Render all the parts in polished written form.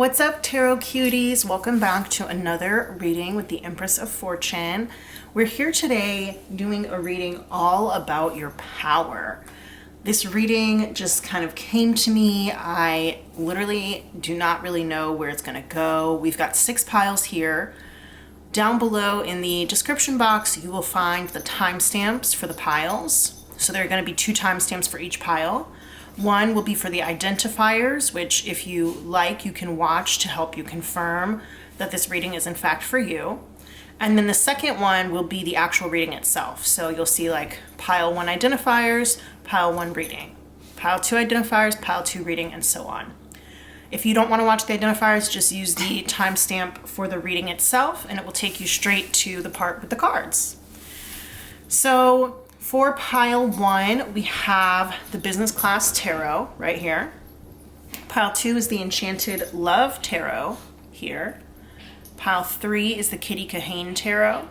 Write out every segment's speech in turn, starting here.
What's up, Tarot Cuties? Welcome back to another reading with the Empress of Fortune. We're here today doing a reading all about your power. This reading just kind of came to me. I literally do not really know where it's going to go. We've got 6 piles here. Down below in the description box, you will find the timestamps for the piles. So there are going to be 2 timestamps for each pile. One will be for the identifiers, which if you like, you can watch to help you confirm that this reading is in fact for you. And then the second one will be the actual reading itself. So you'll see like pile 1 identifiers, pile 1 reading, pile 2 identifiers, pile 2 reading, and so on. If you don't want to watch the identifiers, just use the timestamp for the reading itself and it will take you straight to the part with the cards. So for pile 1, we have the Business Class Tarot right here. Pile 2 is the Enchanted Love Tarot here. Pile 3 is the Kitty Kahane Tarot.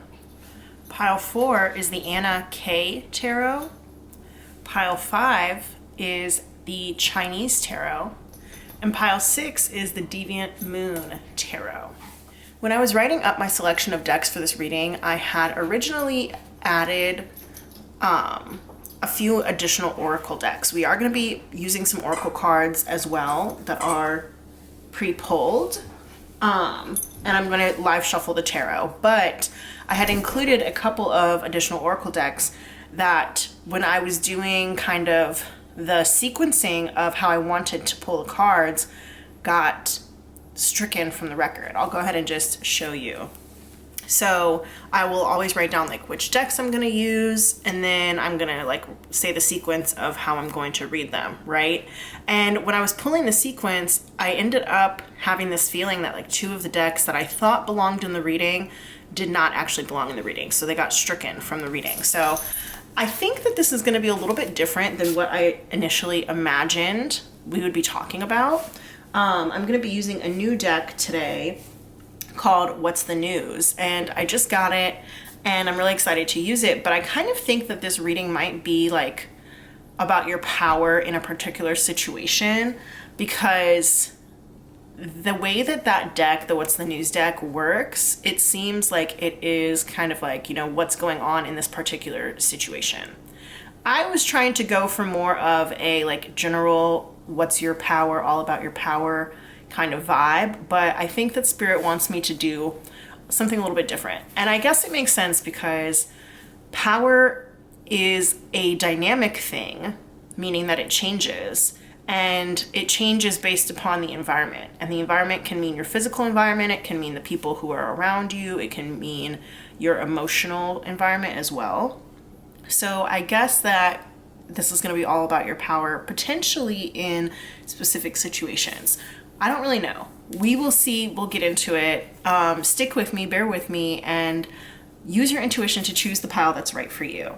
Pile 4 is the Anna K Tarot. Pile 5 is the Chinese Tarot. And pile 6 is the Deviant Moon Tarot. When I was writing up my selection of decks for this reading, I had originally added a few additional oracle decks. We are going to be using some oracle cards as well that are pre-pulled, and I'm going to live shuffle the tarot, but I had included a couple of additional oracle decks that when I was doing kind of the sequencing of how I wanted to pull the cards got stricken from the record. I'll go ahead and just show you. So I will always write down like which decks I'm going to use, and then I'm going to like say the sequence of how I'm going to read them, right? And when I was pulling the sequence, I ended up having this feeling that like 2 of the decks that I thought belonged in the reading did not actually belong in the reading. So they got stricken from the reading. So I think that this is going to be a little bit different than what I initially imagined we would be talking about. I'm going to be using a new deck today called What's the News, and I just got it and I'm really excited to use it, but I kind of think that this reading might be like about your power in a particular situation, because the way that deck, the What's the News deck works, it seems like it is kind of like, you know, what's going on in this particular situation. I was trying to go for more of a like general what's your power, all about your power kind of vibe, but I think that Spirit wants me to do something a little bit different. And I guess it makes sense because power is a dynamic thing, meaning that it changes, and it changes based upon the environment. And the environment can mean your physical environment, it can mean the people who are around you, it can mean your emotional environment as well. So I guess that this is going to be all about your power, potentially in specific situations. I don't really know. We will see. We'll get into it. Stick with me, bear with me, and use your intuition to choose the pile that's right for you.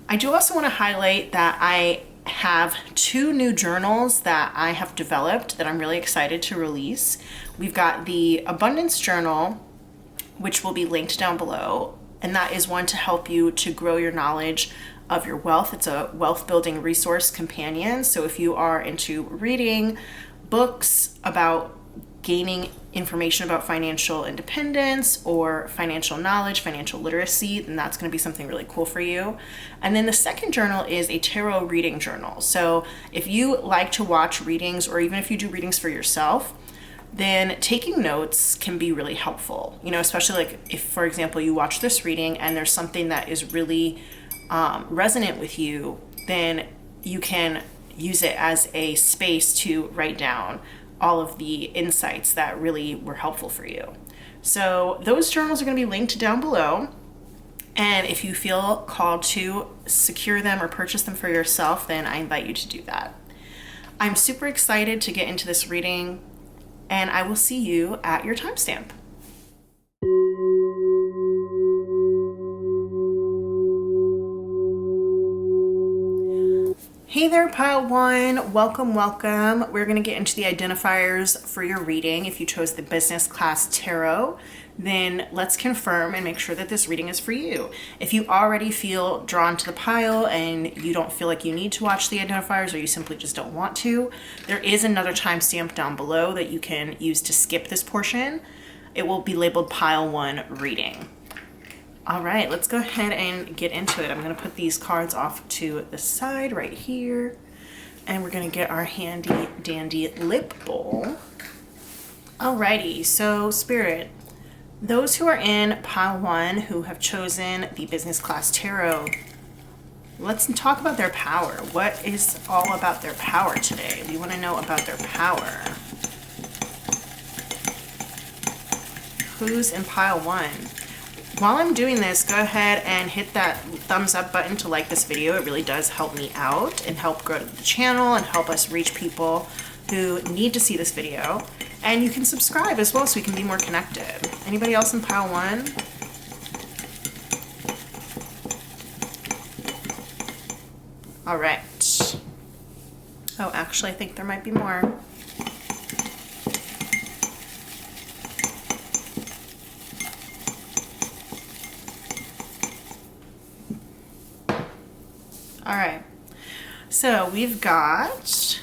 I do also want to highlight that I have 2 new journals that I have developed that I'm really excited to release. We've got the Abundance Journal, which will be linked down below, and that is one to help you to grow your knowledge of your wealth. It's a wealth building resource companion. So if you are into reading books about gaining information about financial independence or financial knowledge, financial literacy, then that's going to be something really cool for you. And then the second journal is a tarot reading journal. So if you like to watch readings, or even if you do readings for yourself, then taking notes can be really helpful. You know, especially like if, for example, you watch this reading and there's something that is really resonant with you, then you can use it as a space to write down all of the insights that really were helpful for you. So those journals are going to be linked down below. And if you feel called to secure them or purchase them for yourself, then I invite you to do that. I'm super excited to get into this reading, and I will see you at your timestamp. Hey there, pile 1. Welcome, welcome. We're going to get into the identifiers for your reading if you chose the Business Class Tarot. then let's confirm and make sure that this reading is for you. If you already feel drawn to the pile and you don't feel like you need to watch the identifiers, or you simply just don't want to, there is another timestamp down below that you can use to skip this portion. It will be labeled Pile 1 Reading. All right, let's go ahead and get into it. I'm going to put these cards off to the side right here, and we're going to get our handy dandy lip bowl. Alrighty, so Spirit, those who are in Pile 1 who have chosen the Business Class Tarot, let's talk about their power. What is all about their power today? We want to know about their power. Who's in Pile 1? While I'm doing this, go ahead and hit that thumbs up button to like this video. It really does help me out and help grow the channel and help us reach people who need to see this video. And you can subscribe as well so we can be more connected. Anybody else in Pile 1? All right. Oh, actually, I think there might be more. All right, so we've got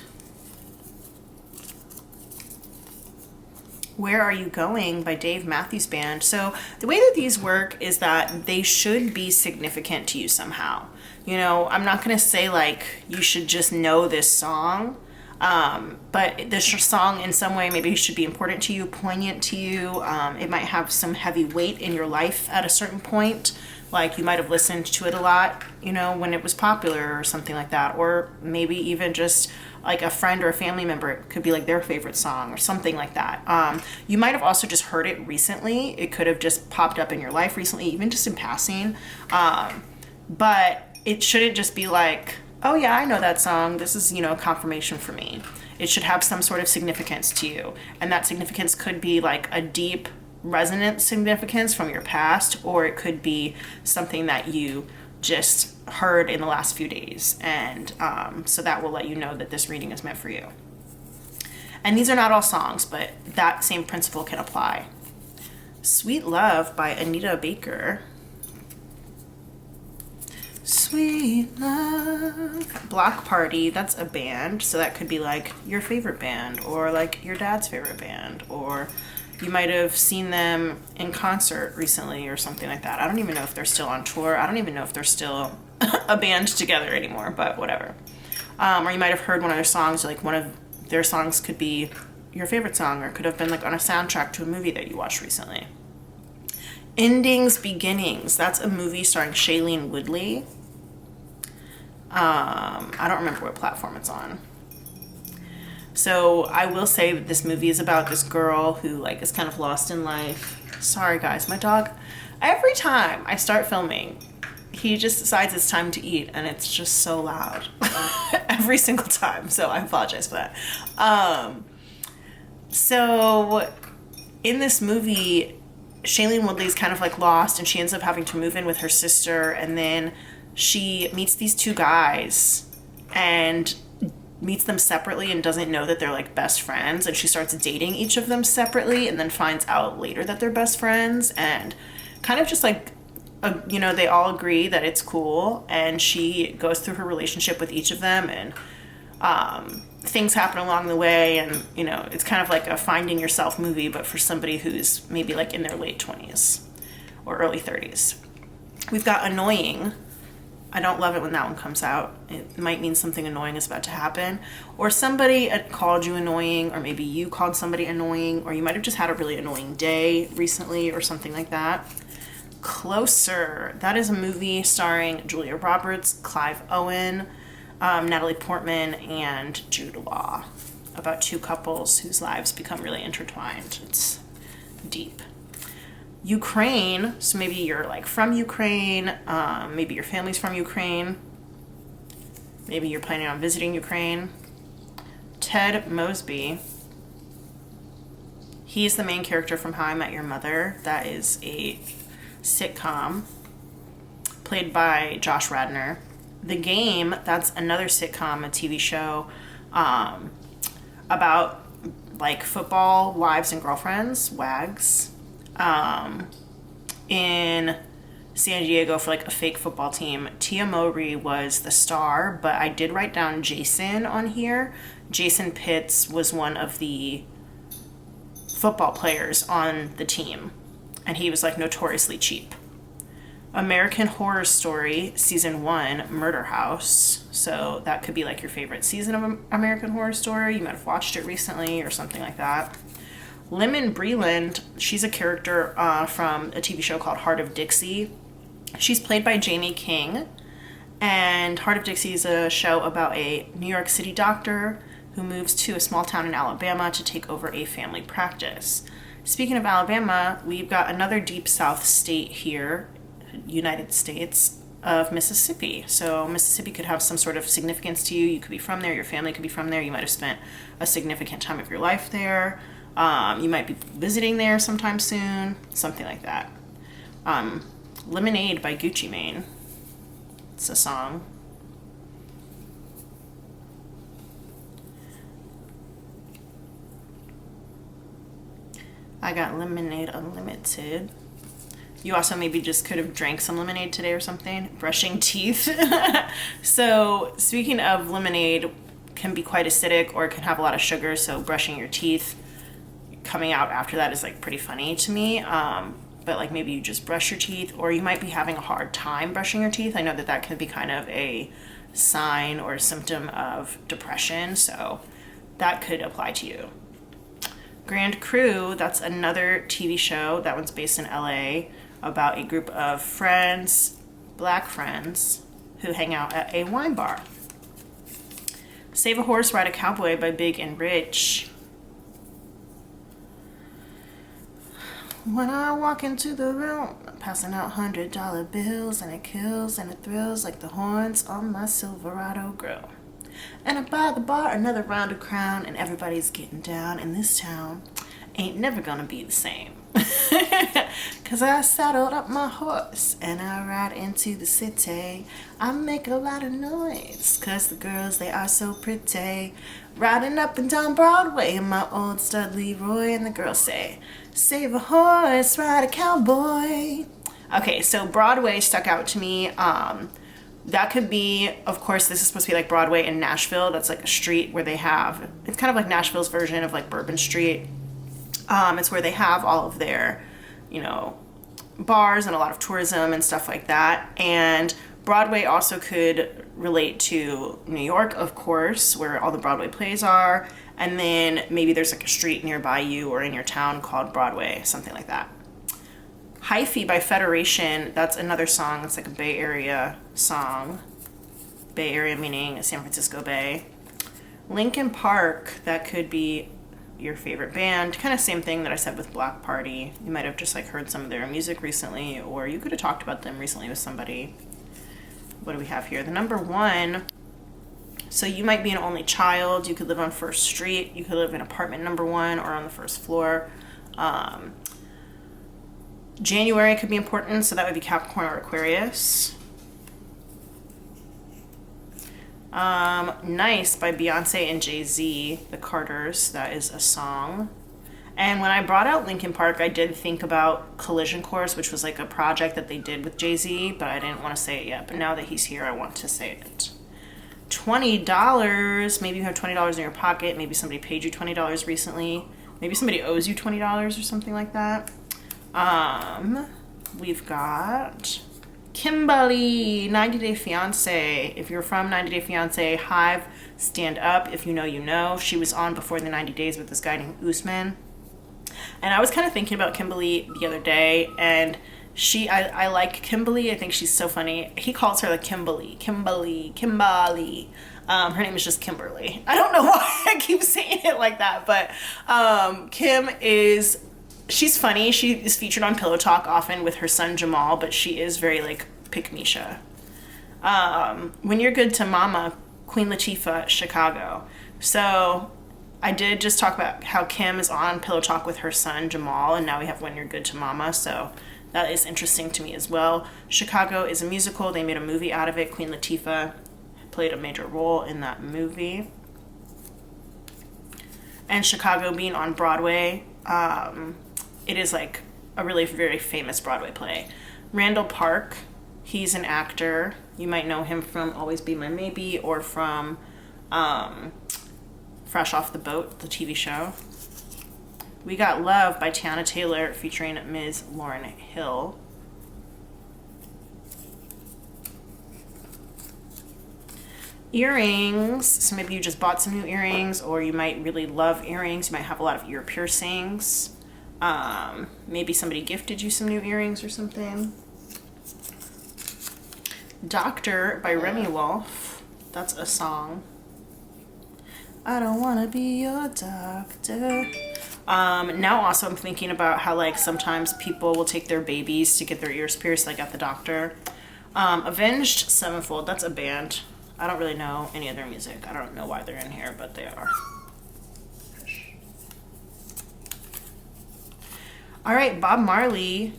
Where Are You Going by Dave Matthews Band. So the way that these work is that they should be significant to you somehow. You know, I'm not going to say like you should just know this song, but this song in some way maybe should be important to you, poignant to you. It might have some heavy weight in your life at a certain point. Like you might have listened to it a lot, you know, when it was popular or something like that. Or maybe even just like a friend or a family member, it could be like their favorite song or something like that. You might have also just heard it recently. It could have just popped up in your life recently, even just in passing. But it shouldn't just be like, oh yeah, I know that song. This is, you know, confirmation for me. It should have some sort of significance to you. And that significance could be like a deep resonant significance from your past, or it could be something that you just heard in the last few days, and so that will let you know that this reading is meant for you. And these are not all songs, but that same principle can apply. Sweet Love by Anita Baker. Sweet Love. Block Party, that's a band, so that could be like your favorite band, or like your dad's favorite band, or you might have seen them in concert recently or something like that. I don't even know if they're still on tour. I don't even know if they're still a band together anymore, but whatever. Or you might have heard one of their songs, like one of their songs could be your favorite song, or could have been like on a soundtrack to a movie that you watched recently. Endings, Beginnings. That's a movie starring Shailene Woodley. I don't remember what platform it's on. So I will say that this movie is about this girl who like is kind of lost in life. Sorry guys, my dog, every time I start filming, he just decides it's time to eat, and it's just so loud every single time. So I apologize for that. So in this movie, Shailene Woodley's kind of like lost, and she ends up having to move in with her sister, and then she meets these two guys and meets them separately and doesn't know that they're like best friends, and she starts dating each of them separately and then finds out later that they're best friends, and kind of just like you know, they all agree that it's cool, and she goes through her relationship with each of them, and things happen along the way, and you know, it's kind of like a finding yourself movie, but for somebody who's maybe like in their late 20s or early 30s. We've got Annoying. I don't love it when that one comes out. It might mean something annoying is about to happen, or somebody called you annoying, or maybe you called somebody annoying, or you might have just had a really annoying day recently or something like that. Closer. That is a movie starring Julia Roberts, Clive Owen, Natalie Portman, and Jude Law, about two couples whose lives become really intertwined. It's deep. Ukraine, so maybe you're like from Ukraine, maybe your family's from Ukraine, maybe you're planning on visiting Ukraine. Ted Mosby, he's the main character from How I Met Your Mother. That is a sitcom played by Josh Radnor. The Game, that's another sitcom, a TV show about like football wives and girlfriends, WAGs. in San Diego for like a fake football team. Tia Mowry was the star, but I did write down Jason on here. Jason Pitts was one of the football players on the team, and he was like notoriously cheap. American Horror Story season 1, Murder House. So that could be like your favorite season of American Horror Story. You might have watched it recently or something like that. Lemon Breland, she's a character from a TV show called Heart of Dixie. She's played by Jamie King, and Heart of Dixie is a show about a New York City doctor who moves to a small town in Alabama to take over a family practice. Speaking of Alabama, we've got another deep south state here, United States of Mississippi. So Mississippi could have some sort of significance to you. You could be from there, your family could be from there, you might have spent a significant time of your life there. You might be visiting there sometime soon, something like that. Lemonade by Gucci Mane. It's a song. I got Lemonade Unlimited. You also maybe just could have drank some lemonade today or something. Brushing teeth. So speaking of lemonade, can be quite acidic or it can have a lot of sugar, so brushing your teeth coming out after that is like pretty funny to me. But like maybe you just brush your teeth, or you might be having a hard time brushing your teeth. I know that that can be kind of a sign or a symptom of depression, so that could apply to you. Grand Crew, that's another TV show. That one's based in LA about a group of friends, black friends, who hang out at a wine bar. Save a Horse, Ride a Cowboy by Big and Rich. When I walk into the room, I'm passing out $100 bills, and it kills and it thrills like the horns on my Silverado grill. And I buy the bar another round of Crown, and everybody's getting down in this town. Ain't never gonna be the same. 'Cause I saddled up my horse and I ride into the city. I make a lot of noise 'cause the girls, they are so pretty. Riding up and down Broadway in my old stud Leroy, and the girls say, save a horse, ride a cowboy. Okay, so Broadway stuck out to me. That could be, of course, this is supposed to be like Broadway in Nashville. That's like a street where they have, it's kind of like Nashville's version of like Bourbon Street. It's where they have all of their, you know, bars and a lot of tourism and stuff like that. And Broadway also could relate to New York, of course, where all the Broadway plays are. And then maybe there's like a street nearby you or in your town called Broadway, something like that. Hyphy by Federation, that's another song. It's like a Bay Area song. Bay Area meaning San Francisco Bay. Linkin Park, that could be your favorite band. Kind of same thing that I said with Black Party. You might have just like heard some of their music recently, or you could have talked about them recently with somebody. What do we have here? The number one. So you might be an only child. You could live on First Street. You could live in apartment number 1 or on the first floor. January could be important, so that would be Capricorn or Aquarius. Nice by Beyonce and Jay-Z, The Carters, that is a song. And when I brought out Linkin Park, I did think about Collision Course, which was like a project that they did with Jay-Z, but I didn't want to say it yet. But now that he's here, I want to say it. $20, maybe you have $20 in your pocket, maybe somebody paid you $20 recently, maybe somebody owes you $20 or something like that. We've got Kimberly, 90 Day Fiancé. If you're from 90 Day Fiancé, Hive, stand up. If you know, you know. She was on before the 90 days with this guy named Usman. And I was kind of thinking about Kimberly the other day, and I like Kimberly. I think she's so funny. He calls her like Kimberly. Her name is just Kimberly. I don't know why I keep saying it like that, but she's funny. She is featured on Pillow Talk often with her son Jamal, but she is very like pick-me-sha. When You're Good to Mama, Queen Latifah, Chicago. So I did just talk about how Kim is on Pillow Talk with her son Jamal, and now we have When You're Good to Mama, so that is interesting to me as well. Chicago is a musical. They made a movie out of it. Queen Latifah played a major role in that movie. And Chicago being on Broadway, it is like a really very famous Broadway play. Randall Park, he's an actor. You might know him from Always Be My Maybe or from Fresh Off the Boat, the TV show. We got Love by Tiana Taylor featuring Ms. Lauryn Hill. Earrings, so maybe you just bought some new earrings, or you might really love earrings. You might have a lot of ear piercings. Maybe somebody gifted you some new earrings or something. Doctor by Remy Wolf. That's a song. I don't want to be your doctor. Now also I'm thinking about how like sometimes people will take their babies to get their ears pierced like at the doctor. Avenged Sevenfold, that's a band. I don't really know any of their music. I don't know why they're in here, but they are. All right, Bob Marley.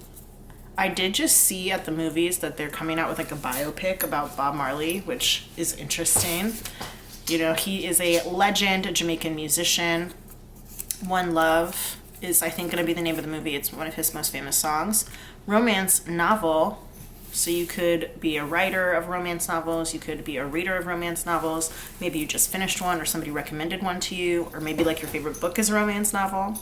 I did just see at the movies that they're coming out with like a biopic about Bob Marley, which is interesting. You know, he is a legend, a Jamaican musician. One Love is, I think, going to be the name of the movie. It's one of his most famous songs. Romance novel. So you could be a writer of romance novels, you could be a reader of romance novels, maybe you just finished one or somebody recommended one to you, or maybe like your favorite book is a romance novel.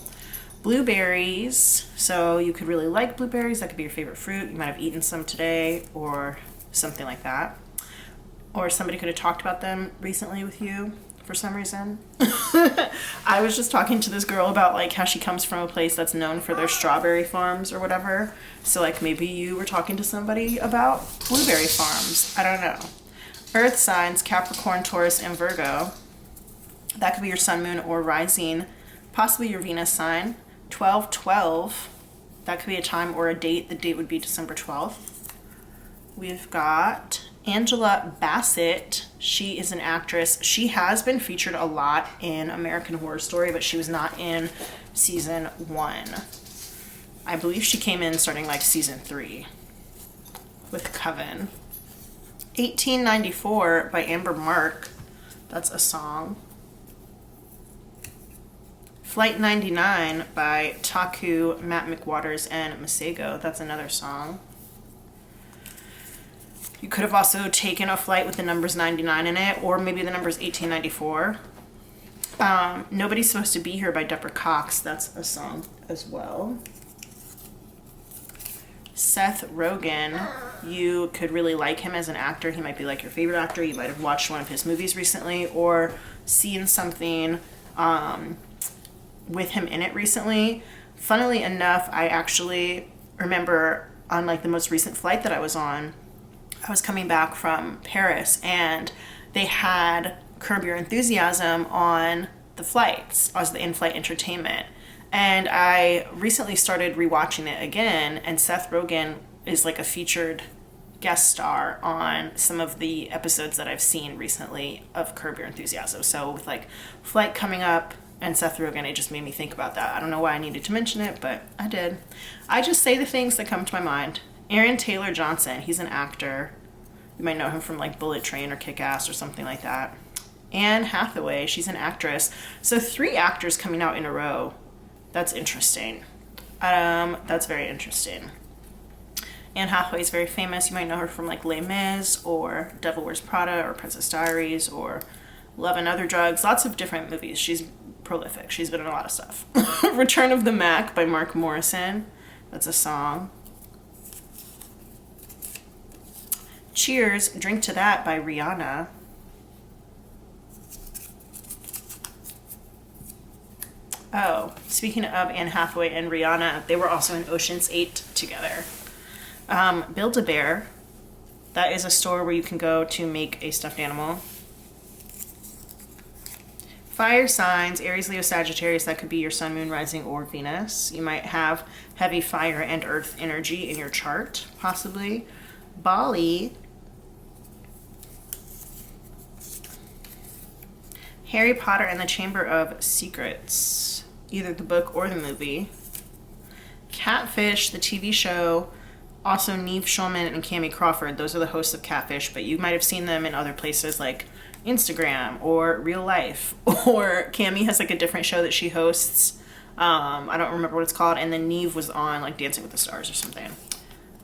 Blueberries, so you could really like blueberries, that could be your favorite fruit, you might have eaten some today or something like that. Or somebody could have talked about them recently with you for some reason. I was just talking to this girl about like how she comes from a place that's known for their strawberry farms or whatever. So like maybe you were talking to somebody about blueberry farms. I don't know. Earth signs, Capricorn, Taurus, and Virgo. That could be your sun, moon, or rising. Possibly your Venus sign. 12/12. That could be a time or a date. The date would be December 12th. We've got Angela Bassett. She is an actress. She has been featured a lot in American Horror Story, but she was not in season 1. I believe she came in starting like season 3 with Coven. 1894 by Amber Mark. That's a song. Flight 99 by Taku, Matt McWaters, and Masego. That's another song. You could have also taken a flight with the numbers 99 in it, or maybe the numbers 1894. Nobody's Supposed to Be Here by Deborah Cox. That's a song as well. Seth Rogen. You could really like him as an actor. He might be like your favorite actor. You might have watched one of his movies recently or seen something with him in it recently. Funnily enough, I actually remember on like the most recent flight that I was on, I was coming back from Paris and they had Curb Your Enthusiasm on the flights as the in-flight entertainment. And I recently started rewatching it again, and Seth Rogen is like a featured guest star on some of the episodes that I've seen recently of Curb Your Enthusiasm. So with like flight coming up and Seth Rogen, it just made me think about that. I don't know why I needed to mention it, but I did. I just say the things that come to my mind. Aaron Taylor Johnson, he's an actor. You might know him from like Bullet Train or Kick-Ass or something like that. Anne Hathaway, she's an actress. So 3 actors coming out in a row. That's interesting. That's very interesting. Anne Hathaway is very famous. You might know her from like Les Mis or Devil Wears Prada or Princess Diaries or Love and Other Drugs. Lots of different movies. She's prolific. She's been in a lot of stuff. Return of the Mac by Mark Morrison. That's a song. Cheers, Drink to That by Rihanna. Oh, speaking of Anne Hathaway and Rihanna, they were also in Ocean's 8 together. Build-A-Bear, that is a store where you can go to make a stuffed animal. Fire signs, Aries, Leo, Sagittarius, that could be your sun, moon, rising, or Venus. You might have heavy fire and earth energy in your chart, possibly. Bali, Harry Potter and the Chamber of Secrets, either the book or the movie. Catfish, the TV show, also Neve Schulman and Cammie Crawford. Those are the hosts of Catfish, but you might have seen them in other places like Instagram or real life. Or Cammie has like a different show that she hosts I don't remember what it's called. And then Neve was on like Dancing with the Stars or something.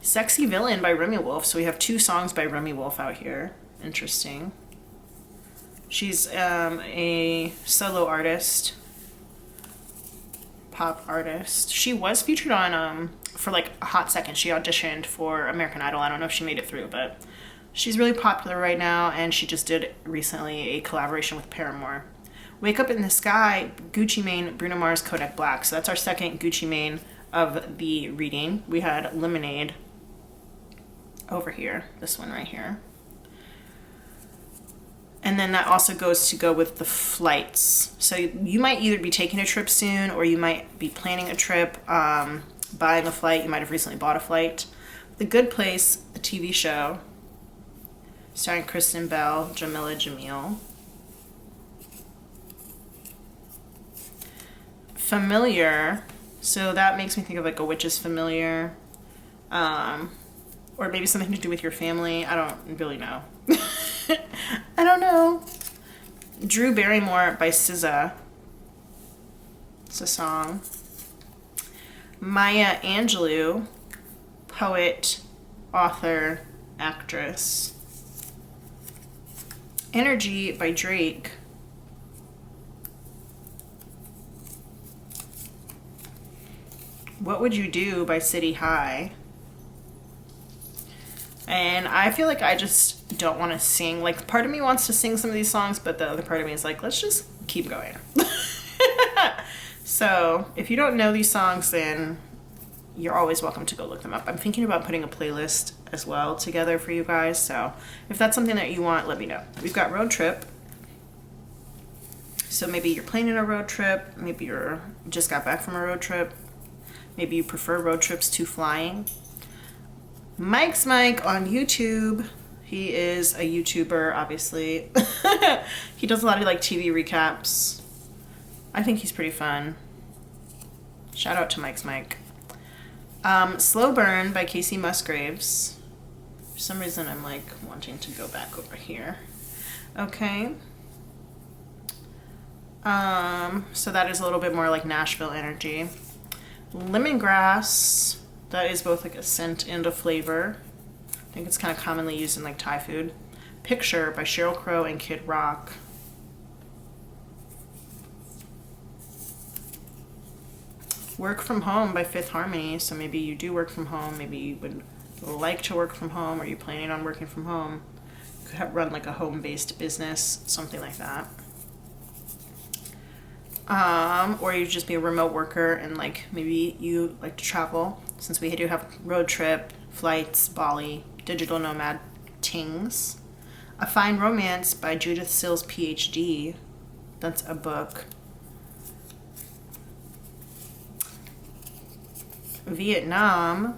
Sexy Villain by Remy Wolf. So we have 2 songs by Remy Wolf out here. Interesting. She's a solo artist, pop artist. She was featured on, for like a hot second, she auditioned for American Idol. I don't know if she made it through, but she's really popular right now, and she just did recently a collaboration with Paramore. Wake Up in the Sky, Gucci Mane, Bruno Mars, Kodak Black. So that's our second Gucci Mane of the reading. We had Lemonade over here, this one right here. And then that also goes to go with the flights. So you might either be taking a trip soon, or you might be planning a trip, buying a flight. You might have recently bought a flight. The Good Place, a TV show, starring Kristen Bell, Jamila Jamil. Familiar, so that makes me think of like A Witch's Familiar, or maybe something to do with your family. I don't really know. I don't know. Drew Barrymore by SZA. It's a song. Maya Angelou, poet, author, actress. Energy by Drake. What Would You Do by City High. And I feel like I just don't want to sing. Like, part of me wants to sing some of these songs, but the other part of me is like, let's just keep going. So if you don't know these songs, then you're always welcome to go look them up. I'm thinking about putting a playlist as well together for you guys. So if that's something that you want, let me know. We've got road trip. So maybe you're planning a road trip. Maybe you just got back from a road trip. Maybe you prefer road trips to flying. Mike's Mike on YouTube. He is a YouTuber, obviously. He does a lot of like TV recaps. I think he's pretty fun. Shout out to Mike's Mike. Slow Burn by Casey Musgraves. For some reason I'm like wanting to go back over here. Okay. So that is a little bit more like Nashville energy. Lemongrass. That is both like a scent and a flavor. I think it's kind of commonly used in like Thai food. Picture by Sheryl Crow and Kid Rock. Work from Home by Fifth Harmony. So maybe you do work from home. Maybe you would like to work from home. Or you're planning on working from home. You could run like a home-based business, something like that. Or you just be a remote worker and like maybe you like to travel. Since we do have road trip, flights, Bali, digital nomad tings. A Fine Romance by Judith Sills, PhD. That's a book. Vietnam.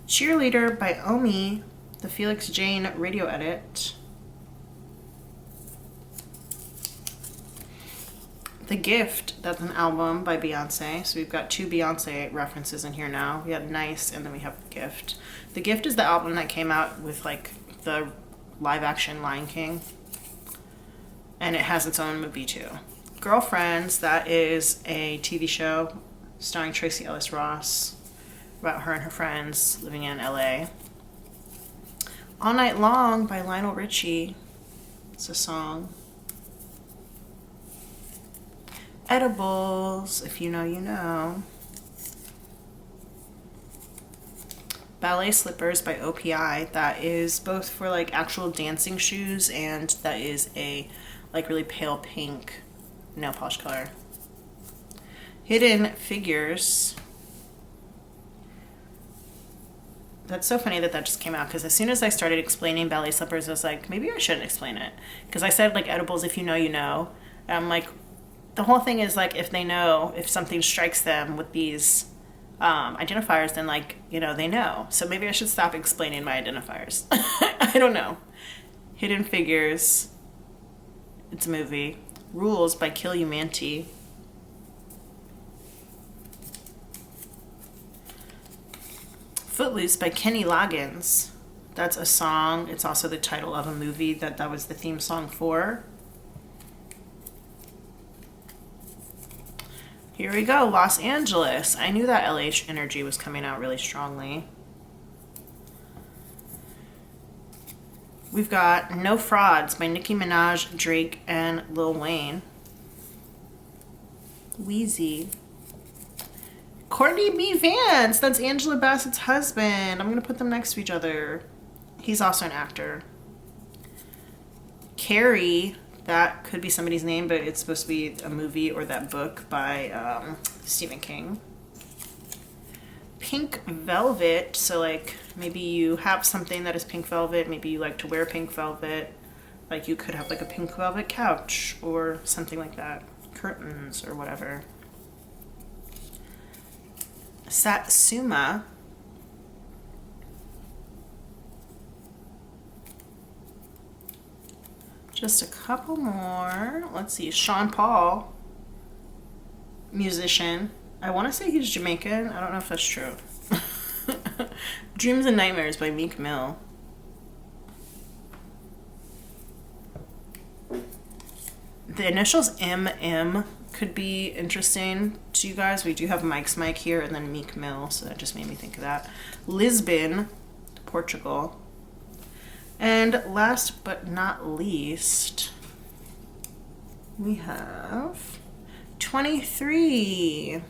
Cheerleader by Omi, the Felix Jane radio edit. The Gift, that's an album by Beyonce. So we've got 2 Beyonce references in here now. We have Nice and then we have The Gift. The Gift is the album that came out with like the live action Lion King. And it has its own movie too. Girlfriends, that is a TV show starring Tracee Ellis Ross about her and her friends living in LA. All Night Long by Lionel Richie. It's a song. Edibles, if you know, you know. Ballet Slippers by OPI. That is both for like actual dancing shoes, and that is a like really pale pink nail polish color. Hidden Figures. That's so funny that just came out, because as soon as I started explaining Ballet Slippers, I was like, maybe I shouldn't explain it. Because I said like edibles, if you know, you know. And I'm like, the whole thing is like, if they know, if something strikes them with these identifiers, then like, you know, they know. So maybe I should stop explaining my identifiers. I don't know. Hidden Figures. It's a movie. Rules by Kill Humanity. Footloose by Kenny Loggins. That's a song. It's also the title of a movie that was the theme song for. Here we go, Los Angeles. I knew that LA energy was coming out really strongly. We've got No Frauds by Nicki Minaj, Drake, and Lil Wayne. Wheezy. Courtney B. Vance, that's Angela Bassett's husband. I'm gonna put them next to each other. He's also an actor. Carrie, that could be somebody's name, but it's supposed to be a movie or that book by Stephen King. Pink Velvet, so like maybe you have something that is pink velvet, maybe you like to wear pink velvet, like you could have like a pink velvet couch or something like that, curtains or whatever. Satsuma, just a couple more. Let's see, Sean Paul, musician. I want to say he's Jamaican. I don't know if that's true. Dreams and Nightmares by Meek Mill. The initials MM could be interesting to you guys. We do have Mike's Mike here and then Meek Mill, so that just made me think of that. Lisbon, Portugal. And last but not least, we have 23.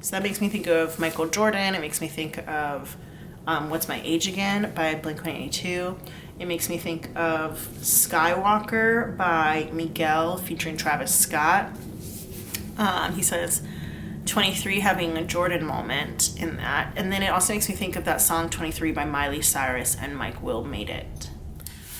So that makes me think of Michael Jordan. It makes me think of What's My Age Again by Blink-182. It makes me think of Skywalker by Miguel featuring Travis Scott. He says 23 having a Jordan moment in that. And then it also makes me think of that song 23 by Miley Cyrus and Mike Will Made It.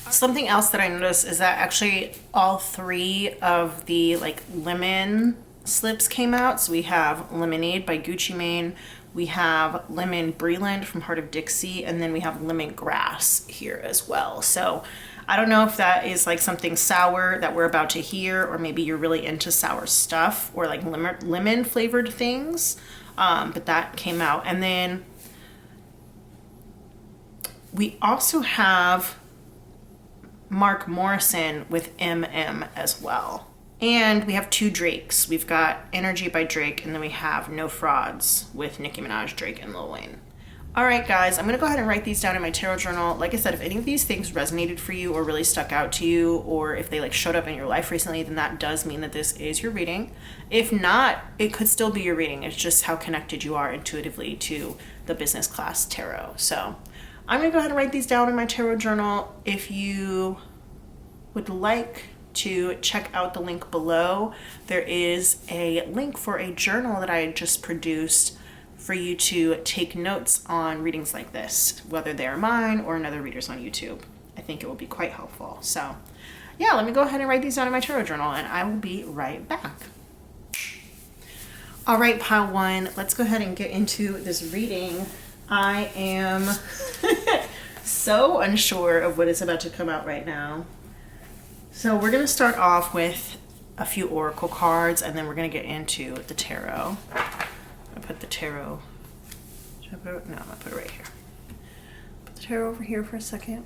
Something else that I noticed is that actually all three of the like lemon slips came out. So we have Lemonade by Gucci Mane, we have Lemon Breland from Heart of Dixie, and then we have Lemongrass here as well. So I don't know if that is like something sour that we're about to hear, or maybe you're really into sour stuff or like lemon flavored things. But that came out. And then we also have Mark Morrison with MM as well. And we have two Drakes. We've got Energy by Drake, and then we have No Frauds with Nicki Minaj, Drake, and Lil Wayne. All right, guys, I'm going to go ahead and write these down in my tarot journal. Like I said, if any of these things resonated for you or really stuck out to you, or if they like showed up in your life recently, then that does mean that this is your reading. If not, it could still be your reading. It's just how connected you are intuitively to the business class tarot. So I'm going to go ahead and write these down in my tarot journal. If you would like to check out the link below, there is a link for a journal that I just produced for you to take notes on readings like this, whether they're mine or another reader's on YouTube. I think it will be quite helpful. So yeah, let me go ahead and write these down in my tarot journal and I will be right back. All right, pile one, let's go ahead and get into this reading. I am so unsure of what is about to come out right now. So we're going to start off with a few oracle cards, and then we're going to get into the tarot. I put the tarot, should I put it? No, I'm going to put it right here. Put the tarot over here for a second.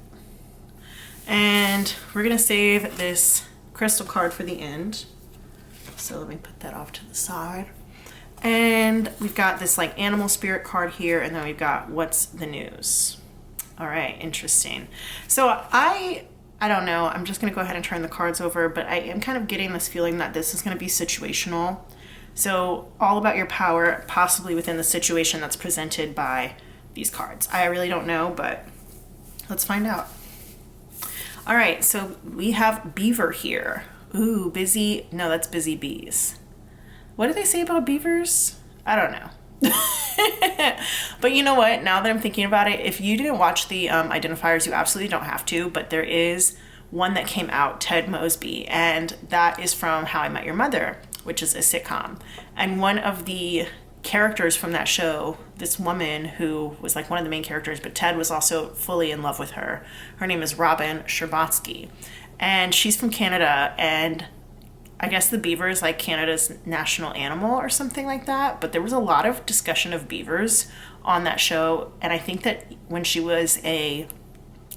And we're going to save this crystal card for the end. So let me put that off to the side. And we've got this like animal spirit card here, and then we've got what's the news. All right, interesting. So I don't know, I'm just going to go ahead and turn the cards over, but I am kind of getting this feeling that this is going to be situational. So all about your power, possibly within the situation that's presented by these cards. I really don't know, but let's find out. All right, so we have beaver here. Ooh, busy, no, that's busy bees. What do they say about beavers? I don't know. But you know what, now that I'm thinking about it, if you didn't watch the Identifiers, you absolutely don't have to, but there is one that came out, Ted Mosby, and that is from How I Met Your Mother, which is a sitcom. And one of the characters from that show, this woman who was like one of the main characters, but Ted was also fully in love with her. Her name is Robin Scherbatsky, and she's from Canada, and I guess the beaver is like Canada's national animal or something like that, but there was a lot of discussion of beavers on that show, and I think that when she was a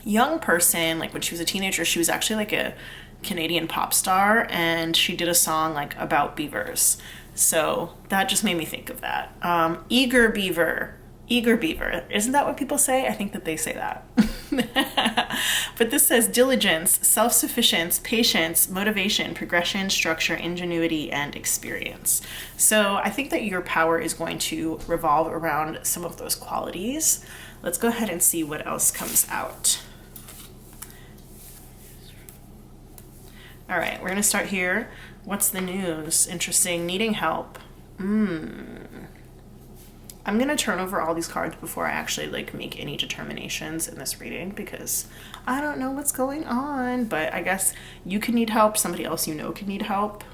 young person, like when she was a teenager, she was actually like a Canadian pop star, and she did a song like about beavers. So that just made me think of that. Eager beaver. Eager beaver. Isn't that what people say? I think that they say that. But this says diligence, self-sufficiency, patience, motivation, progression, structure, ingenuity, and experience. So I think that your power is going to revolve around some of those qualities. Let's go ahead and see what else comes out. All right, we're going to start here. What's the news? Interesting. Needing help. I'm going to turn over all these cards before I actually like make any determinations in this reading, because I don't know what's going on, but I guess you could need help. Somebody else you know could need help.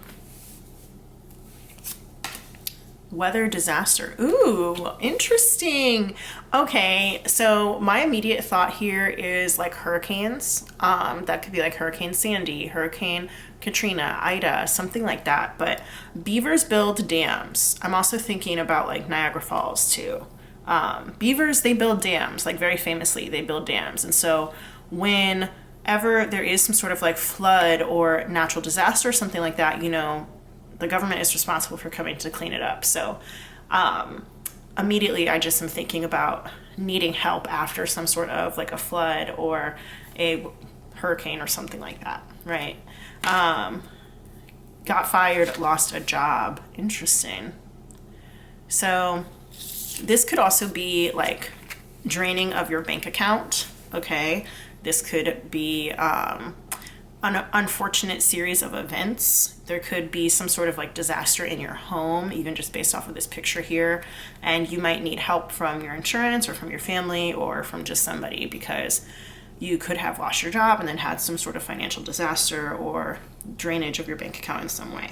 Weather disaster. Ooh, interesting. Okay, so my immediate thought here is like hurricanes. That could be like Hurricane Sandy, Hurricane Katrina, Ida, something like that. But beavers build dams. I'm also thinking about like Niagara Falls too. Beavers, they build dams, like very famously, they build dams. And so whenever there is some sort of like flood or natural disaster or something like that, you know, the government is responsible for coming to clean it up. So immediately I just am thinking about needing help after some sort of like a flood or a hurricane or something like that, right? Got fired, lost a job. Interesting. So this could also be like draining of your bank account, okay? This could be an unfortunate series of events. There could be some sort of like disaster in your home, even just based off of this picture here. And you might need help from your insurance or from your family or from just somebody, because you could have lost your job and then had some sort of financial disaster or drainage of your bank account in some way.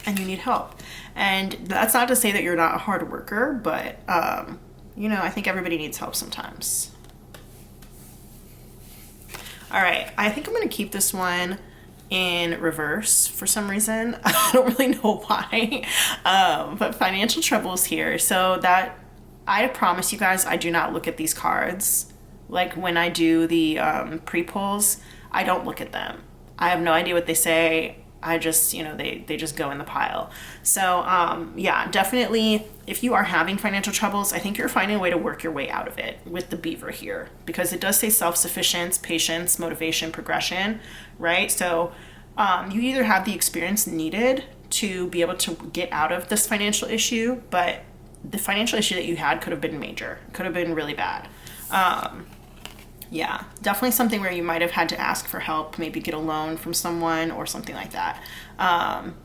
And you need help. And that's not to say that you're not a hard worker, but, you know, I think everybody needs help sometimes. All right, I think I'm going to keep this one in reverse for some reason. I don't really know why, but financial troubles here. So that, I promise you guys, I do not look at these cards. Like when I do the pre-pulls, I don't look at them. I have no idea what they say. I just, you know, they just go in the pile. So yeah, definitely if you are having financial troubles, I think you're finding a way to work your way out of it with the beaver here, because it does say self-sufficiency, patience, motivation, progression, right? So you either have the experience needed to be able to get out of this financial issue, but the financial issue that you had could have been major, could have been really bad. Yeah, definitely something where you might have had to ask for help, maybe get a loan from someone or something like that. I'm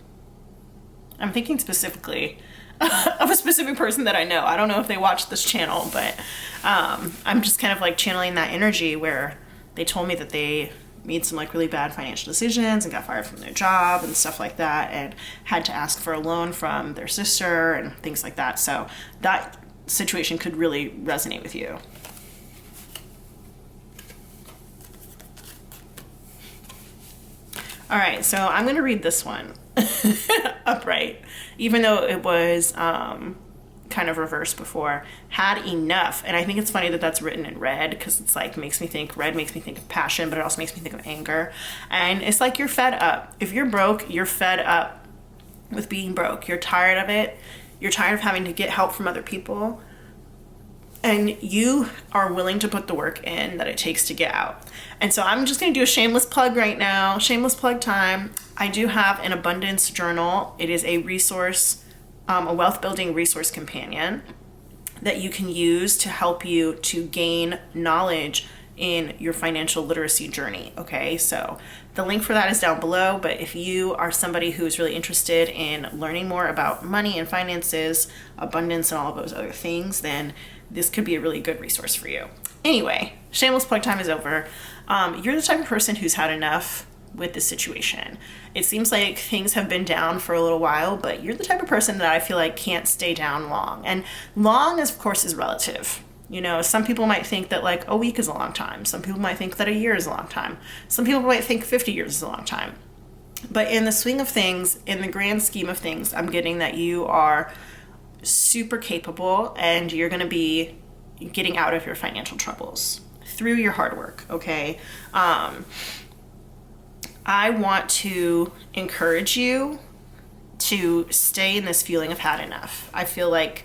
thinking specifically of a specific person that I know. I don't know if they watch this channel, but I'm just kind of like channeling that energy where they told me that they made some like really bad financial decisions and got fired from their job and stuff like that, and had to ask for a loan from their sister and things like that. So that situation could really resonate with you. All right, so I'm going to read this one upright, even though it was kind of reversed before. Had enough. And I think it's funny that that's written in red, because it's like red makes me think of passion, but it also makes me think of anger. And it's like you're fed up. If you're broke, you're fed up with being broke. You're tired of it. You're tired of having to get help from other people. And you are willing to put the work in that it takes to get out. And so I'm just going to do a shameless plug right now. Shameless plug time. I do have an abundance journal. It is a resource, a wealth building resource companion that you can use to help you to gain knowledge in your financial literacy journey. Okay, so the link for that is down below. But if you are somebody who is really interested in learning more about money and finances, abundance, and all of those other things, then this could be a really good resource for you. Anyway, shameless plug time is over. You're the type of person who's had enough with this situation. It seems like things have been down for a little while, but you're the type of person that I feel like can't stay down long. And long, of course, is relative. You know, some people might think that like a week is a long time. Some people might think that a year is a long time. Some people might think 50 years is a long time. But in the swing of things, in the grand scheme of things, I'm getting that you are super capable and you're going to be getting out of your financial troubles. through your hard work, okay? I want to encourage you to stay in this feeling of had enough. I feel like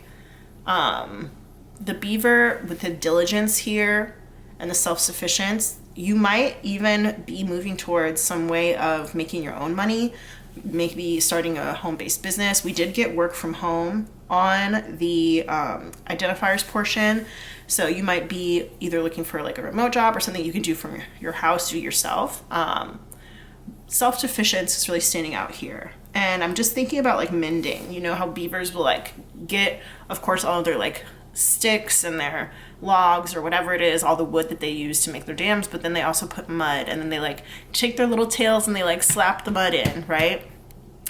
the beaver with the diligence here and the self-sufficiency, you might even be moving towards some way of making your own money, maybe starting a home-based business. We did get work from home on the identifiers portion. So you might be either looking for like a remote job or something you can do from your house, do yourself. Self-sufficiency is really standing out here. And I'm just thinking about like mending. You know how beavers will like get, of course, all of their like sticks and their logs or whatever it is, all the wood that they use to make their dams, but then they also put mud, and then they like take their little tails and they like slap the mud in, right?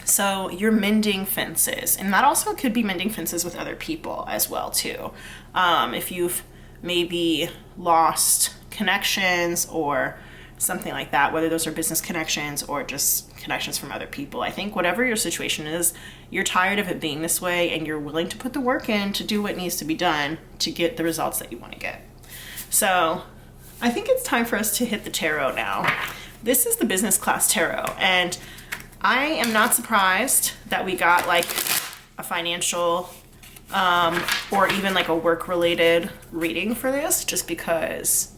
So you're mending fences, and that also could be mending fences with other people as well too. If you've maybe lost connections or something like that, whether those are business connections or just connections from other people. I think whatever your situation is, you're tired of it being this way and you're willing to put the work in to do what needs to be done to get the results that you want to get. So I think it's time for us to hit the tarot now. This is the business class tarot, and I am not surprised that we got like a financial or even like a work related reading for this, just because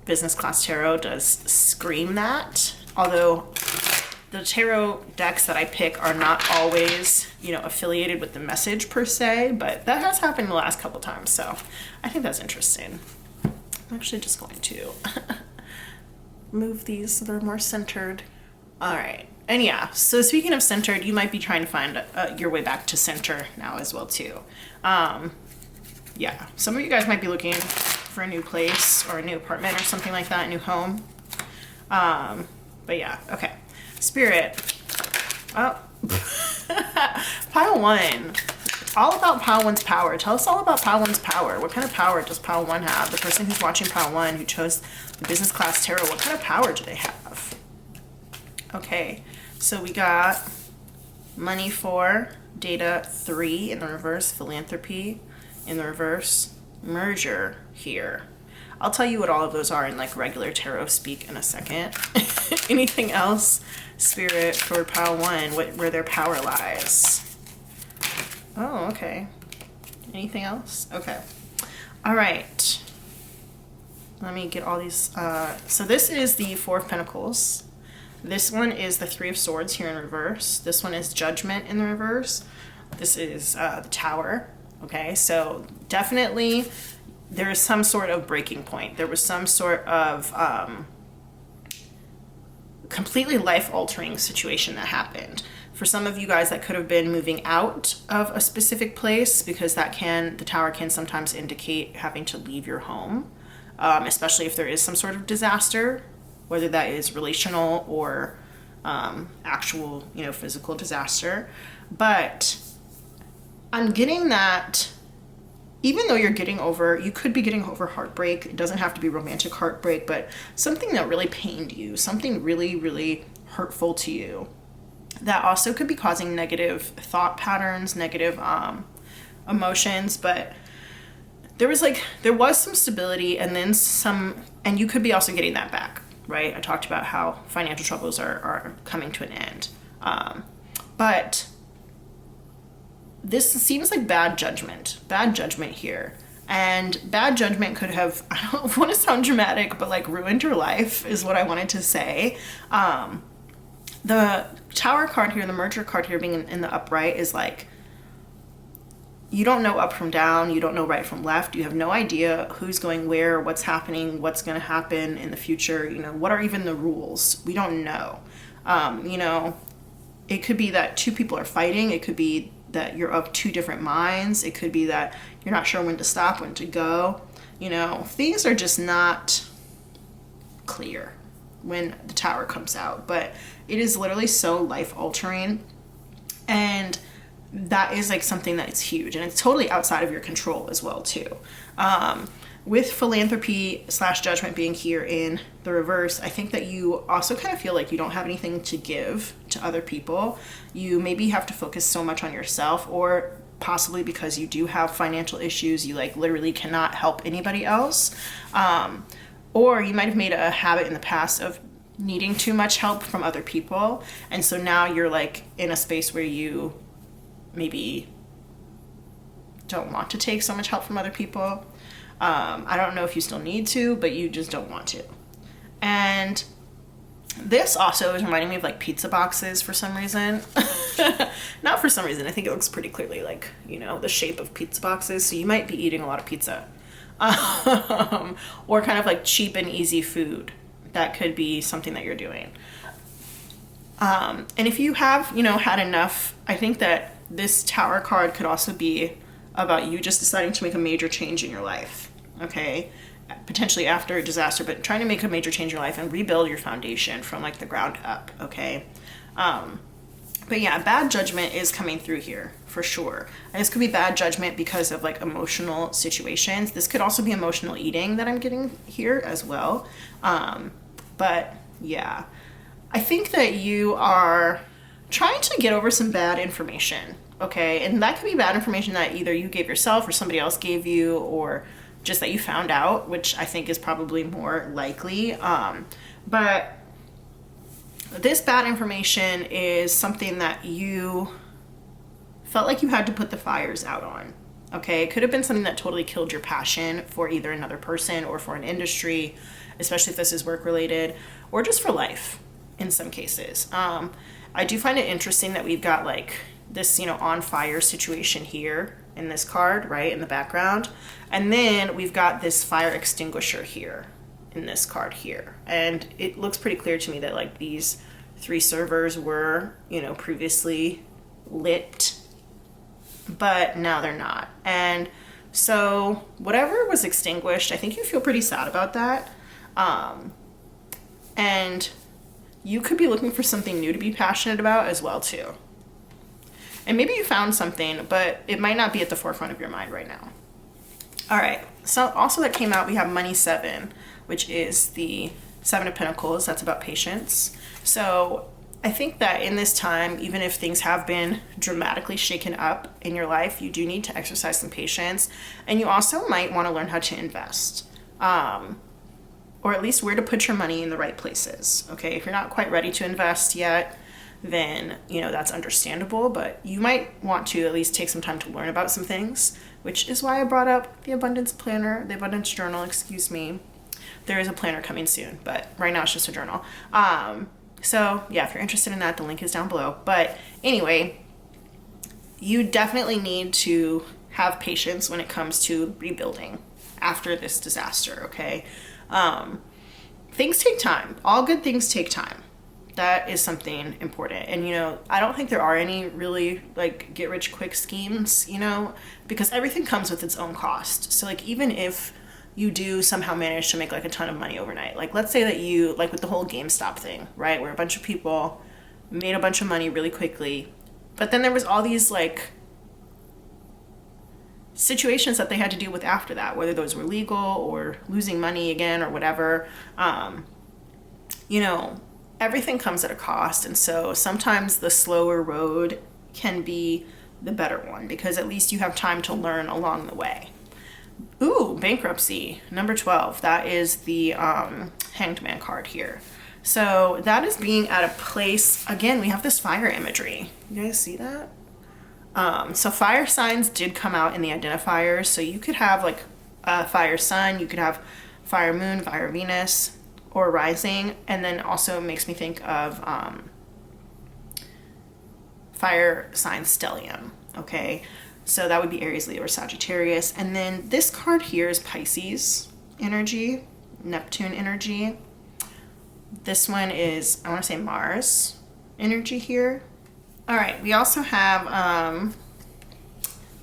business class tarot does scream that. Although the tarot decks that I pick are not always, affiliated with the message per se, but that has happened the last couple times, so I think that's interesting. I'm actually just going to move these so they're more centered. All right. And yeah, so speaking of centered, you might be trying to find your way back to center now as well too. Yeah, some of you guys might be looking for a new place or a new apartment or something like that, a new home. But yeah, okay. Spirit. Oh. Pile 1. All about Pile 1's power. Tell us all about Pile 1's power. What kind of power does Pile 1 have? The person who's watching Pile 1 who chose the business class tarot, what kind of power do they have? Okay, so we got money 4, data 3 in the reverse, philanthropy in the reverse, merger here. I'll tell you what all of those are in like regular tarot speak in a second. Anything else, Spirit, for Pile 1, where their power lies? Oh, okay. Anything else? Okay. All right. Let me get all these. So this is the 4 of Pentacles. This one is the 3 of Swords here in reverse. This one is Judgment in the reverse. This is the Tower. Okay, so definitely there is some sort of breaking point. There was some sort of completely life-altering situation that happened. For some of you guys, that could have been moving out of a specific place, because the Tower can sometimes indicate having to leave your home, especially if there is some sort of disaster, whether that is relational or actual, physical disaster. But I'm getting that even though you could be getting over heartbreak. It doesn't have to be romantic heartbreak, but something that really pained you, something really, really hurtful to you, that also could be causing negative thought patterns, negative emotions. But there was some stability, and then and you could be also getting that back, right? I talked about how financial troubles are coming to an end. But this seems like bad judgment here. And bad judgment could have, I don't want to sound dramatic, but like ruined your life is what I wanted to say. The Tower card here, the merger card here being in the upright is like, you don't know up from down, you don't know right from left, you have no idea who's going where, what's happening, what's going to happen in the future, what are even the rules? We don't know. It could be that 2 people are fighting, it could be that you're of 2 different minds, it could be that you're not sure when to stop, when to go. Things are just not clear when the Tower comes out, but it is literally so life-altering, and that is like something that is huge, and it's totally outside of your control as well too. With philanthropy / judgment being here in the reverse, I think that you also kind of feel like you don't have anything to give to other people. You maybe have to focus so much on yourself, or possibly because you do have financial issues, you like literally cannot help anybody else. Or you might have made a habit in the past of needing too much help from other people, and so now you're like in a space where you maybe don't want to take so much help from other people. I don't know if you still need to, but you just don't want to. And this also is reminding me of like pizza boxes for some reason. Not for some reason. I think it looks pretty clearly like, you know, the shape of pizza boxes. So you might be eating a lot of pizza. Or kind of like cheap and easy food. That could be something that you're doing. And if you have, you know, had enough, I think that this Tower card could also be about you just deciding to make a major change in your life. Okay, potentially after a disaster, but trying to make a major change in your life and rebuild your foundation from like the ground up. Okay, but yeah, bad judgment is coming through here for sure. And this could be bad judgment because of like emotional situations. This could also be emotional eating that I'm getting here as well. But yeah, I think that you are trying to get over some bad information. Okay, and that could be bad information that either you gave yourself or somebody else gave you, or just that you found out, which I think is probably more likely. But this bad information is something that you felt like you had to put the fires out on. Okay, it could have been something that totally killed your passion for either another person or for an industry, especially if this is work related, or just for life in some cases. I do find it interesting that we've got like this, you know, on fire situation here in this card, right, in the background. And then we've got this fire extinguisher here in this card here. And it looks pretty clear to me that like these 3 servers were, you know, previously lit, but now they're not. And so whatever was extinguished, I think you feel pretty sad about that. And you could be looking for something new to be passionate about as well too. And maybe you found something, but it might not be at the forefront of your mind right now. All right, so also that came out, we have Money 7, which is the 7 of Pentacles. That's about patience. So I think that in this time, even if things have been dramatically shaken up in your life, you do need to exercise some patience. And you also might want to learn how to invest. Or at least where to put your money in the right places. Okay, if you're not quite ready to invest yet, then, you know, that's understandable, but you might want to at least take some time to learn about some things, which is why I brought up the abundance planner, the abundance journal, excuse me. There is a planner coming soon, but right now it's just a journal. So yeah, if you're interested in that, the link is down below. But anyway, you definitely need to have patience when it comes to rebuilding after this disaster, okay? Things take time. All good things take time. That is something important. And, you know, I don't think there are any really like get rich quick schemes, you know, because everything comes with its own cost. So like, even if you do somehow manage to make like a ton of money overnight, like let's say that you, like with the whole GameStop thing, right, where a bunch of people made a bunch of money really quickly, but then there was all these like situations that they had to deal with after that, whether those were legal or losing money again or whatever. You know, everything comes at a cost, and so sometimes the slower road can be the better one because at least you have time to learn along the way. Ooh, bankruptcy, number 12. That is the Hanged Man card here. So that is being at a place, again, we have this fire imagery. You guys see that? So fire signs did come out in the identifiers. So you could have like a fire sun, you could have fire moon, fire Venus, or rising. And then also makes me think of fire sign stellium. Okay, so that would be Aries, Leo, or Sagittarius. And then this card here is Pisces energy, Neptune energy. This one is, I want to say Mars energy here. All right, we also have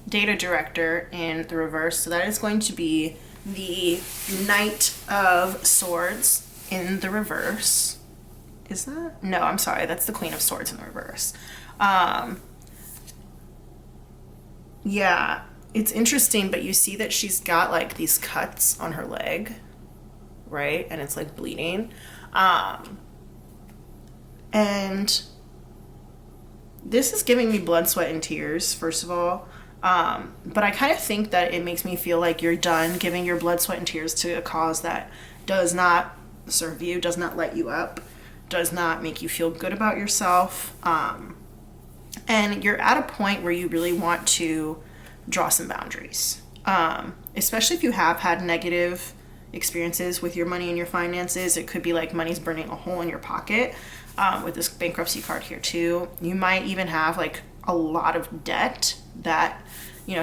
Data Director in the reverse. So that is going to be the Knight of Swords in the reverse. Is that? No, I'm sorry. That's the Queen of Swords in the reverse. Yeah, it's interesting, but you see that she's got like these cuts on her leg, right? And it's like bleeding. And this is giving me blood, sweat, and tears, first of all. But I kind of think that it makes me feel like you're done giving your blood, sweat, and tears to a cause that does not serve you, does not light you up, does not make you feel good about yourself. And you're at a point where you really want to draw some boundaries, especially if you have had negative experiences with your money and your finances. It could be like money's burning a hole in your pocket, with this bankruptcy card here too. You might even have like a lot of debt that,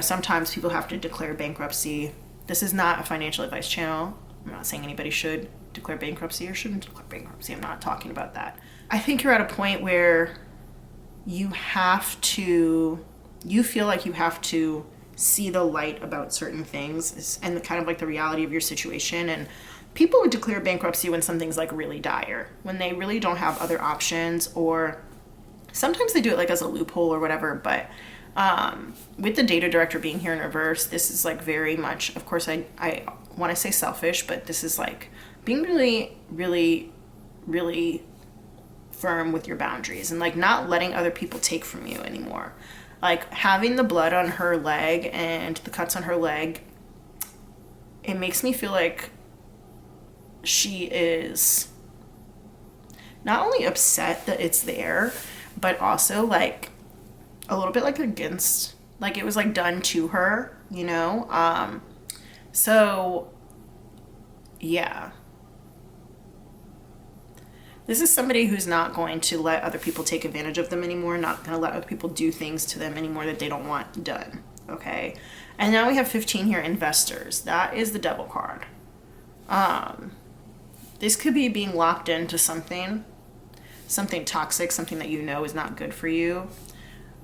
sometimes people have to declare bankruptcy. This is not a financial advice channel. I'm not saying anybody should declare bankruptcy or shouldn't declare bankruptcy. I'm not talking about that. I think you're at a point where you feel like you have to see the light about certain things and kind of like the reality of your situation. And people would declare bankruptcy when something's like really dire, when they really don't have other options, or sometimes they do it like as a loophole or whatever. But with the data director being here in reverse, this is like very much, of course, I want to say selfish, but this is like being really, really, really firm with your boundaries and like not letting other people take from you anymore. Like having the blood on her leg and the cuts on her leg, it makes me feel like she is not only upset that it's there, but also like a little bit like against, like it was like done to her, so yeah. This is somebody who's not going to let other people take advantage of them anymore, not going to let other people do things to them anymore that they don't want done, okay? And now we have 15 here, investors. That is the devil card. This could be being locked into something toxic, something that is not good for you.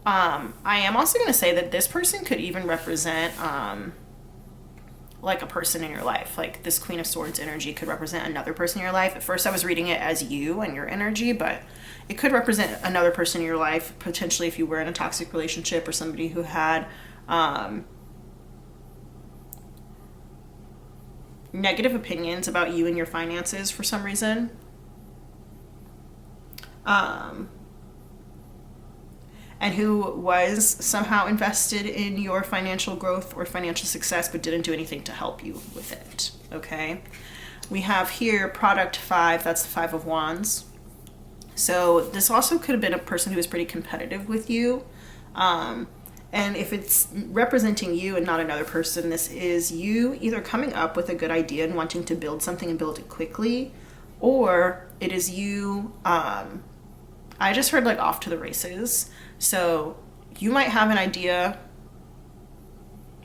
I am also going to say that this person could even represent like a person in your life. Like this Queen of Swords energy could represent another person in your life. At first I was reading it as you and your energy, but it could represent another person in your life, potentially if you were in a toxic relationship or somebody who had negative opinions about you and your finances for some reason. And who was somehow invested in your financial growth or financial success, but didn't do anything to help you with it, okay? We have here product 5, that's the 5 of Wands. So this also could have been a person who was pretty competitive with you. And if it's representing you and not another person, this is you either coming up with a good idea and wanting to build something and build it quickly, or it is you, I just heard like off to the races. So you might have an idea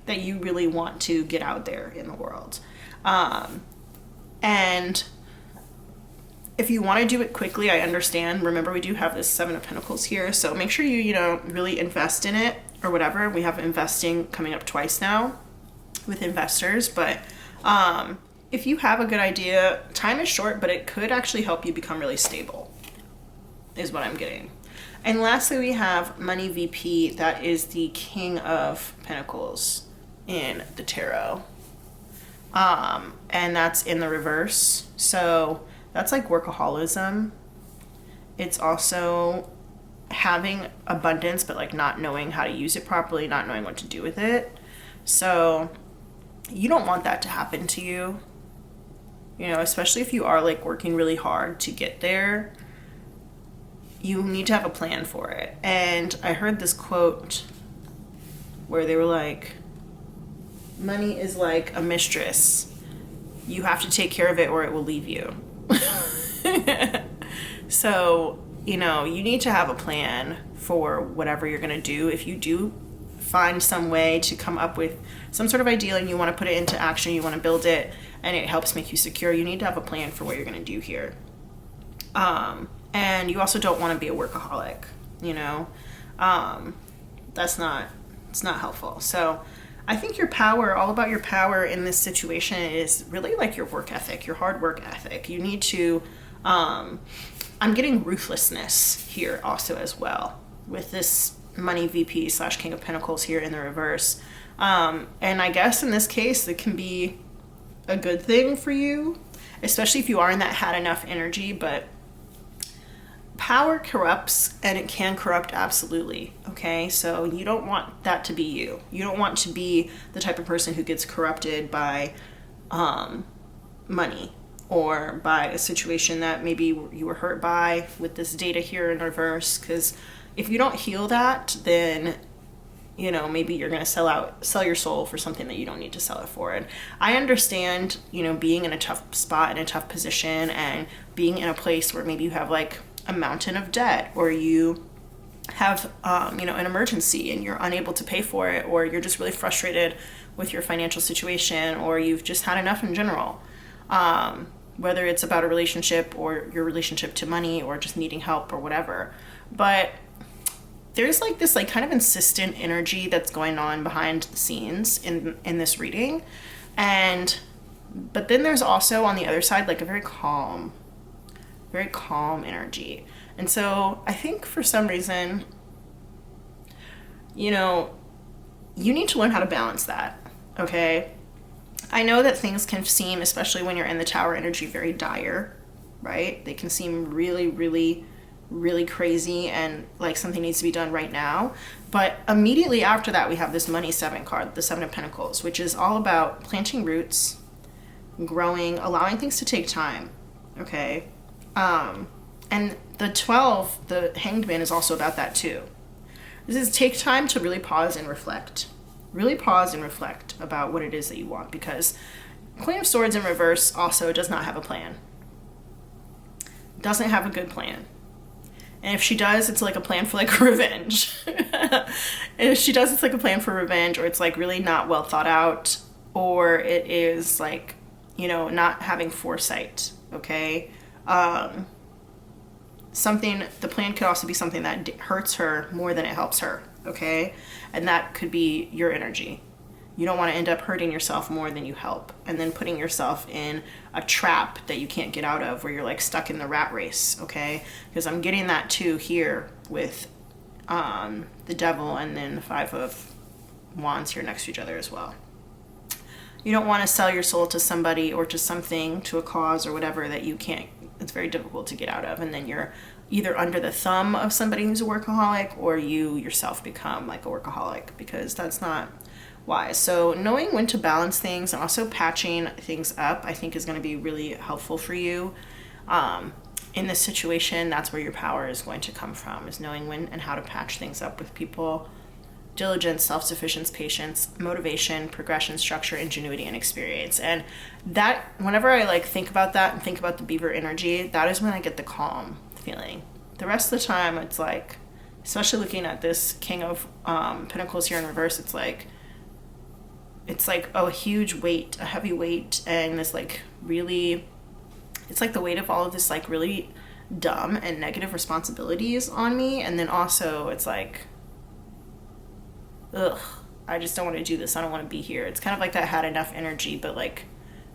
that you really want to get out there in the world. And if you want to do it quickly, I understand. Remember, we do have this 7 of Pentacles here. So make sure you really invest in it or whatever. We have investing coming up twice now with investors. But if you have a good idea, time is short, but it could actually help you become really stable, is what I'm getting. And lastly, we have Money VP. That is the King of Pentacles in the tarot. And that's in the reverse. So that's like workaholism. It's also having abundance, but like not knowing how to use it properly, not knowing what to do with it. So you don't want that to happen to you, especially if you are like working really hard to get there. You need to have a plan for it. And I heard this quote where they were like, money is like a mistress. You have to take care of it or it will leave you. So, you need to have a plan for whatever you're going to do. If you do find some way to come up with some sort of idea and you want to put it into action, you want to build it, and it helps make you secure, you need to have a plan for what you're going to do here. And you also don't want to be a workaholic, it's not helpful. So I think your power, all about your power in this situation is really like your work ethic, your hard work ethic. You need to, I'm getting ruthlessness here also as well with this Money VP / King of Pentacles here in the reverse. And I guess in this case, it can be a good thing for you, especially if you are in that had enough energy, but power corrupts, and it can corrupt absolutely. Okay, so you don't want that to be you. You don't want to be the type of person who gets corrupted by money, or by a situation that maybe you were hurt by with this data here in reverse. Because if you don't heal that, then maybe you're going to sell your soul for something that you don't need to sell it for. And I understand, being in a tough spot, in a tough position, and being in a place where maybe you have like a mountain of debt, or you have, an emergency and you're unable to pay for it, or you're just really frustrated with your financial situation, or you've just had enough in general. Whether it's about a relationship or your relationship to money or just needing help or whatever. But there's like this like kind of insistent energy that's going on behind the scenes in this reading. But then there's also on the other side like a very calm energy. And so I think for some reason, you need to learn how to balance that. Okay. I know that things can seem, especially when you're in the tower energy, very dire, right? They can seem really, really, really crazy and like something needs to be done right now. But immediately after that, we have this money 7 card, the 7 of Pentacles, which is all about planting roots, growing, allowing things to take time. Okay. And the 12, the Hanged Man, is also about that too. This is take time to really pause and reflect. Really pause and reflect about what it is that you want, because Queen of Swords in reverse also does not have a plan. Doesn't have a good plan. And if she does, it's like a plan for like revenge. And if she does, it's like a plan for revenge, or it's like really not well thought out, or it is like, not having foresight. Okay. The plan could also be something that hurts her more than it helps her. Okay. And that could be your energy. You don't want to end up hurting yourself more than you help, and then putting yourself in a trap that you can't get out of, where you're like stuck in the rat race. Okay. Because I'm getting that too here with the Devil and then the 5 of Wands here next to each other as well. You don't want to sell your soul to somebody or to something, to a cause or whatever that you can't, it's very difficult to get out of. And then you're either under the thumb of somebody who's a workaholic, or you yourself become like a workaholic, because that's not wise. So knowing when to balance things and also patching things up, I think is going to be really helpful for you. In this situation, that's where your power is going to come from, is knowing when and how to patch things up with people. Diligence, self-sufficiency, patience, motivation, progression, structure, ingenuity, and experience. And that, whenever I like think about that and think about the beaver energy, that is when I get the calm feeling. The rest of the time, it's like, especially looking at this King of Pentacles here in reverse, it's like a huge weight, a heavy weight, and this like really, it's like the weight of all of this like really dumb and negative responsibilities on me. And then also it's like, ugh, I just don't want to do this. I don't want to be here. It's kind of like that had enough energy, but like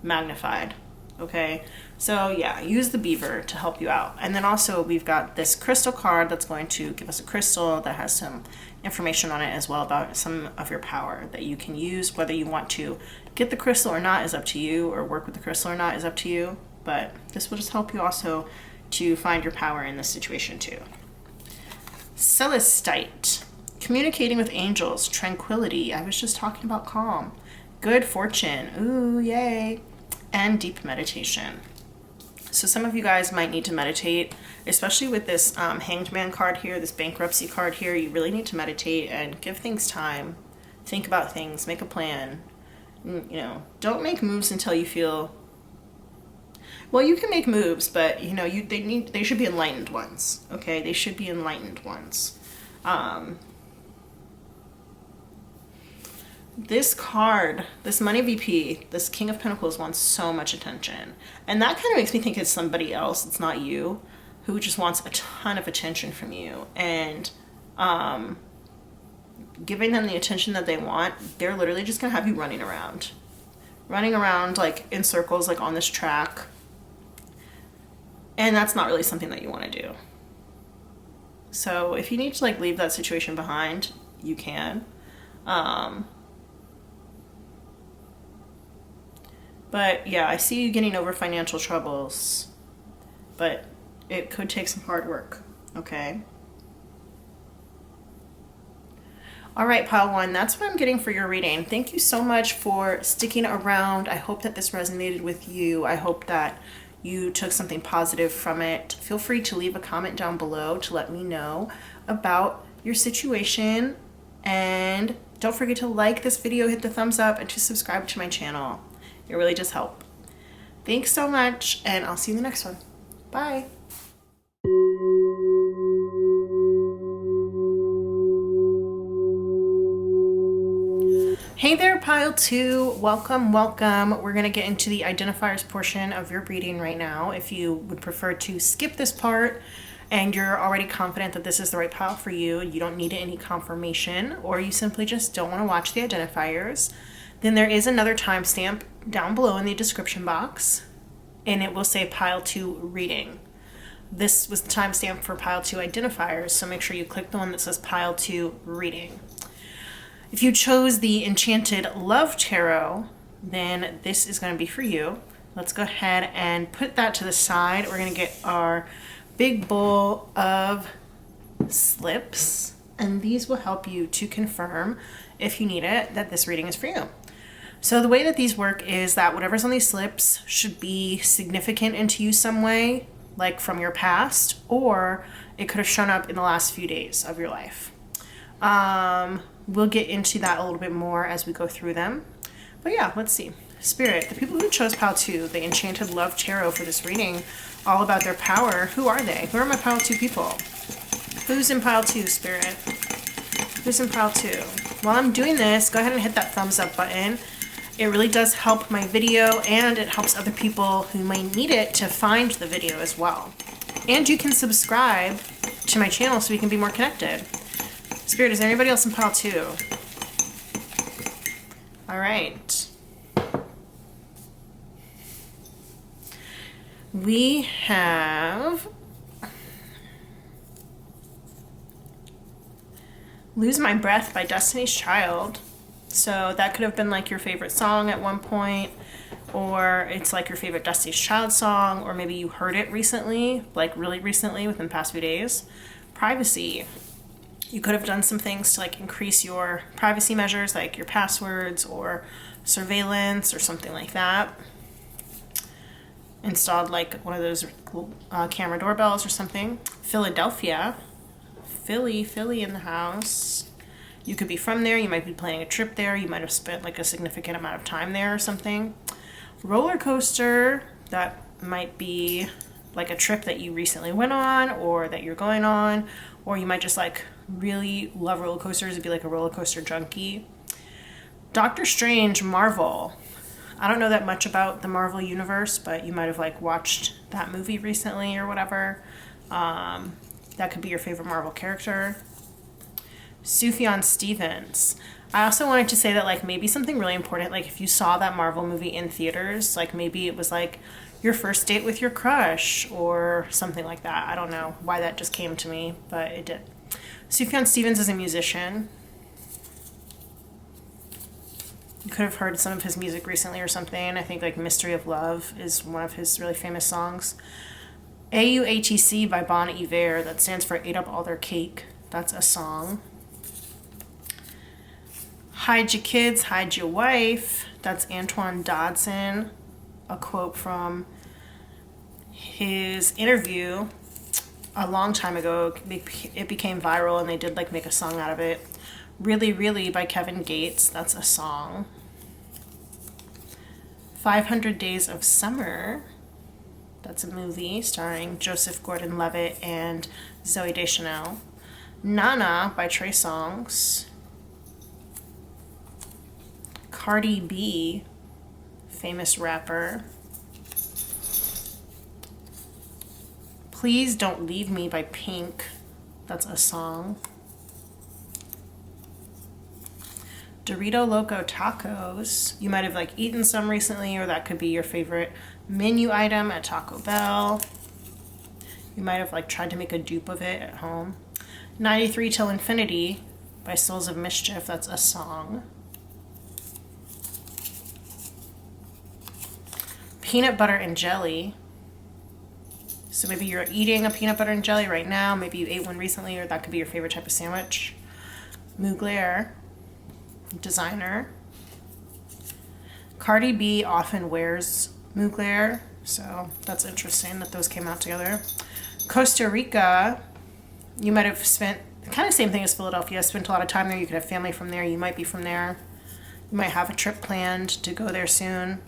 magnified. Okay. So yeah, use the beaver to help you out. And then also we've got this crystal card that's going to give us a crystal that has some information on it as well about some of your power that you can use. Whether you want to get the crystal or not is up to you, or work with the crystal or not is up to you. But this will just help you also to find your power in this situation too. Celestite. Communicating with angels, tranquility. I was just talking about calm. Good fortune. Ooh, yay. And deep meditation. So some of you guys might need to meditate, especially with this Hanged Man card here, this bankruptcy card here. You really need to meditate and give things time. Think about things, make a plan. Don't make moves until you feel, well, you can make moves, but they should be enlightened ones. Okay, they should be enlightened ones. This card, this money VP, this King of Pentacles wants so much attention. And that kind of makes me think it's somebody else, it's not you, who just wants a ton of attention from you. And giving them the attention that they want, they're literally just going to have you running around like in circles, like on this track. And that's not really something that you want to do. So if you need to like leave that situation behind, you can. But yeah, I see you getting over financial troubles, but it could take some hard work. Okay. All right, pile one, that's what I'm getting for your reading. Thank you so much for sticking around. I hope that this resonated with you. I hope that you took something positive from it. Feel free to leave a comment down below to let me know about your situation. And don't forget to like this video, hit the thumbs up, and to subscribe to my channel. It really does help. Thanks so much, and I'll see you in the next one. Bye. Hey there, pile two. Welcome, welcome. We're going to get into the identifiers portion of your reading right now. If you would prefer to skip this part and you're already confident that this is the right pile for you, you don't need any confirmation, or you simply just don't want to watch the identifiers, then there is another timestamp down below in the description box, and it will say pile two reading. This was the timestamp for pile two identifiers, so make sure you click the one that says pile two reading. If you chose the Enchanted Love Tarot, then this is going to be for you. Let's go ahead and put that to the side. We're going to get our big bowl of slips, and these will help you to confirm, if you need it, that this reading is for you. So the way that these work is that whatever's on these slips should be significant into you some way, like from your past, or it could have shown up in the last few days of your life. We'll get into that a little bit more as we go through them. But yeah, let's see. Spirit, the people who chose pile two, the Enchanted Love Tarot for this reading, all about their power, who are they? Who are my pile two people? Who's in pile two, Spirit? Who's in pile two? While I'm doing this, go ahead and hit that thumbs up button. It really does help my video, and it helps other people who might need it to find the video as well. And you can subscribe to my channel so we can be more connected. Spirit, is there anybody else in pile two? All right. We have Lose My Breath by Destiny's Child. So that could have been like your favorite song at one point, or it's like your favorite Destiny's Child song, or maybe you heard it recently, like really recently within the past few days. Privacy. You could have done some things to like increase your privacy measures, like your passwords or surveillance or something like that. Installed like one of those camera doorbells or something. Philadelphia. Philly in the house. You could be from there. You might be planning a trip there. You might have spent like a significant amount of time there or something. Roller coaster. That might be like a trip that you recently went on or that you're going on, or you might just like really love roller coasters and be like a roller coaster junkie. Doctor Strange, Marvel. I don't know that much about the Marvel universe, but you might have like watched that movie recently or whatever. That could be your favorite Marvel character. Sufjan Stevens. I also wanted to say that like maybe something really important, like if you saw that Marvel movie in theaters, like maybe it was like your first date with your crush or something like that. I don't know why that just came to me, but it did. Sufjan Stevens is a musician. You could have heard some of his music recently or something. I think like Mystery of Love is one of his really famous songs. AUATC by Bon Iver, that stands for Ate Up All Their Cake. That's a song. Hide Your Kids, Hide Your Wife. That's Antoine Dodson. A quote from his interview a long time ago. It became viral and they did like make a song out of it. Really Really by Kevin Gates. That's a song. 500 Days of Summer. That's a movie starring Joseph Gordon-Levitt and Zooey Deschanel. Nana by Trey Songz. Cardi B, famous rapper. Please Don't Leave Me by Pink. That's a song. Dorito Loco tacos. You might have like eaten some recently, or that could be your favorite menu item at Taco Bell. You might have like tried to make a dupe of it at home. 93 Till Infinity by Souls of Mischief. That's a song. Peanut Butter and Jelly. So maybe you're eating a peanut butter and jelly right now. Maybe you ate one recently, or that could be your favorite type of sandwich. Mugler, designer. Cardi B often wears Mugler, so that's interesting that those came out together. Costa Rica, you might have spent kind of same thing as Philadelphia, spent a lot of time there. You could have family from there. You might be from there. You might have a trip planned to go there soon.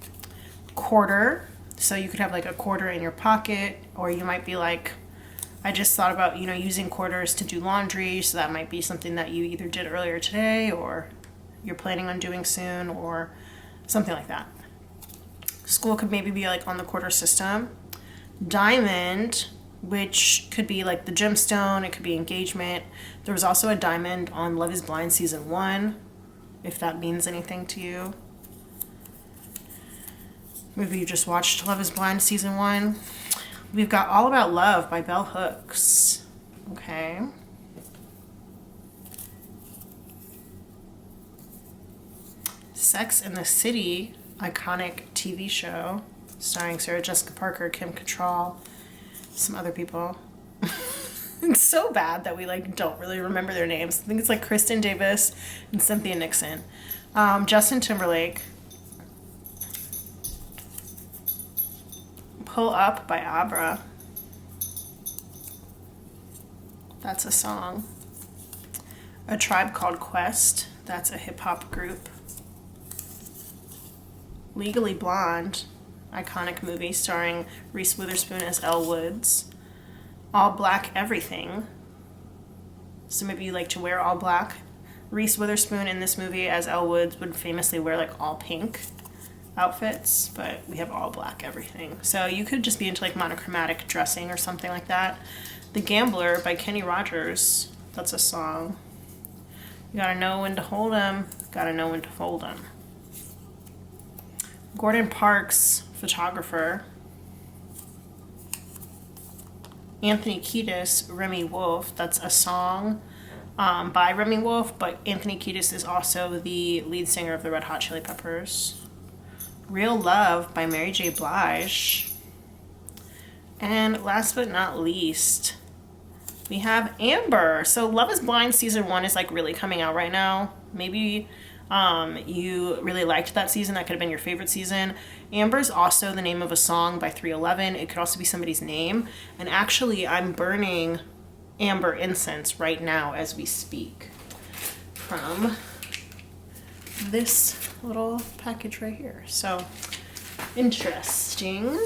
Quarter, so you could have like a quarter in your pocket, or you might be like, I just thought about, using quarters to do laundry, so that might be something that you either did earlier today or you're planning on doing soon, or something like that. School could maybe be like on the quarter system. Diamond, which could be like the gemstone, it could be engagement. There was also a diamond on Love is Blind season 1, if that means anything to you. Maybe you just watched Love is Blind season 1. We've got All About Love by Bell Hooks. Okay. Sex and the City, iconic TV show starring Sarah Jessica Parker, Kim Cattrall, some other people. It's so bad that we don't really remember their names. I think it's Kristen Davis and Cynthia Nixon. Justin Timberlake. Pull Up by Abra. That's a song. A Tribe Called Quest. That's a hip-hop group. Legally Blonde, iconic movie starring Reese Witherspoon as Elle Woods. All Black Everything. So maybe you like to wear all black. Reese Witherspoon in this movie as Elle Woods would famously wear all pink outfits, but we have all black everything. So you could just be into monochromatic dressing or something like that. The Gambler by Kenny Rogers. That's a song. You gotta know when to hold 'em. Gotta know when to fold 'em. Gordon Parks, photographer. Anthony Kiedis, Remy Wolf. That's a song by Remy Wolf, but Anthony Kiedis is also the lead singer of the Red Hot Chili Peppers. Real Love by Mary J. Blige. And last but not least, we have Amber. So Love is Blind season 1 is really coming out right now. Maybe you really liked that season. That could have been your favorite season. Amber is also the name of a song by 311. It could also be somebody's name. And actually, I'm burning amber incense right now as we speak from this little package right here. So interesting.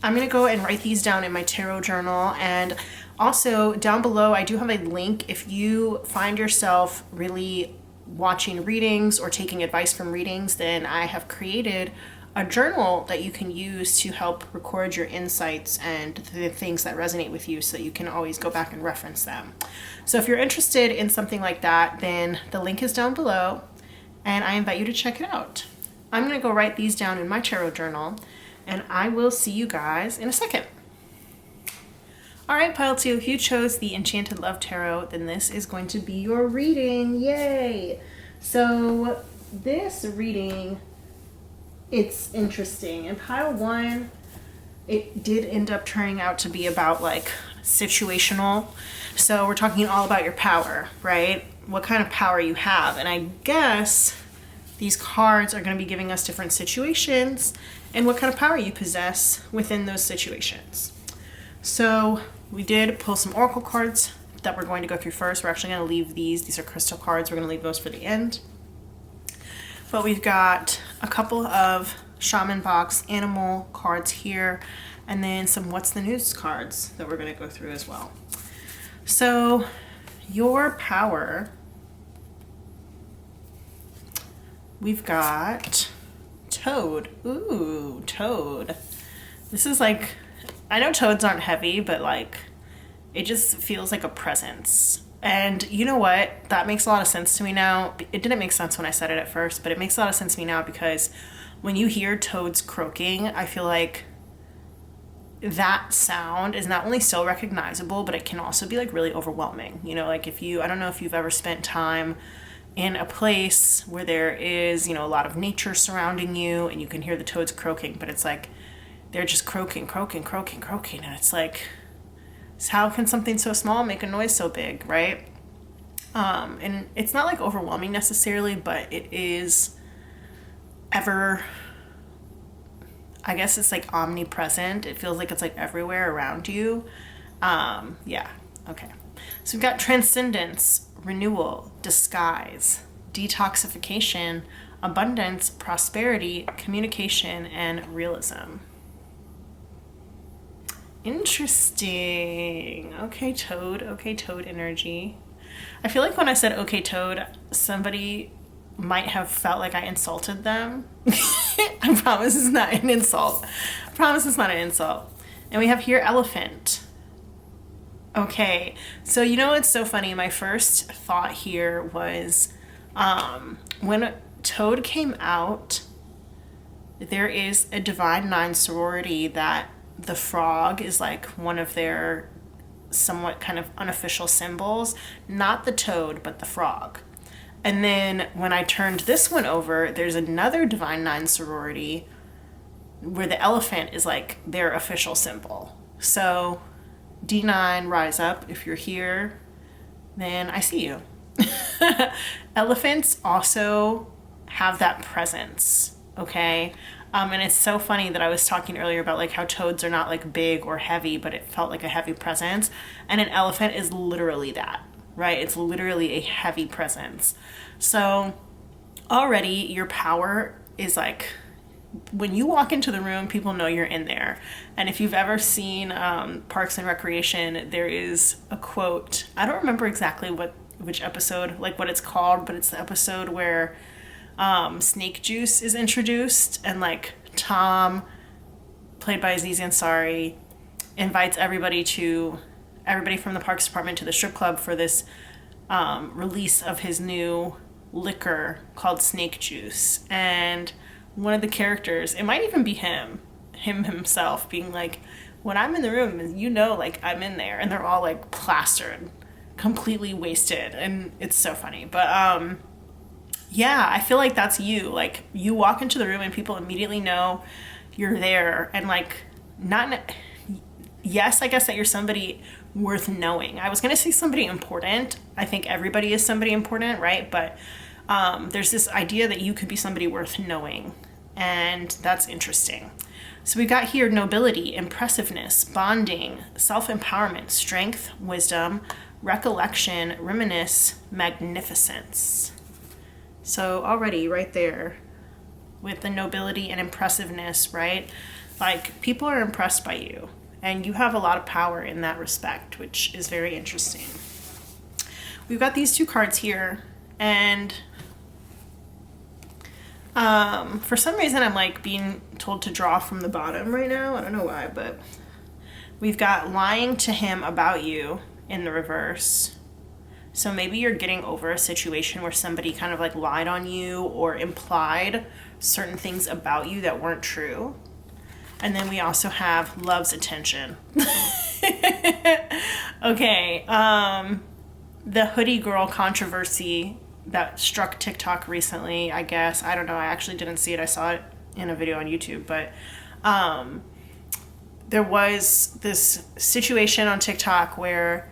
I'm gonna go and write these down in my tarot journal, and also down below I do have a link if you find yourself really watching readings or taking advice from readings. Then I have created a journal that you can use to help record your insights and the things that resonate with you, so that you can always go back and reference them. So if you're interested in something like that, then the link is down below, and I invite you to check it out. I'm going to go write these down in my tarot journal, and I will see you guys in a second. All right, Pile 2, if you chose the Enchanted Love Tarot, then this is going to be your reading. Yay! So this reading, it's interesting. In Pile 1, it did end up turning out to be about situational. So we're talking all about your power, right? What kind of power you have. And I guess these cards are going to be giving us different situations and what kind of power you possess within those situations. So we did pull some oracle cards that we're going to go through first. We're actually going to leave these are crystal cards. We're going to leave those for the end. But we've got a couple of shaman box animal cards here, and then some what's the news cards that we're going to go through as well. So your power, we've got Toad. Ooh, Toad. This is I know toads aren't heavy, but it just feels like a presence. And you know what? That makes a lot of sense to me now. It didn't make sense when I said it at first, but it makes a lot of sense to me now, because when you hear toads croaking, I feel like that sound is not only so recognizable, but it can also be really overwhelming. If you, I don't know if you've ever spent time in a place where there is, a lot of nature surrounding you and you can hear the toads croaking, but it's they're just croaking, and it's like, how can something so small make a noise so big, right? And it's not like overwhelming necessarily, but it is ever, I guess it's like omnipresent. It feels like it's like everywhere around you. Yeah, okay. So we've got transcendence, renewal, disguise, detoxification, abundance, prosperity, communication, and realism. Interesting. Okay, Toad energy. I feel like when I said okay, Toad, somebody might have felt like I insulted them. I promise it's not an insult. I promise it's not an insult. And we have here elephant. Okay, so you know what's so funny? My first thought here was when Toad came out, there is a Divine Nine sorority that the frog is like one of their somewhat kind of unofficial symbols. Not the toad, but the frog. And then when I turned this one over, there's another Divine Nine sorority where the elephant is like their official symbol. So D9, rise up. If you're here, then I see you. Elephants also have that presence, okay? And it's so funny that I was talking earlier about like how toads are not like big or heavy, but it felt like a heavy presence. And an elephant is literally that, right? It's literally a heavy presence. So already your power is like, when you walk into the room, people know you're in there. And if you've ever seen Parks and Recreation, there is a quote. I don't remember exactly which episode, like what it's called, but it's the episode where snake juice is introduced, and like Tom, played by Aziz Ansari, invites everybody from the Parks Department to the strip club for this release of his new liquor called snake juice. And one of the characters, it might even be him himself, being like, when I'm in the room, you know, like I'm in there, and they're all like plastered, completely wasted, and it's so funny. But yeah, I feel like that's you. Like you walk into the room and people immediately know you're there, and like yes, I guess that you're somebody worth knowing. I was gonna say somebody important. I think everybody is somebody important, right? But there's this idea that you could be somebody worth knowing, and that's interesting. So we've got here nobility, impressiveness, bonding, self-empowerment, strength, wisdom, recollection, reminisce, magnificence. So already right there with the nobility and impressiveness, right? Like people are impressed by you, and you have a lot of power in that respect, which is very interesting. We've got these two cards here, and for some reason I'm like being told to draw from the bottom right now. I don't know why, but we've got lying to him about you in the reverse. So maybe you're getting over a situation where somebody kind of like lied on you or implied certain things about you that weren't true. And then we also have love's attention. Okay, the hoodie girl controversy that struck TikTok recently, I guess. I don't know. I actually didn't see it. I saw it in a video on YouTube. But there was this situation on TikTok where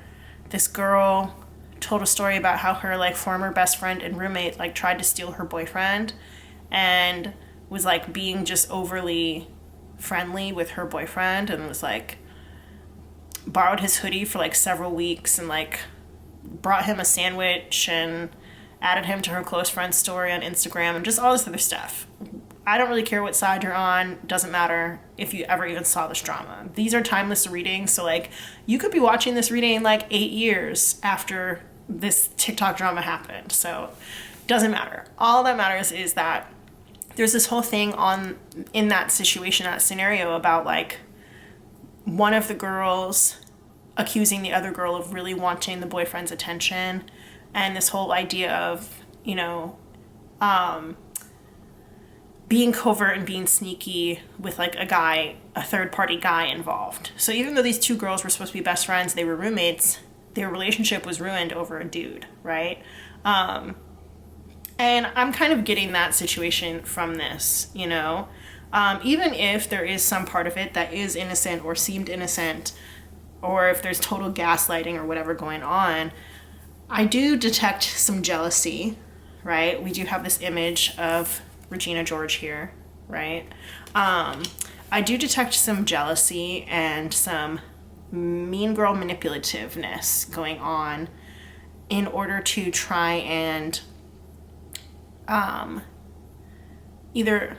this girl told a story about how her like former best friend and roommate like tried to steal her boyfriend, and was like being just overly friendly with her boyfriend, and was like borrowed his hoodie for like several weeks, and like brought him a sandwich and added him to her close friend's story on Instagram, and just all this other stuff. I don't really care what side you're on. Doesn't matter if you ever even saw this drama. These are timeless readings, so like you could be watching this reading like 8 years after this TikTok drama happened. So doesn't matter. All that matters is that there's this whole thing in that situation, that scenario, about like one of the girls accusing the other girl of really wanting the boyfriend's attention, and this whole idea of, you know, being covert and being sneaky with like a third party guy involved. So even though these two girls were supposed to be best friends, they were roommates, their relationship was ruined over a dude, right? And I'm kind of getting that situation from this, you know? Even if there is some part of it that is innocent or seemed innocent, or if there's total gaslighting or whatever going on, I do detect some jealousy, right? We do have this image of Regina George here, right? I do detect some jealousy and some mean girl manipulativeness going on in order to try and either,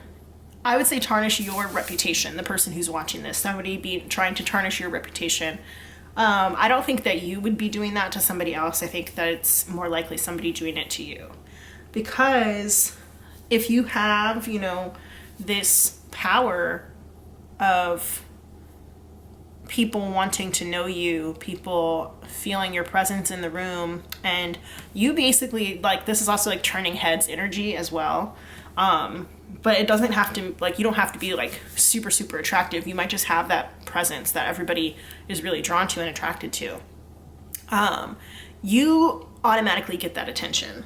I would say, tarnish your reputation, the person who's watching this. Somebody be trying to tarnish your reputation. I don't think that you would be doing that to somebody else. I think that it's more likely somebody doing it to you. Because if you have, this power of people wanting to know you, people feeling your presence in the room, and you basically, like, this is also like turning heads energy as well. But it doesn't have to, like, you don't have to be like super, super attractive. You might just have that presence that everybody is really drawn to and attracted to. You automatically get that attention.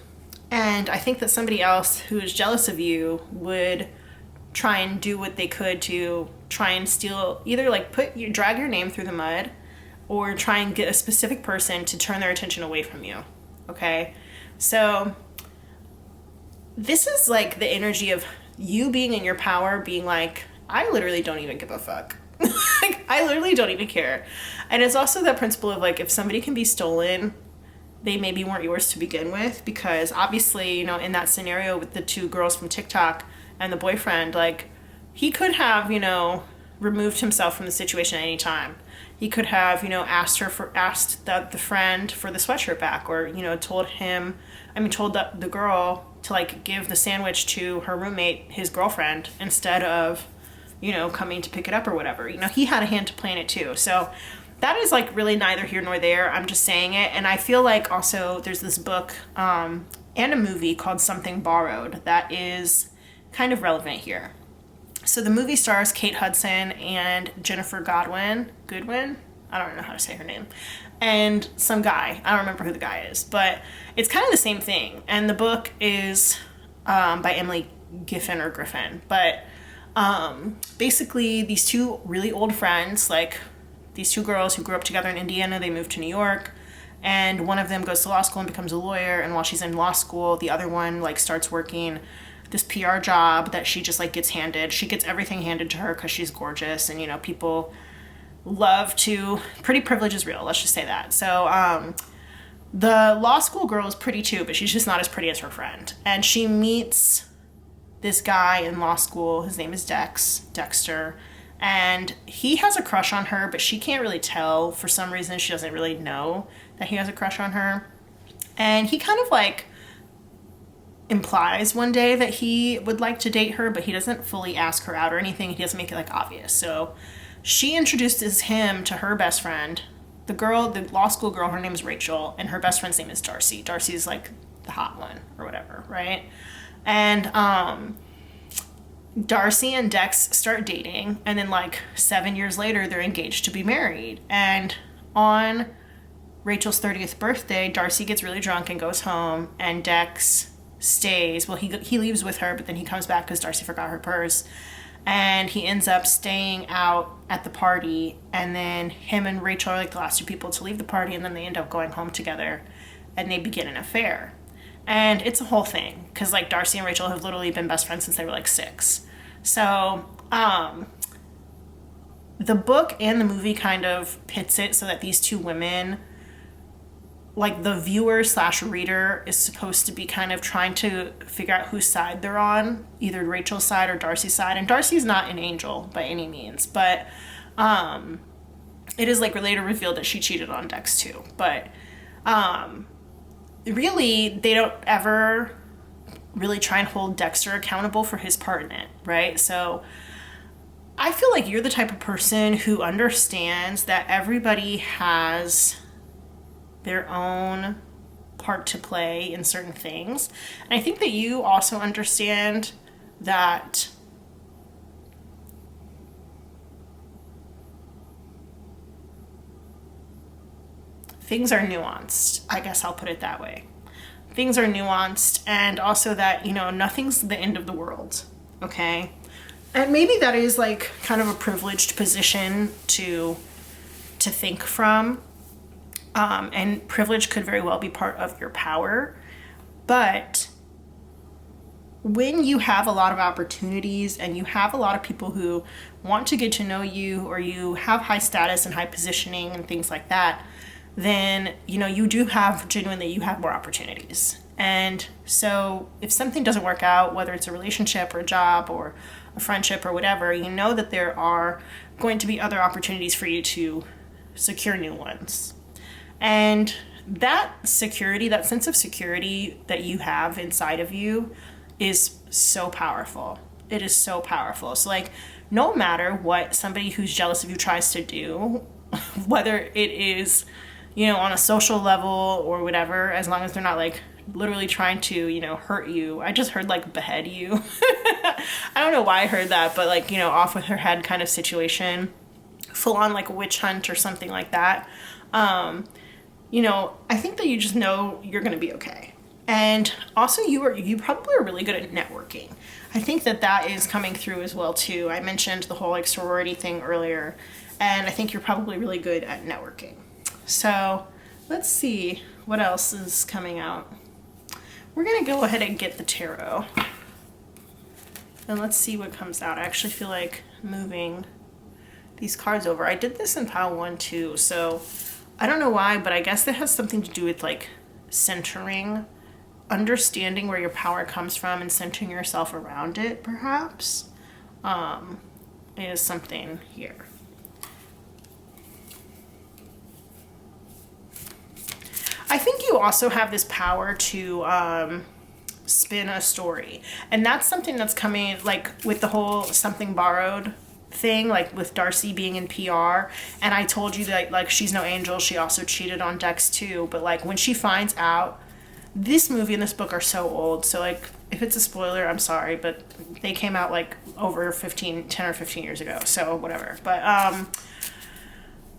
And I think that somebody else who is jealous of you would try and do what they could to try and steal, either like drag your name through the mud, or try and get a specific person to turn their attention away from you. Okay? So this is like the energy of you being in your power, being like, I literally don't even give a fuck. Like, I literally don't even care. And it's also that principle of like, if somebody can be stolen, they maybe weren't yours to begin with, because obviously, in that scenario with the two girls from TikTok and the boyfriend, like, he could have, removed himself from the situation at any time. He could have, asked the friend for the sweatshirt back, or, told the girl to like give the sandwich to her roommate, his girlfriend, instead of, coming to pick it up or whatever. He had a hand to play in it too. So that is like really neither here nor there. I'm just saying it. And I feel like also there's this book and a movie called Something Borrowed that is kind of relevant here. So the movie stars Kate Hudson and Jennifer Goodwin. I don't know how to say her name. And some guy. I don't remember who the guy is. But it's kind of the same thing. And the book is by Emily Griffin. But basically these two really old friends, like these two girls who grew up together in Indiana, they moved to New York. And one of them goes to law school and becomes a lawyer. And while she's in law school, the other one like starts working this PR job that she just like gets handed. She gets everything handed to her because she's gorgeous, and people love to, pretty privilege is real, let's just say that. So the law school girl is pretty too, but she's just not as pretty as her friend. And she meets this guy in law school. His name is Dexter, and he has a crush on her, but she can't really tell. For some reason, she doesn't really know that he has a crush on her. And he kind of like implies one day that he would like to date her, but he doesn't fully ask her out or anything. He doesn't make it like obvious. So she introduces him to her best friend, the law school girl. Her name is Rachel, and her best friend's name is Darcy. Darcy is like the hot one or whatever, right? And Darcy and Dex start dating, and then like 7 years later they're engaged to be married. And on Rachel's 30th birthday, Darcy gets really drunk and goes home, and Dex stays. Well, he leaves with her, but then he comes back because Darcy forgot her purse, and he ends up staying out at the party. And then him and Rachel are like the last two people to leave the party, and then they end up going home together, and they begin an affair. And it's a whole thing because like Darcy and Rachel have literally been best friends since they were like 6. So the book and the movie kind of pits it so that these two women, like the viewer / reader, is supposed to be kind of trying to figure out whose side they're on, either Rachel's side or Darcy's side. And Darcy's not an angel by any means, but it is like later revealed that she cheated on Dex too. But really, they don't ever really try and hold Dexter accountable for his part in it, right? So I feel like you're the type of person who understands that everybody has their own part to play in certain things. And I think that you also understand that things are nuanced. I guess I'll put it that way. Things are nuanced, and also that, nothing's the end of the world, okay? And maybe that is like kind of a privileged position to think from. And privilege could very well be part of your power. But when you have a lot of opportunities and you have a lot of people who want to get to know you, or you have high status and high positioning and things like that, then, you do have genuinely, you have more opportunities. And so if something doesn't work out, whether it's a relationship or a job or a friendship or whatever, you know that there are going to be other opportunities for you to secure new ones. And that security, that sense of security that you have inside of you is so powerful. It is so powerful. So like, no matter what somebody who's jealous of you tries to do, whether it is, on a social level or whatever, as long as they're not like literally trying to, hurt you. I just heard like behead you. I don't know why I heard that, but like, off with her head kind of situation, full on like a witch hunt or something like that. I think that you just know you're going to be okay. And also you probably are really good at networking. I think that is coming through as well too. I mentioned the whole like sorority thing earlier, and I think you're probably really good at networking. So let's see what else is coming out. We're going to go ahead and get the tarot. And let's see what comes out. I actually feel like moving these cards over. I did this in pile 1 too, so I don't know why, but I guess that has something to do with like centering, understanding where your power comes from and centering yourself around it, perhaps, is something here. I think you also have this power to spin a story. And that's something that's coming, like with the whole something borrowed thing, like with Darcy being in PR. And I told you that like she's no angel. She also cheated on Dex too. But like when she finds out, this movie and this book are so old. So like if it's a spoiler, I'm sorry, but they came out like over 10 or 15 years ago. So whatever. But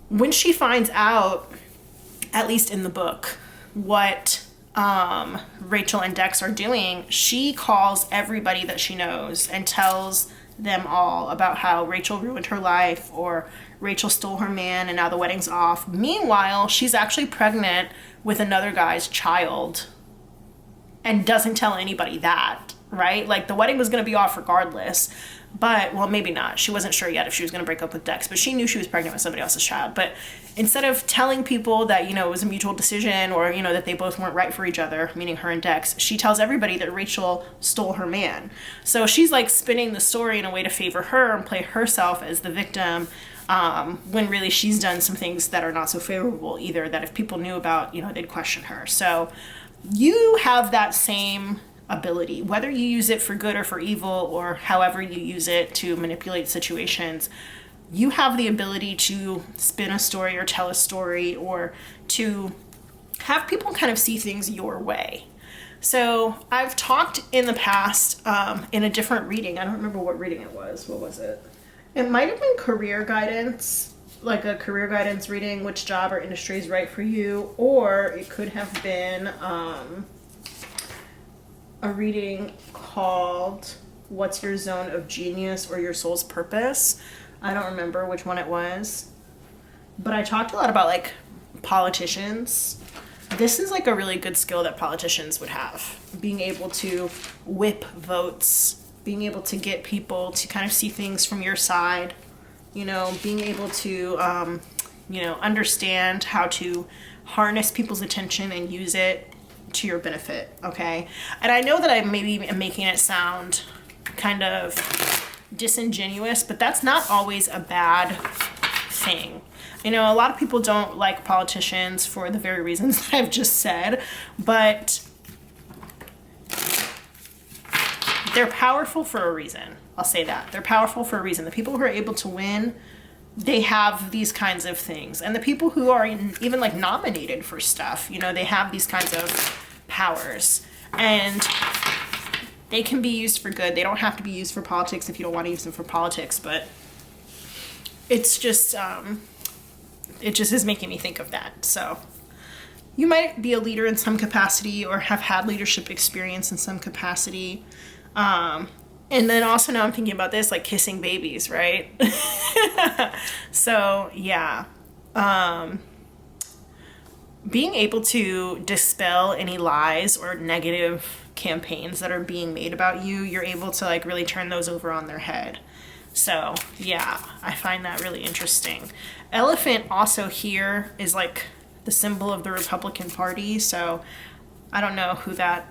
when she finds out, at least in the book, what Rachel and Dex are doing, she calls everybody that she knows and tells them all about how Rachel ruined her life, or Rachel stole her man and now the wedding's off. Meanwhile, she's actually pregnant with another guy's child and doesn't tell anybody that, right? Like the wedding was going to be off regardless. But, well, maybe not. She wasn't sure yet if she was going to break up with Dex, but she knew she was pregnant with somebody else's child. But instead of telling people that, it was a mutual decision, or, that they both weren't right for each other, meaning her and Dex, she tells everybody that Rachel stole her man. So she's like spinning the story in a way to favor her and play herself as the victim, when really she's done some things that are not so favorable either, that if people knew about, they'd question her. So you have that same ability, whether you use it for good or for evil, or however you use it to manipulate situations. You have the ability to spin a story or tell a story, or to have people kind of see things your way. So I've talked in the past in a different reading. I don't remember what reading it was. What was it? It might have been career guidance, like a career guidance reading, which job or industry is right for you, or it could have been a reading called What's Your Zone of Genius or Your Soul's Purpose. I don't remember which one it was, but I talked a lot about like politicians. This is like a really good skill that politicians would have, being able to whip votes, being able to get people to kind of see things from your side, being able to understand how to harness people's attention and use it to your benefit, okay? And I know that I maybe am making it sound kind of disingenuous, but that's not always a bad thing. A lot of people don't like politicians for the very reasons that I've just said, but they're powerful for a reason. I'll say that. They're powerful for a reason. The people who are able to win, they have these kinds of things. And the people who are even like nominated for stuff, they have these kinds of powers. And they can be used for good. They don't have to be used for politics if you don't want to use them for politics, but it's just, it just is making me think of that. So you might be a leader in some capacity, or have had leadership experience in some capacity. And then also now I'm thinking about this, like kissing babies, right? So yeah, being able to dispel any lies or negative campaigns that are being made about you, you're able to like really turn those over on their head. So yeah, I find that really interesting. Elephant also here is like the symbol of the Republican Party, so I don't know who that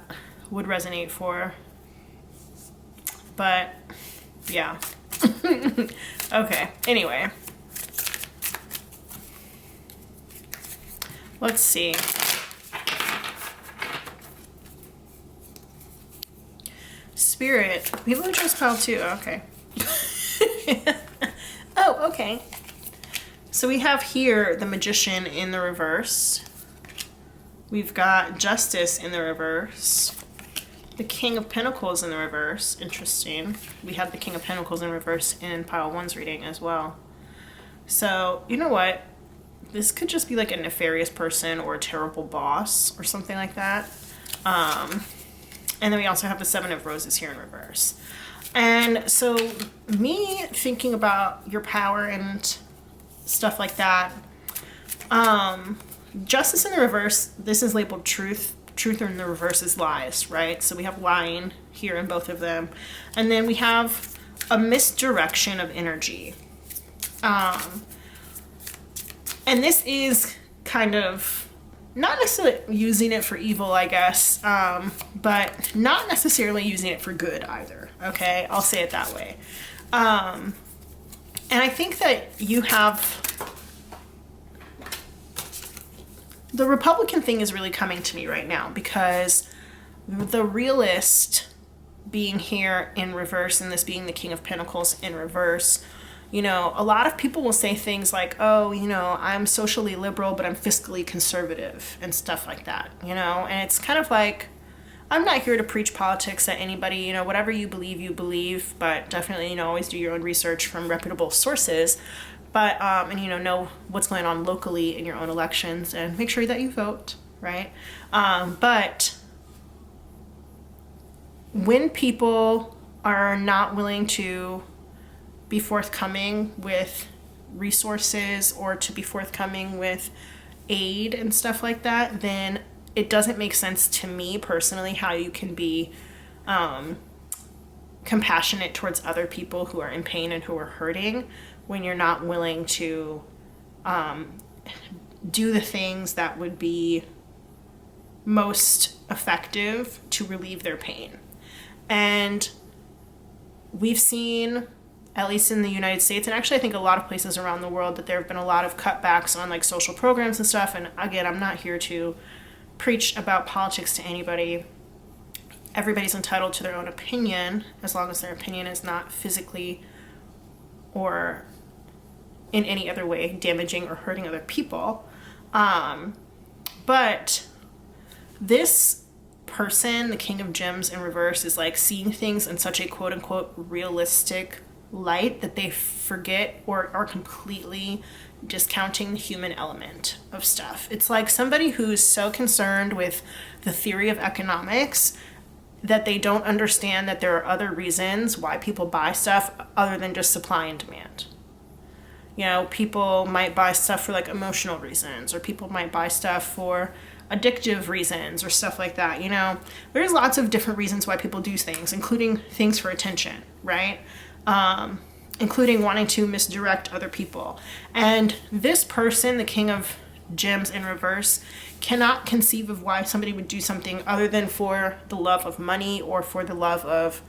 would resonate for. But yeah. Okay, anyway. Let's see. Spirit. People who trust pile too. Okay. Oh, okay. So we have here the Magician in the reverse. We've got Justice in the reverse. The King of Pentacles in the reverse. Interesting. We have the King of Pentacles in reverse in pile 1's reading as well. So, you know what? This could just be like a nefarious person or a terrible boss or something like that. And then we also have the Seven of Roses here in reverse. And so me thinking about your power and stuff like that, Justice in the reverse, this is labeled truth. Truth in the reverse is lies, right? So we have lying here in both of them. And then we have a misdirection of energy. And this is kind of not necessarily using it for evil, I guess, but not necessarily using it for good either. Okay, I'll say it that way. And I think that you have the Republican thing is really coming to me right now, because the realist being here in reverse and this being the King of Pentacles in reverse, you know, a lot of people will say things like, oh, you know, I'm socially liberal, but I'm fiscally conservative and stuff like that, you know, and it's kind of like, I'm not here to preach politics at anybody, you know, whatever you believe, but definitely, you know, always do your own research from reputable sources. But, and, you know what's going on locally in your own elections and make sure that you vote, right? But when people are not willing to be forthcoming with resources or to be forthcoming with aid and stuff like that, then it doesn't make sense to me personally how you can be compassionate towards other people who are in pain and who are hurting when you're not willing to do the things that would be most effective to relieve their pain. And we've seen, at least in the United States, and actually I think a lot of places around the world, that there have been a lot of cutbacks on like social programs and stuff. And again, I'm not here to preach about politics to anybody. Everybody's entitled to their own opinion, as long as their opinion is not physically or in any other way damaging or hurting other people. But this person, the King of Gems in reverse, is like seeing things in such a quote unquote realistic light that they forget or are completely discounting the human element of stuff. It's like somebody who's so concerned with the theory of economics that they don't understand that there are other reasons why people buy stuff other than just supply and demand. You know, people might buy stuff for like emotional reasons, or people might buy stuff for addictive reasons or stuff like that. You know, there's lots of different reasons why people do things, including things for attention, right? Including wanting to misdirect other people. And this person, the King of Gems in reverse, cannot conceive of why somebody would do something other than for the love of money or for the love of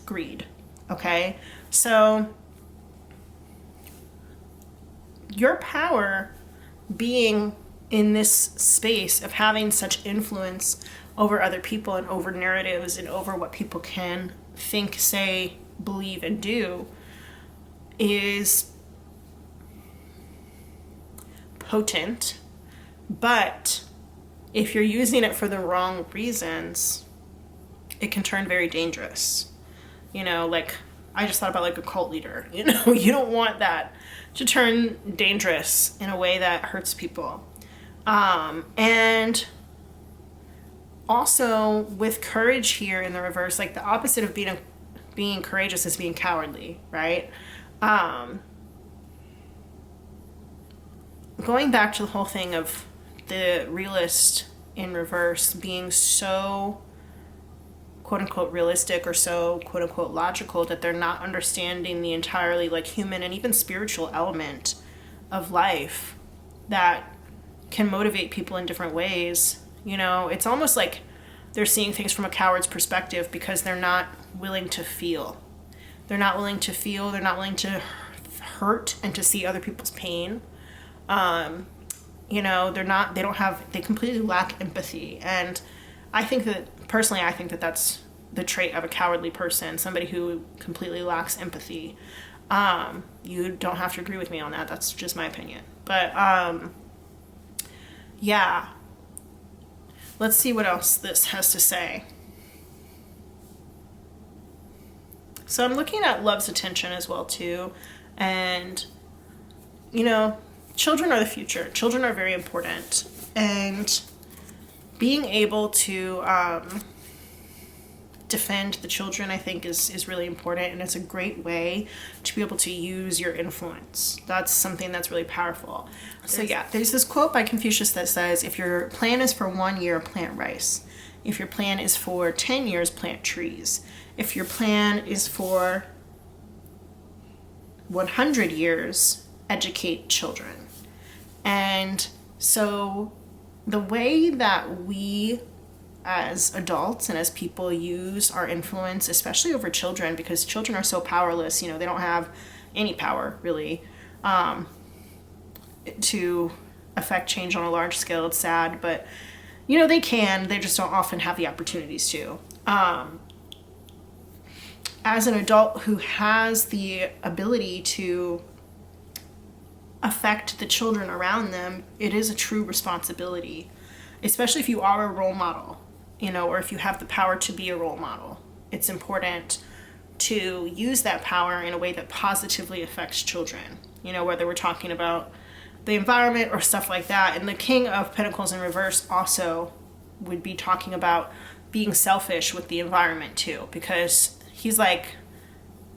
greed. Okay, so your power being in this space of having such influence over other people and over narratives and over what people can think, say, believe, and do is potent. But if you're using it for the wrong reasons, it can turn very dangerous. You know, like I just thought about like a cult leader. You know, you don't want that to turn dangerous in a way that hurts people. And also with courage here in the reverse, like the opposite of being being courageous as being cowardly, right? Going back to the whole thing of the realist in reverse being so quote unquote realistic or so quote unquote logical that they're not understanding the entirely like human and even spiritual element of life that can motivate people in different ways. You know, it's almost like they're seeing things from a coward's perspective because they're not willing to feel. They're not willing to feel, they're not willing to hurt and to see other people's pain. You know, they completely lack empathy. And I think that, personally, I think that that's the trait of a cowardly person, somebody who completely lacks empathy. You don't have to agree with me on that. That's just my opinion. But, yeah. Let's see what else this has to say. So I'm looking at love's attention as well, too. And, you know, children are the future. Children are very important. And being able to defend the children, I think, is really important. And it's a great way to be able to use your influence. That's something that's really powerful. So yeah, there's this quote by Confucius that says, if your plan is for 1 year, plant rice. If your plan is for 10 years, plant trees. If your plan is for 100 years, educate children. And so the way that we as adults and as people use our influence, especially over children, because children are so powerless, you know, they don't have any power really to affect change on a large scale. It's sad, but you know, they just don't often have the opportunities to. As an adult who has the ability to affect the children around them, it is a true responsibility, especially if you are a role model, you know, or if you have the power to be a role model. It's important to use that power in a way that positively affects children, you know, whether we're talking about the environment or stuff like that. And the King of Pentacles in reverse also would be talking about being selfish with the environment too, because he's like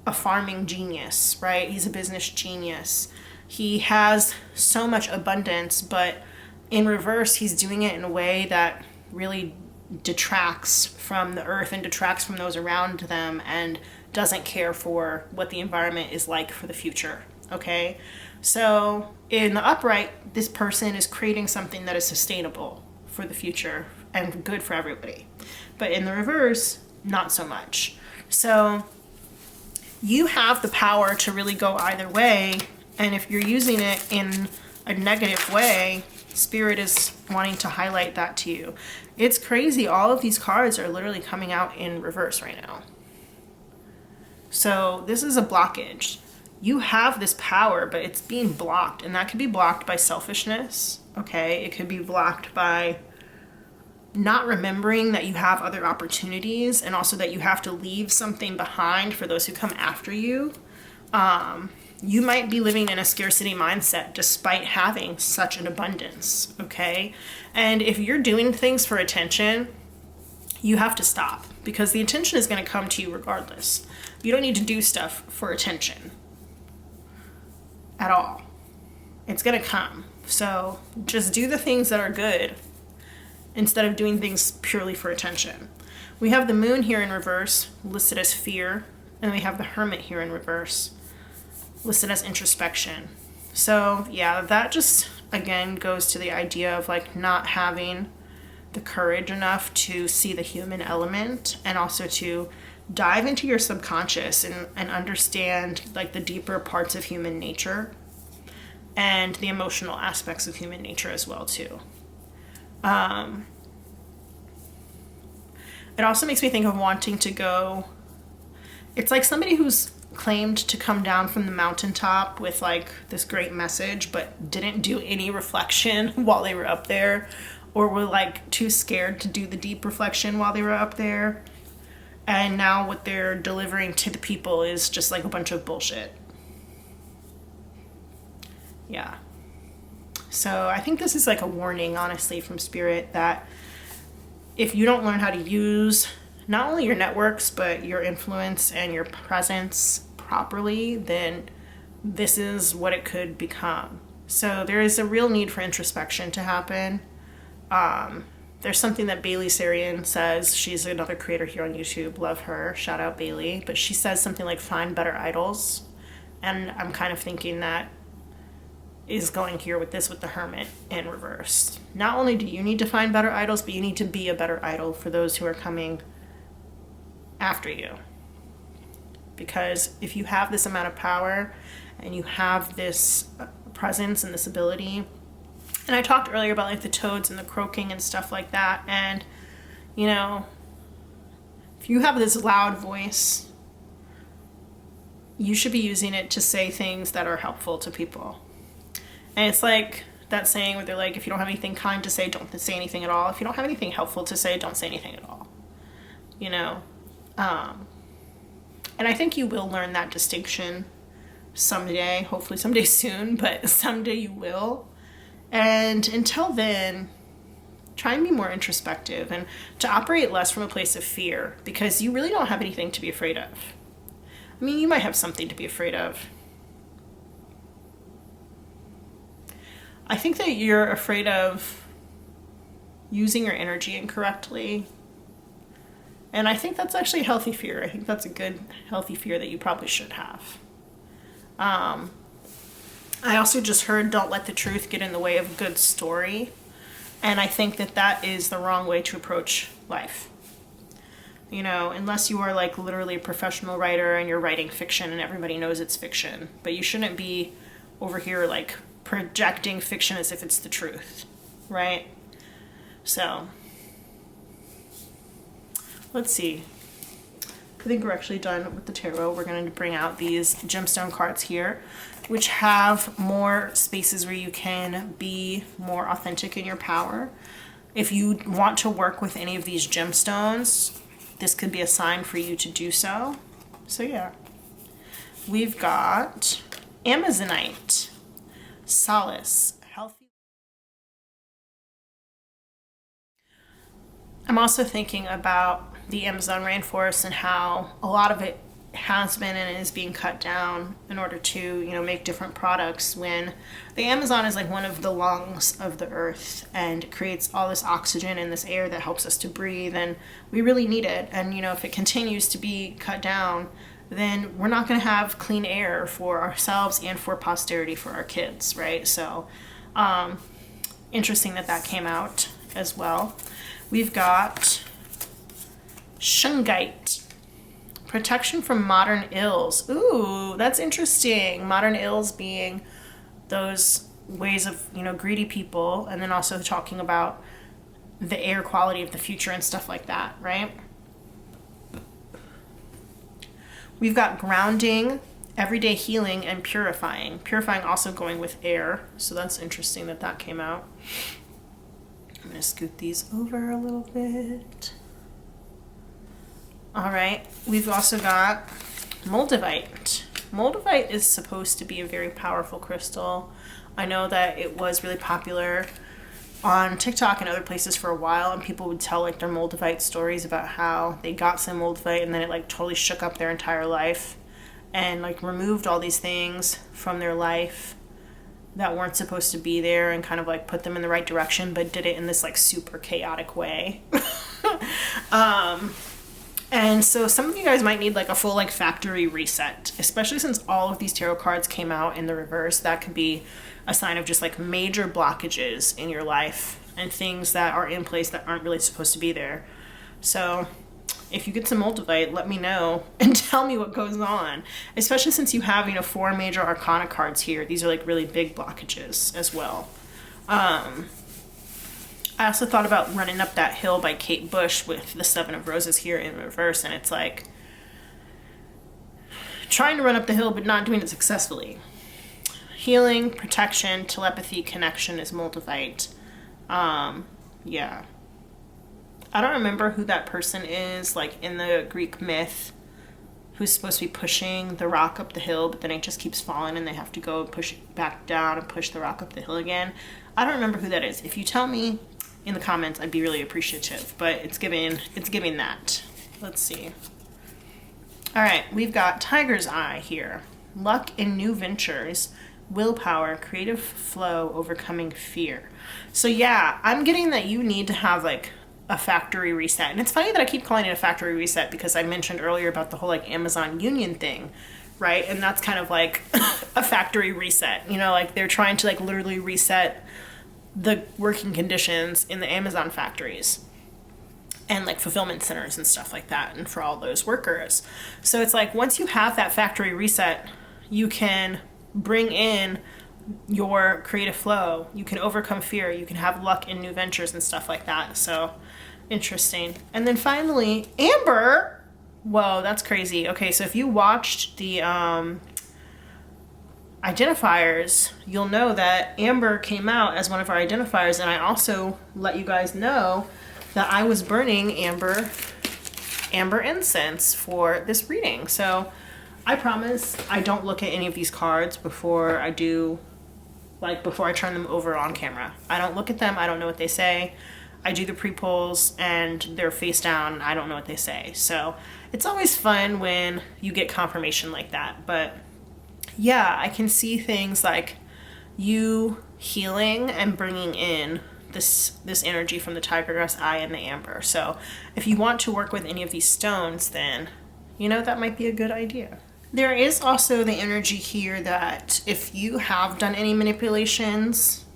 a farming genius, right? He's a business genius. He has so much abundance, but in reverse, he's doing it in a way that really detracts from the earth and detracts from those around them and doesn't care for what the environment is like for the future, okay? So in the upright, this person is creating something that is sustainable for the future and good for everybody. But in the reverse, not so much. So you have the power to really go either way, and if you're using it in a negative way, Spirit is wanting to highlight that to you. It's crazy. All of these cards are literally coming out in reverse right now. So this is a blockage. You have this power, but it's being blocked, and that could be blocked by selfishness, okay? It could be blocked by not remembering that you have other opportunities, and also that you have to leave something behind for those who come after you. You might be living in a scarcity mindset despite having such an abundance, okay? And if you're doing things for attention, you have to stop, because the attention is going to come to you regardless. You don't need to do stuff for attention at all. It's going to come. So just do the things that are good instead of doing things purely for attention. We have the Moon here in reverse, listed as fear, and we have the Hermit here in reverse, listed as introspection. So yeah, that just again goes to the idea of like not having the courage enough to see the human element, and also to dive into your subconscious and understand like the deeper parts of human nature and the emotional aspects of human nature as well too. It also makes me think of wanting to go, it's like somebody who's claimed to come down from the mountaintop with like this great message, but didn't do any reflection while they were up there, or were like too scared to do the deep reflection while they were up there. And now what they're delivering to the people is just like a bunch of bullshit. Yeah. So I think this is like a warning, honestly, from Spirit, that if you don't learn how to use not only your networks, but your influence and your presence properly, then this is what it could become. So there is a real need for introspection to happen. There's something that Bailey Sarian says. She's another creator here on YouTube. Love her. Shout out Bailey. But she says something like, find better idols. And I'm kind of thinking that is going here with this, with the Hermit in reverse. Not only do you need to find better idols, but you need to be a better idol for those who are coming after you. Because if you have this amount of power and you have this presence and this ability, and I talked earlier about like the toads and the croaking and stuff like that, and you know, if you have this loud voice, you should be using it to say things that are helpful to people. And it's like that saying where they're like, if you don't have anything kind to say, don't say anything at all. If you don't have anything helpful to say, don't say anything at all. You know? And I think you will learn that distinction someday, hopefully someday soon, but someday you will. And until then, try and be more introspective and to operate less from a place of fear, because you really don't have anything to be afraid of. I mean, you might have something to be afraid of. I think that you're afraid of using your energy incorrectly. And I think that's actually a healthy fear. I think that's a good, healthy fear that you probably should have. I also just heard, don't let the truth get in the way of a good story. And I think that that is the wrong way to approach life. You know, unless you are like literally a professional writer and you're writing fiction and everybody knows it's fiction. But you shouldn't be over here like projecting fiction as if it's the truth, right? So, let's see. I think we're actually done with the tarot. We're going to bring out these gemstone cards here, which have more spaces where you can be more authentic in your power. If you want to work with any of these gemstones, this could be a sign for you to do so. So yeah. We've got Amazonite, Solace, Healthy. I'm also thinking about the Amazon rainforest and how a lot of it has been and is being cut down in order to, you know, make different products, when the Amazon is like one of the lungs of the earth and creates all this oxygen and this air that helps us to breathe, and we really need it. And you know, if it continues to be cut down, then we're not going to have clean air for ourselves and for posterity, for our kids, right? So interesting that that came out as well. We've got Shungite, protection from modern ills. Ooh, that's interesting. Modern ills being those ways of, you know, greedy people, and then also talking about the air quality of the future and stuff like that, right? We've got grounding, everyday healing, and purifying. Purifying also going with air, so that's interesting that that came out. I'm going to scoot these over a little bit. All right, we've also got Moldavite. Moldavite is supposed to be a very powerful crystal. I know that it was really popular on TikTok and other places for a while, and people would tell like their Moldavite stories about how they got some Moldavite and then it like totally shook up their entire life and like removed all these things from their life that weren't supposed to be there and kind of like put them in the right direction, but did it in this like super chaotic way. And so some of you guys might need like a full like factory reset, especially since all of these tarot cards came out in the reverse. That could be a sign of just like major blockages in your life and things that are in place that aren't really supposed to be there. So if you get some Moldavite, let me know and tell me what goes on, especially since you have, you know, 4 major arcana cards here. These are like really big blockages as well. I also thought about Running Up That Hill by Kate Bush with the 7 of Roses here in reverse, and it's like trying to run up the hill but not doing it successfully. Healing, protection, telepathy, connection is Moldavite. Yeah. I don't remember who that person is, like in the Greek myth, who's supposed to be pushing the rock up the hill, but then it just keeps falling and they have to go push it back down and push the rock up the hill again. I don't remember who that is. If you tell me in the comments, I'd be really appreciative, but it's giving that. Let's see. All right, we've got Tiger's Eye here. Luck in new ventures, willpower, creative flow, overcoming fear. So yeah, I'm getting that you need to have like a factory reset. And it's funny that I keep calling it a factory reset because I mentioned earlier about the whole like Amazon union thing, right? And that's kind of like a factory reset. You know, like they're trying to like literally reset the working conditions in the Amazon factories and like fulfillment centers and stuff like that, and for all those workers. So it's like once you have that factory reset, you can bring in your creative flow, you can overcome fear, you can have luck in new ventures and stuff like that. So interesting. And then finally, Amber. Whoa, that's crazy. Okay, so if you watched the identifiers, you'll know that Amber came out as one of our identifiers, and I also let you guys know that I was burning amber incense for this reading. So I promise I don't look at any of these cards before I turn them over on camera. I don't look at them. I don't know what they say. I do the pre-pulls and they're face down. I don't know what they say. So it's always fun when you get confirmation like that. But yeah, I can see things like you healing and bringing in this energy from the tiger's eye and the amber. So if you want to work with any of these stones, then you know that might be a good idea. There is also the energy here that if you have done any manipulations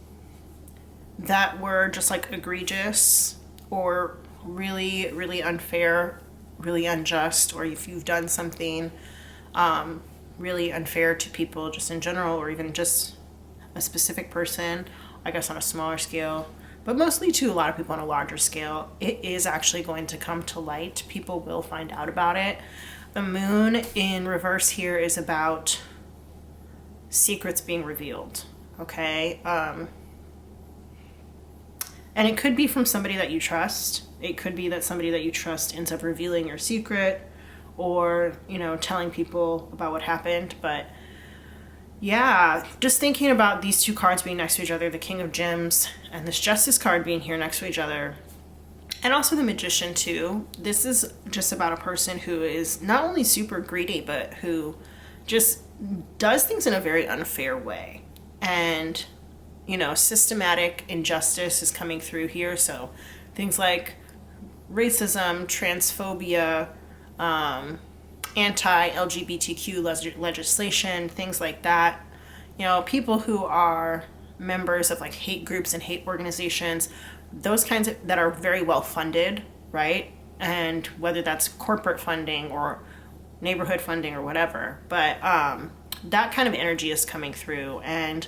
that were just like egregious or really, really unfair, really unjust, or if you've done something really unfair to people just in general, or even just a specific person, I guess on a smaller scale, but mostly to a lot of people on a larger scale, it is actually going to come to light. People will find out about it. The moon in reverse here is about secrets being revealed, okay? And it could be from somebody that you trust. It could be that somebody that you trust ends up revealing your secret or, you know, telling people about what happened. But yeah, just thinking about these two cards being next to each other, the King of Gems and this Justice card being here next to each other, and also the Magician too. This is just about a person who is not only super greedy, but who just does things in a very unfair way. And, you know, systematic injustice is coming through here. So things like racism, transphobia, anti-LGBTQ legislation, things like that. You know, people who are members of like hate groups and hate organizations, those kinds of that are very well funded, right? And whether that's corporate funding or neighborhood funding or whatever, but that kind of energy is coming through. And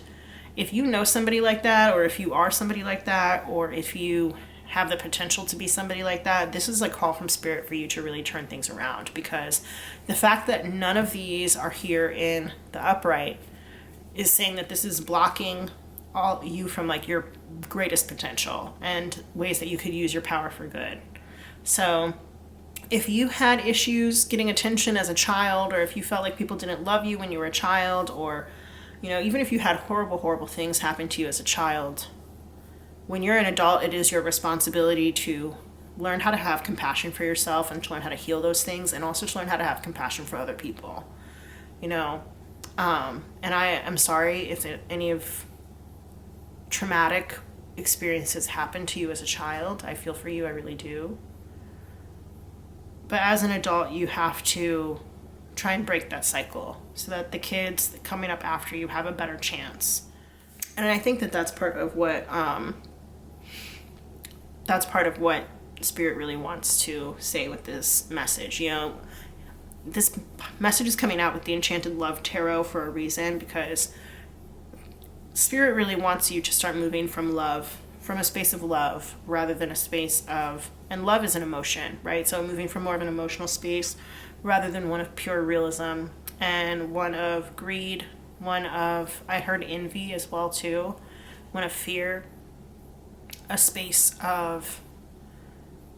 if you know somebody like that, or if you are somebody like that, or if you have the potential to be somebody like that, this is a call from spirit for you to really turn things around, because the fact that none of these are here in the upright is saying that this is blocking all you from like your greatest potential and ways that you could use your power for good. So if you had issues getting attention as a child, or if you felt like people didn't love you when you were a child, or, you know, even if you had horrible things happen to you as a child, when you're an adult, it is your responsibility to learn how to have compassion for yourself and to learn how to heal those things, and also to learn how to have compassion for other people, you know. And I am sorry if any of traumatic experiences happened to you as a child. I feel for you, I really do. But as an adult, you have to try and break that cycle so that the kids coming up after you have a better chance. And I think that that's part of what Spirit really wants to say with this message. You know, this message is coming out with the Enchanted Love Tarot for a reason, because Spirit really wants you to start moving from love, from a space of love, rather than a space of, and love is an emotion, right? So moving from more of an emotional space rather than one of pure realism, and one of greed, one of, I heard envy as well too, one of fear, a space of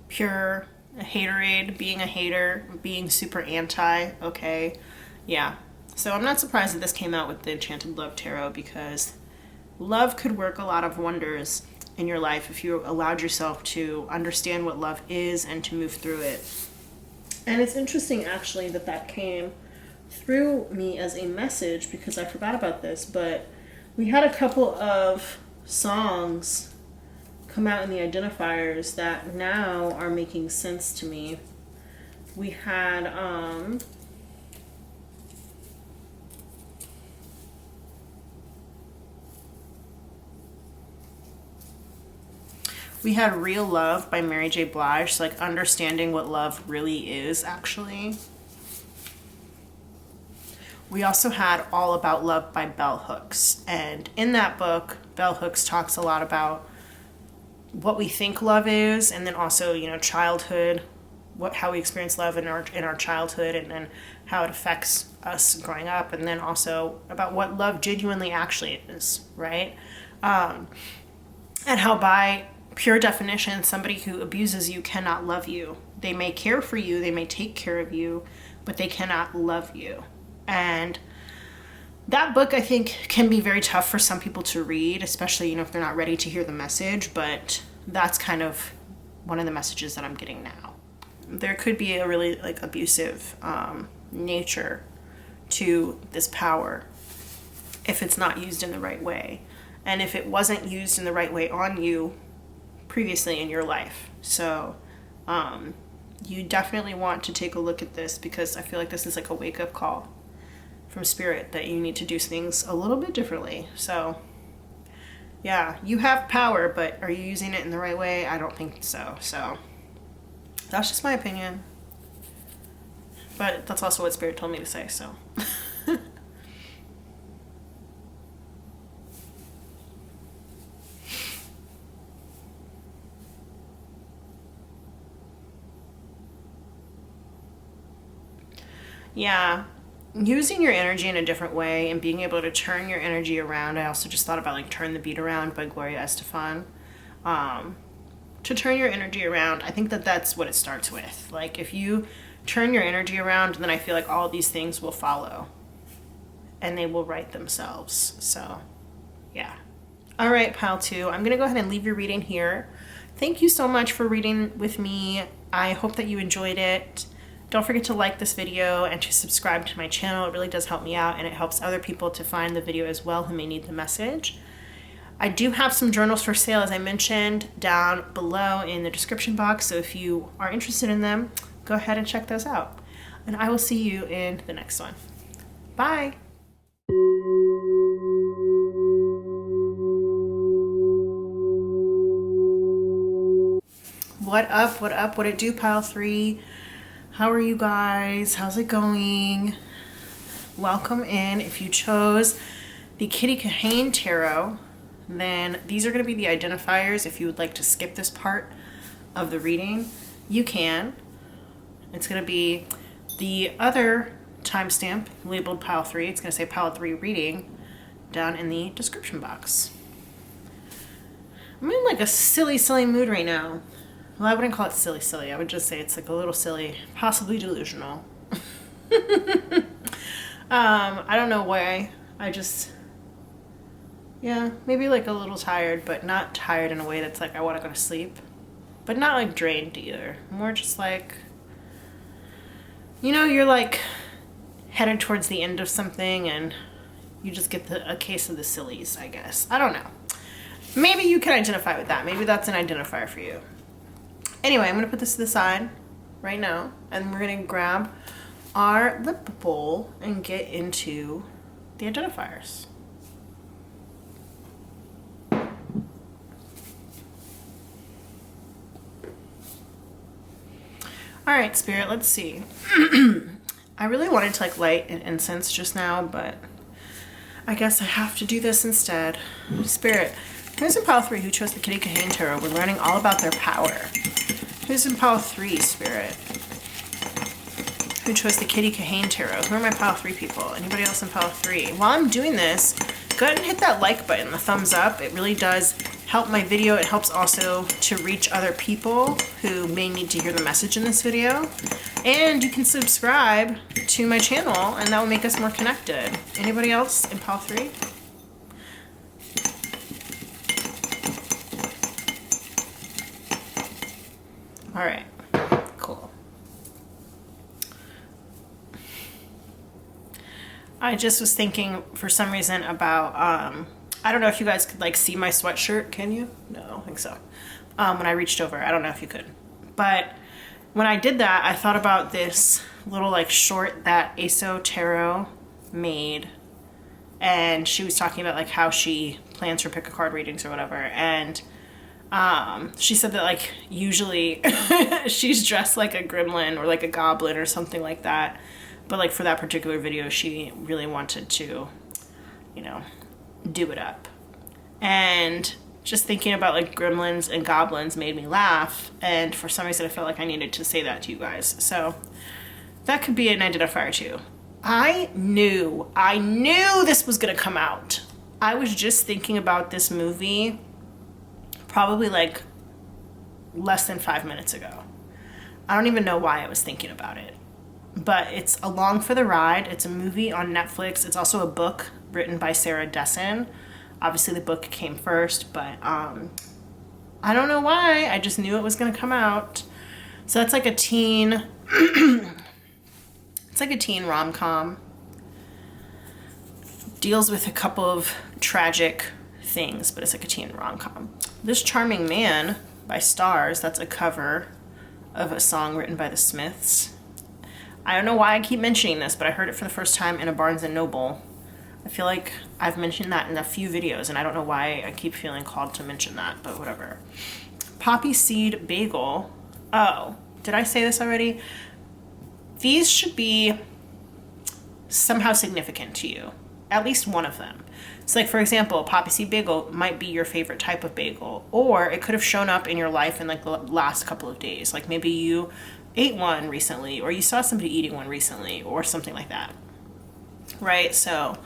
pure haterade, being a hater, being super anti, okay? Yeah. So I'm not surprised that this came out with the Enchanted Love Tarot, because love could work a lot of wonders in your life if you allowed yourself to understand what love is and to move through it. And it's interesting actually that that came through me as a message because I forgot about this, but we had a couple of songs come out in the identifiers that now are making sense to me. We had Real Love by Mary J. Blige, so like understanding what love really is actually. We also had All About Love by Bell Hooks, and in that book Bell Hooks talks a lot about what we think love is, and then also, you know, childhood, how we experience love in our childhood, and then how it affects us growing up, and then also about what love genuinely actually is, right? And how by pure definition, somebody who abuses you cannot love you. They may care for you, they may take care of you, but they cannot love you. And that book, I think, can be very tough for some people to read, especially, you know, if they're not ready to hear the message, but that's kind of one of the messages that I'm getting now. There could be a really like abusive nature to this power if it's not used in the right way, and if it wasn't used in the right way on you previously in your life. So you definitely want to take a look at this, because I feel like this is like a wake-up call from spirit that you need to do things a little bit differently. So yeah, you have power, but are you using it in the right way? I don't think so. So that's just my opinion, but that's also what spirit told me to say, so yeah, using your energy in a different way and being able to turn your energy around. I also just thought about like Turn the Beat Around by Gloria Estefan. To turn your energy around, I think that that's what it starts with. Like if you turn your energy around, then I feel like all these things will follow and they will right themselves. So yeah. All right, pile 2, I'm gonna go ahead and leave your reading here. Thank you so much for reading with me. I hope that you enjoyed it. Don't forget to like this video and to subscribe to my channel. It really does help me out, and it helps other people to find the video as well who may need the message. I do have some journals for sale, as I mentioned, down below in the description box. So if you are interested in them, go ahead and check those out. And I will see you in the next one. Bye. What up, what up, what it do, pile 3? How are you guys? How's it going? Welcome in. If you chose the Kitty Kahane Tarot, then these are going to be the identifiers. If you would like to skip this part of the reading, you can. It's going to be the other timestamp labeled pile 3. It's going to say pile 3 reading down in the description box. I'm in like a silly mood right now. Well, I wouldn't call it silly. I would just say it's like a little silly, possibly delusional. I don't know why. Yeah, maybe like a little tired, but not tired in a way that's like I want to go to sleep. But not like drained either. More just like, you know, you're like headed towards the end of something and you just get a case of the sillies, I guess. I don't know. Maybe you can identify with that. Maybe that's an identifier for you. Anyway, I'm going to put this to the side right now, and we're going to grab our lip bowl and get into the identifiers. All right, Spirit, let's see. I really wanted to like light an incense just now, but I guess I have to do this instead. Spirit, who's in pile 3 who chose the Kitty Kahane Tarot? We're learning all about their power. Who's in pile 3, Spirit? Who chose the Kitty Kahane Tarot? Who are my pile 3 people? Anybody else in pile 3? While I'm doing this, go ahead and hit that like button, the thumbs up. It really does help my video. It helps also to reach other people who may need to hear the message in this video. And you can subscribe to my channel, and that will make us more connected. Anybody else in pile 3? All right, cool. I just was thinking for some reason about, I don't know if you guys could like see my sweatshirt. Can you? No, I don't think so. When I reached over, I don't know if you could. But when I did that, I thought about this little like short that Aso Taro made. And she was talking about like how she plans her pick a card readings or whatever. And she said that like usually she's dressed like a gremlin or like a goblin or something like that. But like for that particular video, she really wanted to, you know, do it up. And just thinking about like gremlins and goblins made me laugh. And for some reason, I felt like I needed to say that to you guys. So that could be an identifier too. I knew this was gonna come out. I was just thinking about this movie probably like less than 5 minutes ago. I don't even know why I was thinking about it. But it's Along for the Ride. It's a movie on Netflix. It's also a book written by Sarah Dessen. Obviously the book came first, but I don't know why. I just knew it was going to come out. So that's like a teen, it's like a teen rom-com. Deals with a couple of tragic things, but it's like a teen rom-com. This Charming Man by Stars, that's a cover of a song written by the Smiths. I don't know why I keep mentioning this, but I heard it for the first time in a Barnes & Noble. I feel like I've mentioned that in a few videos, and I don't know why I keep feeling called to mention that, but whatever. Poppy Seed Bagel. Oh, did I say this already? These should be somehow significant to you. At least one of them. So like, for example, Poppy Seed Bagel might be your favorite type of bagel, or it could have shown up in your life in like the last couple of days. Like maybe you ate one recently, or you saw somebody eating one recently, or something like that, right? So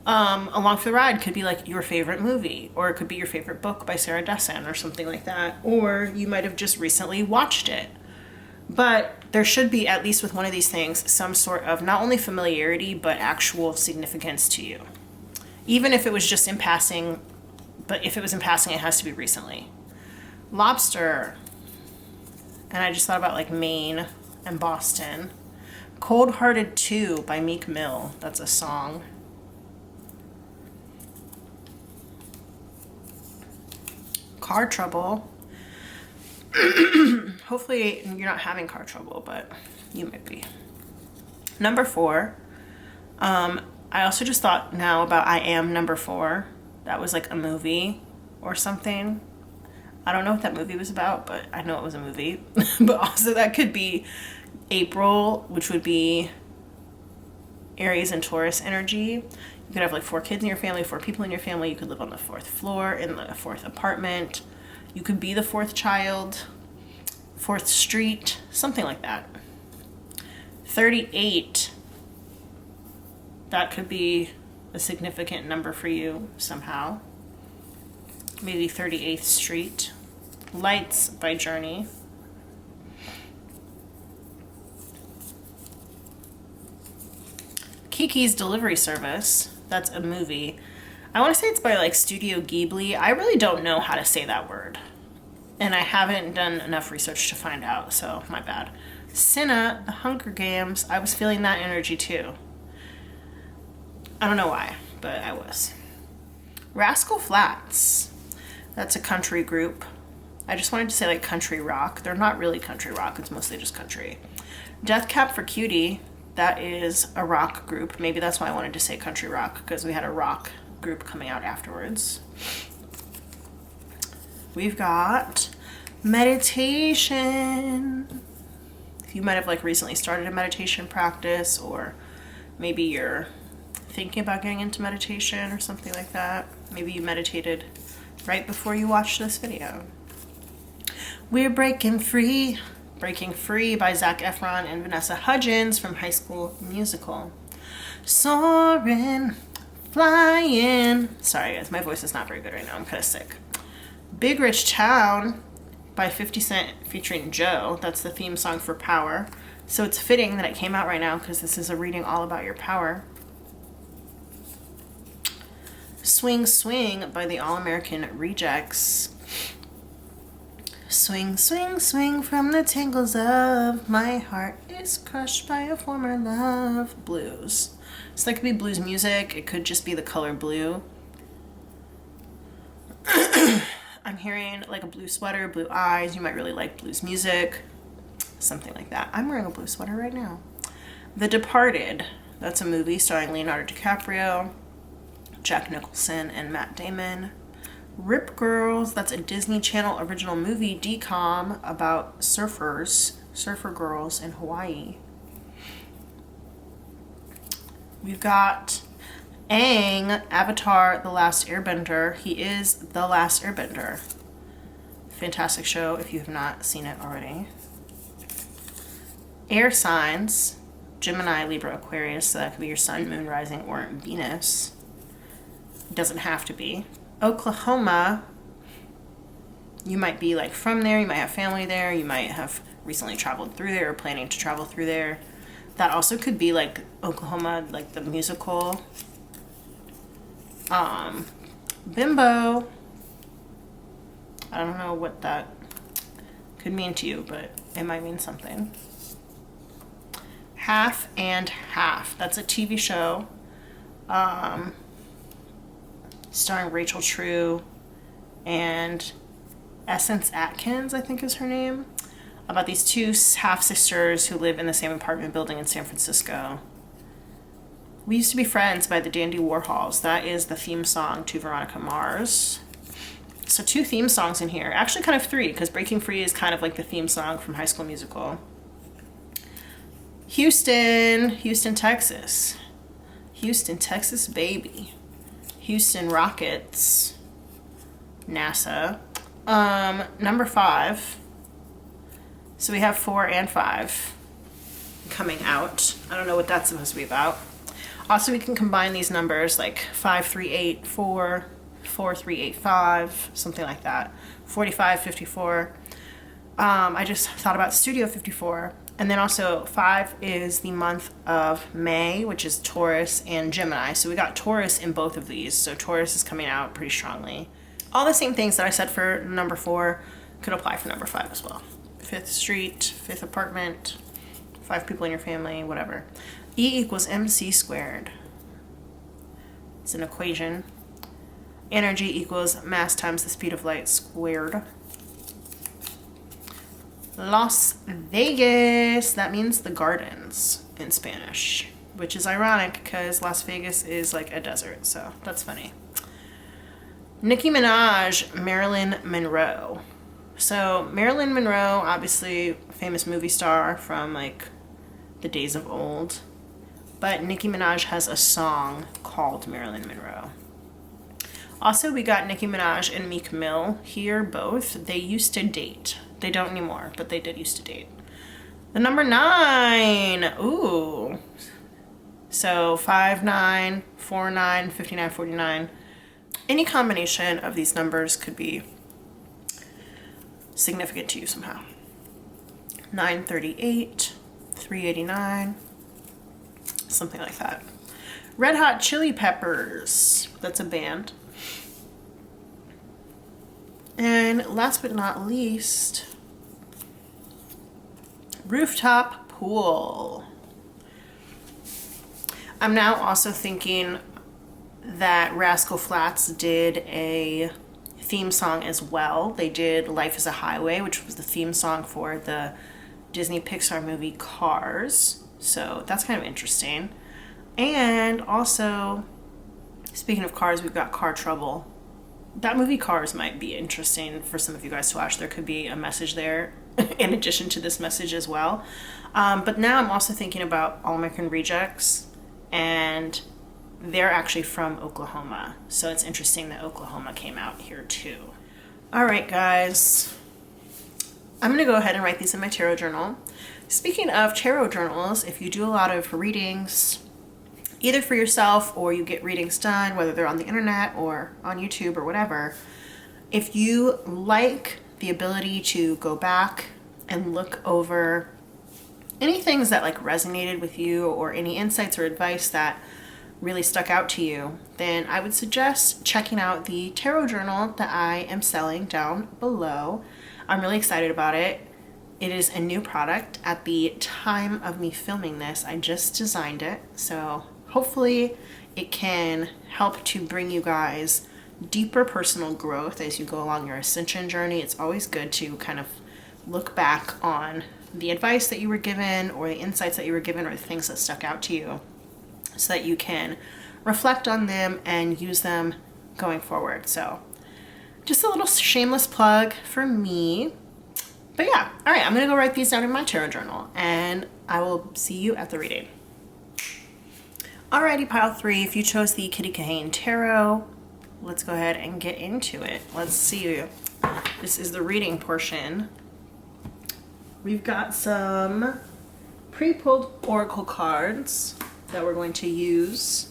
Along for the Ride could be like your favorite movie, or it could be your favorite book by Sarah Dessen or something like that, or you might have just recently watched it. But there should be, at least with one of these things, some sort of not only familiarity but actual significance to you, even if it was just in passing. But if it was in passing, it has to be recently. Lobster. And I just thought about like Maine and Boston. Cold Hearted 2 by Meek Mill. That's a song. Car trouble. Hopefully you're not having car trouble, but you might be. Number 4. I also just thought now about I Am Number 4. That was like a movie or something. I don't know what that movie was about, but I know it was a movie. But also that could be April, which would be Aries and Taurus energy. You could have like 4 kids in your family, 4 people in your family. You could live on the 4th floor in the 4th apartment. You could be the 4th child, 4th street, something like that. 38. That could be a significant number for you somehow. Maybe 38th Street. Lights by Journey. Kiki's Delivery Service. That's a movie. I want to say it's by like Studio Ghibli. I really don't know how to say that word. And I haven't done enough research to find out, so my bad. Cinna, The Hunger Games. I was feeling that energy too. I don't know why, but I was. Rascal Flatts. That's a country group. I just wanted to say like country rock. They're not really country rock. It's mostly just country. Death Cab for Cutie. That is a rock group. Maybe that's why I wanted to say country rock, because we had a rock group coming out afterwards. We've got meditation. If you might have like recently started a meditation practice, or maybe you're thinking about getting into meditation or something like that. Maybe you meditated right before you watched this video. We're Breaking Free. Breaking Free by Zac Efron and Vanessa Hudgens from High School Musical. Soarin', flying. Sorry guys, my voice is not very good right now. I'm kind of sick. Big Rich Town by 50 Cent featuring Joe. That's the theme song for Power. So it's fitting that it came out right now, because this is a reading all about your power. Swing Swing by the All-American Rejects. Swing, swing, swing from the tangles of my heart is crushed by a former love. Blues. So that could be blues music. It could just be the color blue. I'm hearing like a blue sweater, blue eyes. You might really like blues music. Something like that. I'm wearing a blue sweater right now. The Departed. That's a movie starring Leonardo DiCaprio, Jack Nicholson, and Matt Damon. Rip Girls. That's a Disney Channel original movie, DCOM, about surfer girls in Hawaii. We've got Aang, Avatar, The Last Airbender. He is The Last Airbender. Fantastic show if you have not seen it already. Air signs, Gemini, Libra, Aquarius. So that could be your sun, moon, rising, or Venus. It doesn't have to be. Oklahoma, you might be like from there. You might have family there. You might have recently traveled through there or planning to travel through there. That also could be like Oklahoma, like the musical. Bimbo. I don't know what that could mean to you, but it might mean something. Half and Half. That's a TV show starring Rachel True and Essence Atkins, I think is her name, about these two half-sisters who live in the same apartment building in San Francisco. We Used to Be Friends by the Dandy Warhols. That is the theme song to Veronica Mars. So 2 theme songs in here. Actually kind of 3, because Breaking Free is kind of like the theme song from High School Musical. Houston, Texas. Houston, Texas, baby. Houston Rockets. NASA. Number 5. So we have 4 and 5 coming out. I don't know what that's supposed to be about. Also, we can combine these numbers like 5384, 4385, something like that. 45, 54. I just thought about Studio 54. And then also 5 is the month of May, which is Taurus and Gemini. So we got Taurus in both of these. So Taurus is coming out pretty strongly. All the same things that I said for number 4 could apply for number 5 as well. 5th Street, 5th apartment, 5 people in your family, whatever. E equals mc squared. It's an equation. Energy equals mass times the speed of light squared. Las Vegas. That means the gardens in Spanish, which is ironic because Las Vegas is like a desert, so that's funny. Nicki Minaj, Marilyn Monroe. So Marilyn Monroe, obviously famous movie star from like the days of old. But Nicki Minaj has a song called Marilyn Monroe. Also, we got Nicki Minaj and Meek Mill here both. They used to date. They don't anymore, but they did used to date. The number 9. Ooh. So 59, 49, 59, 49. Any combination of these numbers could be significant to you somehow. 938, 389. Something like that. Red Hot Chili Peppers. That's a band. And last but not least, Rooftop Pool. I'm now also thinking that Rascal Flatts did a theme song as well. They did Life is a Highway, which was the theme song for the Disney Pixar movie Cars. So that's kind of interesting. And also, speaking of cars, we've got Car Trouble. That movie Cars might be interesting for some of you guys to watch. There could be a message there in addition to this message as well. But now I'm also thinking about All American Rejects, and they're actually from Oklahoma. So it's interesting that Oklahoma came out here too. All right, guys. I'm going to go ahead and write these in my tarot journal. Speaking of tarot journals, if you do a lot of readings, either for yourself or you get readings done, whether they're on the internet or on YouTube or whatever, if you like the ability to go back and look over any things that like resonated with you or any insights or advice that really stuck out to you, then I would suggest checking out the tarot journal that I am selling down below. I'm really excited about it. It is a new product. At the time of me filming this, I just designed it, so hopefully it can help to bring you guys deeper personal growth as you go along your ascension journey. It's always good to kind of look back on the advice that you were given or the insights that you were given or the things that stuck out to you so that you can reflect on them and use them going forward. So just a little shameless plug for me. But yeah, all right, I'm gonna go write these down in my tarot journal and I will see you at the reading. Alrighty, pile 3, if you chose the Kitty Kahane Tarot, let's go ahead and get into it. Let's see. This is the reading portion. We've got some pre-pulled oracle cards that we're going to use.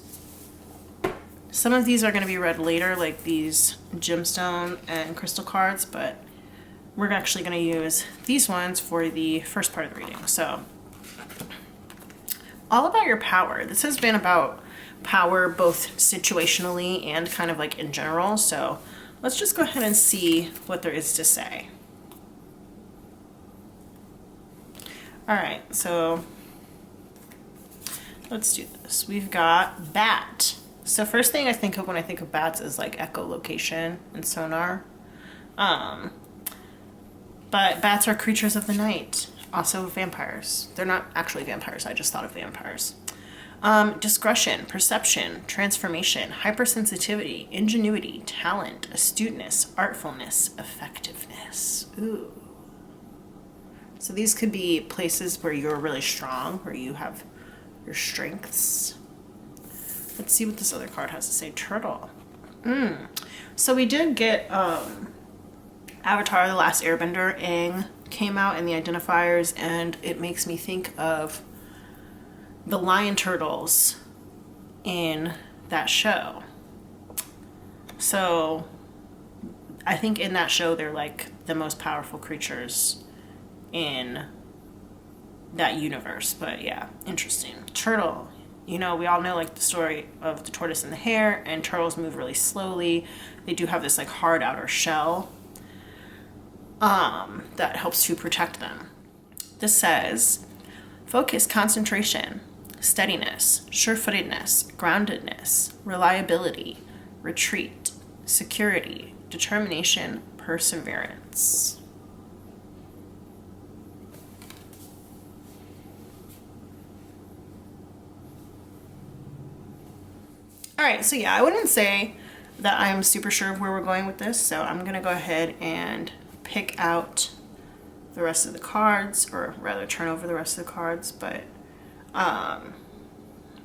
Some of these are going to be read later, like these gemstone and crystal cards, but we're actually going to use these ones for the first part of the reading. So, all about your power. This has been about power both situationally and kind of like in general. So let's just go ahead and see what there is to say. All right, so let's do this. We've got bat. So first thing I think of when I think of bats is like echolocation and sonar. But bats are creatures of the night. Also vampires. They're not actually vampires. I just thought of vampires. Discretion, perception, transformation, hypersensitivity, ingenuity, talent, astuteness, artfulness, effectiveness. Ooh. So these could be places where you're really strong, where you have your strengths. Let's see what this other card has to say. Turtle. So we did get Avatar: The Last Airbender. Aang came out in the Identifiers, and it makes me think of the lion turtles in that show. So I think in that show they're like the most powerful creatures in that universe. But yeah, interesting. Turtle. You know, we all know like the story of the tortoise and the hare, and turtles move really slowly. They do have this like hard outer shell that helps to protect them. This says, focus, concentration, steadiness, sure-footedness, groundedness, reliability, retreat, security, determination, perseverance. All right, so yeah, I wouldn't say that I'm super sure of where we're going with this, so I'm gonna go ahead and pick out the rest of the cards, or rather turn over the rest of the cards, but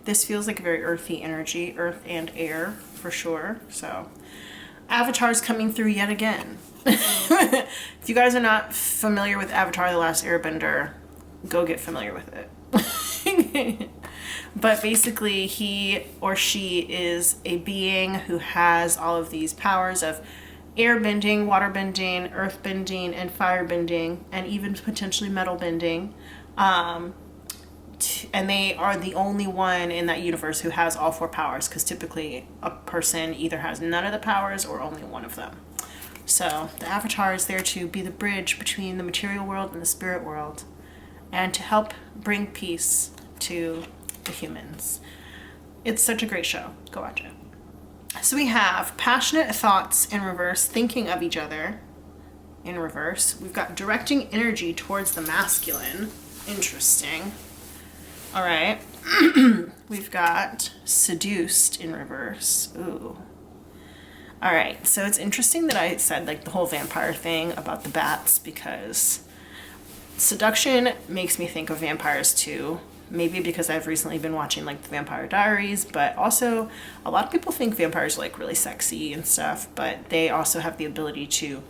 this feels like a very earthy energy, earth and air for sure. So Avatar's coming through yet again. If you guys are not familiar with Avatar: The Last Airbender, go get familiar with it. But basically he or she is a being who has all of these powers of air bending, water bending, earth bending, and fire bending, and even potentially metal bending. And they are the only one in that universe who has all 4 powers, because typically a person either has none of the powers or only one of them. So the Avatar is there to be the bridge between the material world and the spirit world, and to help bring peace to the humans. It's such a great show. Go watch it. So we have passionate thoughts in reverse, thinking of each other in reverse. We've got directing energy towards the masculine. Interesting. All right. We've got seduced in reverse. Ooh. All right. So it's interesting that I said like the whole vampire thing about the bats, because seduction makes me think of vampires too. Maybe because I've recently been watching like the Vampire Diaries, but also a lot of people think vampires are like really sexy and stuff, but they also have the ability to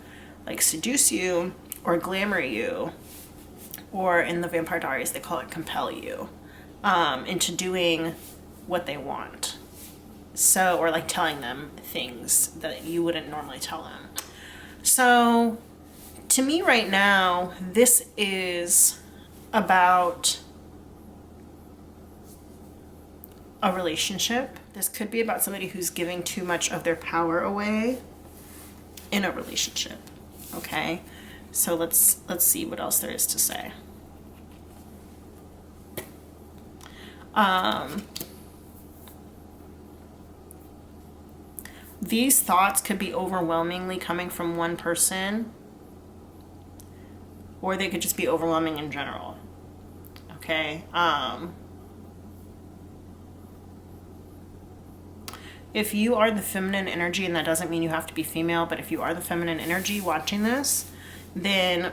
like seduce you or glamour you, or in the Vampire Diaries they call it compel you into doing what they want. So, or like telling them things that you wouldn't normally tell them. So to me right now, this is about a relationship. This could be about somebody who's giving too much of their power away in a relationship. Okay, so let's see what else there is to say. these thoughts could be overwhelmingly coming from one person, or they could just be overwhelming in general. Okay. If you are the feminine energy, and that doesn't mean you have to be female, but if you are the feminine energy watching this, then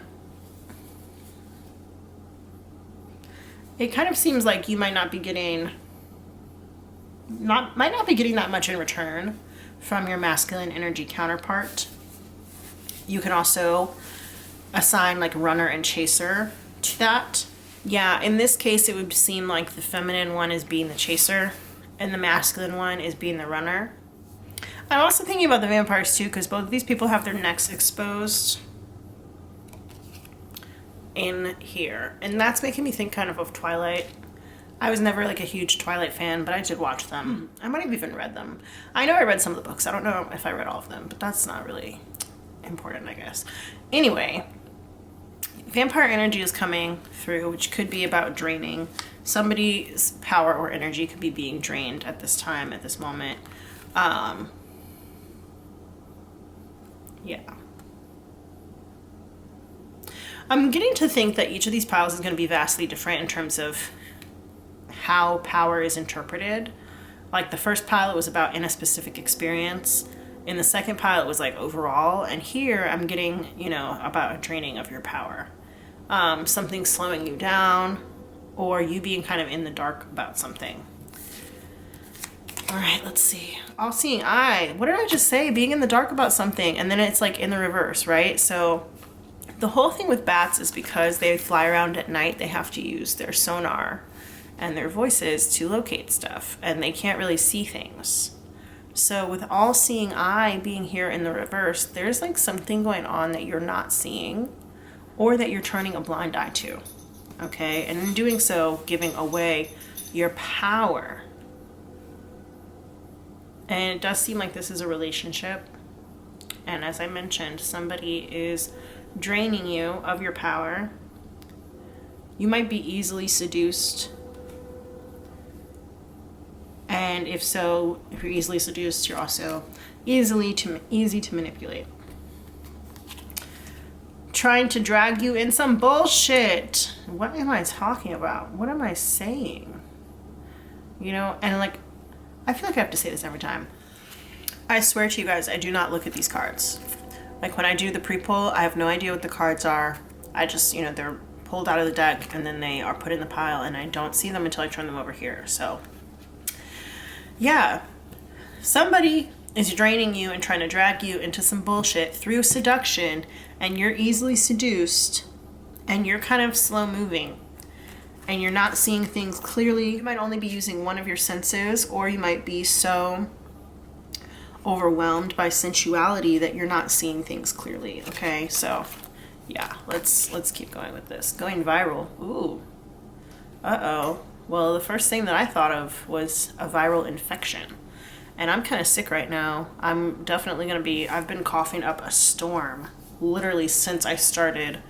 it kind of seems like you might not be getting that much in return from your masculine energy counterpart. You can also assign like runner and chaser to that. Yeah, in this case, it would seem like the feminine one is being the chaser and the masculine one is being the runner. I'm also thinking about the vampires too, because both of these people have their necks exposed in here. And that's making me think kind of Twilight. I was never like a huge Twilight fan, but I did watch them. I might have even read them. I know I read some of the books. I don't know if I read all of them, but that's not really important, I guess. Anyway, vampire energy is coming through, which could be about draining. Somebody's power or energy could be being drained at this time, at this moment. Yeah. I'm getting to think that each of these piles is going to be vastly different in terms of how power is interpreted. Like the first pile, it was about in a specific experience. In the second pile, it was like overall. And here I'm getting, about a draining of your power. Something slowing you down, or you being kind of in the dark about something. All right, let's see. All-seeing eye. What did I just say? Being in the dark about something, and then it's like in the reverse, right? So the whole thing with bats is because they fly around at night, they have to use their sonar and their voices to locate stuff, and they can't really see things. So with all-seeing eye being here in the reverse, there's like something going on that you're not seeing or that you're turning a blind eye to. Okay, and in doing so, giving away your power. And it does seem like this is a relationship. And as I mentioned, somebody is draining you of your power. You might be easily seduced. And if so, if you're easily seduced, you're also easy to manipulate. Trying to drag you in some bullshit. What am I talking about? What am I saying? And like, I feel like I have to say this every time. I swear to you guys, I do not look at these cards. Like when I do the pre-pull, I have no idea what the cards are. I just, they're pulled out of the deck and then they are put in the pile and I don't see them until I turn them over here. So yeah, somebody is draining you and trying to drag you into some bullshit through seduction, and you're easily seduced and you're kind of slow moving and you're not seeing things clearly. You might only be using one of your senses, or you might be so overwhelmed by sensuality that you're not seeing things clearly. Okay, so yeah, let's keep going with this. Going viral. Ooh. Uh-oh. Well, the first thing that I thought of was a viral infection. And I'm kind of sick right now. I'm definitely going to be, I've been coughing up a storm literally since I started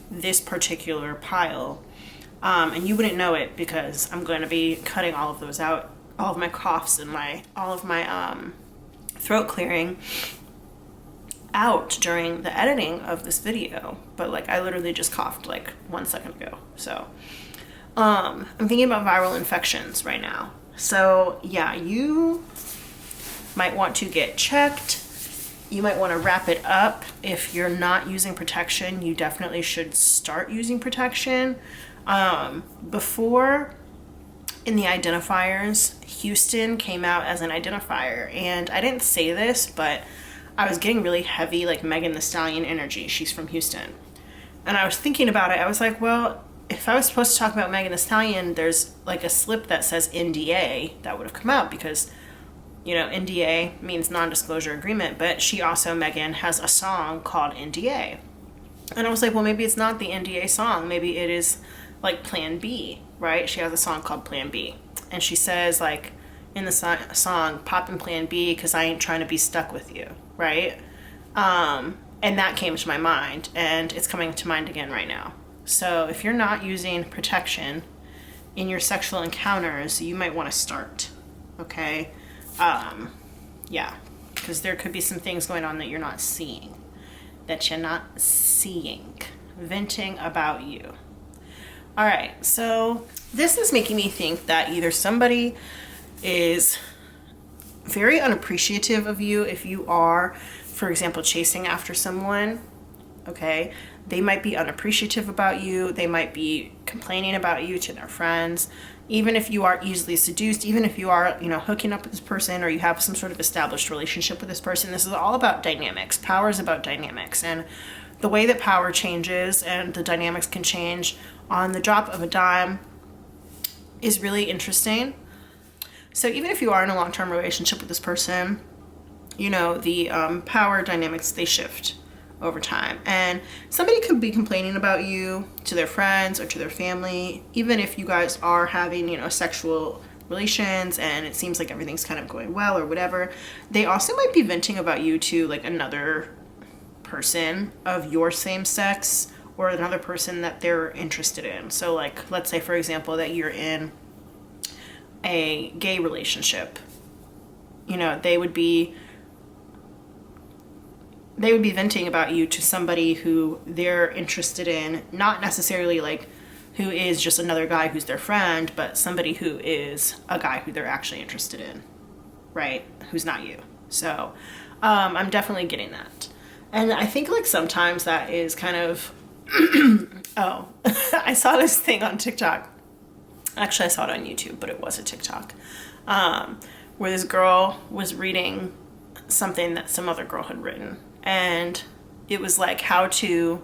this particular pile. And you wouldn't know it because I'm going to be cutting all of those out, all of my coughs and all of my throat clearing out during the editing of this video. But like, I literally just coughed like 1 second ago. So I'm thinking about viral infections right now. So yeah, you might want to get checked. You might want to wrap it up. If you're not using protection, you definitely should start using protection. Before, in the identifiers, Houston came out as an identifier, and I didn't say this, but I was getting really heavy, like Megan Thee Stallion energy. She's from Houston. And I was thinking about it. I was like, well, if I was supposed to talk about Megan Thee Stallion, there's like a slip that says NDA that would have come out because, NDA means non-disclosure agreement, but she also, Megan, has a song called NDA. And I was like, well, maybe it's not the NDA song. Maybe it is like Plan B, right? She has a song called Plan B. And she says like in the song, poppin' Plan B because I ain't trying to be stuck with you, right? And that came to my mind, and it's coming to mind again right now. So if you're not using protection in your sexual encounters, you might want to start, okay? Yeah. because there could be some things going on that you're not seeing. Venting about you. All right, so this is making me think that either somebody is very unappreciative of you if you are, for example, chasing after someone, okay? They might be unappreciative about you. They might be complaining about you to their friends. Even if you are easily seduced, even if you are, hooking up with this person or you have some sort of established relationship with this person, this is all about dynamics. Power is about dynamics. And the way that power changes and the dynamics can change on the drop of a dime is really interesting. So even if you are in a long-term relationship with this person, the power dynamics, they shift over time. And somebody could be complaining about you to their friends or to their family, even if you guys are having, sexual relations and it seems like everything's kind of going well or whatever. They also might be venting about you to like another person of your same sex or another person that they're interested in. So like, let's say for example that you're in a gay relationship, they would be venting about you to somebody who they're interested in, not necessarily like who is just another guy who's their friend, but somebody who is a guy who they're actually interested in, right? Who's not you. So I'm definitely getting that. And I think like sometimes that is kind of, oh, I saw this thing on TikTok. Actually, I saw it on YouTube, but it was a TikTok, where this girl was reading something that some other girl had written. And it was like how to,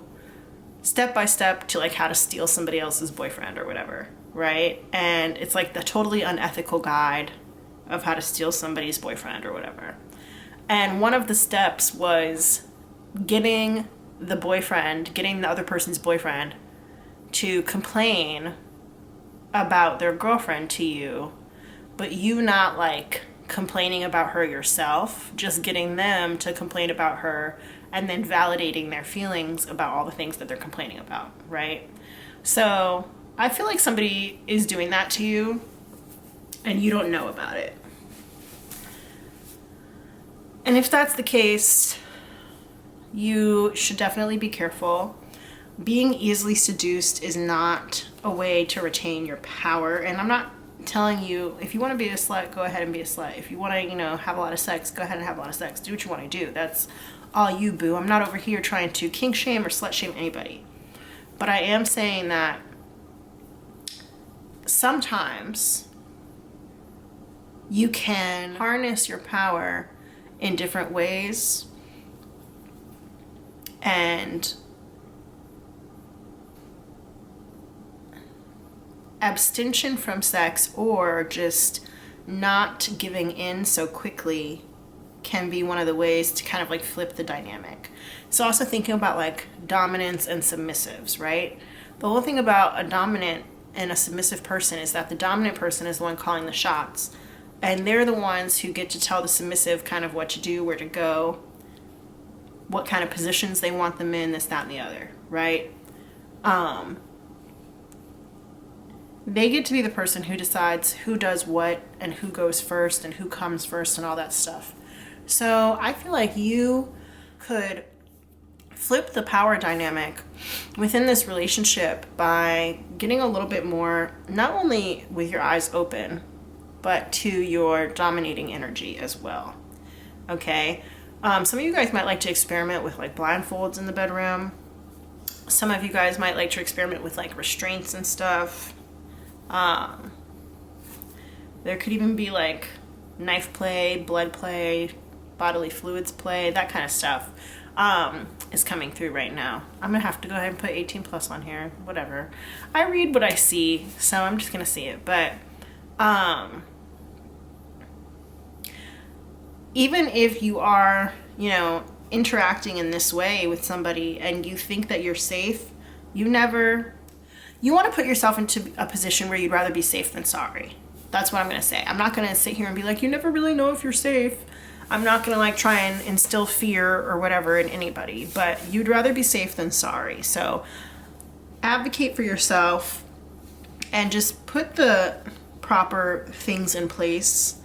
step by step to like how to steal somebody else's boyfriend or whatever, right? And it's like the totally unethical guide of how to steal somebody's boyfriend or whatever. And one of the steps was getting the other person's boyfriend to complain about their girlfriend to you, but you not like complaining about her yourself, just getting them to complain about her and then validating their feelings about all the things that they're complaining about, right? So I feel like somebody is doing that to you and you don't know about it. And if that's the case, you should definitely be careful. Being easily seduced is not a way to retain your power. And I'm not telling you, if you want to be a slut, go ahead and be a slut. If you want to, have a lot of sex, go ahead and have a lot of sex. Do what you want to do. That's all you, boo. I'm not over here trying to kink shame or slut shame anybody. But I am saying that sometimes you can harness your power in different ways and abstention from sex or just not giving in so quickly can be one of the ways to kind of like flip the dynamic. So also thinking about like dominants and submissives, right? The whole thing about a dominant and a submissive person is that the dominant person is the one calling the shots, and they're the ones who get to tell the submissive kind of what to do, where to go, what kind of positions they want them in, this, that, and the other, right? They get to be the person who decides who does what and who goes first and who comes first and all that stuff. So I feel like you could flip the power dynamic within this relationship by getting a little bit more, not only with your eyes open, but to your dominating energy as well. Okay? Some of you guys might like to experiment with like blindfolds in the bedroom. Some of you guys might like to experiment with like restraints and stuff. There could even be like knife play, blood play, bodily fluids play, that kind of stuff is coming through right now. I'm gonna have to go ahead and put 18 plus on here, whatever. I read what I see, so I'm just gonna see it. But even if you are, interacting in this way with somebody and you think that you're safe, you want to put yourself into a position where you'd rather be safe than sorry. That's what I'm going to say. I'm not going to sit here and be like, you never really know if you're safe. I'm not going to like try and instill fear or whatever in anybody, but you'd rather be safe than sorry. So advocate for yourself and just put the proper things in place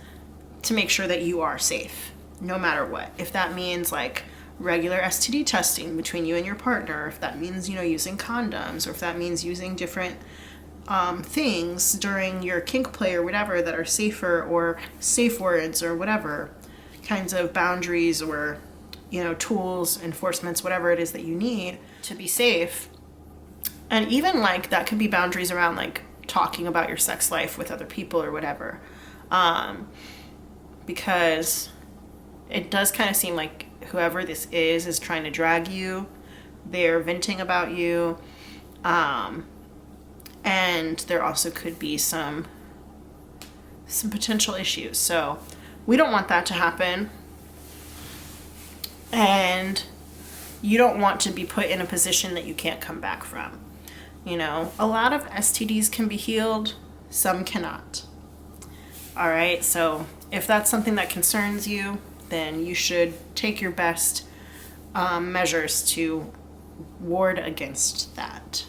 to make sure that you are safe. no matter what. If that means like regular STD testing between you and your partner, if that means, you know, using condoms, or if that means using different things during your kink play or whatever that are safer, or safe words, or whatever kinds of boundaries, or, you know, tools, enforcements, whatever it is that you need to be safe. And even like that could be boundaries around like talking about your sex life with other people or whatever. Because it does kind of seem like whoever this is trying to drag you. They're venting about you. And there also could be some potential issues. So we don't want that to happen. And you don't want to be put in a position that you can't come back from. You know, a lot of STDs can be healed, some cannot. All right, so if that's something that concerns you, then you should take your best measures to ward against that.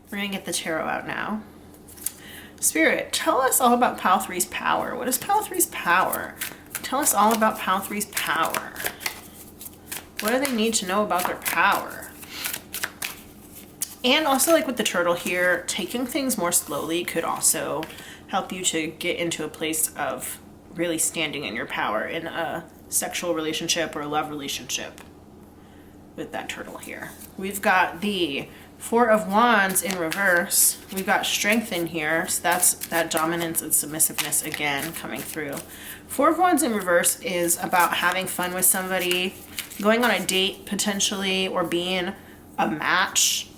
We're gonna get the tarot out now. Spirit, tell us all about Pile 3's power. What is Pile 3's power? Tell us all about Pile 3's power. What do they need to know about their power? And also, like with the turtle here, taking things more slowly could also help you to get into a place of really standing in your power in a sexual relationship or a love relationship with that turtle here. We've got the Four of Wands in reverse. We've got strength in here, so that's that dominance and submissiveness again coming through. Four of Wands in reverse is about having fun with somebody, going on a date potentially, or being a match,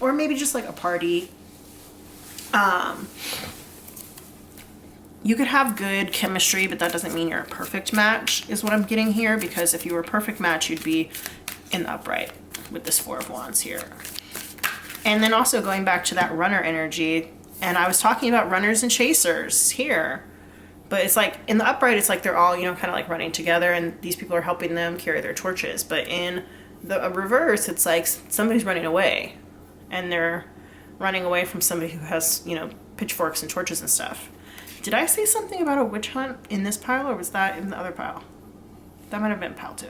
or maybe just like a party. You could have good chemistry, but that doesn't mean you're a perfect match, is what I'm getting here, because if you were a perfect match, you'd be in the upright with this Four of Wands here. And then also going back to that runner energy, and I was talking about runners and chasers here, but it's like in the upright, it's like they're all, you know, kind of like running together, and these people are helping them carry their torches. But in the reverse, it's like somebody's running away, and they're running away from somebody who has, you know, pitchforks and torches and stuff. Did I say something about a witch hunt in this pile, or was that in the other pile? That might have been pile 2.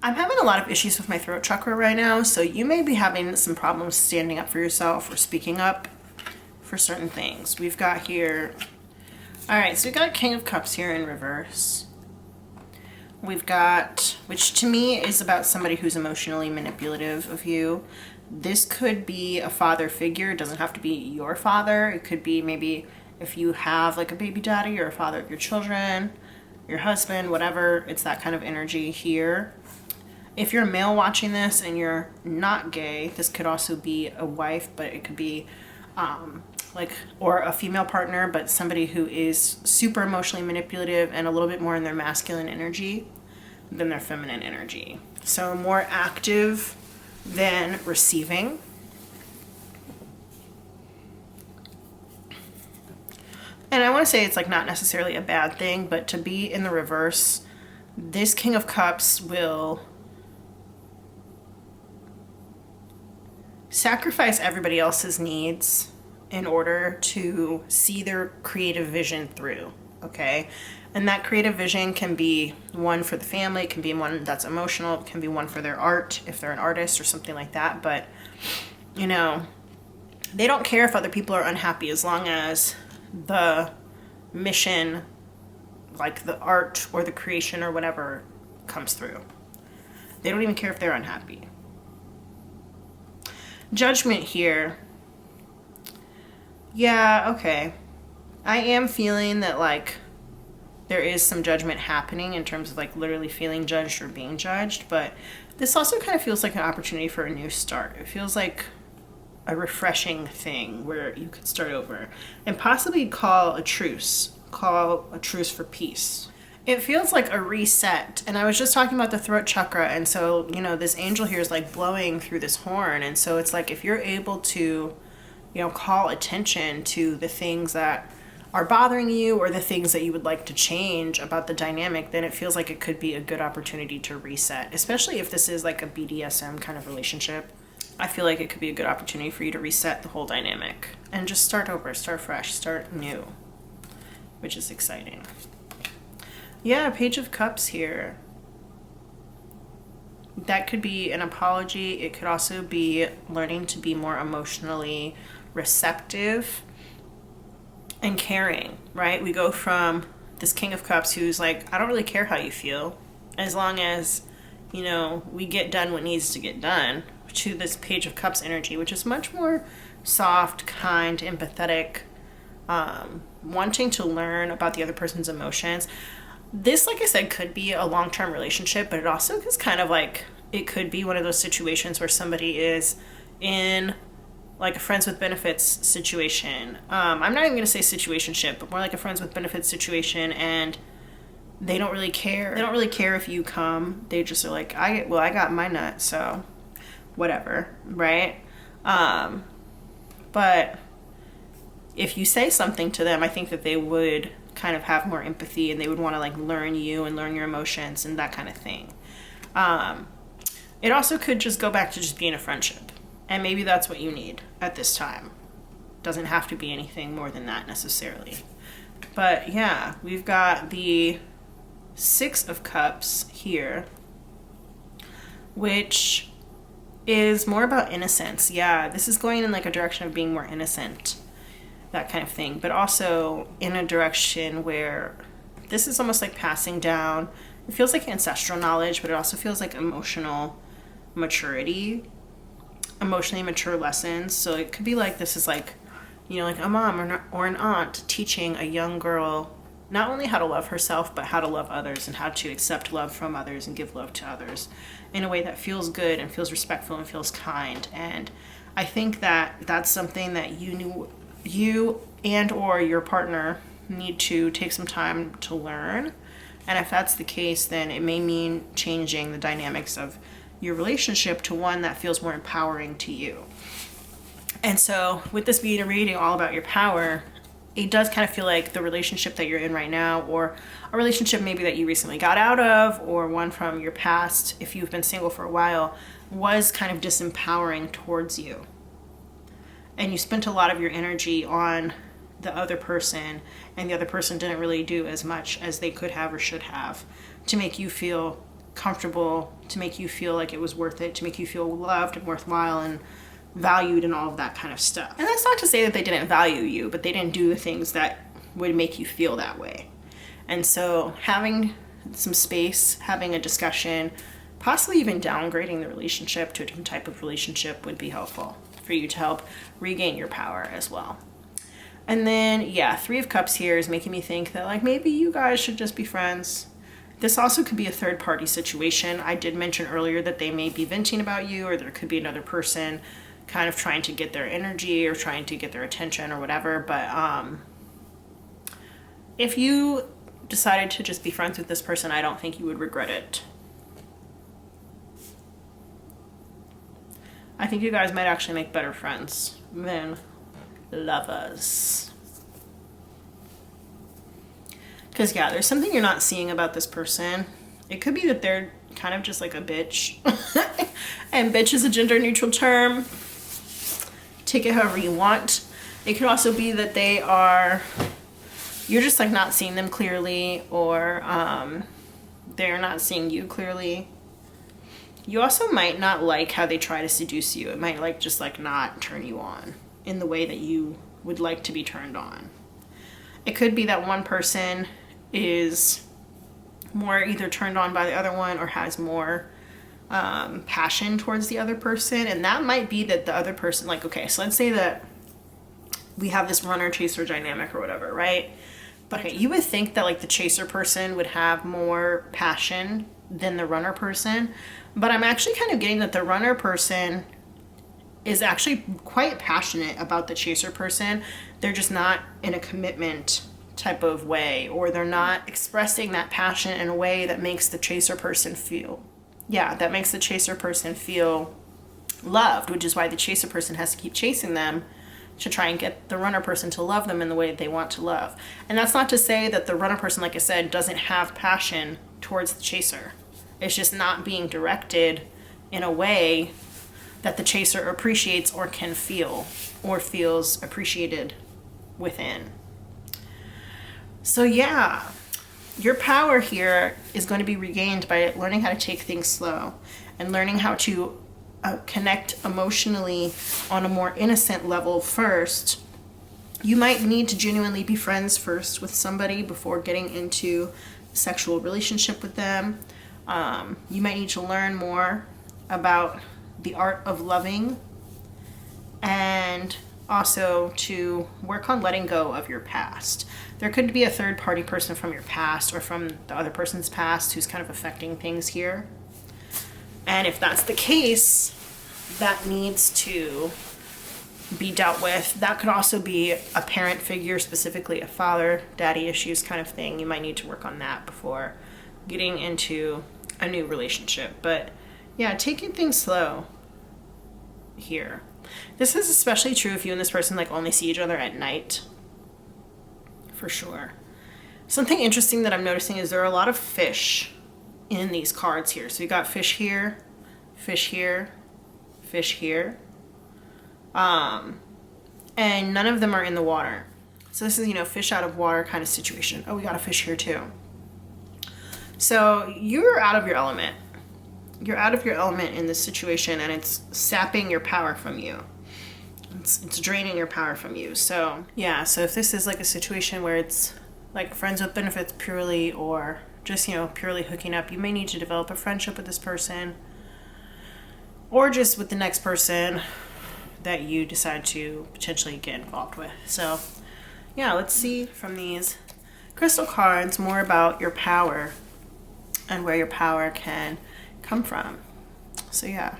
I'm having a lot of issues with my throat chakra right now, so you may be having some problems standing up for yourself or speaking up for certain things. We've got here, all right, so we've got King of Cups here in reverse. We've got, which to me is about somebody who's emotionally manipulative of you. This could be a father figure. It doesn't have to be your father. It could be maybe if you have like a baby daddy or a father of your children, your husband, whatever. It's that kind of energy here. If you're a male watching this and you're not gay, this could also be a wife, but it could be or a female partner, but somebody who is super emotionally manipulative and a little bit more in their masculine energy than their feminine energy. So more active than receiving. And I want to say it's like not necessarily a bad thing, but to be in the reverse, this King of Cups will sacrifice everybody else's needs in order to see their creative vision through, okay? And that creative vision can be one for the family, it can be one that's emotional, it can be one for their art, if they're an artist or something like that. But, you know, they don't care if other people are unhappy as long as the mission, like the art or the creation or whatever, comes through. They don't even care if they're unhappy. Judgment here. Yeah, okay. I am feeling that like there is some judgment happening in terms of like literally feeling judged or being judged, but this also kind of feels like an opportunity for a new start. It feels like a refreshing thing where you could start over and possibly call a truce for peace. It feels like a reset. And I was just talking about the throat chakra, and so, you know, this angel here is like blowing through this horn, and so it's like if you're able to, you know, call attention to the things that are bothering you or the things that you would like to change about the dynamic, then it feels like it could be a good opportunity to reset, especially if this is like a BDSM kind of relationship. I feel like it could be a good opportunity for you to reset the whole dynamic and just start over, start fresh, start new, which is exciting. Yeah, Page of Cups here. That could be an apology. It could also be learning to be more emotionally receptive and caring, right? We go from this King of Cups who's like, I don't really care how you feel as long as, we get done what needs to get done, to this Page of Cups energy, which is much more soft, kind, empathetic, wanting to learn about the other person's emotions. This, like I said, could be a long-term relationship, but it also is kind of like, it could be one of those situations where somebody is in like a friends with benefits situation. I'm not even going to say situationship, but more like a friends with benefits situation, and they don't really care. They don't really care if you come. They just are like, I got my nut, so whatever, right? But if you say something to them, I think that they would kind of have more empathy, and they would want to like learn you and learn your emotions and that kind of thing. It also could just go back to just being a friendship, and maybe that's what you need at this time. Doesn't have to be anything more than that necessarily. But yeah, we've got the Six of Cups here, which is more about innocence. Yeah, this is going in like a direction of being more innocent, that kind of thing, but also in a direction where this is almost like passing down. It feels like ancestral knowledge, but it also feels like emotional maturity, emotionally mature lessons. So it could be like, this is like, like a mom or an aunt teaching a young girl not only how to love herself, but how to love others and how to accept love from others and give love to others in a way that feels good and feels respectful and feels kind. And I think that that's something that you and or your partner need to take some time to learn. And if that's the case, then it may mean changing the dynamics of your relationship to one that feels more empowering to you. And so with this being a reading all about your power, it does kind of feel like the relationship that you're in right now, or a relationship maybe that you recently got out of, or one from your past, if you've been single for a while, was kind of disempowering towards you. And you spent a lot of your energy on the other person, and the other person didn't really do as much as they could have or should have to make you feel comfortable, to make you feel like it was worth it, to make you feel loved and worthwhile and valued and all of that kind of stuff. And that's not to say that they didn't value you, but they didn't do the things that would make you feel that way. And so having some space, having a discussion, possibly even downgrading the relationship to a different type of relationship would be helpful for you to help regain your power as well. And then, yeah, Three of Cups here is making me think that like maybe you guys should just be friends. This also could be a third party situation. I did mention earlier that they may be venting about you, or there could be another person kind of trying to get their energy or trying to get their attention or whatever. But if you decided to just be friends with this person, I don't think you would regret it. I think you guys might actually make better friends than lovers. Because yeah, there's something you're not seeing about this person. It could be that they're kind of just like a bitch. And bitch is a gender neutral term. Take it however you want. It could also be that you're just like not seeing them clearly, or they're not seeing you clearly. You also might not like how they try to seduce you. It might like just like not turn you on in the way that you would like to be turned on. It could be that one person is more either turned on by the other one or has more passion towards the other person. And that might be that the other person, like, okay, so let's say that we have this runner chaser dynamic or whatever, right? But okay, you would think that like the chaser person would have more passion than the runner person. But I'm actually kind of getting that the runner person is actually quite passionate about the chaser person. They're just not in a commitment type of way, or they're not expressing that passion in a way that makes the chaser person feel loved, which is why the chaser person has to keep chasing them to try and get the runner person to love them in the way that they want to love. And that's not to say that the runner person, like I said, doesn't have passion towards the chaser. It's just not being directed in a way that the chaser appreciates or can feel, or feels appreciated within. So yeah, your power here is going to be regained by learning how to take things slow and learning how to connect emotionally on a more innocent level first. You might need to genuinely be friends first with somebody before getting into a sexual relationship with them. You might need to learn more about the art of loving, and also to work on letting go of your past. There could be a third party person from your past or from the other person's past who's kind of affecting things here. And if that's the case, that needs to be dealt with. That could also be a parent figure, specifically a father, daddy issues kind of thing. You might need to work on that before getting into a new relationship. But yeah, taking things slow here. This is especially true if you and this person like only see each other at night. For sure. Something interesting that I'm noticing is there are a lot of fish in these cards here. So you got fish here, fish here, fish here. And none of them are in the water. So this is, fish out of water kind of situation. Oh, we got a fish here too. So you're out of your element. You're out of your element in this situation, and it's sapping your power from you. It's draining your power from you. So yeah, so if this is like a situation where it's like friends with benefits purely, or just, purely hooking up, you may need to develop a friendship with this person, or just with the next person that you decide to potentially get involved with. So yeah, let's see from these crystal cards more about your power and where your power can come from. So yeah.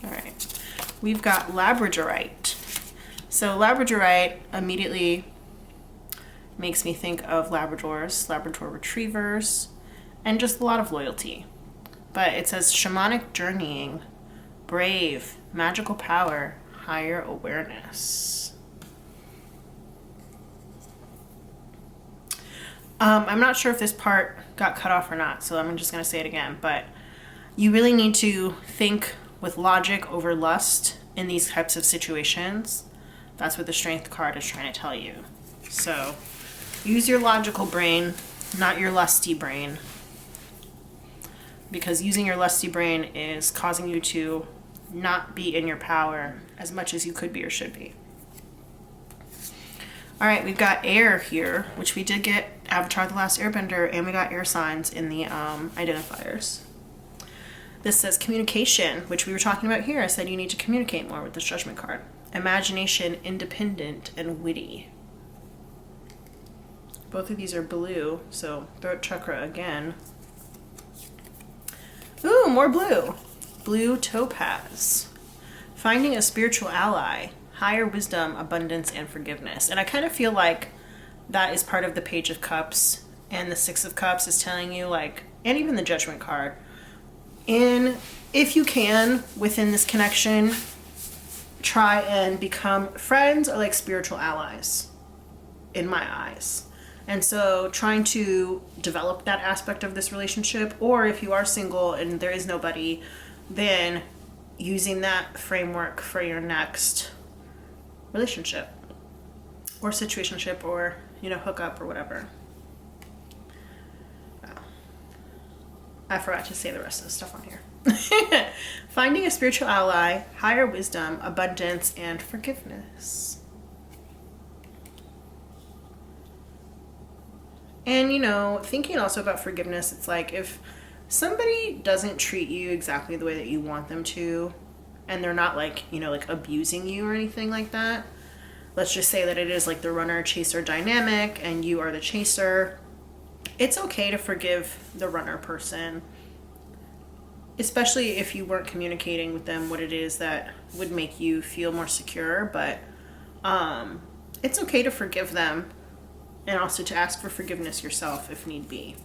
All right. We've got labradorite. So labradorite immediately makes me think of Labradors, Labrador retrievers, and just a lot of loyalty. But it says shamanic journeying, brave, magical power, higher awareness. I'm not sure if this part got cut off or not, so I'm just going to say it again. But you really need to think with logic over lust in these types of situations. That's what the strength card is trying to tell you. So use your logical brain, not your lusty brain. Because using your lusty brain is causing you to not be in your power as much as you could be or should be. All right, we've got air here, which we did get Avatar: The Last Airbender, and we got air signs in the identifiers. This says communication, which we were talking about here. I said you need to communicate more with this judgment card. Imagination, independent, and witty. Both of these are blue, so throat chakra again. Ooh, more blue. Blue topaz. Finding a spiritual ally. Higher wisdom, abundance, and forgiveness. And I kind of feel like that is part of the Page of Cups, and the Six of Cups is telling you, like, and even the Judgment card, if you can, within this connection, try and become friends or like spiritual allies, in my eyes. And so trying to develop that aspect of this relationship, or if you are single and there is nobody, then using that framework for your next relationship or situationship or, hookup or whatever. I forgot to say the rest of the stuff on here. Finding a spiritual ally, higher wisdom, abundance, and forgiveness. And, thinking also about forgiveness, it's like if somebody doesn't treat you exactly the way that you want them to, and they're not like, like abusing you or anything like that. Let's just say that it is like the runner-chaser dynamic and you are the chaser. It's okay to forgive the runner person, especially if you weren't communicating with them what it is that would make you feel more secure. But it's okay to forgive them and also to ask for forgiveness yourself if need be.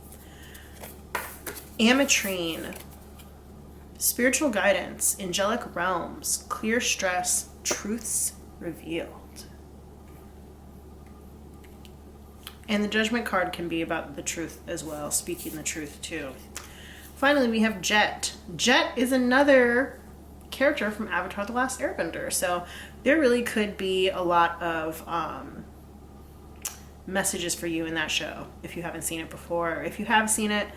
Ametrine. Spiritual guidance, angelic realms, clear stress, truths revealed. And the Judgment card can be about the truth as well, speaking the truth too. Finally, we have Jet. Jet is another character from Avatar: The Last Airbender. So there really could be a lot of messages for you in that show if you haven't seen it before. If you have seen it,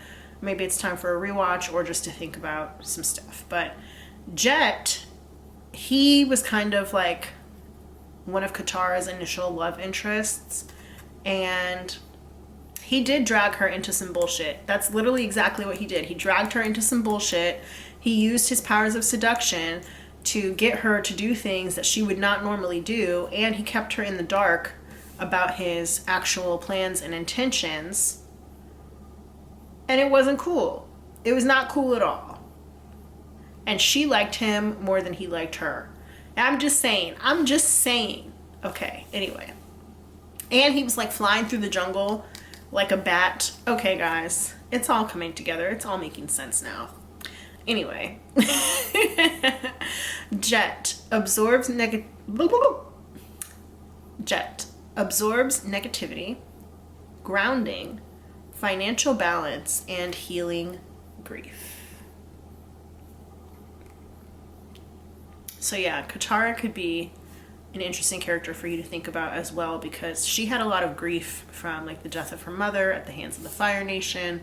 maybe it's time for a rewatch or just to think about some stuff. But Jet, he was kind of like one of Katara's initial love interests, and he did drag her into some bullshit. That's literally exactly what he did. He dragged her into some bullshit. He used his powers of seduction to get her to do things that she would not normally do, and he kept her in the dark about his actual plans and intentions. And it wasn't cool. It was not cool at all. And she liked him more than he liked her. I'm just saying. Okay, anyway. And he was like flying through the jungle like a bat. Okay, guys, it's all coming together. It's all making sense now. Anyway. Jet absorbs negativity, grounding, financial balance, and healing grief. So yeah, Katara could be an interesting character for you to think about as well, because she had a lot of grief from like the death of her mother at the hands of the Fire Nation,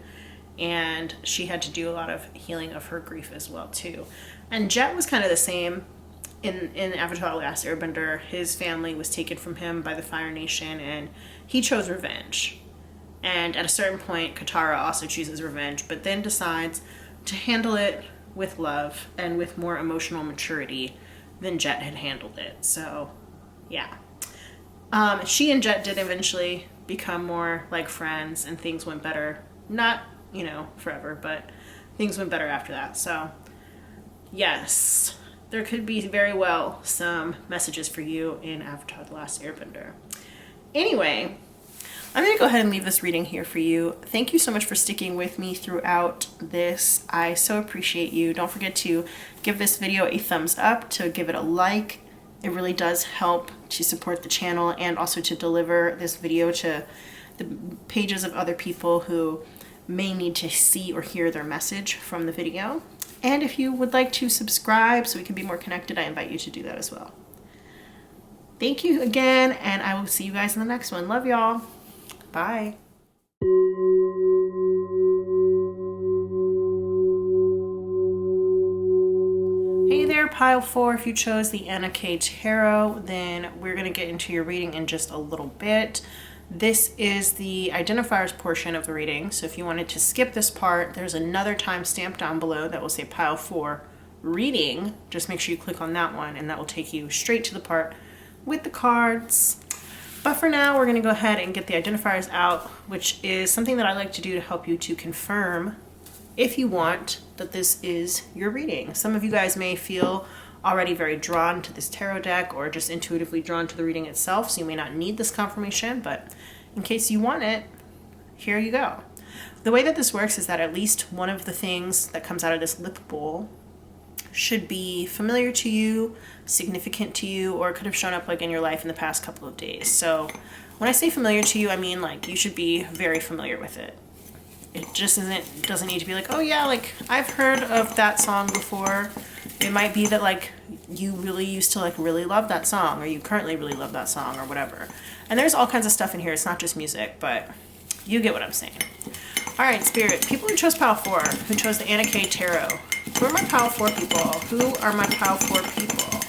and she had to do a lot of healing of her grief as well too. And Jet was kind of the same in Avatar: The Last Airbender. His family was taken from him by the Fire Nation, and he chose revenge. And at a certain point, Katara also chooses revenge, but then decides to handle it with love and with more emotional maturity than Jet had handled it. So, yeah. She and Jet did eventually become more like friends, and things went better. Not, forever, but things went better after that. So, yes, there could be very well some messages for you in Avatar: The Last Airbender. Anyway, I'm going to go ahead and leave this reading here for you. Thank you so much for sticking with me throughout this. I so appreciate you. Don't forget to give this video a thumbs up, to give it a like. It really does help to support the channel, and also to deliver this video to the pages of other people who may need to see or hear their message from the video. And if you would like to subscribe so we can be more connected, I invite you to do that as well. Thank you again, and I will see you guys in the next one. Love y'all. Bye. Hey there, pile 4. If you chose the Anna K Tarot, then we're going to get into your reading in just a little bit. This is the identifiers portion of the reading, so if you wanted to skip this part, there's another timestamp down below that will say pile 4 reading. Just make sure you click on that one, and that will take you straight to the part with the cards. But for now, we're going to go ahead and get the identifiers out, which is something that I like to do to help you to confirm, if you want, that this is your reading. Some of you guys may feel already very drawn to this tarot deck, or just intuitively drawn to the reading itself, so you may not need this confirmation, but in case you want it, here you go. The way that this works is that at least one of the things that comes out of this lip bowl should be familiar to you, significant to you, or it could have shown up like in your life in the past couple of days. So when I say familiar to you, I mean like you should be very familiar with it. It just doesn't need to be like, oh yeah, like I've heard of that song before. It might be that like you really used to like really love that song, or you currently really love that song, or whatever. And there's all kinds of stuff in here. It's not just music, but you get what I'm saying. All right, Spirit, people who chose pile 4, who chose the Anna K Tarot. Who are my pile 4 people? Who are my pile 4 people?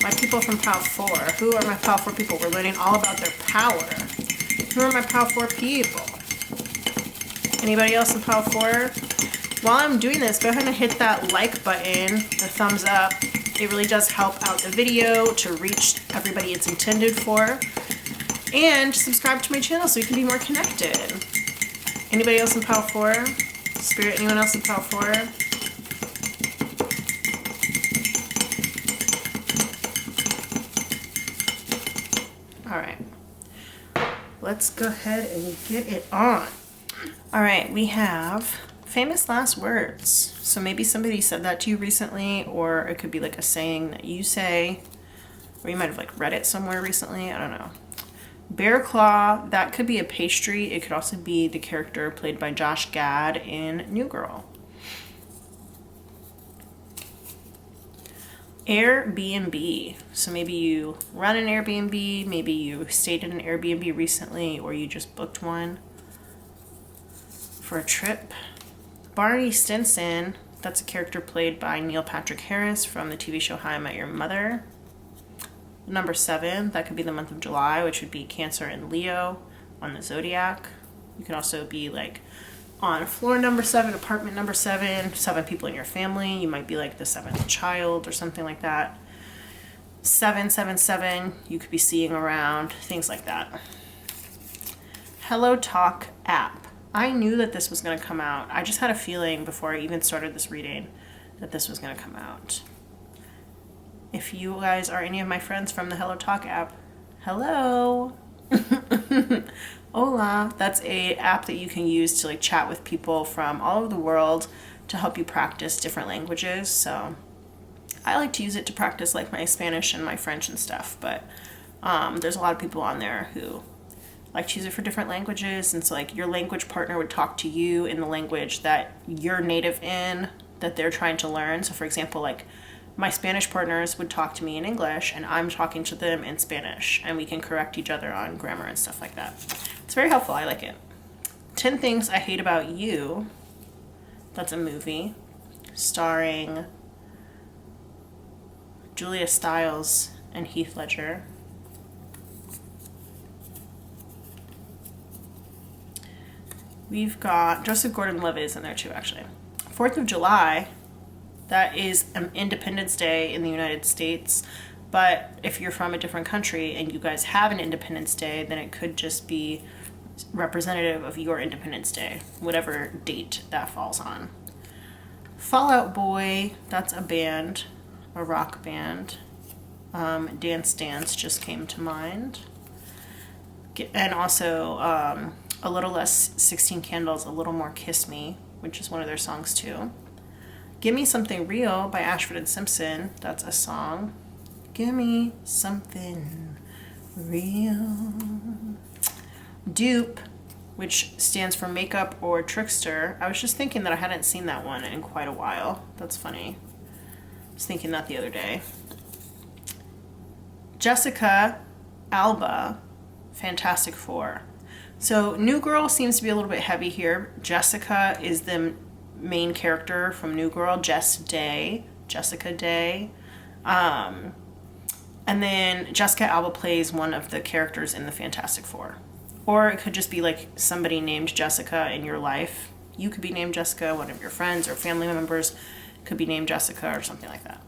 My people from pile 4. Who are my pile 4 people? We're learning all about their power. Who are my pile 4 people? Anybody else in pile 4? While I'm doing this, go ahead and hit that like button, the thumbs up. It really does help out the video to reach everybody it's intended for. And subscribe to my channel so you can be more connected. Anybody else in pile 4? Spirit, anyone else in pile 4? All right. Let's go ahead and get it on. All right, we have famous last words. So maybe somebody said that to you recently, or it could be like a saying that you say, or you might have like read it somewhere recently. I don't know. Bear claw, that could be a pastry. It could also be the character played by Josh Gad in New Girl. Airbnb. So maybe you run an Airbnb, maybe you stayed in an Airbnb recently, or you just booked one for a trip. Barney Stinson, that's a character played by Neil Patrick Harris from the TV show How I Met Your Mother. Number 7, that could be the month of July, which would be Cancer and Leo on the zodiac. You could also be like on floor number 7, apartment number 7, 7 people in your family. You might be like the 7th child or something like that. 777, you could be seeing around, things like that. Hello Talk app. I knew that this was going to come out. I just had a feeling before I even started this reading that this was going to come out. If you guys are any of my friends from the Hello Talk app, hello. Hola. That's a app that you can use to like chat with people from all over the world to help you practice different languages. So I like to use it to practice like my Spanish and my French and stuff, but there's a lot of people on there who like to use it for different languages, and so like your language partner would talk to you in the language that you're native in, that they're trying to learn. So for example, like my Spanish partners would talk to me in English and I'm talking to them in Spanish, and we can correct each other on grammar and stuff like that. It's very helpful. I like it. 10 Things I Hate About You. That's a movie starring Julia Stiles and Heath Ledger. We've got Joseph Gordon-Levitt is in there too, actually. 4th of July, that is Independence Day in the United States, but if you're from a different country and you guys have an Independence Day, then it could just be representative of your Independence Day, whatever date that falls on. Fall Out Boy, that's a band, a rock band. Dance Dance just came to mind. And also A Little Less 16 Candles, A Little More Kiss Me, which is one of their songs too. Give Me Something Real by Ashford and Simpson, that's a song. Give me something real. Dupe, which stands for makeup or trickster. I was just thinking that I hadn't seen that one in quite a while. That's funny. I was thinking that the other day. Jessica Alba, Fantastic Four. So New Girl seems to be a little bit heavy here. Jessica is the main character from New Girl, Jessica Day. And then Jessica Alba plays one of the characters in the Fantastic Four. Or it could just be like somebody named Jessica in your life. You could be named Jessica, one of your friends or family members could be named Jessica or something like that.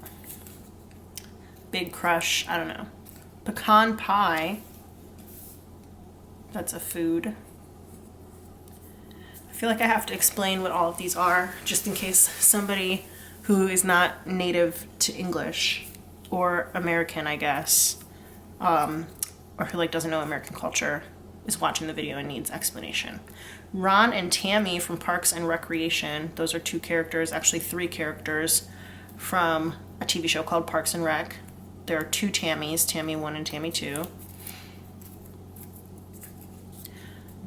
Big Crush, I don't know. Pecan pie, that's a food. I feel like I have to explain what all of these are, just in case somebody who is not native to English or American, I guess, or who like doesn't know American culture is watching the video and needs explanation. Ron and Tammy from Parks and Recreation, those are 2 characters, actually 3 characters from a TV show called Parks and Rec. There are 2 Tammys, Tammy 1 and Tammy 2.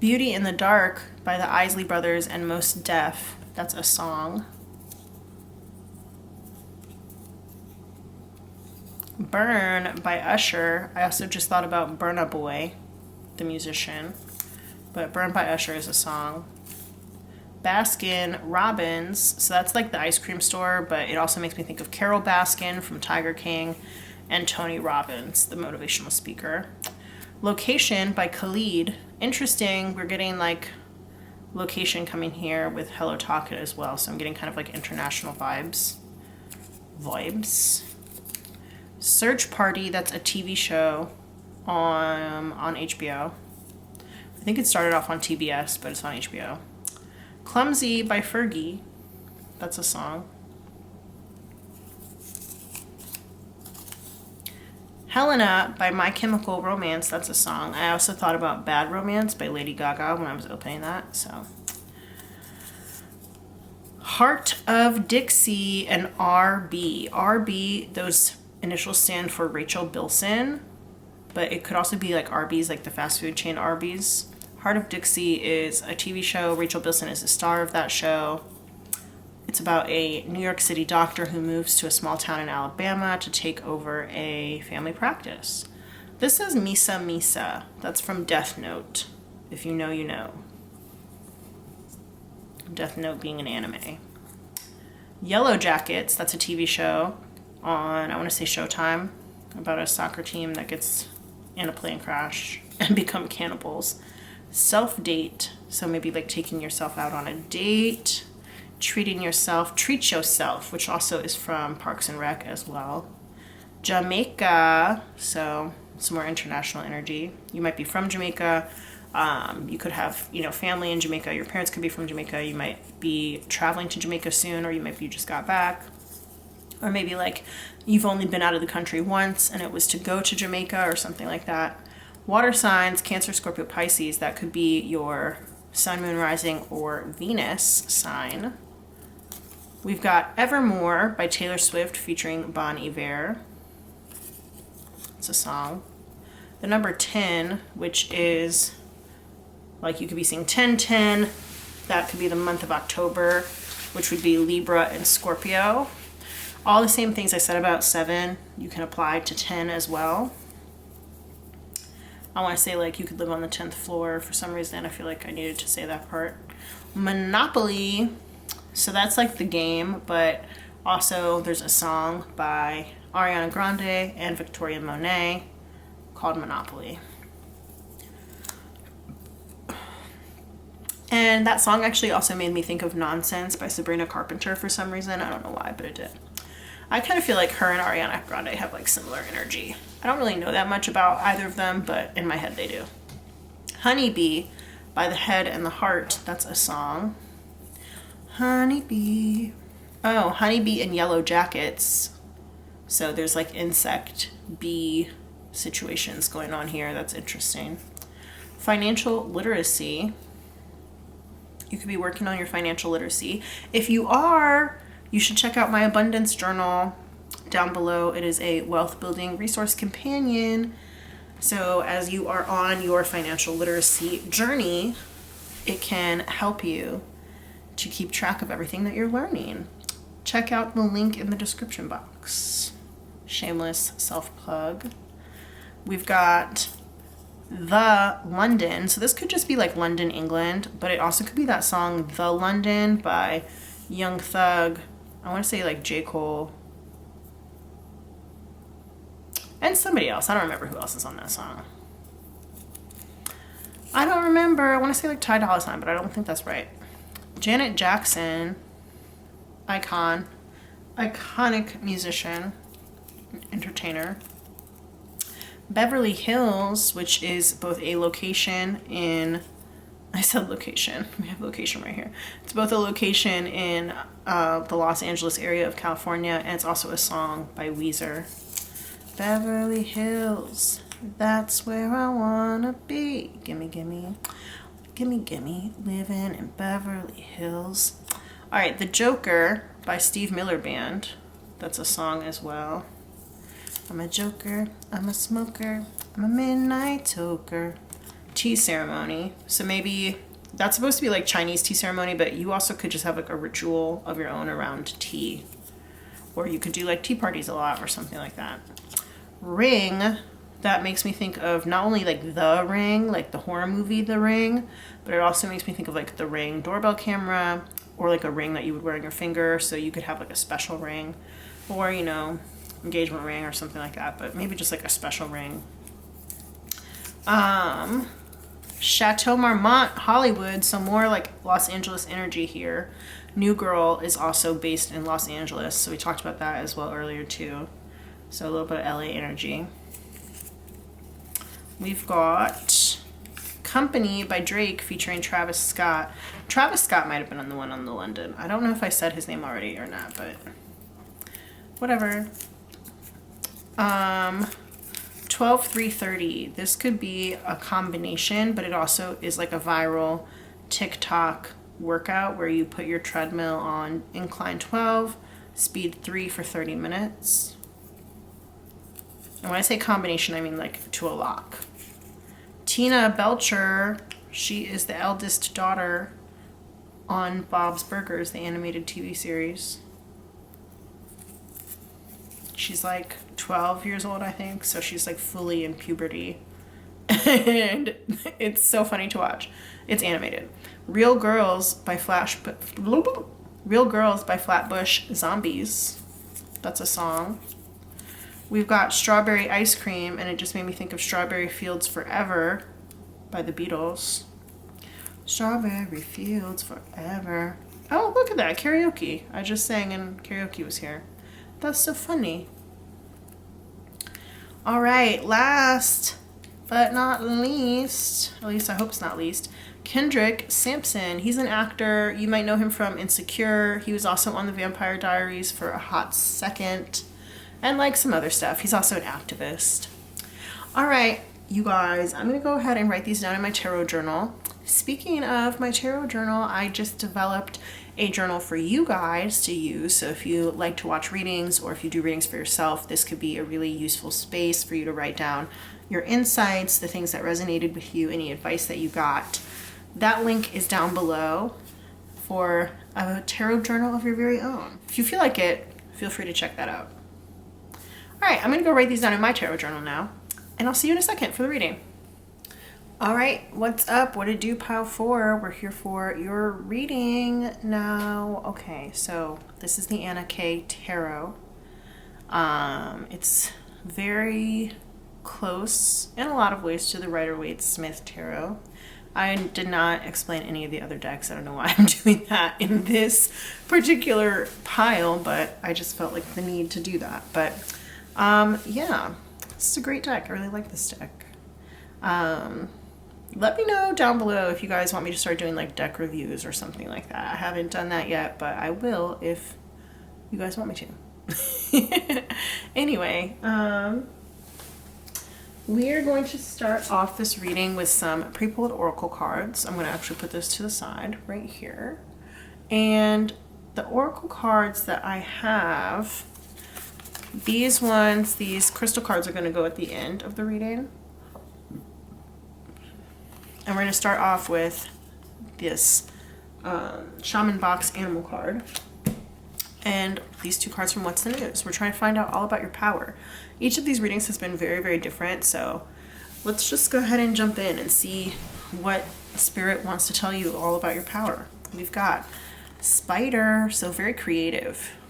Beauty in the Dark by the Isley Brothers and Most Def, that's a song. Burn by Usher. I also just thought about Burna Boy, the musician, but Burn by Usher is a song. Baskin Robbins, so that's like the ice cream store, but it also makes me think of Carol Baskin from Tiger King and Tony Robbins, the motivational speaker. Location by Khalid. Interesting, we're getting like location coming here with Hello Talk as well, so I'm getting kind of like international vibes. Search Party, that's a TV show on HBO. I think it started off on TBS, but it's on HBO. Clumsy by Fergie, that's a song. Helena by My Chemical Romance, that's a song. I also thought about Bad Romance by Lady Gaga when I was opening that, so. Heart of Dixie and RB. RB, those initials stand for Rachel Bilson, but it could also be like Arby's, like the fast food chain Arby's. Heart of Dixie is a TV show. Rachel Bilson is the star of that show. It's about a New York City doctor who moves to a small town in Alabama to take over a family practice. This is Misa Misa. That's from Death Note. If you know, you know. Death Note being an anime. Yellow Jackets, that's a TV show on, I want to say Showtime, about a soccer team that gets in a plane crash and become cannibals. Self-date, so maybe like taking yourself out on a date. Treat yourself, which also is from Parks and Rec as well. Jamaica, so some more international energy. You might be from Jamaica. You could have, family in Jamaica. Your parents could be from Jamaica. You might be traveling to Jamaica soon, or you might be just got back. Or maybe like you've only been out of the country once and it was to go to Jamaica or something like that. Water signs, Cancer, Scorpio, Pisces, that could be your sun, moon, rising, or Venus sign. We've got Evermore by Taylor Swift featuring Bon Iver. It's a song. The number 10, which is like you could be seeing 1010. That could be the month of October, which would be Libra and Scorpio. All the same things I said about 7, you can apply to 10 as well. I want to say like you could live on the 10th floor. For some reason, I feel like I needed to say that part. Monopoly. So that's like the game, but also there's a song by Ariana Grande and Victoria Monet called Monopoly. And that song actually also made me think of Nonsense by Sabrina Carpenter for some reason. I don't know why, but it did. I kind of feel like her and Ariana Grande have like similar energy. I don't really know that much about either of them, but in my head they do. Honeybee by The Head and the Heart, that's a song. Honeybee. Oh, Honeybee and Yellow Jackets. So there's like insect bee situations going on here. That's interesting. Financial literacy. You could be working on your financial literacy. If you are, you should check out my abundance journal down below. It is a wealth building resource companion. So as you are on your financial literacy journey, it can help you to keep track of everything that you're learning. Check out the link in the description box. Shameless self-plug. We've got The London. So this could just be like London, England, but it also could be that song The London by Young Thug. I want to say like J. Cole. And somebody else. I don't remember who else is on that song. I don't remember. I want to say like Ty Dolla $ign, but I don't think that's right. Janet Jackson, iconic musician, entertainer. Beverly Hills, which is both a location in, I said location, we have location right here. It's both a location in the Los Angeles area of California, and it's also a song by Weezer. Beverly Hills, that's where I wanna be. Gimme, gimme. Gimme, gimme, living in Beverly Hills. All right, The Joker by Steve Miller Band. That's a song as well. I'm a joker, I'm a smoker, I'm a midnight toker. Tea ceremony. So maybe that's supposed to be like Chinese tea ceremony, but you also could just have like a ritual of your own around tea. Or you could do like tea parties a lot or something like that. Ring. That makes me think of not only like The Ring, like the horror movie The Ring, but it also makes me think of like the Ring doorbell camera, or like a ring that you would wear on your finger, so you could have like a special ring, or engagement ring or something like that, but maybe just like a special ring. Chateau Marmont, Hollywood, so more like Los Angeles energy here. New Girl is also based in Los Angeles, so we talked about that as well earlier too. So a little bit of LA energy. We've got Company by Drake featuring Travis Scott. Travis Scott might have been on the one on the London. I don't know if I said his name already or not, but whatever. 12-3-30. This could be a combination, but it also is like a viral TikTok workout where you put your treadmill on incline 12, speed 3 for 30 minutes. And when I say combination, I mean like to a lock. Tina Belcher, she is the eldest daughter on Bob's Burgers, the animated TV series. She's like 12 years old, I think, so she's like fully in puberty. And it's so funny to watch. It's animated. Real Girls by Flatbush Zombies. That's a song. We've got Strawberry Ice Cream, and it just made me think of Strawberry Fields Forever by the Beatles. Strawberry Fields Forever. Oh, look at that, karaoke. I just sang and karaoke was here. That's so funny. All right, last but not least, at least I hope it's not least, Kendrick Sampson. He's an actor. You might know him from Insecure. He was also on The Vampire Diaries for a hot second, and like some other stuff. He's also an activist. All right, you guys, I'm gonna go ahead and write these down in my tarot journal. Speaking of my tarot journal, I just developed a journal for you guys to use. So if you like to watch readings, or if you do readings for yourself, this could be a really useful space for you to write down your insights, the things that resonated with you, any advice that you got. That link is down below for a tarot journal of your very own. If you feel like it, feel free to check that out. All right, I'm gonna go write these down in my tarot journal now, and I'll see you in a second for the reading. All right, what's up? What it do, Pile 4? We're here for your reading now. Okay, so this is the Anna K Tarot. It's very close in a lot of ways to the Rider-Waite-Smith Tarot. I did not explain any of the other decks. I don't know why I'm doing that in this particular pile, but I just felt like the need to do that. But yeah, this is a great deck. I really like this deck. Let me know down below if you guys want me to start doing like deck reviews or something like that. I haven't done that yet, but I will if you guys want me to. Anyway, we are going to start off this reading with some pre-pulled oracle cards. I'm going to actually put this to the side right here. And the oracle cards that I have, these ones, these crystal cards are going to go at the end of the reading. And we're going to start off with this Shaman Box Animal card. And these two cards from What's the News. We're trying to find out all about your power. Each of these readings has been very, very different. So let's just go ahead and jump in and see what Spirit wants to tell you all about your power. We've got Spider, so very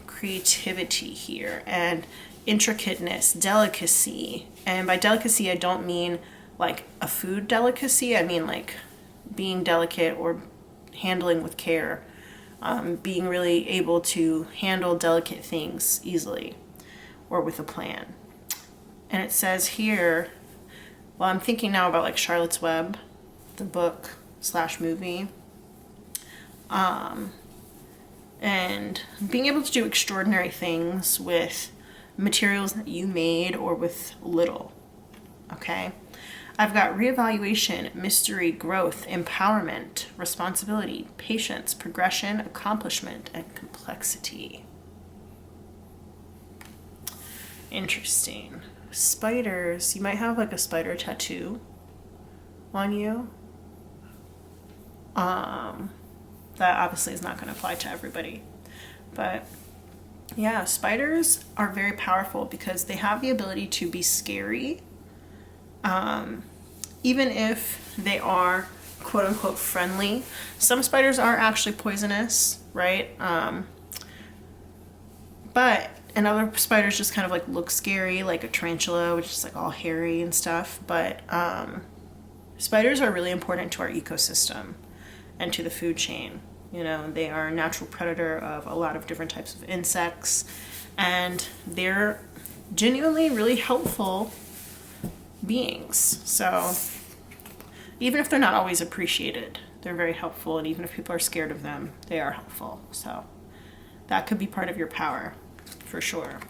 creativity here, and intricateness, delicacy. And by delicacy, I don't mean like a food delicacy. I mean like being delicate or handling with care, being really able to handle delicate things easily or with a plan. And it says here, well, I'm thinking now about like Charlotte's Web, the book / movie, and being able to do extraordinary things with materials that you made or with little. Okay. I've got reevaluation, mystery, growth, empowerment, responsibility, patience, progression, accomplishment, and complexity. Interesting. Spiders. You might have like a spider tattoo on you. That obviously is not going to apply to everybody. But yeah, spiders are very powerful because they have the ability to be scary. Even if they are quote unquote friendly. Some spiders are actually poisonous, right? And other spiders just kind of like look scary, like a tarantula, which is like all hairy and stuff. But spiders are really important to our ecosystem and to the food chain. You know, they are a natural predator of a lot of different types of insects, and they're genuinely really helpful beings. So even if they're not always appreciated, they're very helpful, and even if people are scared of them, they are helpful. So that could be part of your power for sure.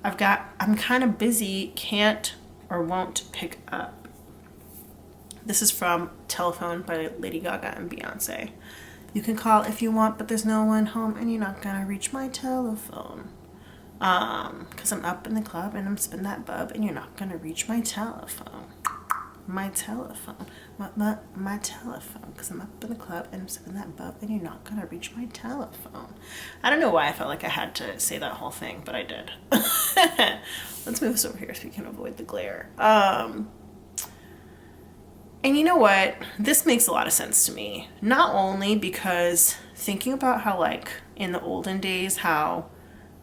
I'm kind of busy, can't or won't pick up. This is from Telephone by Lady Gaga and Beyonce. You can call if you want, but there's no one home, and you're not gonna reach my telephone. Cause I'm up in the club and I'm spinning that bub, and you're not gonna reach my telephone. my telephone. My telephone. Because I'm up in the club and I'm sipping that bub and you're not going to reach my telephone. I don't know why I felt like I had to say that whole thing, but I did. Let's move this over here so we can avoid the glare. And you know what? This makes a lot of sense to me. Not only because thinking about how, like, in the olden days, how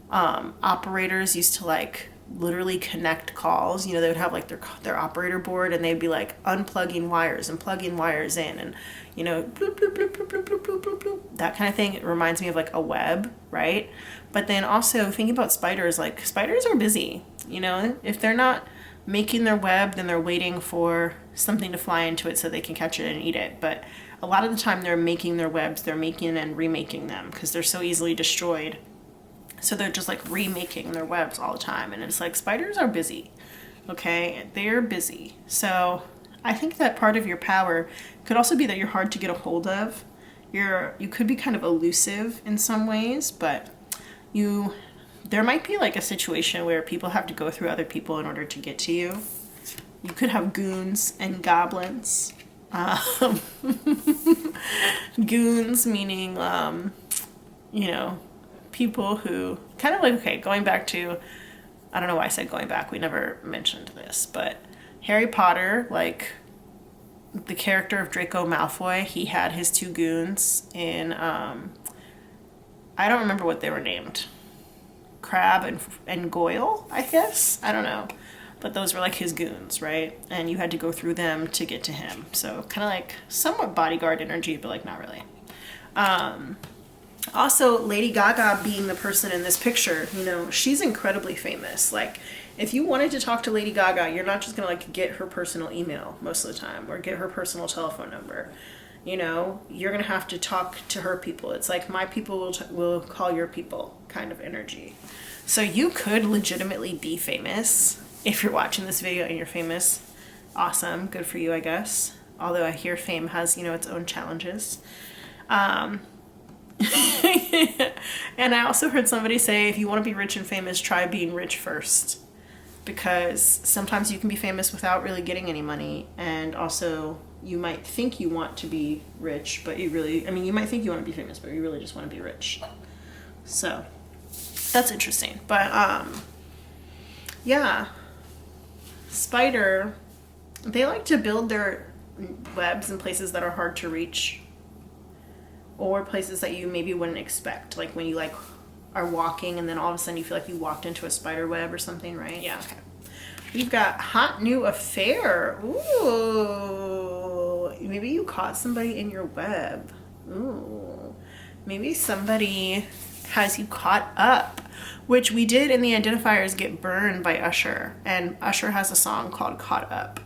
operators used to, like, literally connect calls. You know, they would have, like, their operator board, and they'd be, like, unplugging wires and plugging wires in, and, you know, bloop, bloop, bloop, bloop, bloop, bloop, bloop, bloop, bloop. That kind of thing. It reminds me of, like, a web, right? But then also thinking about spiders, like, spiders are busy, you know? If they're not making their web, then they're waiting for something to fly into it so they can catch it and eat it. But a lot of the time they're making their webs, they're making and remaking them because they're so easily destroyed. So they're just like remaking their webs all the time. And it's like spiders are busy, okay? They're busy. So I think that part of your power could also be that you're hard to get a hold of. You could be kind of elusive in some ways, but there might be like a situation where people have to go through other people in order to get to you. You could have goons and goblins. Goons meaning, you know, people who kind of like, okay, going back to, I don't know why I said going back. We never mentioned this, but Harry Potter, like the character of Draco Malfoy, he had his two goons in, I don't remember what they were named. Crab and Goyle, I guess. I don't know. But those were like his goons, right? And you had to go through them to get to him. So kind of like somewhat bodyguard energy, but like not really. Also, Lady Gaga being the person in this picture, you know, she's incredibly famous. Like, if you wanted to talk to Lady Gaga, you're not just gonna like get her personal email most of the time or get her personal telephone number. You know, you're gonna have to talk to her people. It's like my people will call your people kind of energy. So you could legitimately be famous if you're watching this video and you're famous. Awesome, good for you, I guess. Although I hear fame has, you know, its own challenges. And I also heard somebody say, if you want to be rich and famous, try being rich first. Because sometimes you can be famous without really getting any money. And also, you might think you want to be rich, but you really, I mean, you might think you want to be famous, but you really just want to be rich. So, that's interesting. But, yeah. Spider, they like to build their webs in places that are hard to reach. Or places that you maybe wouldn't expect. Like when you like are walking and then all of a sudden you feel like you walked into a spider web or something, right? Yeah, okay. We've got hot new affair. Ooh. Maybe you caught somebody in your web. Ooh. Maybe somebody has you caught up. Which we did in the Identifiers get burned by Usher. And Usher has a song called Caught Up.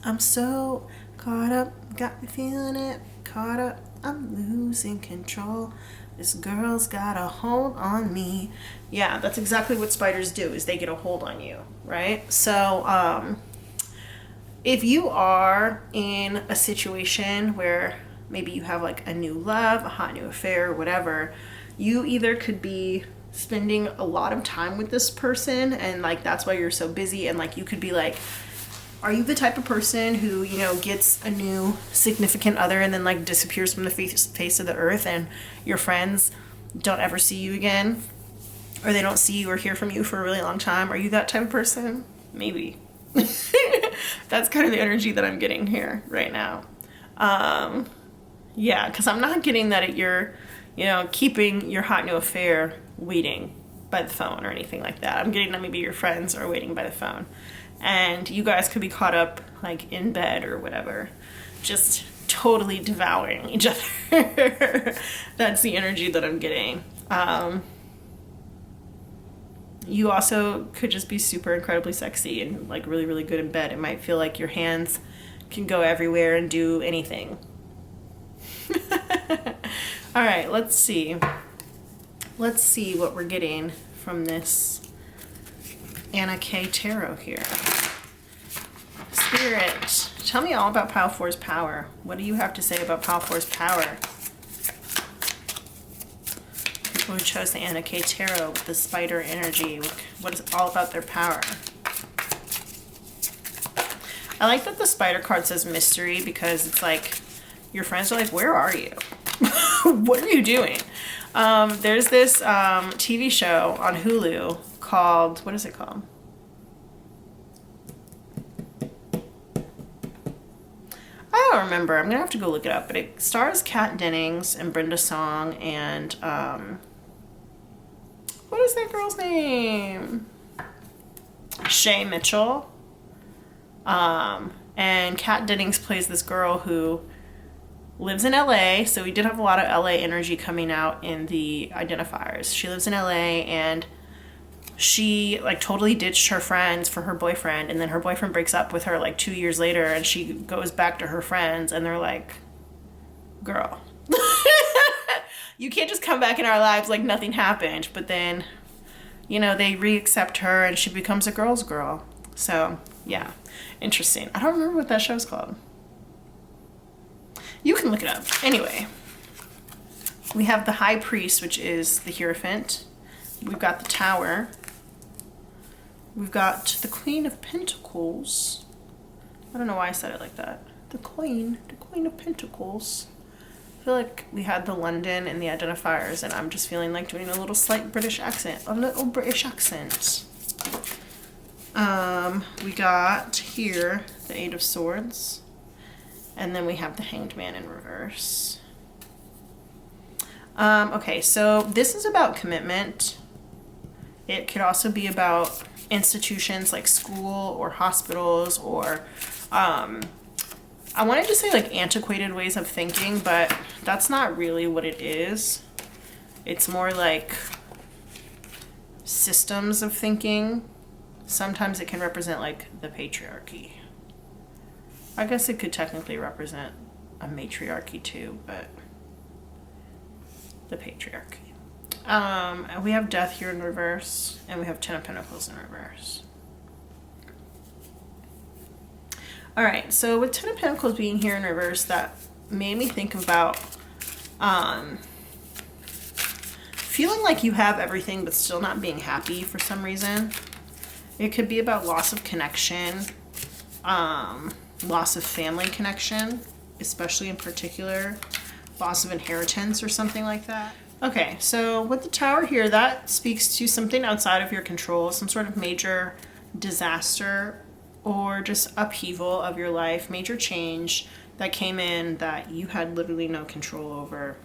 I'm so caught up. Got me feeling it. Caught up. I'm losing control. This girl's got a hold on me. Yeah, that's exactly what spiders do, is they get a hold on you, right? So, if you are in a situation where maybe you have like a new love, a hot new affair, whatever, you either could be spending a lot of time with this person and like that's why you're so busy, and like you could be like, are you the type of person who, you know, gets a new significant other and then like disappears from the face of the earth and your friends don't ever see you again? Or they don't see you or hear from you for a really long time? Are you that type of person? Maybe. That's kind of the energy that I'm getting here right now. Yeah, because I'm not getting that you're, you know, keeping your hot new affair waiting by the phone or anything like that. I'm getting that maybe your friends are waiting by the phone. And you guys could be caught up like in bed or whatever, just totally devouring each other. That's the energy that I'm getting. You also could just be super incredibly sexy and like really, really good in bed. It might feel like your hands can go everywhere and do anything. All right, let's see. Let's see what we're getting from this Anna K. Tarot here. Spirit, tell me all about Pile 4's power. What do you have to say about Pile 4's power? People who chose the Anna K. Tarot with the spider energy. What is all about their power? I like that the spider card says mystery because it's like your friends are like, where are you? What are you doing? There's this TV show on Hulu called, what is it called? I don't remember. I'm gonna have to go look it up. But it stars Kat Dennings and Brenda Song and what is that girl's name? Shay Mitchell. And Kat Dennings plays this girl who lives in LA. So we did have a lot of LA energy coming out in the identifiers. She lives in LA and she like totally ditched her friends for her boyfriend, and then her boyfriend breaks up with her like 2 years later, and she goes back to her friends and they're like, girl, you can't just come back in our lives like nothing happened. But then, you know, they re-accept her and she becomes a girl's girl. So yeah, interesting. I don't remember what that show's called. You can look it up. Anyway, we have the High Priest, which is the Hierophant. We've got the Tower. We've got the Queen of Pentacles. I don't know why I said it like that. The Queen of Pentacles. I feel like we had the London and the identifiers, and I'm just feeling like doing a little slight British accent. A little British accent. We got here the Eight of Swords. And then we have the Hanged Man in reverse. Okay, so this is about commitment. It could also be about institutions like school or hospitals or I wanted to say like antiquated ways of thinking, but that's not really what it is. It's more like systems of thinking. Sometimes it can represent like the patriarchy. I guess it could technically represent a matriarchy too, but the patriarchy. And we have Death here in reverse, and we have Ten of Pentacles in reverse. All right, so with Ten of Pentacles being here in reverse, that made me think about feeling like you have everything but still not being happy for some reason. It could be about loss of connection, loss of family connection, especially in particular, loss of inheritance or something like that. Okay, so with the Tower here, that speaks to something outside of your control, some sort of major disaster or just upheaval of your life, major change that came in that you had literally no control over.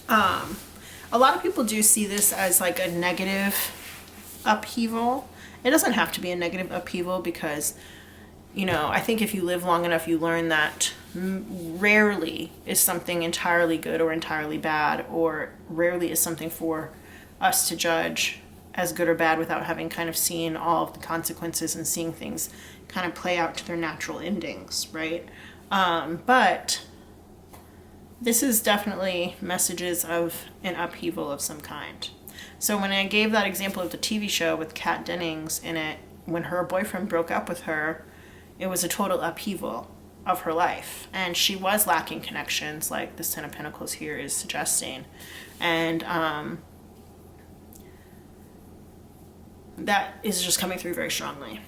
A lot of people do see this as like a negative upheaval. It doesn't have to be a negative upheaval because, you know, I think if you live long enough, you learn that rarely is something entirely good or entirely bad, or rarely is something for us to judge as good or bad without having kind of seen all of the consequences and seeing things kind of play out to their natural endings, right? But this is definitely messages of an upheaval of some kind. So when I gave that example of the TV show with Kat Dennings in it, when her boyfriend broke up with her, it was a total upheaval of her life. And she was lacking connections, like this Ten of Pentacles here is suggesting. And that is just coming through very strongly.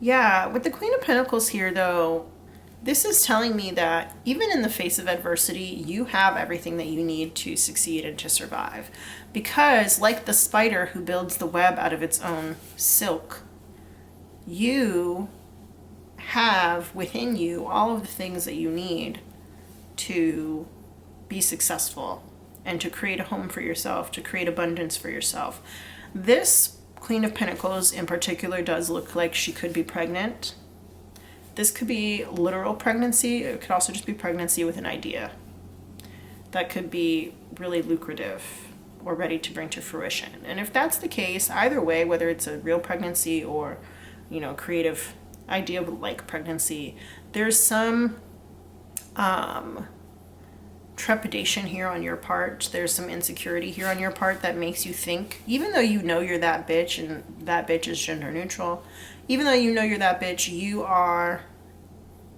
Yeah, with the Queen of Pentacles here, though, this is telling me that even in the face of adversity, you have everything that you need to succeed and to survive. Because like the spider who builds the web out of its own silk, you have within you all of the things that you need to be successful and to create a home for yourself, to create abundance for yourself. This Queen of Pentacles in particular does look like she could be pregnant. This could be literal pregnancy. It could also just be pregnancy with an idea that could be really lucrative or ready to bring to fruition. And if that's the case, either way, whether it's a real pregnancy or, you know, creative idea like pregnancy, there's some trepidation here on your part. There's some insecurity here on your part that makes you think, even though you know you're that bitch and that bitch is gender neutral, even though you know you're that bitch, you are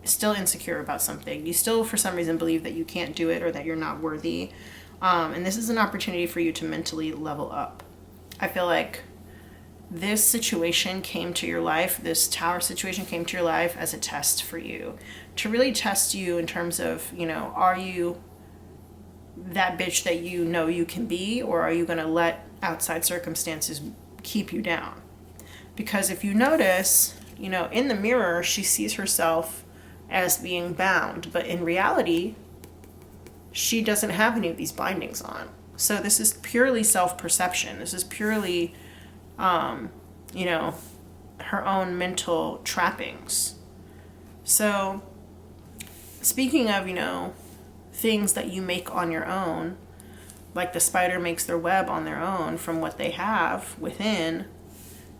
still insecure about something. You still, for some reason, believe that you can't do it or that you're not worthy. And this is an opportunity for you to mentally level up. I feel like this situation came to your life, this tower situation came to your life as a test for you, to really test you in terms of, are you that bitch that you know you can be, or are you going to let outside circumstances keep you down? Because if you notice, in the mirror, she sees herself as being bound, but in reality, she doesn't have any of these bindings on. So this is purely self-perception. This is purely her own mental trappings. So, speaking of, things that you make on your own, like the spider makes their web on their own from what they have within,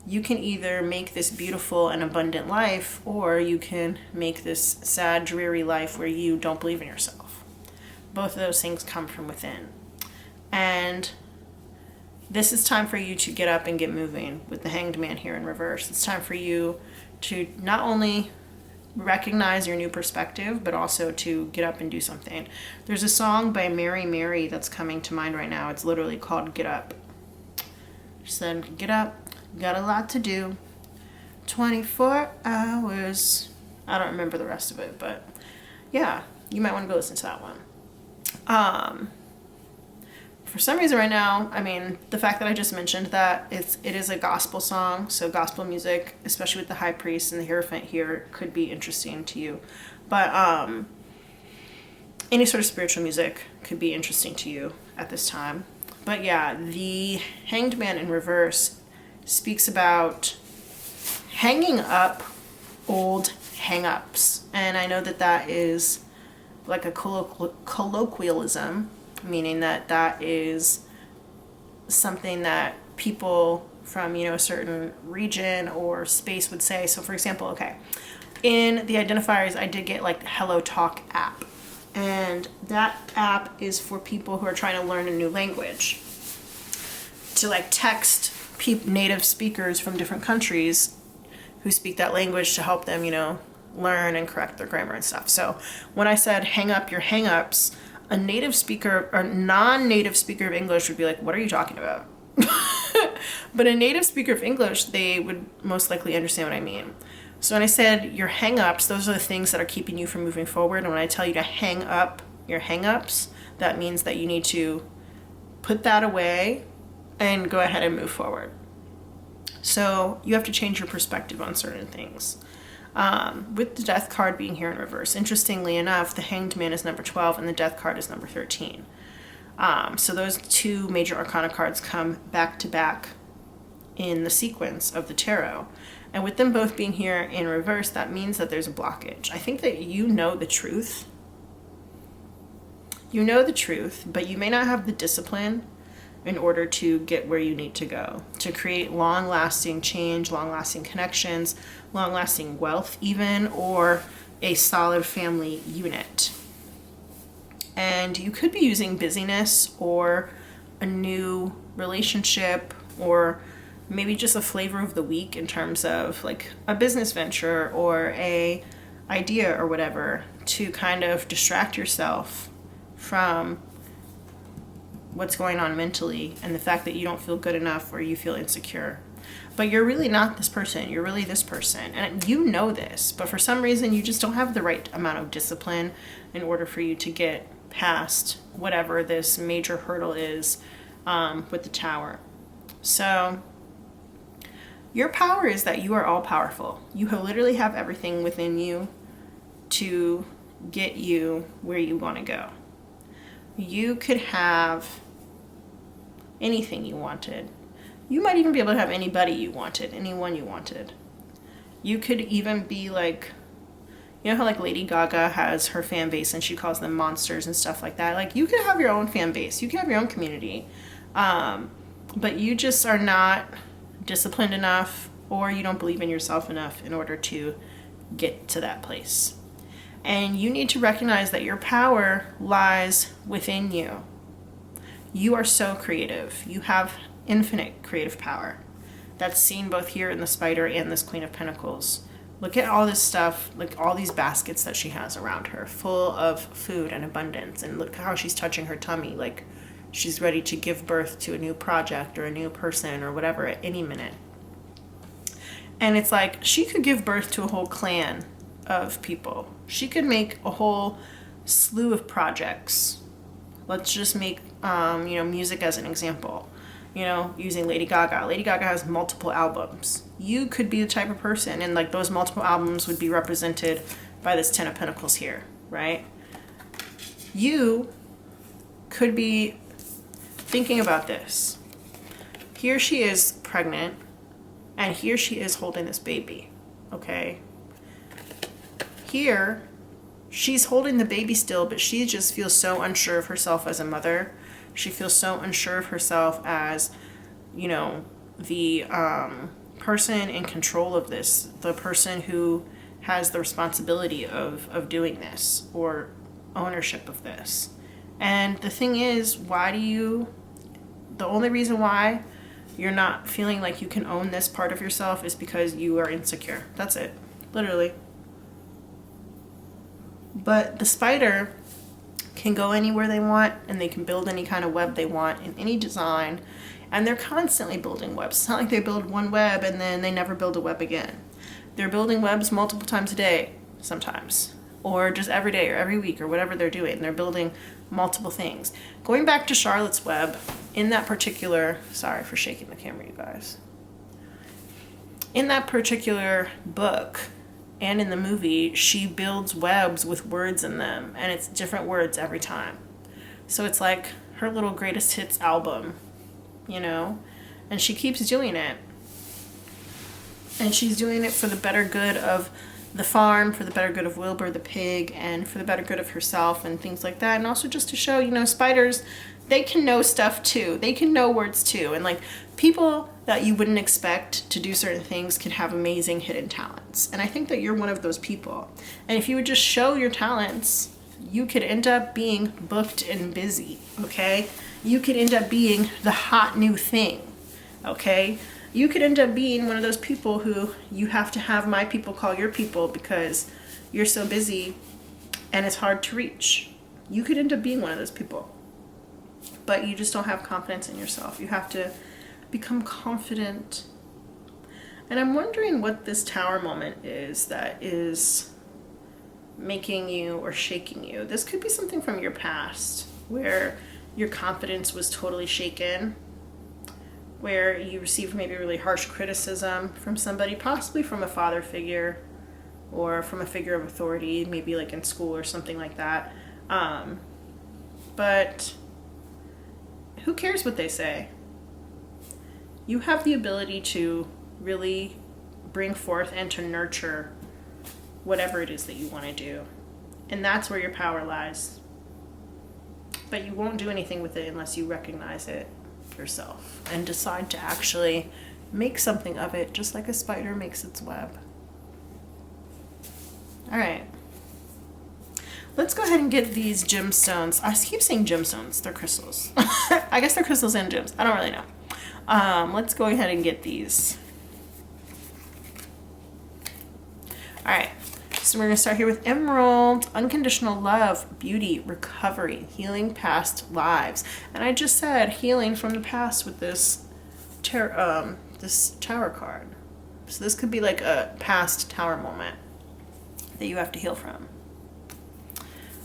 you can either make this beautiful and abundant life, or you can make this sad, dreary life where you don't believe in yourself. Both of those things come from within. And this is time for you to get up and get moving with the Hanged Man here in reverse. It's time for you to not only recognize your new perspective, but also to get up and do something. There's a song by Mary Mary that's coming to mind right now. It's literally called Get Up. She said, get up, got a lot to do. 24 hours. I don't remember the rest of it, but yeah, you might want to go listen to that one. For some reason right now, the fact that I just mentioned that it is a gospel song, so gospel music, especially with the high priest and the Hierophant here, could be interesting to you. But any sort of spiritual music could be interesting to you at this time. But yeah, the Hanged Man in reverse speaks about hanging up old hang-ups. And I know that is like a colloquialism, meaning that is something that people from, a certain region or space would say. So for example, okay, in the Identifiers, I did get like the Hello Talk app. And that app is for people who are trying to learn a new language, to like text native speakers from different countries who speak that language to help them, learn and correct their grammar and stuff. So when I said hang up your hang-ups, a native speaker or non-native speaker of English would be like, what are you talking about? But a native speaker of English, they would most likely understand what I mean. So when I said your hang-ups, those are the things that are keeping you from moving forward. And when I tell you to hang up your hang-ups, that means that you need to put that away and go ahead and move forward. So you have to change your perspective on certain things. With the Death card being here in reverse, interestingly enough, the Hanged Man is number 12 and the Death card is number 13. So those two major arcana cards come back to back in the sequence of the tarot. And with them both being here in reverse, that means that there's a blockage. I think that you know the truth. You know the truth, but you may not have the discipline in order to get where you need to go, to create long-lasting change, long-lasting connections, long-lasting wealth even, or a solid family unit. And you could be using busyness or a new relationship, or maybe just a flavor of the week in terms of like a business venture or a idea or whatever, to kind of distract yourself from what's going on mentally and the fact that you don't feel good enough or you feel insecure. But you're really not this person, you're really this person. And you know this, but for some reason you just don't have the right amount of discipline in order for you to get past whatever this major hurdle is with the Tower. So your power is that you are all powerful. You literally have everything within you to get you where you want to go. You could have anything you wanted. You might even be able to have anybody you wanted, anyone you wanted. You could even be like, you know how like Lady Gaga has her fan base and she calls them monsters and stuff like that? Like you could have your own fan base. You could have your own community. But you just are not disciplined enough, or you don't believe in yourself enough in order to get to that place. And you need to recognize that your power lies within you. You are so creative. You have infinite creative power. That's seen both here in the Spider and this Queen of Pentacles. Look at all this stuff, like all these baskets that she has around her, full of food and abundance. And look how she's touching her tummy. Like, She's ready to give birth to a new project or a new person or whatever at any minute. And it's like she could give birth to a whole clan of people. She could make a whole slew of projects. Let's just make, music as an example. Using Lady Gaga. Lady Gaga has multiple albums. You could be the type of person, and like those multiple albums would be represented by this Ten of Pentacles here, right? You could be thinking about this. Here she is pregnant, and here she is holding this baby, okay? Here, she's holding the baby still, but she just feels so unsure of herself as a mother. She feels so unsure of herself as, the person in control of this, the person who has the responsibility of doing this or ownership of this. And the thing is, the only reason why you're not feeling like you can own this part of yourself is because you are insecure. That's it, literally. But the spider can go anywhere they want, and they can build any kind of web they want in any design, and they're constantly building webs. It's not like they build one web and then they never build a web again. They're building webs multiple times a day sometimes, or just every day or every week or whatever they're doing. They're building multiple things. Going back to Charlotte's Web, in that particular, sorry for shaking the camera, you guys. In that particular book and in the movie, she builds webs with words in them, and it's different words every time. So it's like her little greatest hits album, and she keeps doing it. And she's doing it for the better good of the farm, for the better good of Wilbur the pig, and for the better good of herself and things like that. And also just to show, spiders, they can know stuff too. They can know words too. And like people that you wouldn't expect to do certain things can have amazing hidden talents. And I think that you're one of those people. And if you would just show your talents, you could end up being booked and busy, okay? You could end up being the hot new thing, okay? You could end up being one of those people who you have to have my people call your people because you're so busy and it's hard to reach. You could end up being one of those people, but you just don't have confidence in yourself. You have to become confident. And I'm wondering what this tower moment is that is making you or shaking you. This could be something from your past where your confidence was totally shaken, where you received maybe really harsh criticism from somebody, possibly from a father figure or from a figure of authority, maybe like in school or something like that. But who cares what they say? You have the ability to really bring forth and to nurture whatever it is that you want to do. And that's where your power lies. But you won't do anything with it unless you recognize it yourself and decide to actually make something of it, just like a spider makes its web. All right. Let's go ahead and get these gemstones. I keep saying gemstones. They're crystals. I guess they're crystals and gems. I don't really know. Let's go ahead and get these. All right. So we're going to start here with Emerald, unconditional love, beauty, recovery, healing past lives. And I just said healing from the past with this tower card. So this could be like a past tower moment that you have to heal from.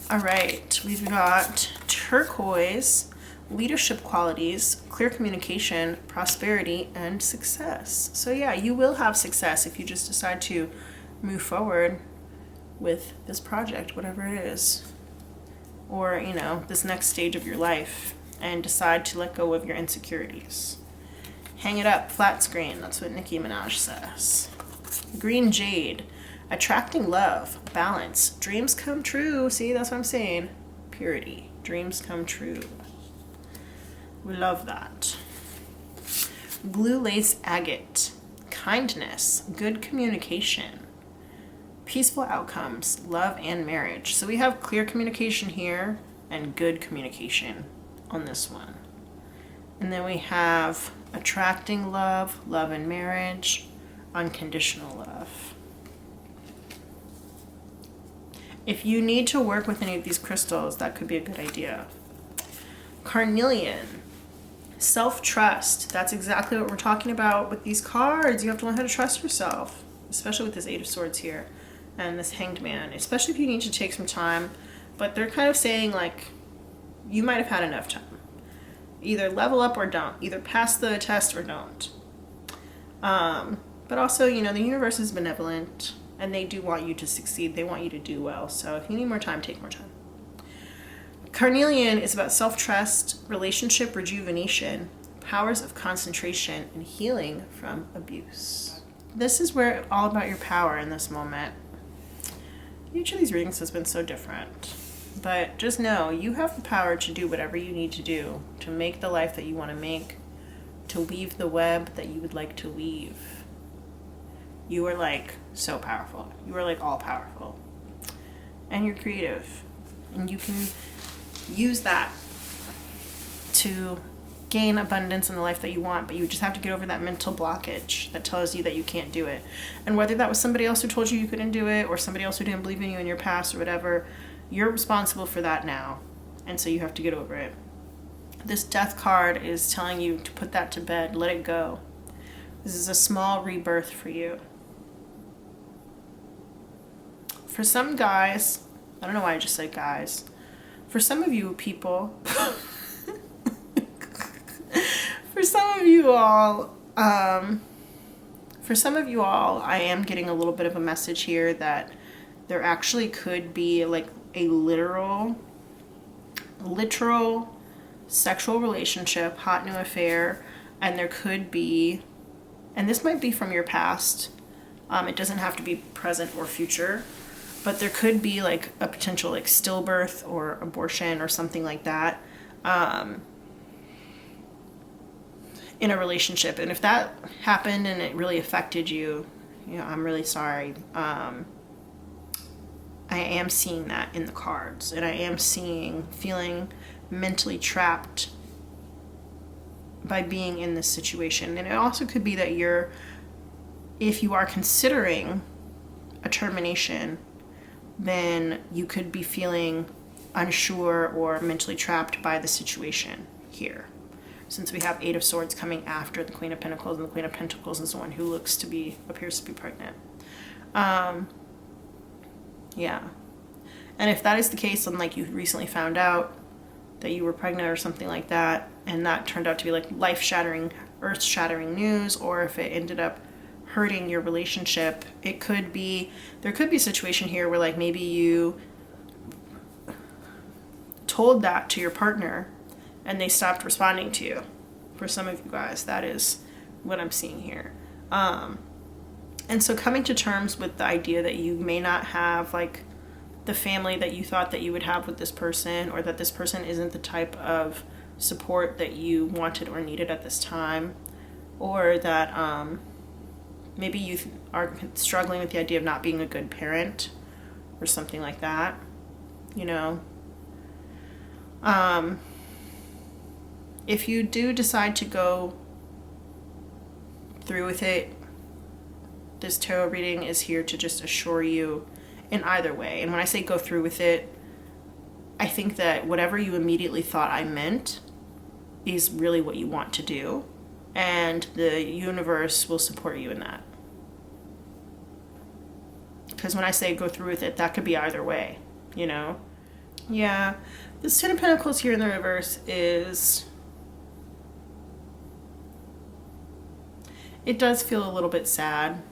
All right, we've got turquoise, leadership qualities, clear communication, prosperity, and success. So yeah, you will have success if you just decide to move forward with this project, whatever it is, or this next stage of your life, and decide to let go of your insecurities. Hang it up, flat screen. That's what Nicki Minaj says. Green jade, attracting love, balance, dreams come true. See, that's what I'm saying. Purity, dreams come true. We love that. Blue lace agate, kindness, good communication, peaceful outcomes, love and marriage. So we have clear communication here and good communication on this one. And then we have attracting love, love and marriage, unconditional love. If you need to work with any of these crystals, that could be a good idea. Carnelian, self-trust. That's exactly what we're talking about with these cards. You have to learn how to trust yourself, especially with this Eight of Swords here and this Hanged Man, especially if you need to take some time. But they're kind of saying, like, you might have had enough time. Either level up or don't. Either pass the test or don't. But also, you know, the universe is benevolent and they do want you to succeed. They want you to do well. So if you need more time, take more time. Carnelian is about self-trust, relationship rejuvenation, powers of concentration, and healing from abuse. This is where it's all about your power in this moment. Each of these readings has been so different. But just know you have the power to do whatever you need to do to make the life that you want to make, to weave the web that you would like to weave. You are like so powerful. You are like all powerful. And you're creative. And you can use that to gain abundance in the life that you want, but you just have to get over that mental blockage that tells you that you can't do it. And whether that was somebody else who told you you couldn't do it or somebody else who didn't believe in you in your past or whatever, you're responsible for that now. And so you have to get over it. This Death card is telling you to put that to bed, let it go. This is a small rebirth for you. For some guys, I don't know why I just said guys. For some of you people, for some of you all, I am getting a little bit of a message here that there actually could be like a literal sexual relationship, hot new affair, and there could be, and this might be from your past, it doesn't have to be present or future, but there could be like a potential like stillbirth or abortion or something like that in a relationship. And if that happened and it really affected you, you know, I'm really sorry. I am seeing that in the cards, and I am feeling mentally trapped by being in this situation. And it also could be that if you are considering a termination, then you could be feeling unsure or mentally trapped by the situation here. Since we have Eight of Swords coming after the Queen of Pentacles, and the Queen of Pentacles is the one who appears to be pregnant. Yeah. And if that is the case, then like you recently found out that you were pregnant or something like that, and that turned out to be like life-shattering, earth-shattering news, or if it ended up hurting your relationship, there could be a situation here where like maybe you told that to your partner and they stopped responding to you. For some of you guys, that is what I'm seeing here. And so coming to terms with the idea that you may not have like the family that you thought that you would have with this person, or that this person isn't the type of support that you wanted or needed at this time, or that maybe you are struggling with the idea of not being a good parent or something like that, you know. If you do decide to go through with it, this tarot reading is here to just assure you in either way. And when I say go through with it, I think that whatever you immediately thought I meant is really what you want to do, and the universe will support you in that. Because when I say go through with it, that could be either way, you know? Yeah, this Ten of Pentacles here in the reverse it does feel a little bit sad.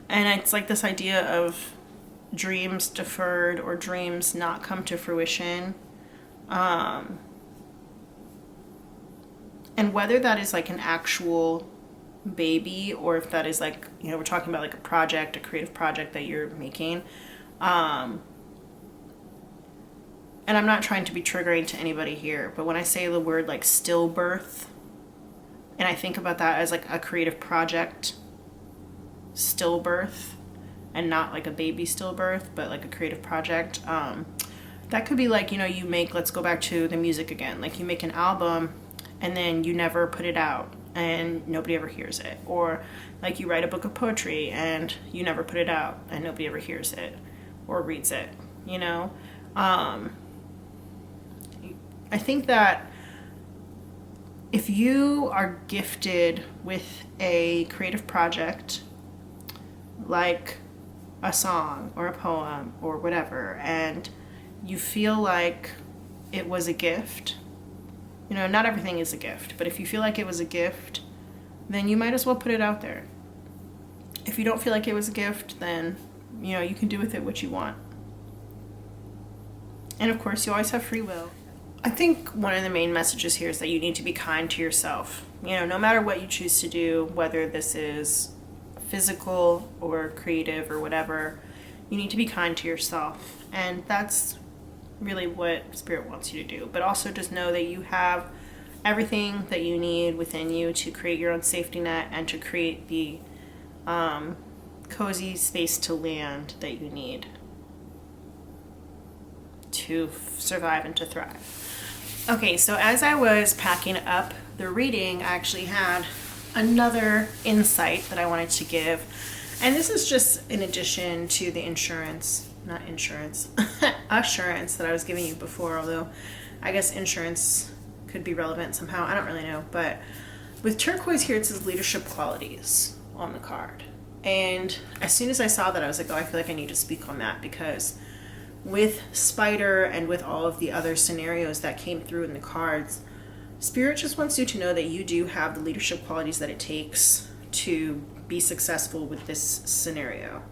And it's like this idea of dreams deferred or dreams not come to fruition. And whether that is like an actual baby, or if that is like, you know, we're talking about like a project, a creative project that you're making. And I'm not trying to be triggering to anybody here, but when I say the word like stillbirth, and I think about that as like a creative project, stillbirth, and not like a baby stillbirth, but like a creative project, that could be like, you know, you make, let's go back to the music again, like you make an album and then you never put it out and nobody ever hears it, or like you write a book of poetry and you never put it out and nobody ever hears it or reads it, you know. I think that if you are gifted with a creative project, like a song or a poem or whatever, and you feel like it was a gift, you know, not everything is a gift, but if you feel like it was a gift, then you might as well put it out there. If you don't feel like it was a gift, then, you know, you can do with it what you want. And of course, you always have free will. I think one of the main messages here is that you need to be kind to yourself. You know, no matter what you choose to do, whether this is physical or creative or whatever, you need to be kind to yourself. And that's really what Spirit wants you to do. But also just know that you have everything that you need within you to create your own safety net and to create the cozy space to land that you need to survive and to thrive. Okay, so as I was packing up the reading, I actually had another insight that I wanted to give. And this is just in addition to the assurance that I was giving you before, although I guess insurance could be relevant somehow. I don't really know. But with turquoise here, it says leadership qualities on the card. And as soon as I saw that, I was like, oh, I feel like I need to speak on that, because with Spider and with all of the other scenarios that came through in the cards, Spirit just wants you to know that you do have the leadership qualities that it takes to be successful with this scenario.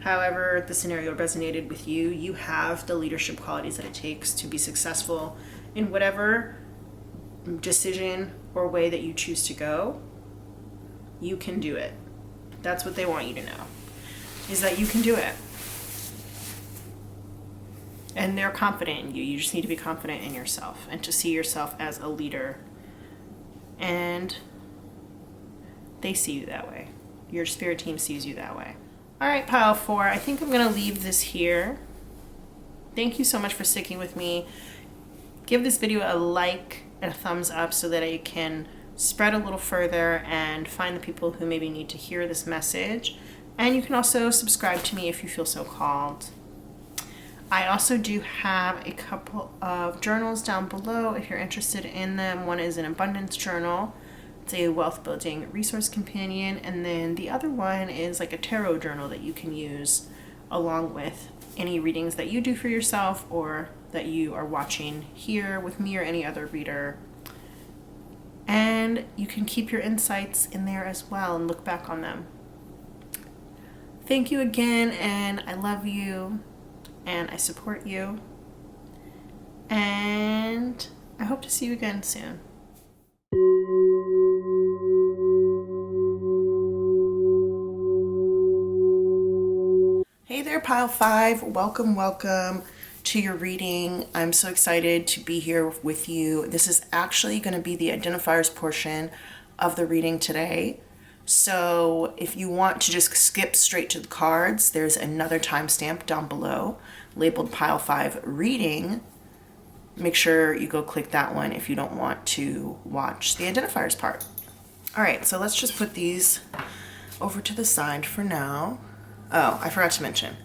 However the scenario resonated with you, you have the leadership qualities that it takes to be successful in whatever decision or way that you choose to go. You can do it. That's what they want you to know, is that you can do it. And they're confident in you. You just need to be confident in yourself and to see yourself as a leader. And they see you that way. Your spirit team sees you that way. All right, pile 4, I think I'm going to leave this here. Thank you so much for sticking with me. Give this video a like and a thumbs up so that I can spread a little further and find the people who maybe need to hear this message. And you can also subscribe to me if you feel so called. I also do have a couple of journals down below if you're interested in them. One is an abundance journal. It's a wealth building resource companion. And then the other one is like a tarot journal that you can use along with any readings that you do for yourself or that you are watching here with me or any other reader. And you can keep your insights in there as well and look back on them. Thank you again, and I love you. And I support you, and I hope to see you again soon. Hey there, pile 5. Welcome to your reading. I'm so excited to be here with you. This is actually going to be the identifiers portion of the reading today. So if you want to just skip straight to the cards, there's another timestamp down below labeled pile 5 reading. Make sure you go click that one if you don't want to watch the identifiers part. All right, so let's just put these over to the side for now. Oh, I forgot to mention,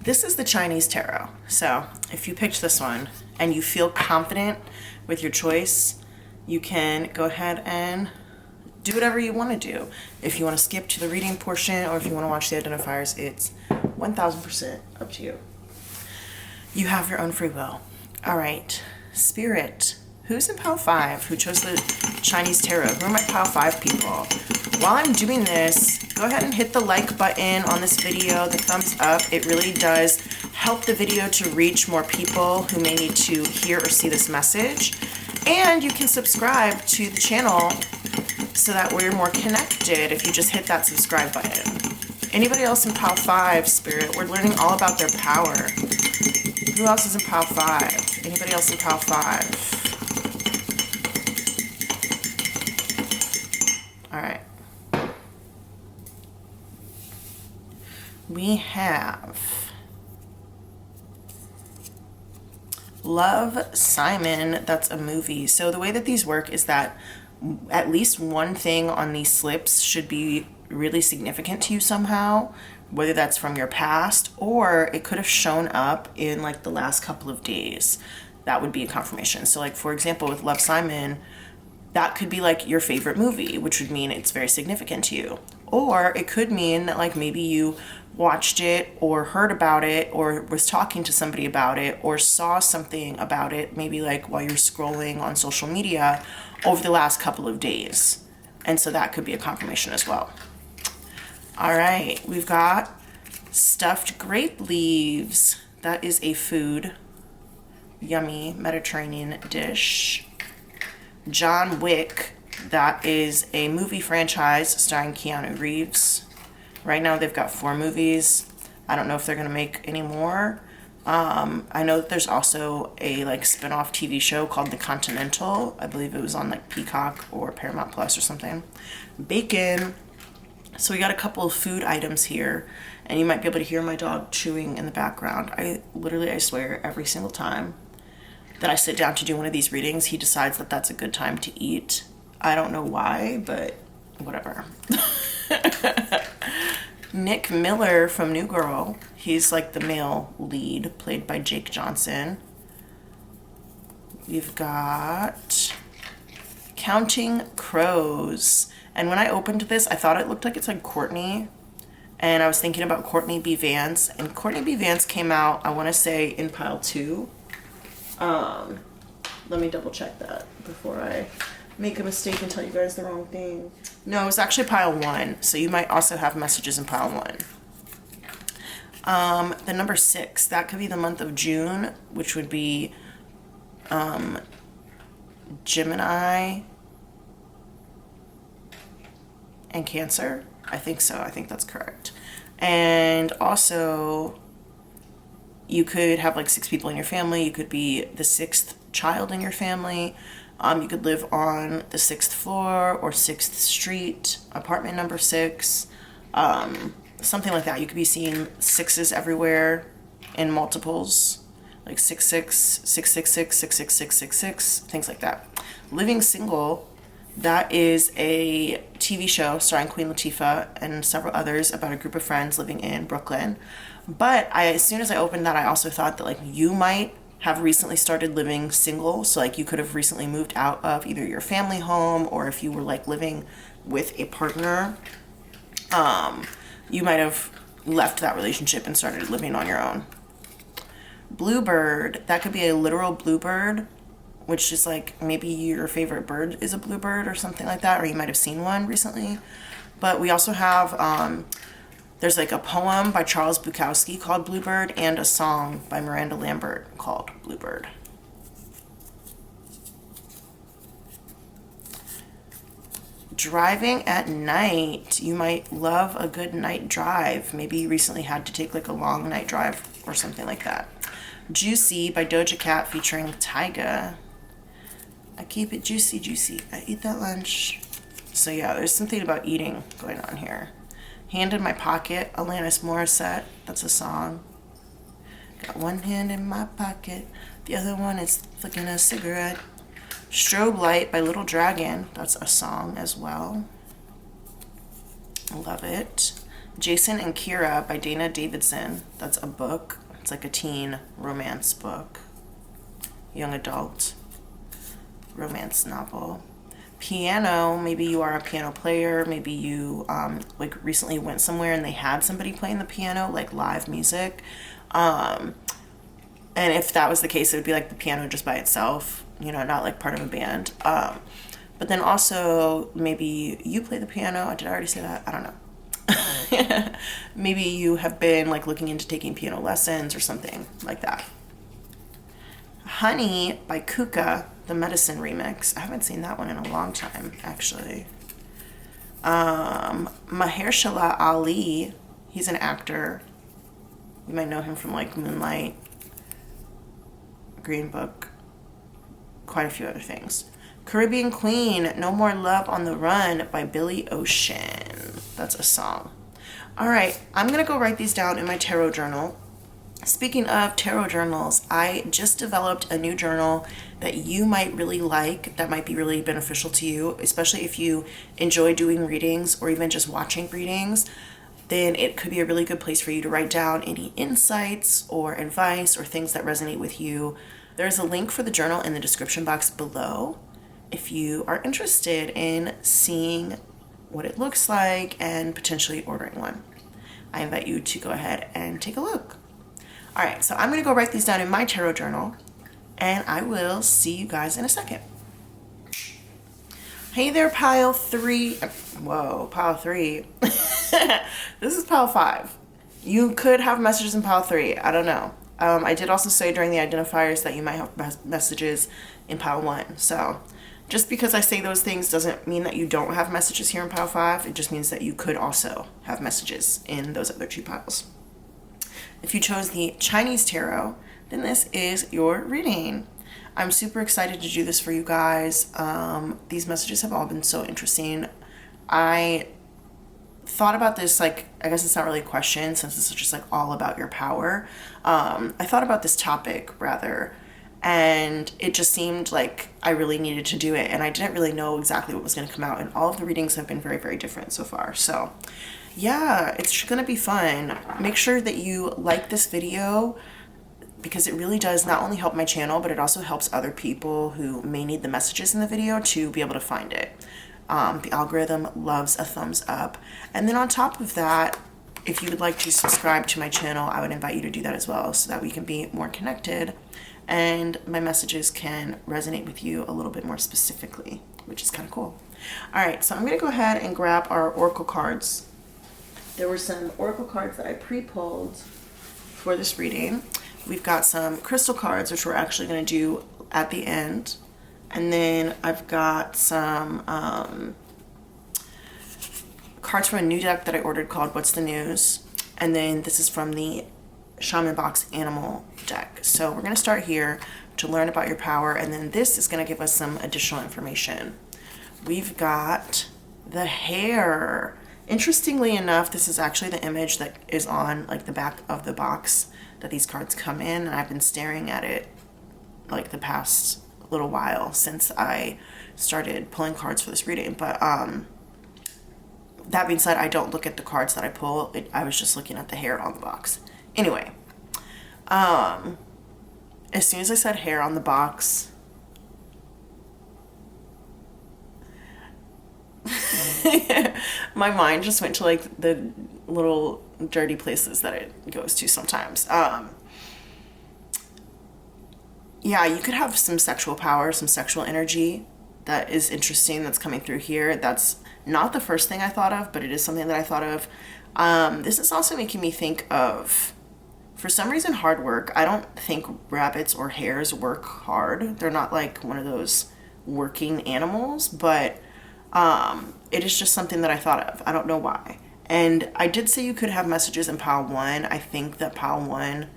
this is the Chinese tarot. So if you picked this one and you feel confident with your choice, you can go ahead and do whatever you want to do. If you want to skip to the reading portion or if you want to watch the identifiers, it's 1000% up to you. You have your own free will. All right, Spirit, who's in pile 5? Who chose the Chinese tarot? Who are my pile 5 people? While I'm doing this, go ahead and hit the like button on this video, the thumbs up. It really does help the video to reach more people who may need to hear or see this message. And you can subscribe to the channel so that we're more connected if you just hit that subscribe button. Anybody else in pile 5, Spirit? We're learning all about their power. Who else is in pile 5? Anybody else in pile 5? All right. We have Love, Simon. That's a movie. So the way that these work is that at least one thing on these slips should be really significant to you somehow, whether that's from your past or it could have shown up in like the last couple of days. that would be a confirmation. So like, for example, with Love, Simon, that could be like your favorite movie, which would mean it's very significant to you. Or it could mean that like maybe you watched it or heard about it or was talking to somebody about it or saw something about it, maybe like while you're scrolling on social media over the last couple of days. And so that could be a confirmation as well. All right, we've got stuffed grape leaves. That is a food, yummy Mediterranean dish. John Wick, that is a movie franchise starring Keanu Reeves. Right now they've got 4 movies. I don't know if they're gonna make any more. I know that there's also a like spin-off TV show called The Continental. I believe it was on like Peacock or Paramount Plus or something. Bacon. So we got a couple of food items here, and you might be able to hear my dog chewing in the background. I swear, every single time that I sit down to do one of these readings, he decides that that's a good time to eat. I don't know why, but whatever. Nick Miller from New Girl. He's like the male lead, played by Jake Johnson. We've got Counting Crows. And when I opened this, I thought it looked like it's like Courtney. And I was thinking about Courtney B. Vance. And Courtney B. Vance came out, I want to say, in pile 2. Let me double check that before I make a mistake and tell you guys the wrong thing. No, it's actually pile 1. So you might also have messages in pile 1. The number 6, that could be the month of June, which would be Gemini and Cancer. I think so. I think that's correct. And also, you could have like 6 people in your family. You could be the 6th child in your family. You could live on the 6th floor or 6th street, apartment number 6, something like that. You could be seeing 6s everywhere in multiples, like 666, 666, 666, 666, things like that. Living Single, that is a TV show starring Queen Latifah and several others about a group of friends living in Brooklyn. But as soon as I opened that, I also thought that like you might have recently started living single. So like you could have recently moved out of either your family home, or if you were like living with a partner, you might have left that relationship and started living on your own. Bluebird, that could be a literal bluebird, which is like maybe your favorite bird is a bluebird or something like that, or you might have seen one recently. But we also have, there's like a poem by Charles Bukowski called Bluebird, and a song by Miranda Lambert called Bluebird. Driving at night, you might love a good night drive. Maybe you recently had to take like a long night drive or something like that. Juicy by Doja Cat featuring Tyga. I keep it juicy, juicy. I eat that lunch. So yeah, there's something about eating going on here. Hand in My Pocket, Alanis Morissette. That's a song. Got one hand in my pocket, the other one is flicking a cigarette. Strobe Light by Little Dragon. That's a song as well. Love it. Jason and Kira by Dana Davidson. That's a book. It's like a teen romance book. Young adult romance novel. Piano, maybe you are a piano player. Maybe you like recently went somewhere and they had somebody playing the piano, like live music. And if that was the case, it would be like the piano just by itself, you know, not like part of a band. But then also maybe you play the piano. Did I already say that? I don't know. Maybe you have been like looking into taking piano lessons or something like that. Honey by Kuka, the Medicine remix. I haven't seen that one in a long time, actually. Mahershala Ali, he's an actor. You might know him from like Moonlight, Green Book, quite a few other things. Caribbean Queen, No More Love on the Run by Billy Ocean. That's a song. All right, I'm going to go write these down in my tarot journal. Speaking of tarot journals, I just developed a new journal that you might really like, that might be really beneficial to you, especially if you enjoy doing readings or even just watching readings. Then it could be a really good place for you to write down any insights or advice or things that resonate with you. There's a link for the journal in the description box below if you are interested in seeing what it looks like and potentially ordering one. I invite you to go ahead and take a look. All right, so I'm going to go write these down in my tarot journal, and I will see you guys in a second. Hey there, pile 3. Whoa, pile 3. This is pile 5. You could have messages in pile 3. I don't know. I did also say during the identifiers that you might have messages in pile 1. So just because I say those things doesn't mean that you don't have messages here in pile 5. It just means that you could also have messages in those other 2 piles. If you chose the Chinese tarot, then this is your reading. I'm super excited to do this for you guys. These messages have all been so interesting. I thought about this, like, I guess it's not really a question since this is just like all about your power. I thought about this topic rather, and it just seemed like I really needed to do it, and I didn't really know exactly what was going to come out, and all of the readings have been very, very different so far. So yeah, it's gonna be fun. Make sure that you like this video because it really does not only help my channel, but it also helps other people who may need the messages in the video to be able to find it. The algorithm loves a thumbs up. And then on top of that, if you would like to subscribe to my channel, I would invite you to do that as well so that we can be more connected and my messages can resonate with you a little bit more specifically, which is kind of cool. All right, so I'm gonna go ahead and grab our oracle cards. There were some oracle cards that I pre-pulled for this reading. We've got some crystal cards, which we're actually going to do at the end. And then I've got some cards from a new deck that I ordered called What's the News? And then this is from the Shaman Box Animal deck. So we're going to start here to learn about your power. And then this is going to give us some additional information. We've got the hair. Interestingly enough, this is actually the image that is on like the back of the box that these cards come in, and I've been staring at it like the past little while since I started pulling cards for this reading. But that being said, I don't look at the cards that I pull. I was just looking at the hair on the box. Anyway, as soon as I said hair on the box, my mind just went to like the little dirty places that it goes to sometimes. Yeah, you could have some sexual power, some sexual energy that is interesting that's coming through here. That's not the first thing I thought of, but it is something that I thought of. This is also making me think of, for some reason, hard work. I don't think rabbits or hares work hard. They're not like one of those working animals, but it is just something that I thought of. I don't know why. And I did say you could have messages in pile 1. I think that pile 1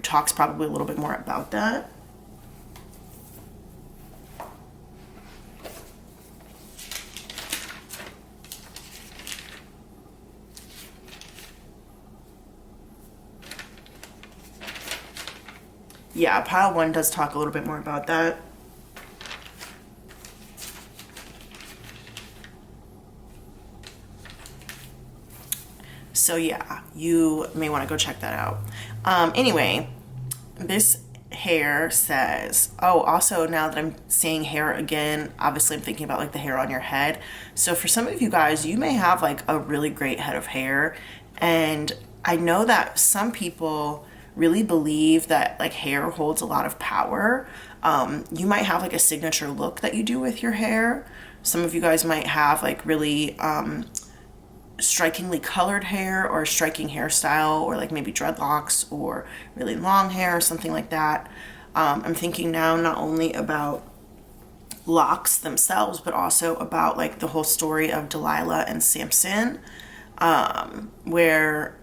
talks probably a little bit more about that. Yeah, pile 1 does talk a little bit more about that. So yeah, you may want to go check that out. Anyway, this hair says, oh, also now that I'm saying hair again, obviously I'm thinking about like the hair on your head. So for some of you guys, you may have like a really great head of hair. And I know that some people really believe that like hair holds a lot of power. You might have like a signature look that you do with your hair. Some of you guys might have like really strikingly colored hair or a striking hairstyle, or like maybe dreadlocks or really long hair or something like that. I'm thinking now not only about locks themselves, but also about like the whole story of Delilah and Samson, where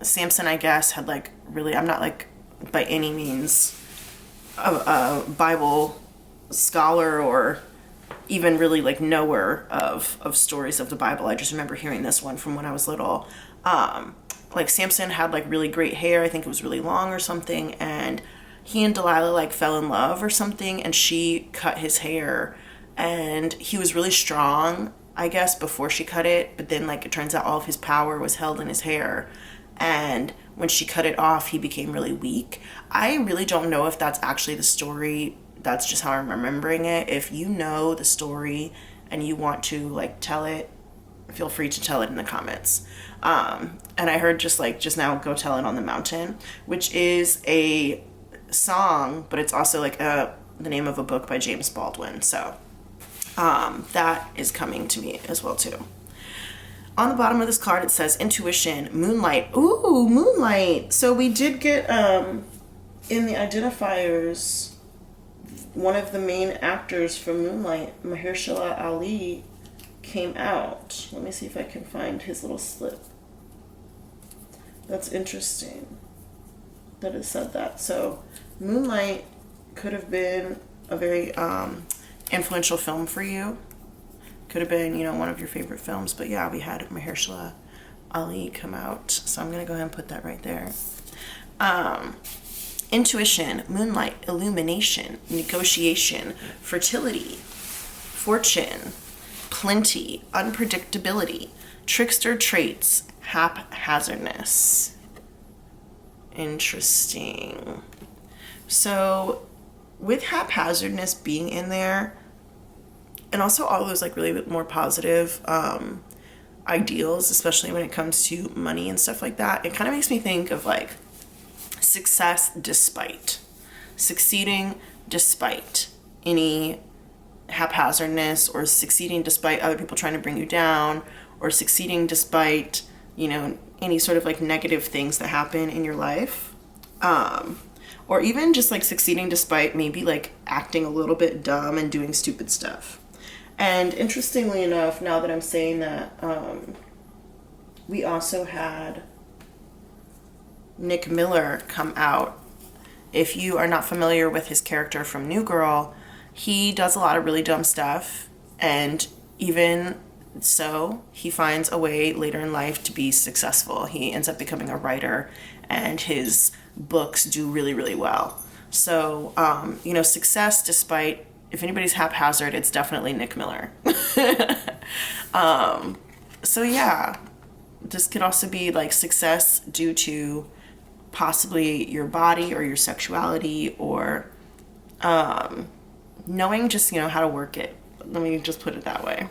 Samson, I guess, had like really, I'm not like by any means a Bible scholar or even really like knower of stories of the Bible. I just remember hearing this one from when I was little. Like Samson had like really great hair. I think it was really long or something. And he and Delilah like fell in love or something. And she cut his hair, and he was really strong, I guess, before she cut it. But then like it turns out all of his power was held in his hair. And when she cut it off, he became really weak. I really don't know if that's actually the story. That's just how I'm remembering it. If you know the story and you want to like tell it, feel free to tell it in the comments. And I heard just now, Go Tell It on the Mountain, which is a song, but it's also like the name of a book by James Baldwin. So that is coming to me as well too. On the bottom of this card, it says intuition, moonlight. Ooh, moonlight. So we did get in the identifiers, one of the main actors from Moonlight, Mahershala Ali, came out. Let me see if I can find his little slip. That's interesting that it said that. So Moonlight could have been a very influential film for you. Could have been, one of your favorite films. But yeah, we had Mahershala Ali come out. So I'm going to go ahead and put that right there. Intuition, moonlight, illumination, negotiation, fertility, fortune, plenty, unpredictability, trickster traits, haphazardness. Interesting. So with haphazardness being in there, and also all those like really more positive ideals, especially when it comes to money and stuff like that, it kind of makes me think of like success despite, succeeding despite any haphazardness, or succeeding despite other people trying to bring you down, or succeeding despite, any sort of like negative things that happen in your life. Or even just like succeeding despite maybe like acting a little bit dumb and doing stupid stuff. And interestingly enough, now that I'm saying that, we also had Nick Miller come out. If you are not familiar with his character from New Girl, he does a lot of really dumb stuff, and even so, he finds a way later in life to be successful. He ends up becoming a writer, and his books do really, really well. So, success despite, if anybody's haphazard, it's definitely Nick Miller. So yeah, this could also be like success due to possibly your body or your sexuality, or knowing just, how to work it. Let me just put it that way.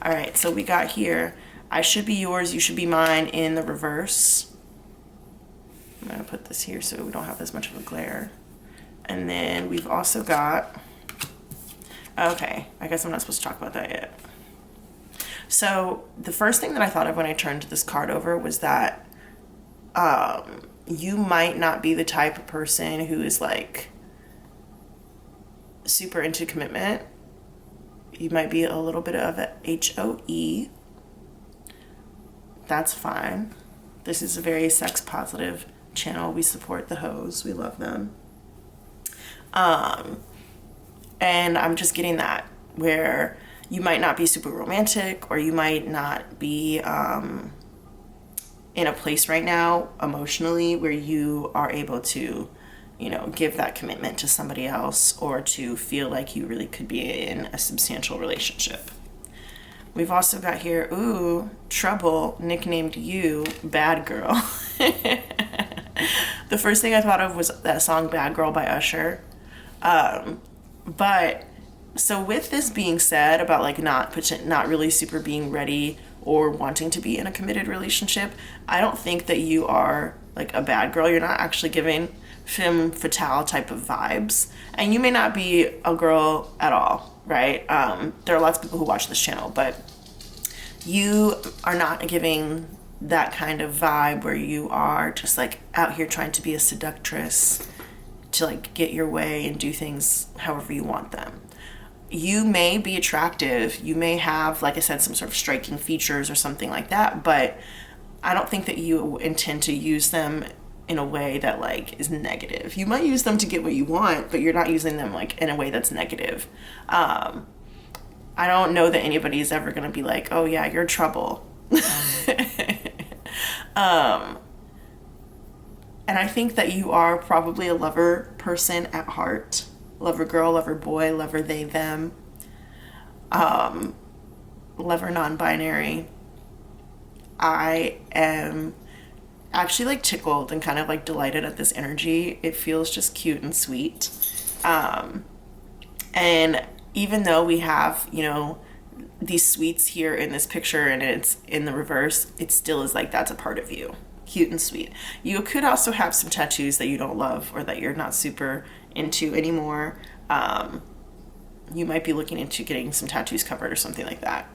All right, so we got here, I should be yours, you should be mine, in the reverse. I'm gonna put this here so we don't have as much of a glare. And then we've also got, okay, I guess I'm not supposed to talk about that yet. So the first thing that I thought of when I turned this card over was that you might not be the type of person who is like super into commitment. You might be a little bit of a HOE. That's fine. This is a very sex positive channel. We support the hoes. We love them. And I'm just getting that, where you might not be super romantic, or you might not be in a place right now emotionally where you are able to, give that commitment to somebody else, or to feel like you really could be in a substantial relationship. We've also got here, ooh, trouble, nicknamed you, Bad Girl. The first thing I thought of was that song Bad Girl by Usher. But so with this being said about like not really super being ready or wanting to be in a committed relationship, I don't think that you are like a bad girl. You're not actually giving femme fatale type of vibes, and you may not be a girl at all, right? There are lots of people who watch this channel, but you are not giving that kind of vibe where you are just like out here trying to be a seductress to like get your way and do things however you want them. You may be attractive, you may have, like I said, some sort of striking features or something like that, but I don't think that you intend to use them in a way that like is negative. You might use them to get what you want, but you're not using them like in a way that's negative. I don't know that anybody is ever going to be like, oh yeah, you're trouble. And I think that you are probably a lover person at heart. Lover girl, lover boy, lover they, them. Lover non-binary. I am actually like tickled and kind of like delighted at this energy. It feels just cute and sweet. And even though we have, you know, these sweets here in this picture and it's in the reverse, it still is like that's a part of you. Cute and sweet. You could also have some tattoos that you don't love or that you're not super into anymore. You might be looking into getting some tattoos covered or something like that.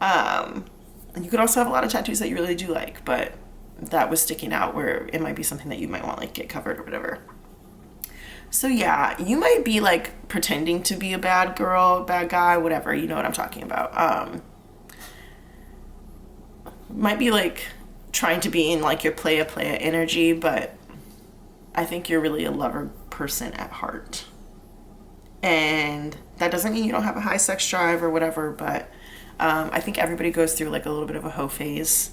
And you could also have a lot of tattoos that you really do like, but that was sticking out where it might be something that you might want like get covered or whatever. So yeah, you might be like pretending to be a bad girl, bad guy, whatever, you know what I'm talking about. Might be like trying to be in like your playa energy, but I think you're really a lover person at heart. And that doesn't mean you don't have a high sex drive or whatever, but I think everybody goes through like a little bit of a hoe phase.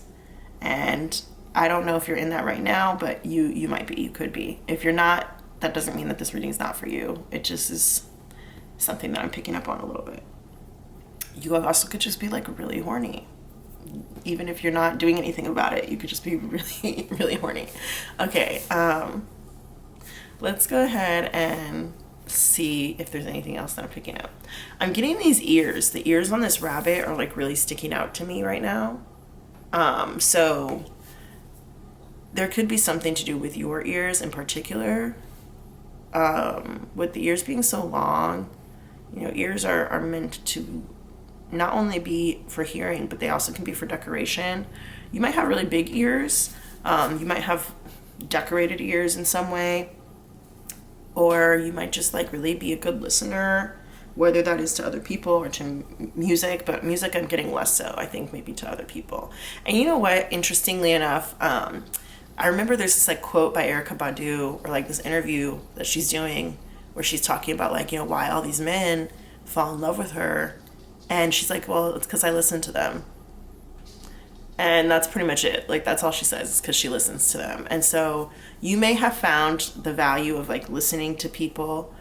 And I don't know if you're in that right now, but you might be, you could be. If you're not, that doesn't mean that this reading is not for you. It just is something that I'm picking up on a little bit. You also could just be like really horny. Even if you're not doing anything about it, you could just be really, really horny. Okay, let's go ahead and see if there's anything else that I'm picking up. I'm getting these ears. The ears on this rabbit are like really sticking out to me right now. So there could be something to do with your ears in particular. With the ears being so long, you know, ears are meant to not only be for hearing, but they also can be for decoration. You might have really big ears. You might have decorated ears in some way, or you might just like really be a good listener, whether that is to other people or to music, but music I'm getting less so, I think maybe to other people. And you know what, interestingly enough, I remember there's this like quote by Erykah Badu, or like this interview that she's doing where she's talking about like, you know, why all these men fall in love with her. And she's like, well, it's because I listen to them. And that's pretty much it. Like, that's all she says, is because she listens to them. And so you may have found the value of like listening to people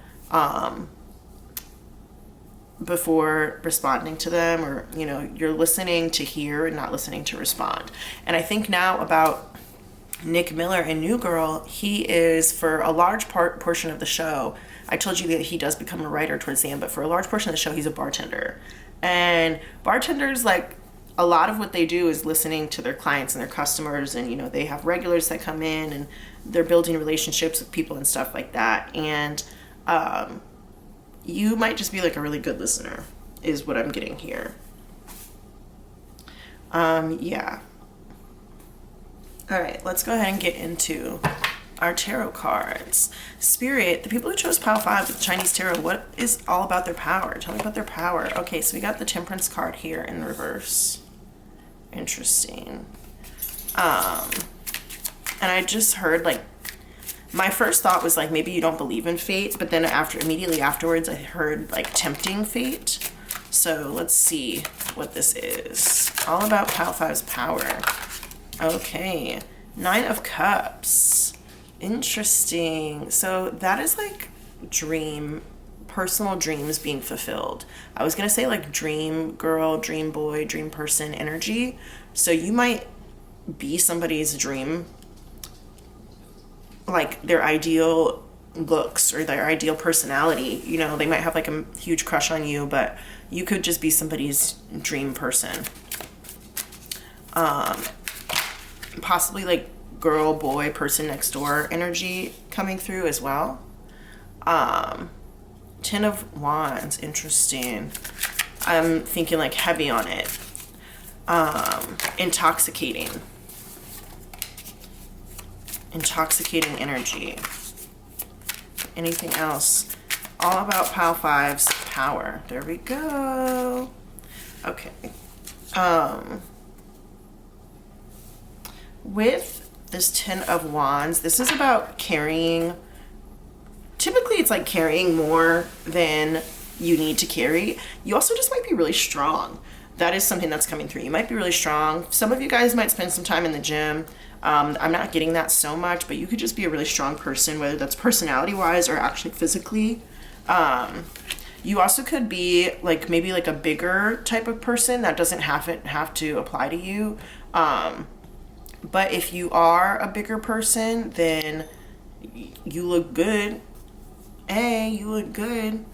before responding to them, or, you know, you're listening to hear and not listening to respond. And I think now about Nick Miller in New Girl, he is, for a large portion of the show, I told you that he does become a writer towards the end, but for a large portion of the show, he's a bartender. And bartenders, like, a lot of what they do is listening to their clients and their customers, and, you know, they have regulars that come in and they're building relationships with people and stuff like that. And you might just be like a really good listener, is what I'm getting here. Yeah. All right, let's go ahead and get into our tarot cards. Spirit, the people who chose pile 5 with Chinese tarot, what is all about their power? Tell me about their power. Okay, so we got the Temperance card here in reverse. Interesting. And I just heard, like, my first thought was like, maybe you don't believe in fate, but then immediately afterwards I heard like tempting fate. So let's see what this is. All about pile 5's power. Okay, 9 of Cups. Interesting. So that is like personal dreams being fulfilled. I was gonna say like dream girl, dream boy, dream person energy. So you might be somebody's dream, like their ideal looks or their ideal personality. You know, they might have like a huge crush on you, but you could just be somebody's dream person. Possibly like girl, boy, person next door energy coming through as well. 10 of Wands, interesting. I'm thinking like heavy on it. Intoxicating energy. Anything else? All about pile 5's power. There we go. Okay. With this 10 of Wands, this is about carrying. Typically it's like carrying more than you need to carry. You also just might be really strong. That is something that's coming through. You might be really strong. Some of you guys might spend some time in the gym. I'm not getting that so much, but you could just be a really strong person, whether that's personality wise or actually physically. You also could be like maybe like a bigger type of person. That doesn't have to apply to you. But if you are a bigger person, then you look good. Hey, you look good.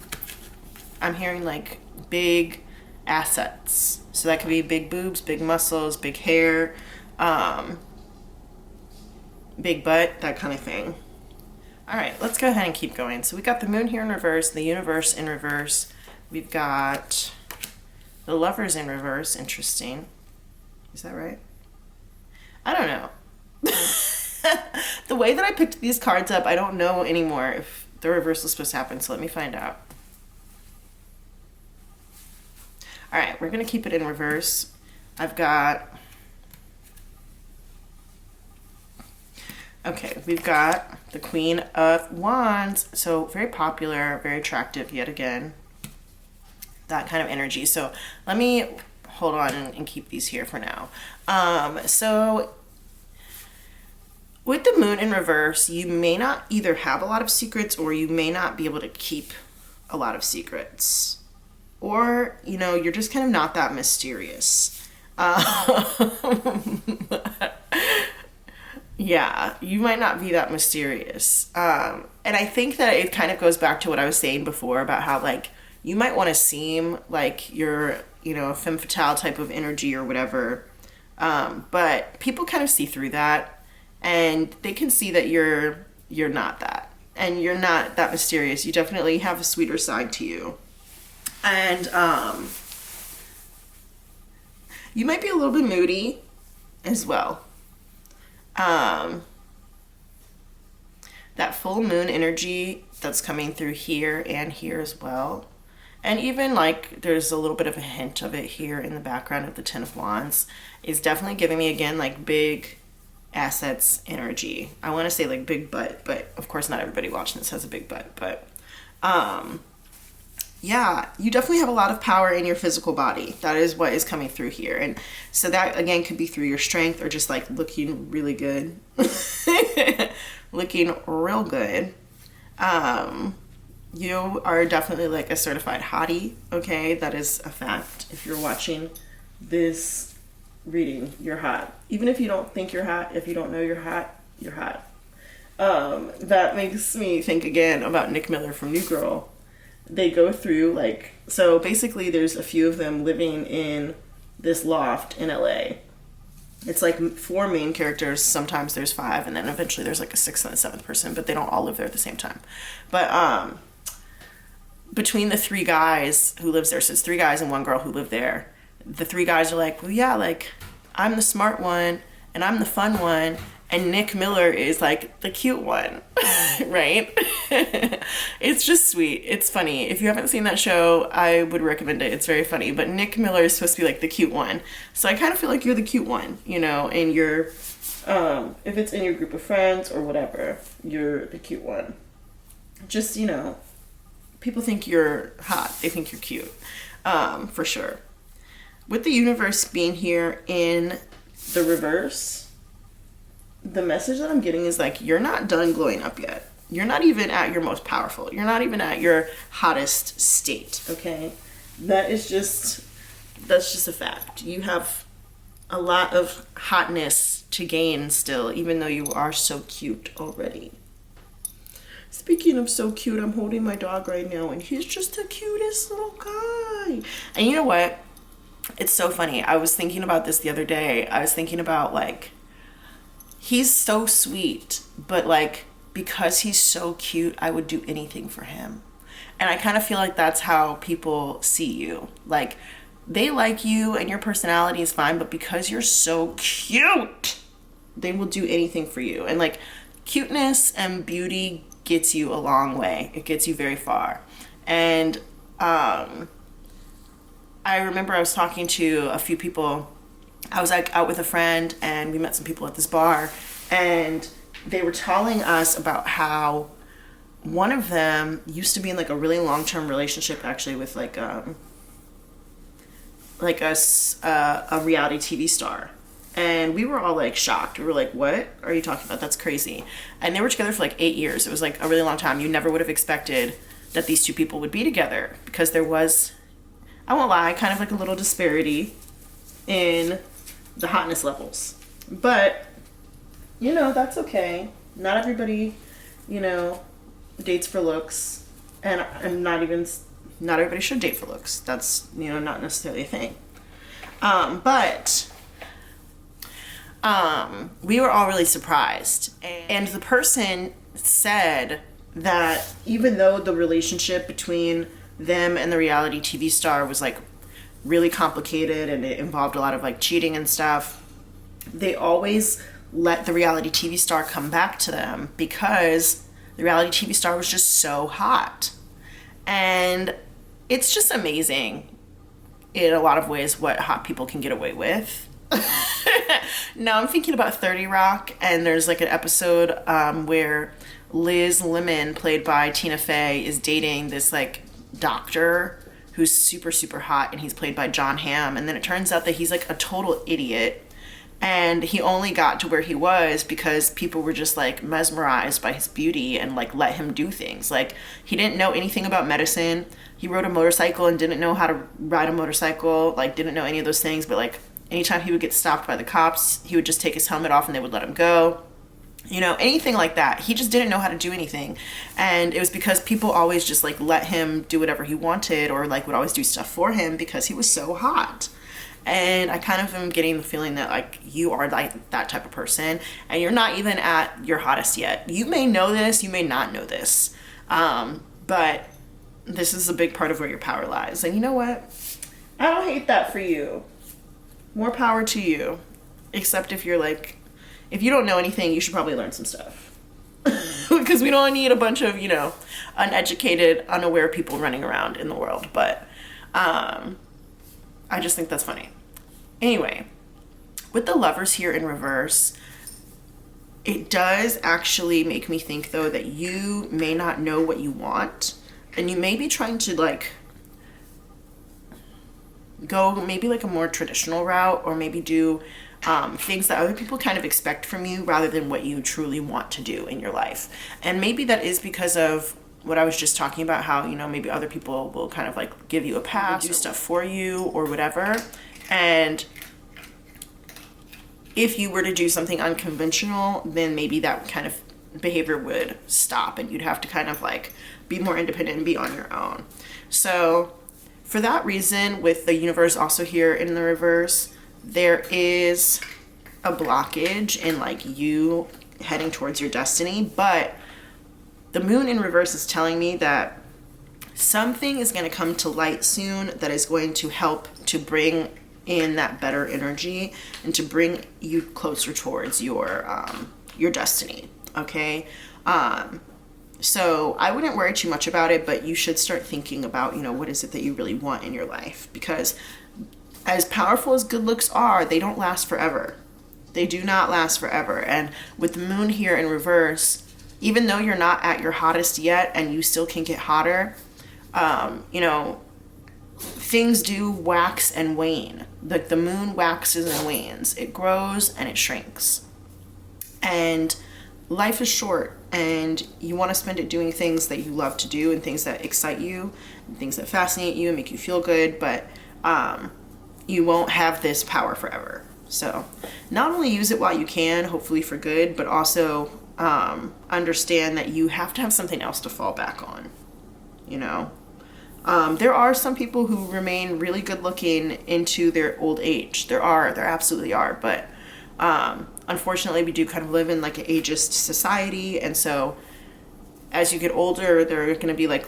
I'm hearing like big assets. So that could be big boobs, big muscles, big hair, big butt, that kind of thing. All right, let's go ahead and keep going. So we got the moon here in reverse, the universe in reverse. We've got the lovers in reverse. Interesting. Is that right? I don't know. The way that I picked these cards up, I don't know anymore if the reverse is supposed to happen. So let me find out. All right, we're going to keep it in reverse. I've got... Okay, we've got the Queen of Wands. So very popular, very attractive yet again. That kind of energy. So let me hold on and keep these here for now. So with the moon in reverse, you may not either have a lot of secrets or you may not be able to keep a lot of secrets. Or, you know, you're just kind of not that mysterious. Yeah, you might not be that mysterious. And I think that it kind of goes back to what I was saying before about how, like, you might want to seem like you're, you know, a femme fatale type of energy or whatever. But people kind of see through that and they can see that you're not that. And you're not that mysterious. You definitely have a sweeter side to you. And you might be a little bit moody as well. That full moon energy that's coming through here and here as well. And even like there's a little bit of a hint of it here in the background of the Ten of Wands is definitely giving me again like big assets energy. I want to say like big butt, but of course not everybody watching this has a big butt, but yeah, you definitely have a lot of power in your physical body. That is what is coming through here. And so that again could be through your strength or just like looking really good. Looking real good. You are definitely like a certified hottie, okay? That is a fact. If you're watching this reading, you're hot. Even if you don't think you're hot, if you don't know you're hot, you're hot. That makes me think again about Nick Miller from New Girl. They go through like, so basically there's a few of them living in this loft in LA. It's like 4 main characters, sometimes there's 5, and then eventually there's like a 6th and a 7th person, but they don't all live there at the same time. But between the 3 guys who lives there, so it's 3 guys and 1 girl who live there, the 3 guys are like, well yeah, like I'm the smart one and I'm the fun one, and Nick Miller is like the cute one. Right? It's just sweet. It's funny. If you haven't seen that show, I would recommend it. It's very funny. But Nick Miller is supposed to be like the cute one. So I kind of feel like you're the cute one, you know, and you're, if it's in your group of friends or whatever, you're the cute one. Just, you know, people think you're hot. They think you're cute, for sure. With the universe being here in the reverse, the message that I'm getting is like, you're not done glowing up yet. You're not even at your most powerful. You're not even at your hottest state, okay? That's just a fact. You have a lot of hotness to gain still, even though you are so cute already. Speaking of so cute, I'm holding my dog right now, and he's just the cutest little guy. And you know what? It's so funny. I was thinking about this the other day. I was thinking about like, he's so sweet, but like, because he's so cute, I would do anything for him. And I kind of feel like that's how people see you. Like, they like you and your personality is fine, but because you're so cute, they will do anything for you. And like, cuteness and beauty gets you a long way. It gets you very far. And I remember I was talking to a few people. I was like out with a friend and we met some people at this bar, and they were telling us about how one of them used to be in like a really long-term relationship actually with like a reality TV star. And we were all like shocked. We were like, what are you talking about? That's crazy. And they were together for like 8 years. It was like a really long time. You never would have expected that these 2 people would be together, because there was, I won't lie, kind of like a little disparity in the hotness levels. But, that's okay. Not everybody, dates for looks, and not everybody should date for looks. That's, not necessarily a thing. But we were all really surprised. And the person said that even though the relationship between them and the reality TV star was like really complicated and it involved a lot of like cheating and stuff, they always let the reality TV star come back to them because the reality TV star was just so hot. And it's just amazing in a lot of ways what hot people can get away with. Now I'm thinking about 30 Rock, and there's like an episode where Liz Lemon, played by Tina Fey, is dating this like doctor who's super, super hot, and he's played by John Hamm. And then it turns out that he's like a total idiot, and he only got to where he was because people were just like mesmerized by his beauty and like let him do things. Like, he didn't know anything about medicine. He rode a motorcycle and didn't know how to ride a motorcycle, like didn't know any of those things, but like anytime he would get stopped by the cops, he would just take his helmet off and they would let him go. Anything like that. He just didn't know how to do anything. And it was because people always just like let him do whatever he wanted, or like would always do stuff for him because he was so hot. And I kind of am getting the feeling that like you are like that type of person, and you're not even at your hottest yet. You may know this, you may not know this. But this is a big part of where your power lies. And you know what? I don't hate that for you. More power to you. Except if you're like, if you don't know anything, you should probably learn some stuff. Because we don't need a bunch of, uneducated, unaware people running around in the world. But I just think that's funny. Anyway, with the Lovers here in reverse, it does actually make me think, though, that you may not know what you want. And you may be trying to, like, go maybe like a more traditional route, or maybe do things that other people kind of expect from you rather than what you truly want to do in your life. And maybe that is because of what I was just talking about, how, maybe other people will kind of like give you a pass, do stuff for you or whatever. And if you were to do something unconventional, then maybe that kind of behavior would stop and you'd have to kind of like be more independent and be on your own. So for that reason, with the universe also here in the reverse, there is a blockage in like you heading towards your destiny. But the moon in reverse is telling me that something is going to come to light soon that is going to help to bring in that better energy and to bring you closer towards your destiny. Okay. So I wouldn't worry too much about it, but you should start thinking about, what is it that you really want in your life? Because as powerful as good looks are, they don't last forever. They do not last forever. And with the moon here in reverse, even though you're not at your hottest yet and you still can get hotter, things do wax and wane. Like the moon waxes and wanes. It grows and it shrinks. And life is short, and you want to spend it doing things that you love to do and things that excite you and things that fascinate you and make you feel good, but you won't have this power forever. So not only use it while you can, hopefully for good, but also understand that you have to have something else to fall back on. There are some people who remain really good looking into their old age. There absolutely are, but unfortunately, we do kind of live in like an ageist society, and so as you get older, there are going to be like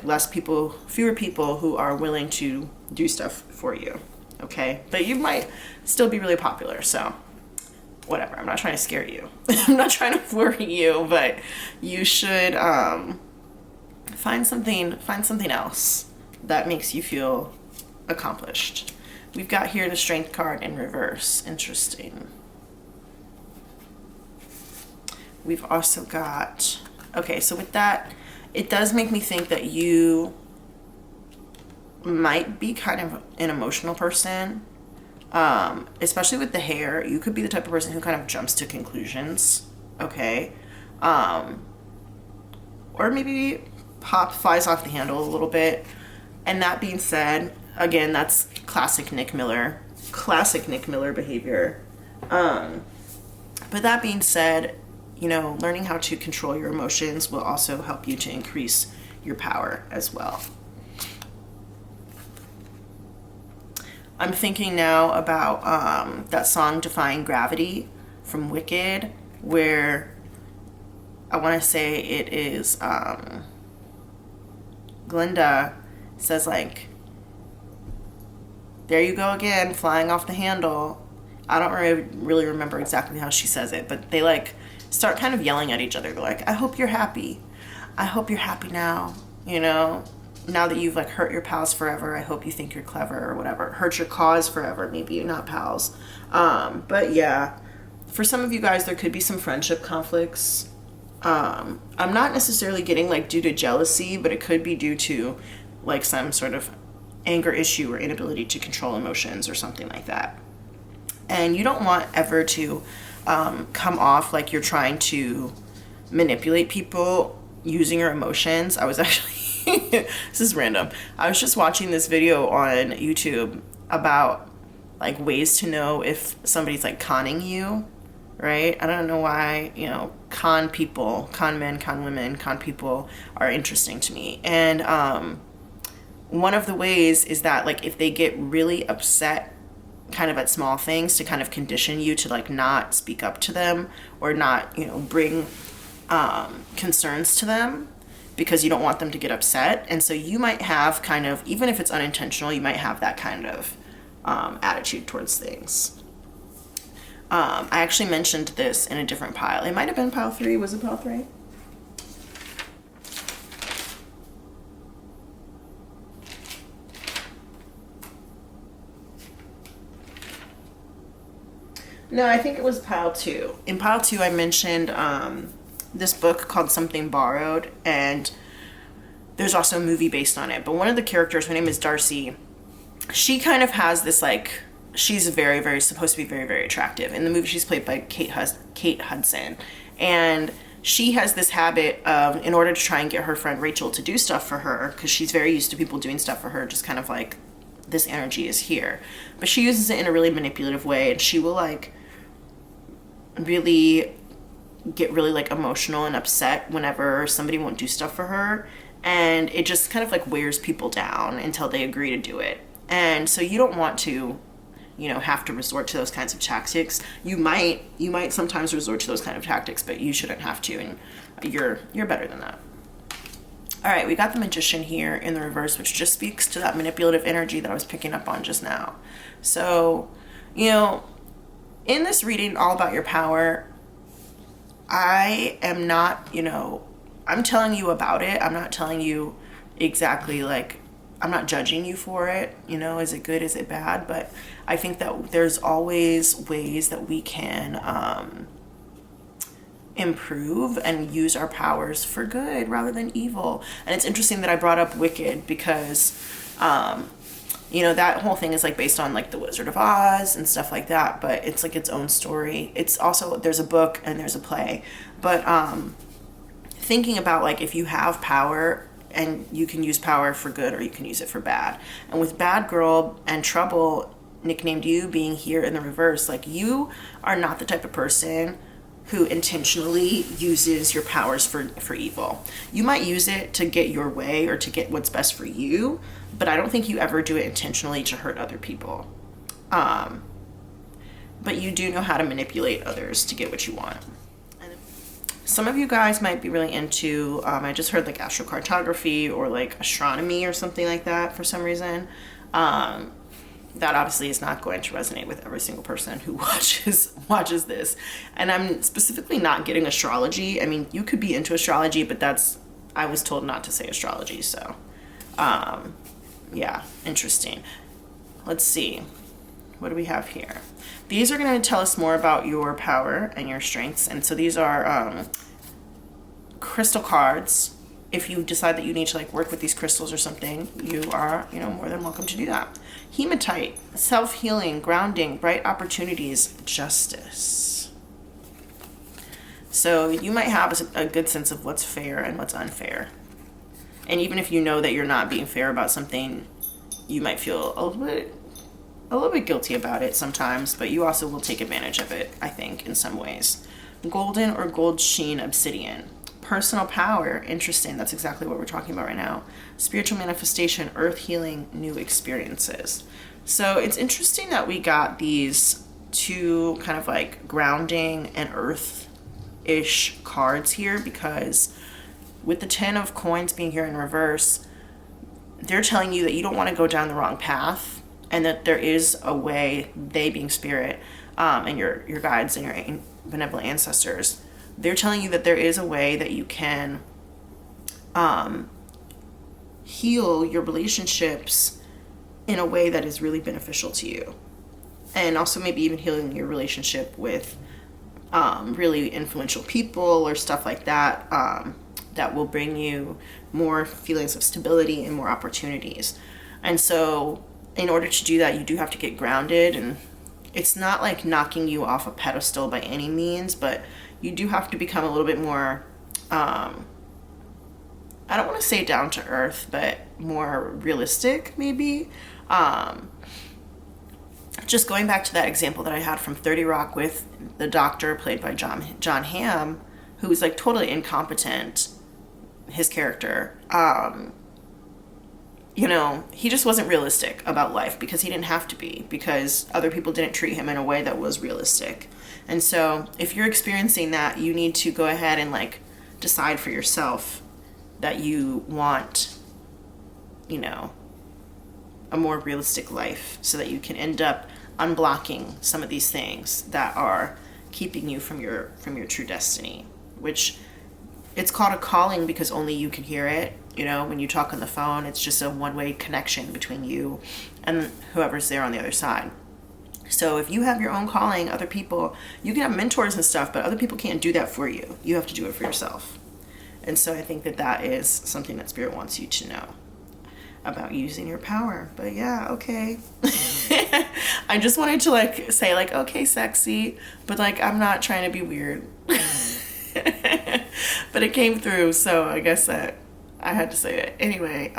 fewer people who are willing to do stuff for you. Okay, but you might still be really popular, so whatever. I'm not trying to scare you. I'm not trying to worry you, but you should find something else that makes you feel accomplished. We've got here the Strength card in reverse. Interesting. We've also got, okay, so with that, it does make me think that you might be kind of an emotional person, especially with the hair. You could be the type of person who kind of jumps to conclusions, okay? Or maybe flies off the handle a little bit. And that being said, again, that's classic Nick Miller behavior. But that being said, you know, learning how to control your emotions will also help you to increase your power as well. I'm thinking now about that song Defying Gravity from Wicked, where I want to say it is Glinda says like, there you go again, flying off the handle. I don't really remember exactly how she says it, but they like start kind of yelling at each other. They're like, I hope you're happy. I hope you're happy now, you know? Now that you've like hurt your pals forever, I hope you think you're clever or whatever. Hurt your cause forever, maybe you're not pals. But yeah, for some of you guys, there could be some friendship conflicts. I'm not necessarily getting like due to jealousy, but it could be due to like some sort of anger issue or inability to control emotions or something like that. And you don't want ever to come off like you're trying to manipulate people using your emotions. I was actually, this is random. I was just watching this video on YouTube about like ways to know if somebody's like conning you, right? I don't know why, you know, con people, con men, con women, con people are interesting to me. And one of the ways is that like if they get really upset kind of at small things, to kind of condition you to like not speak up to them or not, you know, bring concerns to them because you don't want them to get upset. And so you might have kind of, even if it's unintentional, you might have that kind of attitude towards things. I actually mentioned this in a different pile. It might have been pile 3. Was it pile 3? No, I think it was pile 2. In pile 2, I mentioned this book called Something Borrowed, and there's also a movie based on it. But one of the characters, her name is Darcy, she kind of has this like, she's very, very, supposed to be very, very attractive. In the movie, she's played by Kate Hudson. And she has this habit of, in order to try and get her friend Rachel to do stuff for her, because she's very used to people doing stuff for her, just kind of like, this energy is here. But she uses it in a really manipulative way, and she will like really get really like emotional and upset whenever somebody won't do stuff for her, and it just kind of like wears people down until they agree to do it. And so you don't want to, you know, have to resort to those kinds of tactics. You might sometimes resort to those kind of tactics, but you shouldn't have to, and you're better than that. All right, we got the Magician here in the reverse, which just speaks to that manipulative energy that I was picking up on just now. So, you know, in this reading all about your power, I am not, you know, I'm telling you about it. I'm not telling you exactly like, I'm not judging you for it, you know, is it good, is it bad? But I think that there's always ways that we can improve and use our powers for good rather than evil. And it's interesting that I brought up Wicked because, you know, that whole thing is like based on like the Wizard of Oz and stuff like that, but it's like its own story. It's also, there's a book and there's a play, but thinking about like if you have power, and you can use power for good or you can use it for bad. And with Bad Girl and Trouble nicknamed you being here in the reverse, like you are not the type of person who intentionally uses your powers for evil. You might use it to get your way or to get what's best for you, but I don't think you ever do it intentionally to hurt other people. But you do know how to manipulate others to get what you want. Some of you guys might be really into, I just heard like astrocartography or like astronomy or something like that for some reason. That obviously is not going to resonate with every single person who watches this. And I'm specifically not getting astrology. I mean, you could be into astrology, but I was told not to say astrology. So, yeah, interesting. Let's see. What do we have here? These are going to tell us more about your power and your strengths. And so these are crystal cards. If you decide that you need to like work with these crystals or something, you are, you know, more than welcome to do that. Hematite, self-healing, grounding, bright opportunities, justice. So you might have a good sense of what's fair and what's unfair. And even if you know that you're not being fair about something, you might feel a little bit a little bit guilty about it sometimes, but you also will take advantage of it, I think, in some ways. Golden or gold sheen obsidian. Personal power, interesting. That's exactly what we're talking about right now. Spiritual manifestation, earth healing, new experiences. So it's interesting that we got these two kind of like grounding and earth-ish cards here, because with the 10 of coins being here in reverse, they're telling you that you don't want to go down the wrong path, and that there is a way, they being spirit, and your guides and your benevolent ancestors, they're telling you that there is a way that you can heal your relationships in a way that is really beneficial to you. And also maybe even healing your relationship with really influential people or stuff like that, that will bring you more feelings of stability and more opportunities. And so in order to do that, you do have to get grounded, and it's not like knocking you off a pedestal by any means, but you do have to become a little bit more, I don't want to say down to earth, but more realistic maybe. Just going back to that example that I had from 30 Rock with the doctor played by John Hamm, who was like totally incompetent, his character. You know, he just wasn't realistic about life because he didn't have to be, because other people didn't treat him in a way that was realistic. And so if you're experiencing that, you need to go ahead and like decide for yourself that you want, you know, a more realistic life, so that you can end up unblocking some of these things that are keeping you from your true destiny, which it's called a calling because only you can hear it. You know, when you talk on the phone, it's just a one-way connection between you and whoever's there on the other side. So if you have your own calling, other people, you can have mentors and stuff, but other people can't do that for you. You have to do it for yourself. And so I think that that is something that Spirit wants you to know about using your power. But yeah, okay. I just wanted to like say like, okay, sexy, but like I'm not trying to be weird. But it came through, so I guess that I had to say it. Anyway,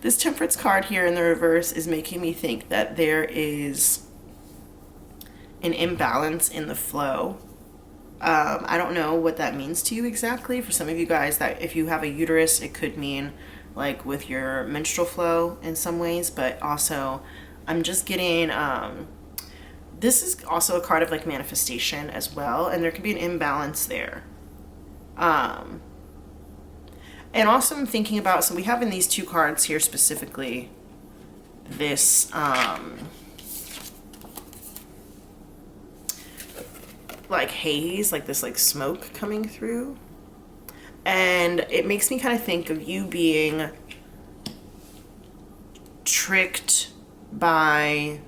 this Temperance card here in the reverse is making me think that there is an imbalance in the flow. I don't know what that means to you exactly. For some of you guys, that if you have a uterus, it could mean like with your menstrual flow in some ways, but also I'm just getting, this is also a card of like manifestation as well, and there could be an imbalance there. And also I'm thinking about, so we have in these two cards here specifically, this, like haze, like this like smoke coming through. And it makes me kind of think of you being tricked by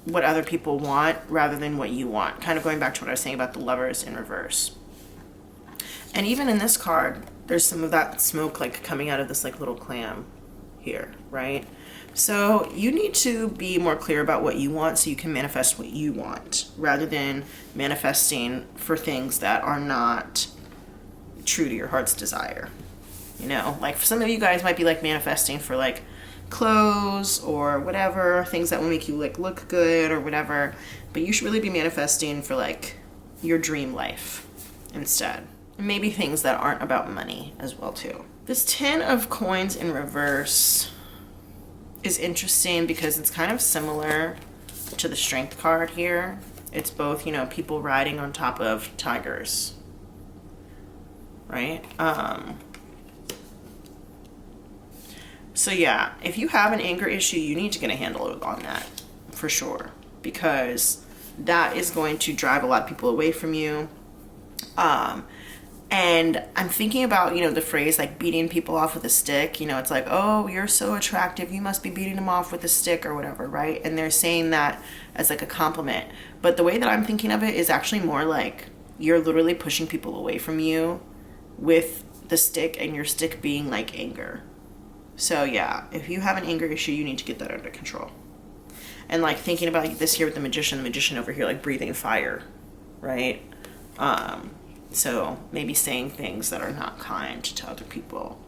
what other people want rather than what you want. Kind of going back to what I was saying about the Lovers in reverse. And even in this card, there's some of that smoke like coming out of this like little clam here, right? So you need to be more clear about what you want so you can manifest what you want, rather than manifesting for things that are not true to your heart's desire. You know, like some of you guys might be like manifesting for like clothes or whatever, things that will make you like look good or whatever, but you should really be manifesting for like your dream life instead. And maybe things that aren't about money as well too. This 10 of coins in reverse is interesting because it's kind of similar to the Strength card here. It's both, you know, people riding on top of tigers, right? So yeah, if you have an anger issue, you need to get a handle on that for sure, because that is going to drive a lot of people away from you. And I'm thinking about, you know, the phrase like beating people off with a stick. You know, it's like, oh, you're so attractive, you must be beating them off with a stick or whatever, right? And they're saying that as like a compliment. But the way that I'm thinking of it is actually more like you're literally pushing people away from you with the stick, and your stick being like anger. So yeah, if you have an anger issue, you need to get that under control. And like thinking about this here with the magician over here like breathing fire, right? So maybe saying things that are not kind to other people.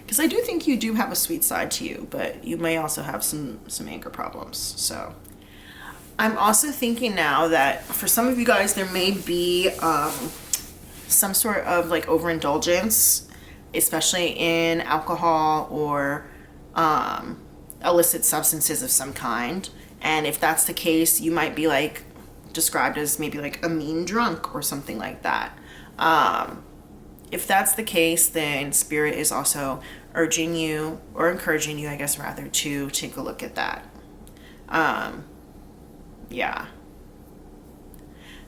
Because I do think you do have a sweet side to you, but you may also have some anger problems. So I'm also thinking now that for some of you guys, there may be some sort of like overindulgence, especially in alcohol or illicit substances of some kind. And if that's the case, you might be like described as maybe like a mean drunk or something like that. If that's the case, then Spirit is also urging you, or encouraging you, I guess, rather, to take a look at that. Yeah.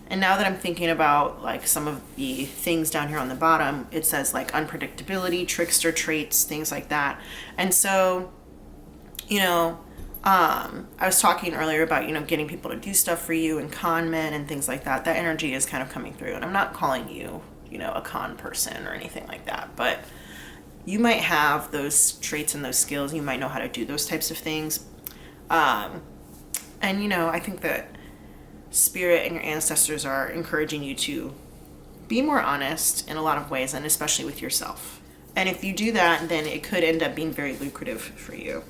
And now that I'm thinking about like some of the things down here on the bottom, it says like unpredictability, trickster traits, things like that. And so, you know, I was talking earlier about, you know, getting people to do stuff for you and con men and things like that. That energy is kind of coming through. And I'm not calling you, you know, a con person or anything like that, but you might have those traits and those skills. You might know how to do those types of things. And, you know, I think that Spirit and your ancestors are encouraging you to be more honest in a lot of ways, and especially with yourself. And if you do that, then it could end up being very lucrative for you.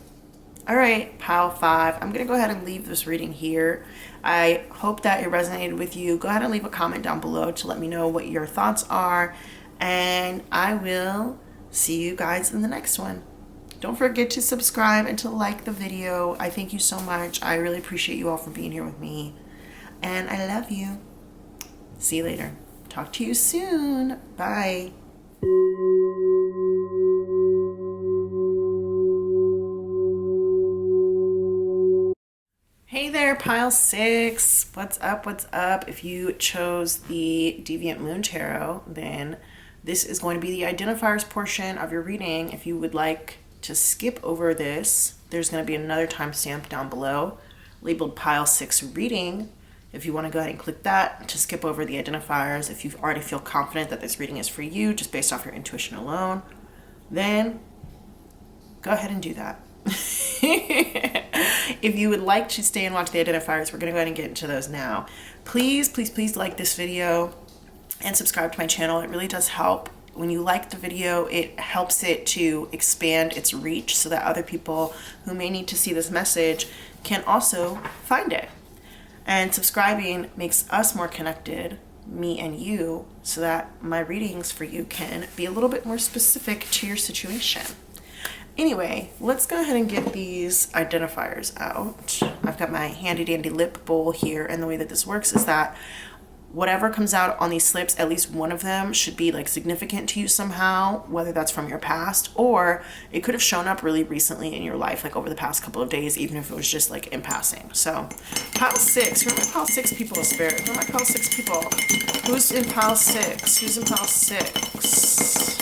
All right, pile 5. I'm going to go ahead and leave this reading here. I hope that it resonated with you. Go ahead and leave a comment down below to let me know what your thoughts are. And I will see you guys in the next one. Don't forget to subscribe and to like the video. I thank you so much. I really appreciate you all for being here with me. And I love you. See you later. Talk to you soon. Bye. Hey there, pile 6. What's up? What's up? If you chose the Deviant Moon Tarot, then this is going to be the identifiers portion of your reading. If you would like to skip over this, there's going to be another timestamp down below labeled pile 6 reading. If you want to go ahead and click that to skip over the identifiers, if you already feel confident that this reading is for you just based off your intuition alone, then go ahead and do that. If you would like to stay and watch the identifiers, we're going to go ahead and get into those now. Please, please, please like this video and subscribe to my channel. It really does help. When you like the video, it helps it to expand its reach so that other people who may need to see this message can also find it. And subscribing makes us more connected, me and you, so that my readings for you can be a little bit more specific to your situation. Anyway, let's go ahead and get these identifiers out. I've got my handy dandy lip bowl here, and the way that this works is that whatever comes out on these slips, at least one of them should be like significant to you somehow, whether that's from your past or it could have shown up really recently in your life, like over the past couple of days, even if it was just like in passing. So pile 6, who are my pile 6 people, Spirit? Who are my pile 6 people? Who's in pile 6? Who's in pile 6?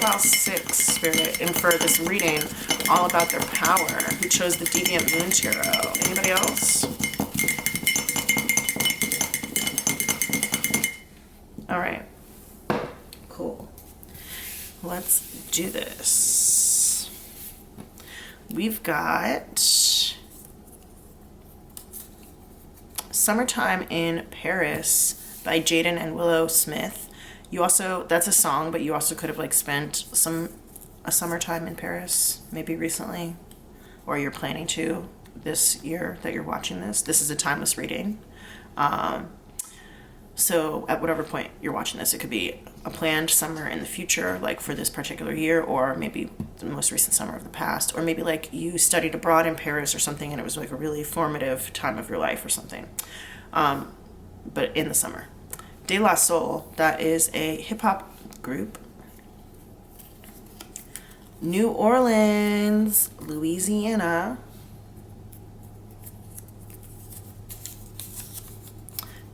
Pile 6, Spirit, and for this reading all about their power, who chose the Deviant Moon Tarot? Anybody else? All right, cool. Let's do this. We've got Summertime in Paris by Jaden and Willow Smith. You also, that's a song, but you also could have like spent a summertime in Paris, maybe recently, or you're planning to this year that you're watching this. This is a timeless reading. So at whatever point you're watching this, it could be a planned summer in the future, like for this particular year, or maybe the most recent summer of the past, or maybe like you studied abroad in Paris or something and it was like a really formative time of your life or something, but in the summer. De La Soul, that is a hip-hop group. New Orleans, Louisiana.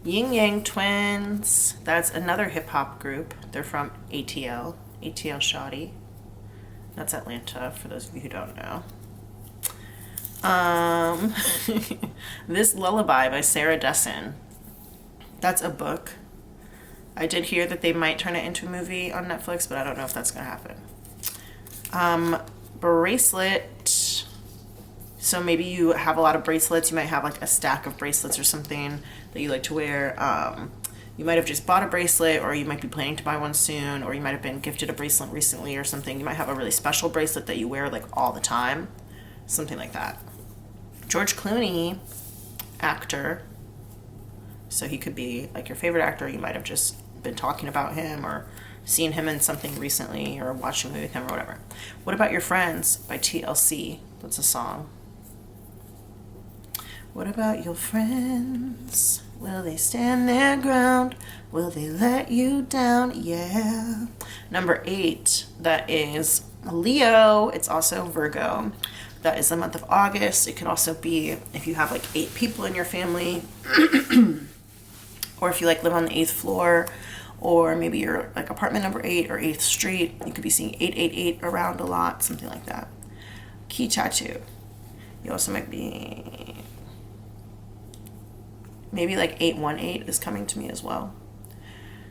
Yin Yang Twins, that's another hip-hop group. They're from ATL Shoddy. That's Atlanta, for those of you who don't know. This Lullaby by Sarah Dessen. That's a book. I did hear that they might turn it into a movie on Netflix, but I don't know if that's going to happen. Bracelet, So maybe you have a lot of bracelets. You might have like a stack of bracelets or something that you like to wear. You might have just bought a bracelet, or you might be planning to buy one soon, or you might have been gifted a bracelet recently or something. You might have a really special bracelet that you wear like all the time, something like that. George Clooney, actor. So he could be like your favorite actor. You might have just been talking about him or seen him in something recently or watching a movie with him or whatever. What About Your Friends by TLC? That's a song. What about your friends? Will they stand their ground? Will they let you down? Yeah. Number 8, that is Leo. It's also Virgo. That is the month of August. It could also be if you have like 8 people in your family, or if you like live on the 8th floor, or maybe you're like apartment number 8 or 8th Street. You could be seeing 888 around a lot, something like that. Key tattoo. You also might be, maybe like 818 is coming to me as well.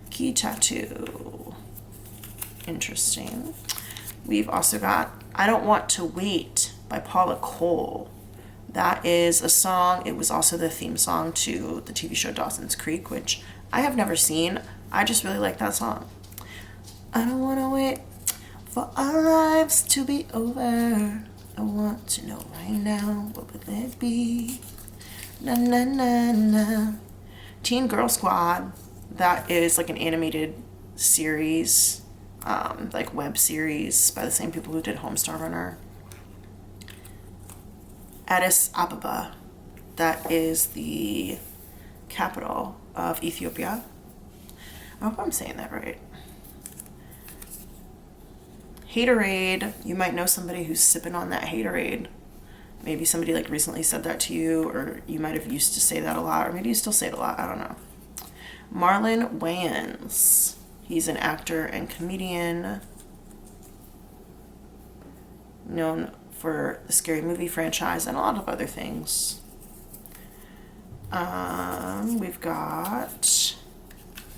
Key tattoo. Interesting. We've also got I Don't Want to Wait by Paula Cole. That is a song. It was also the theme song to the TV show Dawson's Creek, which I have never seen. I just really like that song. I don't want to wait for our lives to be over. I want to know right now, what would it be? Na na na na. Teen Girl Squad. That is like an animated series, like web series by the same people who did Homestar Runner. Addis Ababa. That is the capital of Ethiopia. I hope I'm saying that right. Haterade. You might know somebody who's sipping on that Haterade. Maybe somebody like recently said that to you, or you might have used to say that a lot, or maybe you still say it a lot. I don't know. Marlon Wayans. He's an actor and comedian known for the Scary Movie franchise and a lot of other things. We've got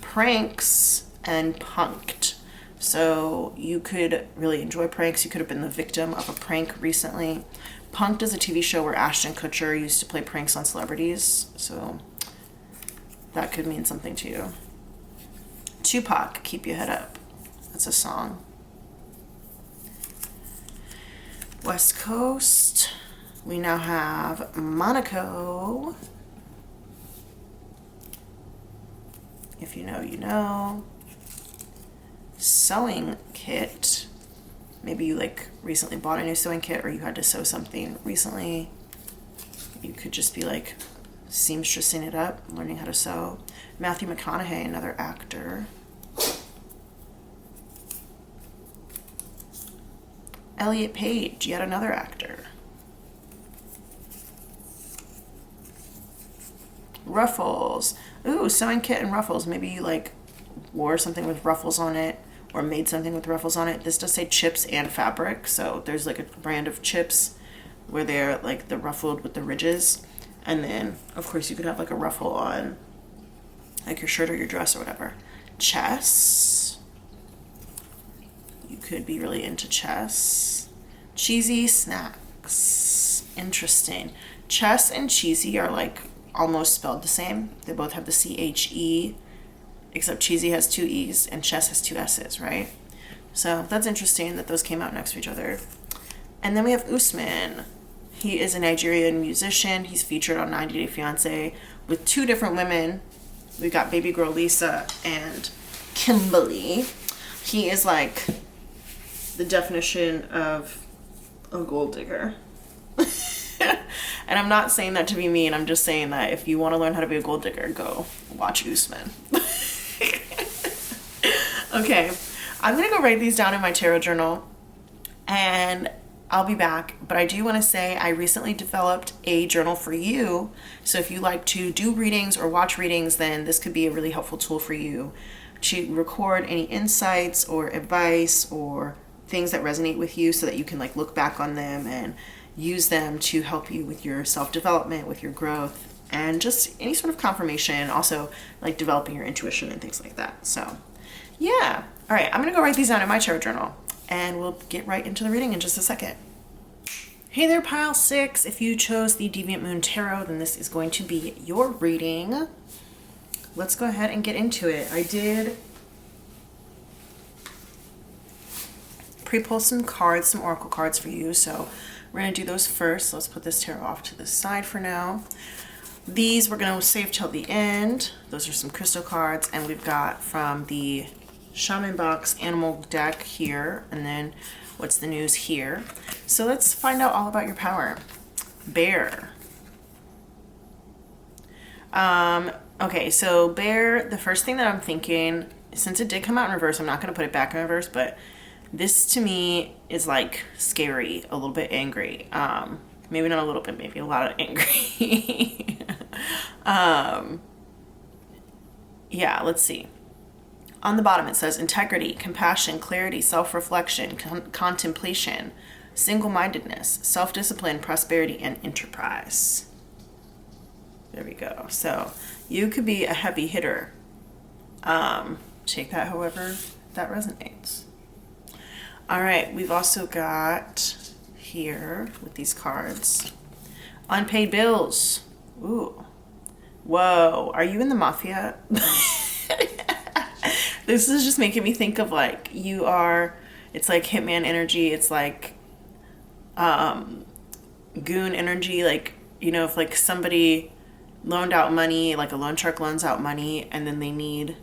pranks and punked. So you could really enjoy pranks. You could have been the victim of a prank recently. Punked is a TV show where Ashton Kutcher used to play pranks on celebrities. So that could mean something to you. Tupac, Keep Your Head Up. That's a song. West Coast. We now have Monaco. If you know, you know. Sewing kit. Maybe you like recently bought a new sewing kit, or you had to sew something recently. You could just be like seamstressing it up, learning how to sew. Matthew McConaughey, another actor. Elliot Page, yet another actor. Ruffles. Ooh, sewing kit and ruffles. Maybe you like wore something with ruffles on it, or made something with ruffles on it. This does say chips and fabric, so there's like a brand of chips where they're like the ruffled with the ridges, and then of course you could have like a ruffle on like your shirt or your dress or whatever. Chess. You could be really into chess. Cheesy snacks. Interesting. Chess and cheesy are like almost spelled the same. They both have the CHE, except cheesy has 2 E's and chess has 2 S's, right? So that's interesting that those came out next to each other. And then we have Usman. He is a Nigerian musician. He's featured on 90 Day Fiancé with 2 different women. We've got baby girl Lisa and Kimberly. He is like the definition of a gold digger. And I'm not saying that to be mean. I'm just saying that if you want to learn how to be a gold digger, go watch Usman. Okay, I'm going to go write these down in my tarot journal and I'll be back. But I do want to say I recently developed a journal for you. So if you like to do readings or watch readings, then this could be a really helpful tool for you to record any insights or advice or things that resonate with you, so that you can like look back on them and use them to help you with your self-development, with your growth, and just any sort of confirmation, also like developing your intuition and things like that. So yeah. All right, I'm gonna go write these down in my tarot journal and we'll get right into the reading in just a second. Hey there, pile six. If you chose the Deviant Moon Tarot, then this is going to be your reading. Let's go ahead and get into it. I did pre-pull some cards, some oracle cards for you, so we're going to do those first. Let's put this tarot off to the side for now. These we're going to save till the end. Those are some crystal cards, and we've got from the Shaman Box Animal deck here, and then What's the News here. So let's find out all about your power. Bear. Okay, so Bear, the first thing that I'm thinking, since it did come out in reverse, I'm not going to put it back in reverse, but this to me is like scary, a little bit angry. Maybe not a little bit, maybe a lot of angry. Yeah, let's see. On the bottom it says integrity, compassion, clarity, self-reflection, contemplation, single-mindedness, self-discipline, prosperity, and enterprise. There we go. So you could be a heavy hitter. Take that however that resonates. All right, we've also got here with these cards, unpaid bills. Ooh. Whoa, are you in the mafia? This is just making me think of like you are, it's like hitman energy, it's like goon energy, like, you know, if like somebody loaned out money, like a loan shark loans out money and then they need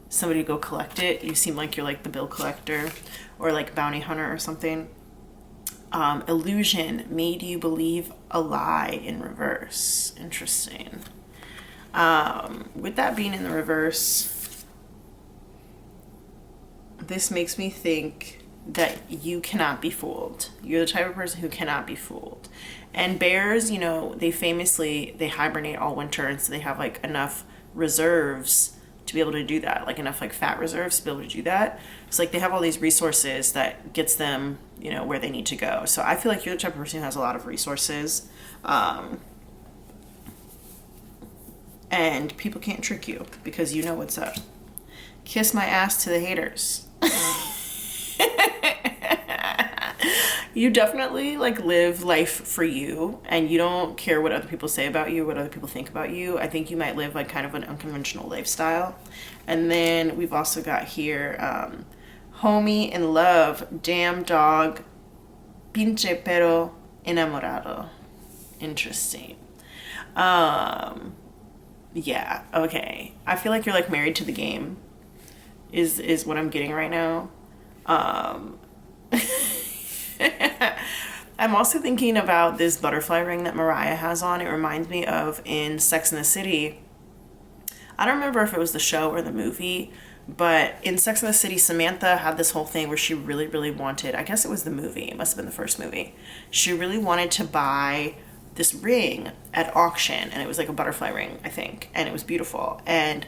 somebody to go collect it, you seem like you're like the bill collector or like bounty hunter or something. Illusion, made you believe a lie in reverse. Interesting. With that being in the reverse, this makes me think that you cannot be fooled. You're the type of person who cannot be fooled. And bears, you know, they hibernate all winter, and so they have like enough reserves to be able to do that, like enough like fat reserves to be able to do that. It's like they have all these resources that gets them, you know, where they need to go. So I feel like you're the type of person who has a lot of resources. And people can't trick you because you know what's up. Kiss my ass to the haters. You definitely like live life for you, and you don't care what other people say about you, what other people think about you. I think you might live like kind of an unconventional lifestyle. And then we've also got here, homie in love, damn dog, pinche pero enamorado. Interesting. Yeah, okay. I feel like you're like married to the game is what I'm getting right now. I'm also thinking about this butterfly ring that Mariah has on. It reminds me of in Sex and the City. I don't remember if it was the show or the movie, but in Sex and the City, Samantha had this whole thing where she really, really wanted, I guess it was the movie, it must have been the first movie. She really wanted to buy this ring at auction, and it was like a butterfly ring, I think, and it was beautiful. And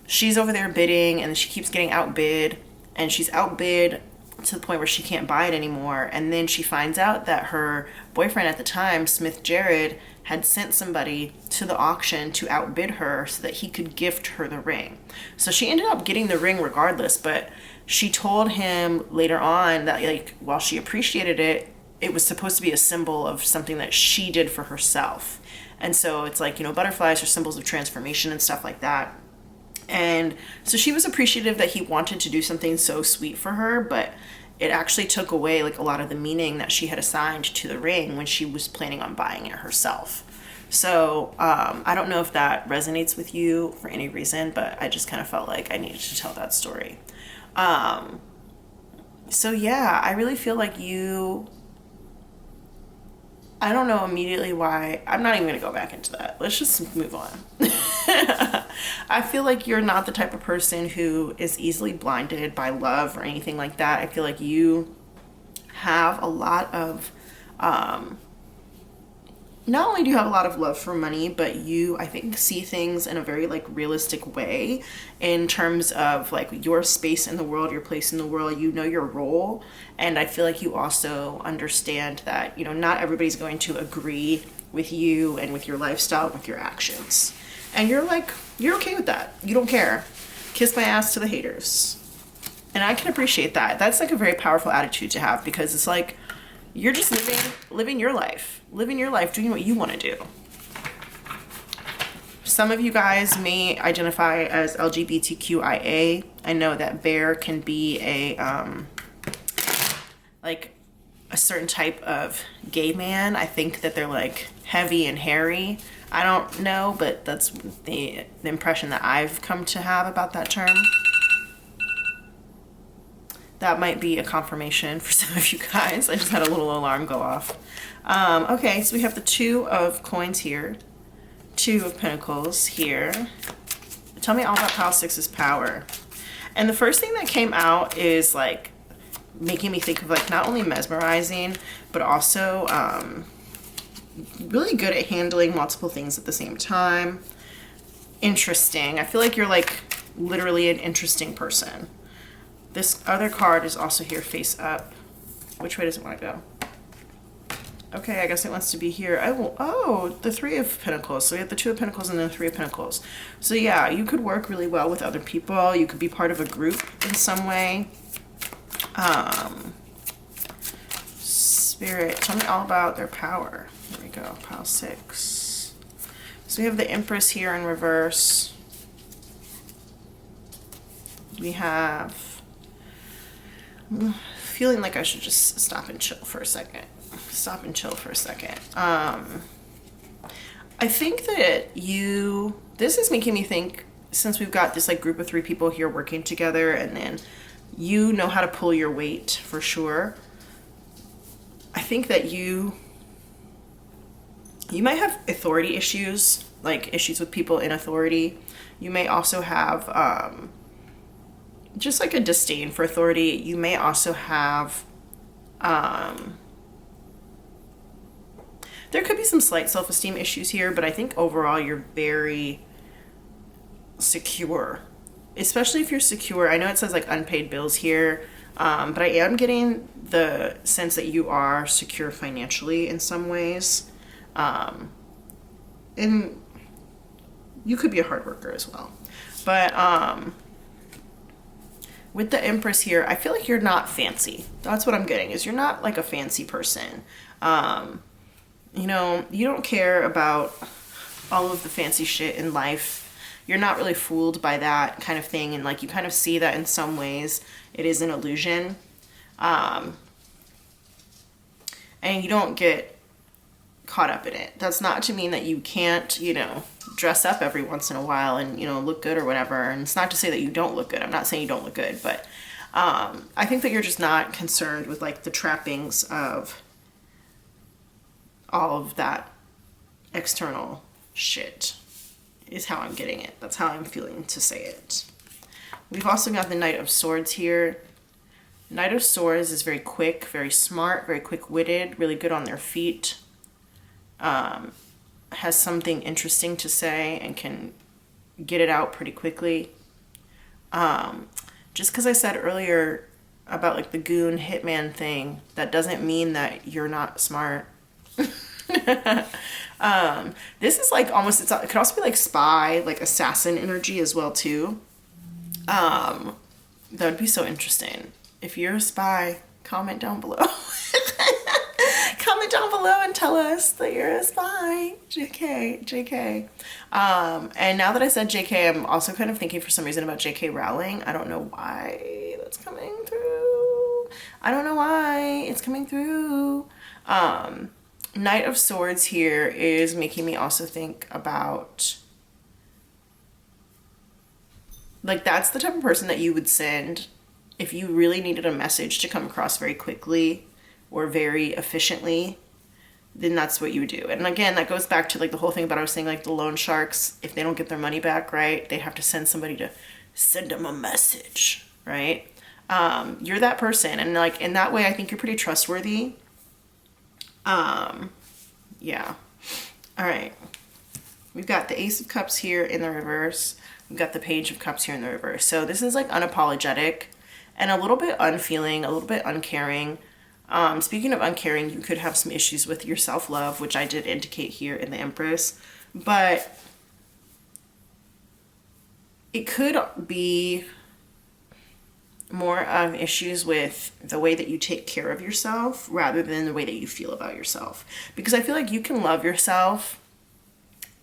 she's over there bidding, and she keeps getting outbid, and she's outbid to the point where she can't buy it anymore. And then she finds out that her boyfriend at the time, Smith Jared, had sent somebody to the auction to outbid her so that he could gift her the ring. So she ended up getting the ring regardless, but she told him later on that like while she appreciated it, it was supposed to be a symbol of something that she did for herself. And so it's like, you know, butterflies are symbols of transformation and stuff like that. And so she was appreciative that he wanted to do something so sweet for her, but it actually took away like a lot of the meaning that she had assigned to the ring when she was planning on buying it herself. So I don't know if that resonates with you for any reason, but I just kind of felt like I needed to tell that story. So yeah, I really feel like I don't know immediately why. I'm not even going to go back into that. Let's just move on. I feel like you're not the type of person who is easily blinded by love or anything like that. I feel like you have a lot of, not only do you have a lot of love for money, but you, I think, see things in a very like realistic way in terms of like your space in the world, your place in the world. You know your role, and I feel like you also understand that, you know, not everybody's going to agree with you and with your lifestyle, with your actions, and you're okay with that. You don't care. Kiss my ass to the haters. And I can appreciate that. That's like a very powerful attitude to have, because it's like You're just living your life, doing what you want to do. Some of you guys may identify as LGBTQIA. I know that bear can be a like a certain type of gay man. I think that they're like heavy and hairy. I don't know, but that's the impression that I've come to have about that term. That might be a confirmation for some of you guys. I just had a little alarm go off. Okay, so we have the 2 of coins here. 2 of pentacles here. Tell me all about pile 6's power. And the first thing that came out is like making me think of like not only mesmerizing, but also really good at handling multiple things at the same time. Interesting. I feel like you're like literally an interesting person. This other card is also here face up. Which way does it want to go? Okay, I guess it wants to be here. Oh, the 3 of Pentacles. So we have the 2 of Pentacles and then the 3 of Pentacles. So yeah, you could work really well with other people. You could be part of a group in some way. Spirit, tell me all about their power. There we go, pile 6. So we have the Empress here in reverse. We have... I'm feeling like I should just stop and chill for a second. I think that this is making me think, since we've got this like group of 3 people here working together, and then you know how to pull your weight for sure. I think that you might have authority issues, like issues with people in authority. You may also have just like a disdain for authority. You may also have there could be some slight self-esteem issues here, but I think overall you're very secure. Especially if you're secure. I know it says like unpaid bills here, but I am getting the sense that you are secure financially in some ways. And you could be a hard worker as well. But with the Empress here, I feel like you're not fancy. That's what I'm getting, is you're not like a fancy person. You know, you don't care about all of the fancy shit in life. You're not really fooled by that kind of thing. And like, you kind of see that in some ways it is an illusion. And you don't get caught up in it. That's not to mean that you can't, you know, dress up every once in a while and, you know, look good or whatever. And it's not to say that you don't look good. I'm not saying you don't look good, but I think that you're just not concerned with like the trappings of all of that external shit, is how I'm getting it. That's how I'm feeling to say it. We've also got the Knight of Swords here. Knight of Swords is very quick, very smart, very quick-witted, really good on their feet. Has something interesting to say and can get it out pretty quickly. Just because I said earlier about like the goon hitman thing, that doesn't mean that you're not smart. This is like almost, it could also be like spy, like assassin energy as well too. That would be so interesting. If you're a spy, comment down below. Comment down below and tell us that you're a spy. JK. And now that I said JK, I'm also kind of thinking for some reason about JK Rowling. I don't know why that's coming through. I don't know why it's coming through. Knight of Swords here is making me also think about, like, that's the type of person that you would send if you really needed a message to come across very quickly or very efficiently. Then that's what you would do. And again, that goes back to like the whole thing about, I was saying, like the loan sharks, if they don't get their money back, right, they have to send somebody to send them a message, right? You're that person, and like in that way I think you're pretty trustworthy. Yeah. All right. We've got the Ace of Cups here in the reverse. We've got the Page of Cups here in the reverse. So this is like unapologetic and a little bit unfeeling, a little bit uncaring. Speaking of uncaring, you could have some issues with your self-love, which I did indicate here in the Empress, but it could be more of issues with the way that you take care of yourself rather than the way that you feel about yourself. Because I feel like you can love yourself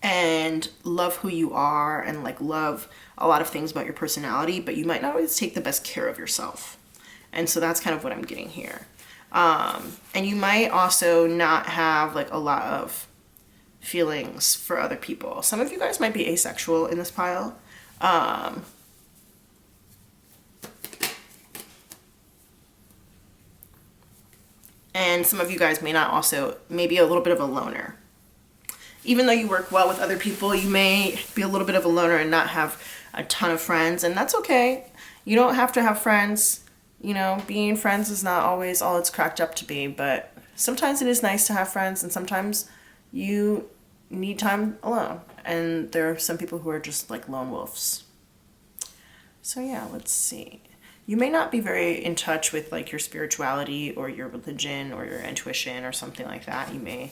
and love who you are and like love a lot of things about your personality, but you might not always take the best care of yourself. And so that's kind of what I'm getting here. And you might also not have like a lot of feelings for other people. Some of you guys might be asexual in this pile. And some of you guys may not also, maybe a little bit of a loner. Even though you work well with other people, you may be a little bit of a loner and not have a ton of friends, and that's okay. You don't have to have friends. You know, being friends is not always all it's cracked up to be, but sometimes it is nice to have friends, and sometimes you need time alone. And there are some people who are just like lone wolves. So yeah, let's see. You may not be very in touch with like your spirituality or your religion or your intuition or something like that. You may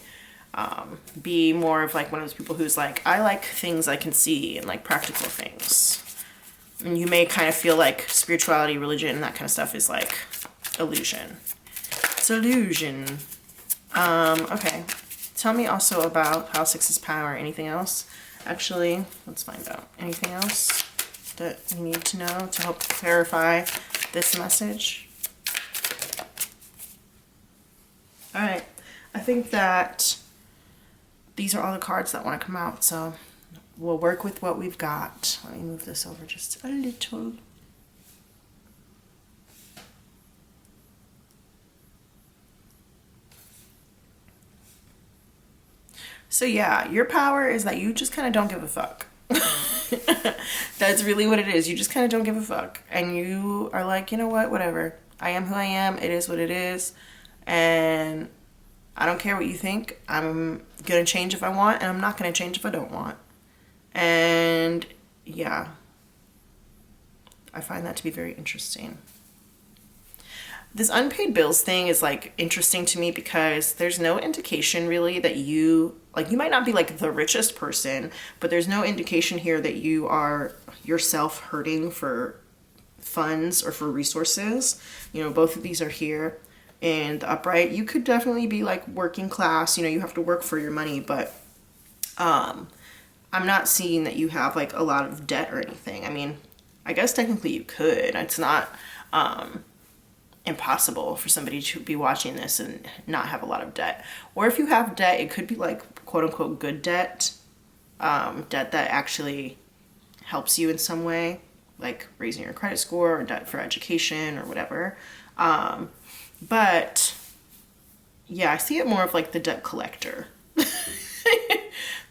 be more of like one of those people who's like, I like things I can see and like practical things. And you may kind of feel like spirituality, religion, and that kind of stuff is like illusion. It's illusion. Okay. Tell me also about Pile 6's power. Anything else? Actually, let's find out. Anything else that you need to know to help clarify this message? All right. I think that these are all the cards that want to come out, so we'll work with what we've got. Let me move this over just a little. So yeah, your power is that you just kind of don't give a fuck. That's really what it is. You just kind of don't give a fuck. And you are like, you know what, whatever. I am who I am. It is what it is. And I don't care what you think. I'm going to change if I want, and I'm not going to change if I don't want. And yeah, I find that to be very interesting. This unpaid bills thing is like interesting to me because there's no indication really that you might not be like the richest person, but there's no indication here that you are yourself hurting for funds or for resources. You know, both of these are here in the upright. You could definitely be like working class, you know, you have to work for your money, but I'm not seeing that you have like a lot of debt or anything. I mean, I guess technically you could. It's not impossible for somebody to be watching this and not have a lot of debt. Or if you have debt, it could be like quote unquote good debt, debt that actually helps you in some way, like raising your credit score or debt for education or whatever. But yeah, I see it more of like the debt collector.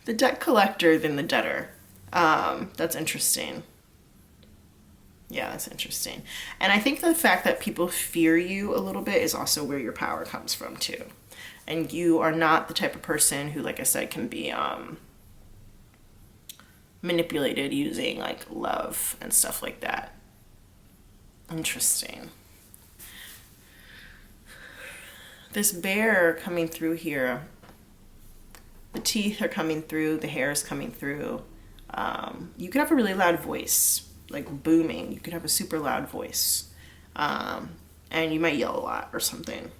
The debt collector than the debtor. That's interesting. Yeah, that's interesting. And I think the fact that people fear you a little bit is also where your power comes from too. And you are not the type of person who, like I said, can be manipulated using like love and stuff like that. Interesting. This bear coming through here, the teeth are coming through, the hair is coming through. You could have a really loud voice, like booming. You could have a super loud voice. And you might yell a lot or something.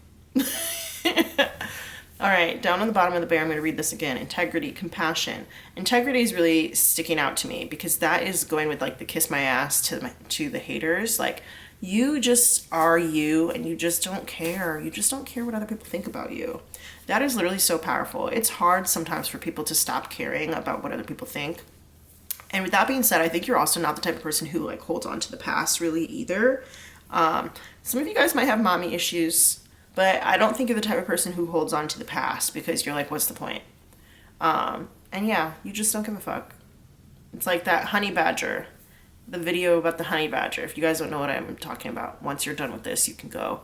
All right, down on the bottom of the bear, I'm going to read this again. Integrity, compassion. Integrity is really sticking out to me because that is going with like the kiss my ass to the haters. Like, you just are you and you just don't care. You just don't care what other people think about you. That is literally so powerful. It's hard sometimes for people to stop caring about what other people think. And with that being said, I think you're also not the type of person who like holds on to the past really either. Some of you guys might have mommy issues, but I don't think you're the type of person who holds on to the past because you're like, what's the point? And yeah, you just don't give a fuck. It's like that honey badger, the video about the honey badger. If you guys don't know what I'm talking about, once you're done with this, you can go.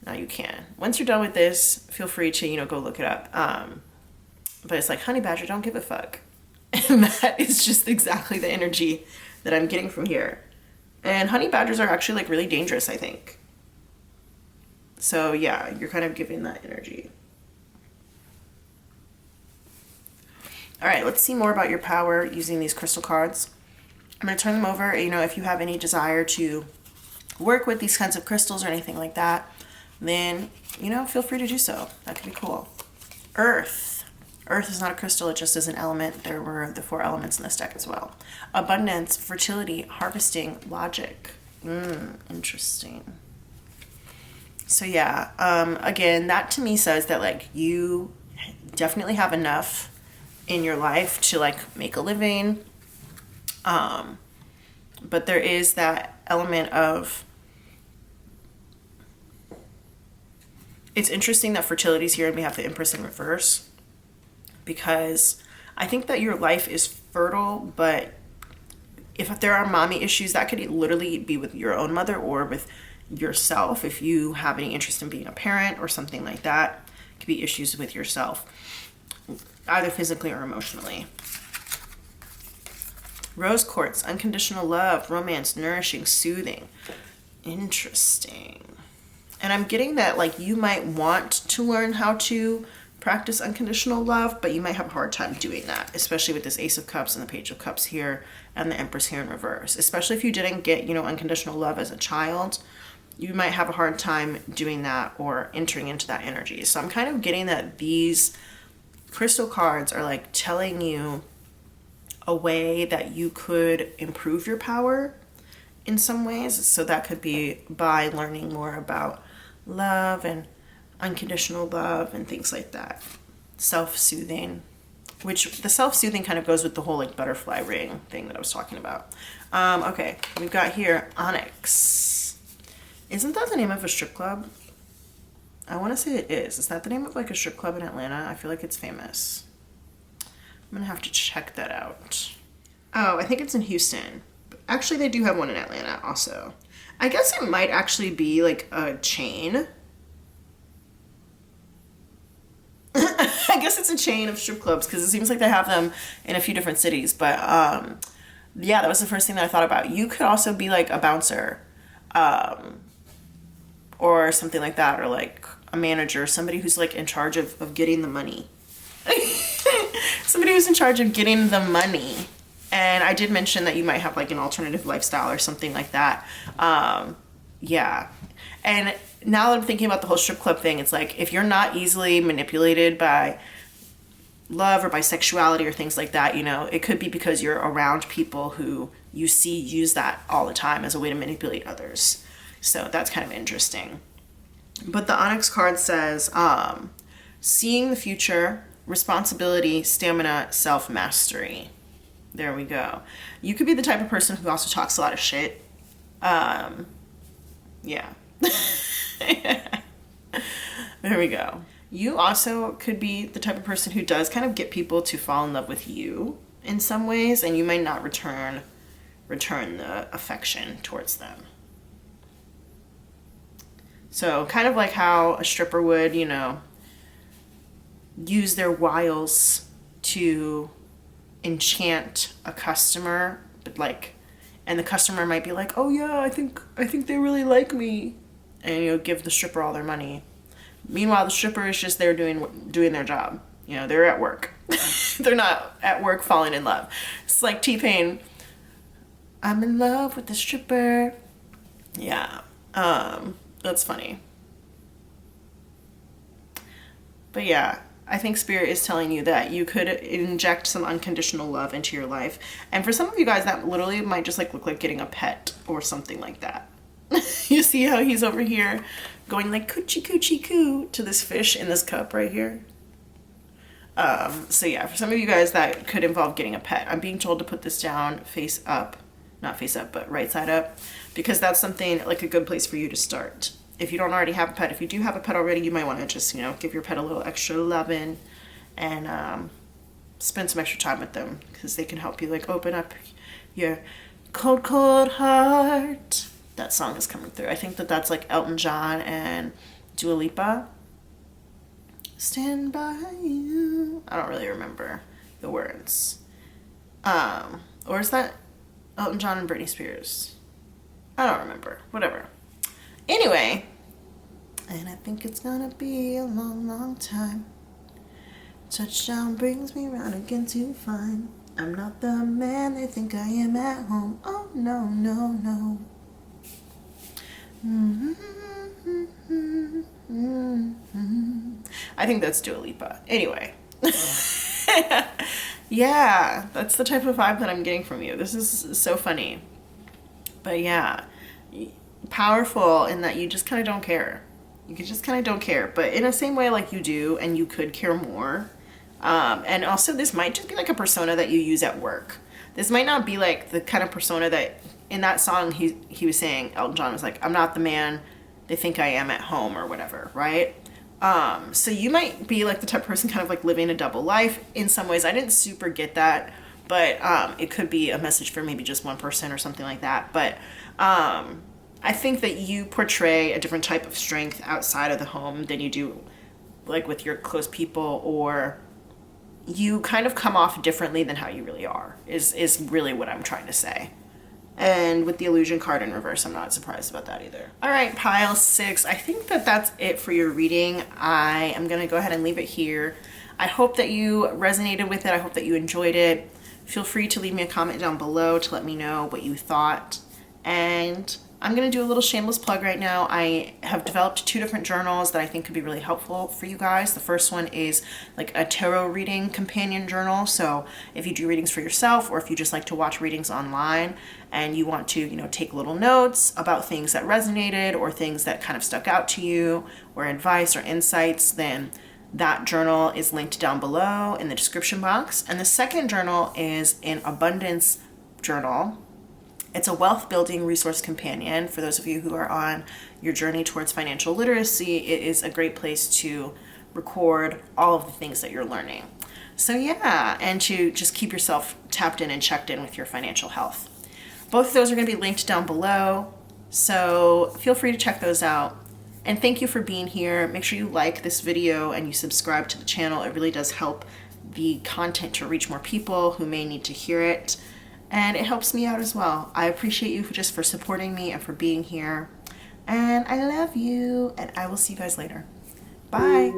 No, you can. Once you're done with this, feel free to, go look it up. But it's like, honey badger, don't give a fuck. And that is just exactly the energy that I'm getting from here. And honey badgers are actually like really dangerous, I think. So yeah, you're kind of giving that energy. All right, let's see more about your power using these crystal cards. I'm going to turn them over. If you have any desire to work with these kinds of crystals or anything like that, then, you know, feel free to do so. That could be cool. Earth. Earth is not a crystal, it just is an element. There were the 4 elements in this deck as well. Abundance, fertility, harvesting, logic. Interesting. So yeah, again, that to me says that like you definitely have enough in your life to like make a living. But there is that element of, it's interesting that fertility is here and we have the Empress in reverse, because I think that your life is fertile, but if there are mommy issues, that could literally be with your own mother or with yourself. If you have any interest in being a parent or something like that, it could be issues with yourself, either physically or emotionally. Rose quartz, unconditional love, romance, nourishing, soothing. Interesting. And I'm getting that like you might want to learn how to practice unconditional love, but you might have a hard time doing that, especially with this Ace of Cups and the Page of Cups here and the Empress here in reverse. Especially if you didn't get, you know, unconditional love as a child, you might have a hard time doing that or entering into that energy. So I'm kind of getting that these crystal cards are like telling you a way that you could improve your power in some ways. So that could be by learning more about love and unconditional love and things like that. Self-soothing, which the self-soothing kind of goes with the whole like butterfly ring thing that I was talking about. Okay, we've got here onyx. Isn't that the name of a strip club? I want to say it is. Is that the name of like a strip club in Atlanta? I feel like it's famous. I'm gonna have to check that out. Oh, I think it's in Houston. Actually, they do have one in Atlanta also. I guess it might actually be like a chain. I guess it's a chain of strip clubs because it seems like they have them in a few different cities. But yeah, that was the first thing that I thought about. You could also be like a bouncer or something like that, or like a manager, somebody who's like in charge of getting the money. Somebody who's in charge of getting the money. And I did mention that you might have like an alternative lifestyle or something like that. Yeah. And now that I'm thinking about the whole strip club thing, it's like if you're not easily manipulated by love or by sexuality or things like that, you know, it could be because you're around people who you see use that all the time as a way to manipulate others. So that's kind of interesting. But the Onyx card says, seeing the future, responsibility, stamina, self-mastery. There we go. You could be the type of person who also talks a lot of shit. Yeah. There we go. You also could be the type of person who does kind of get people to fall in love with you in some ways, and you might not return the affection towards them. So kind of like how a stripper would, you know, use their wiles to enchant a customer, but like, and the customer might be like, oh yeah, I think they really like me, and you know, give the stripper all their money. Meanwhile, the stripper is just there doing their job. You know, they're at work. They're not at work falling in love. It's like T-Pain, I'm in love with the stripper. Yeah, that's funny. But yeah, I think Spirit is telling you that you could inject some unconditional love into your life. And for some of you guys, that literally might just like look like getting a pet or something like that. You see how he's over here going like coochie coochie coo to this fish in this cup right here? So yeah, for some of you guys that could involve getting a pet. I'm being told to put this down face up, not face up, but right side up, because that's something like a good place for you to start. If you don't already have a pet, if you do have a pet already, you might want to just, you know, give your pet a little extra loving and spend some extra time with them, because they can help you like open up your cold, cold heart. That song is coming through. I think that that's like Elton John and Dua Lipa. Stand by you. I don't really remember the words. Or is that Elton John and Britney Spears? I don't remember. Whatever. Anyway, and I think it's gonna be a long, long time. Touchdown brings me round again to find I'm not the man they think I am at home. Oh, no, no, no. I think that's Dua Lipa. Anyway. Yeah, that's the type of vibe that I'm getting from you. This is so funny. But yeah, powerful in that you just kind of don't care. You just kind of don't care, but in the same way like you do, and you could care more. And also, this might just be like a persona that you use at work. This might not be like the kind of persona that in that song he was saying, Elton John was like, I'm not the man they think I am at home or whatever, right? So you might be like the type of person kind of like living a double life in some ways. I didn't super get that, but it could be a message for maybe just one person or something like that. But I think that you portray a different type of strength outside of the home than you do like with your close people, or you kind of come off differently than how you really are, is really what I'm trying to say. And with the illusion card in reverse, I'm not surprised about that either. All right, pile 6. I think that that's it for your reading. I am going to go ahead and leave it here. I hope that you resonated with it. I hope that you enjoyed it. Feel free to leave me a comment down below to let me know what you thought. And I'm going to do a little shameless plug right now. I have developed 2 different journals that I think could be really helpful for you guys. The first one is like a tarot reading companion journal. So if you do readings for yourself, or if you just like to watch readings online and you want to, take little notes about things that resonated or things that kind of stuck out to you, or advice or insights, then that journal is linked down below in the description box. And the second journal is an abundance journal. It's a wealth building resource companion for those of you who are on your journey towards financial literacy. It is a great place to record all of the things that you're learning. So yeah, and to just keep yourself tapped in and checked in with your financial health. Both of those are going to be linked down below, so feel free to check those out. And thank you for being here. Make sure you like this video and you subscribe to the channel. It really does help the content to reach more people who may need to hear it. And it helps me out as well. I appreciate you for supporting me and for being here. And I love you. And I will see you guys later. Bye.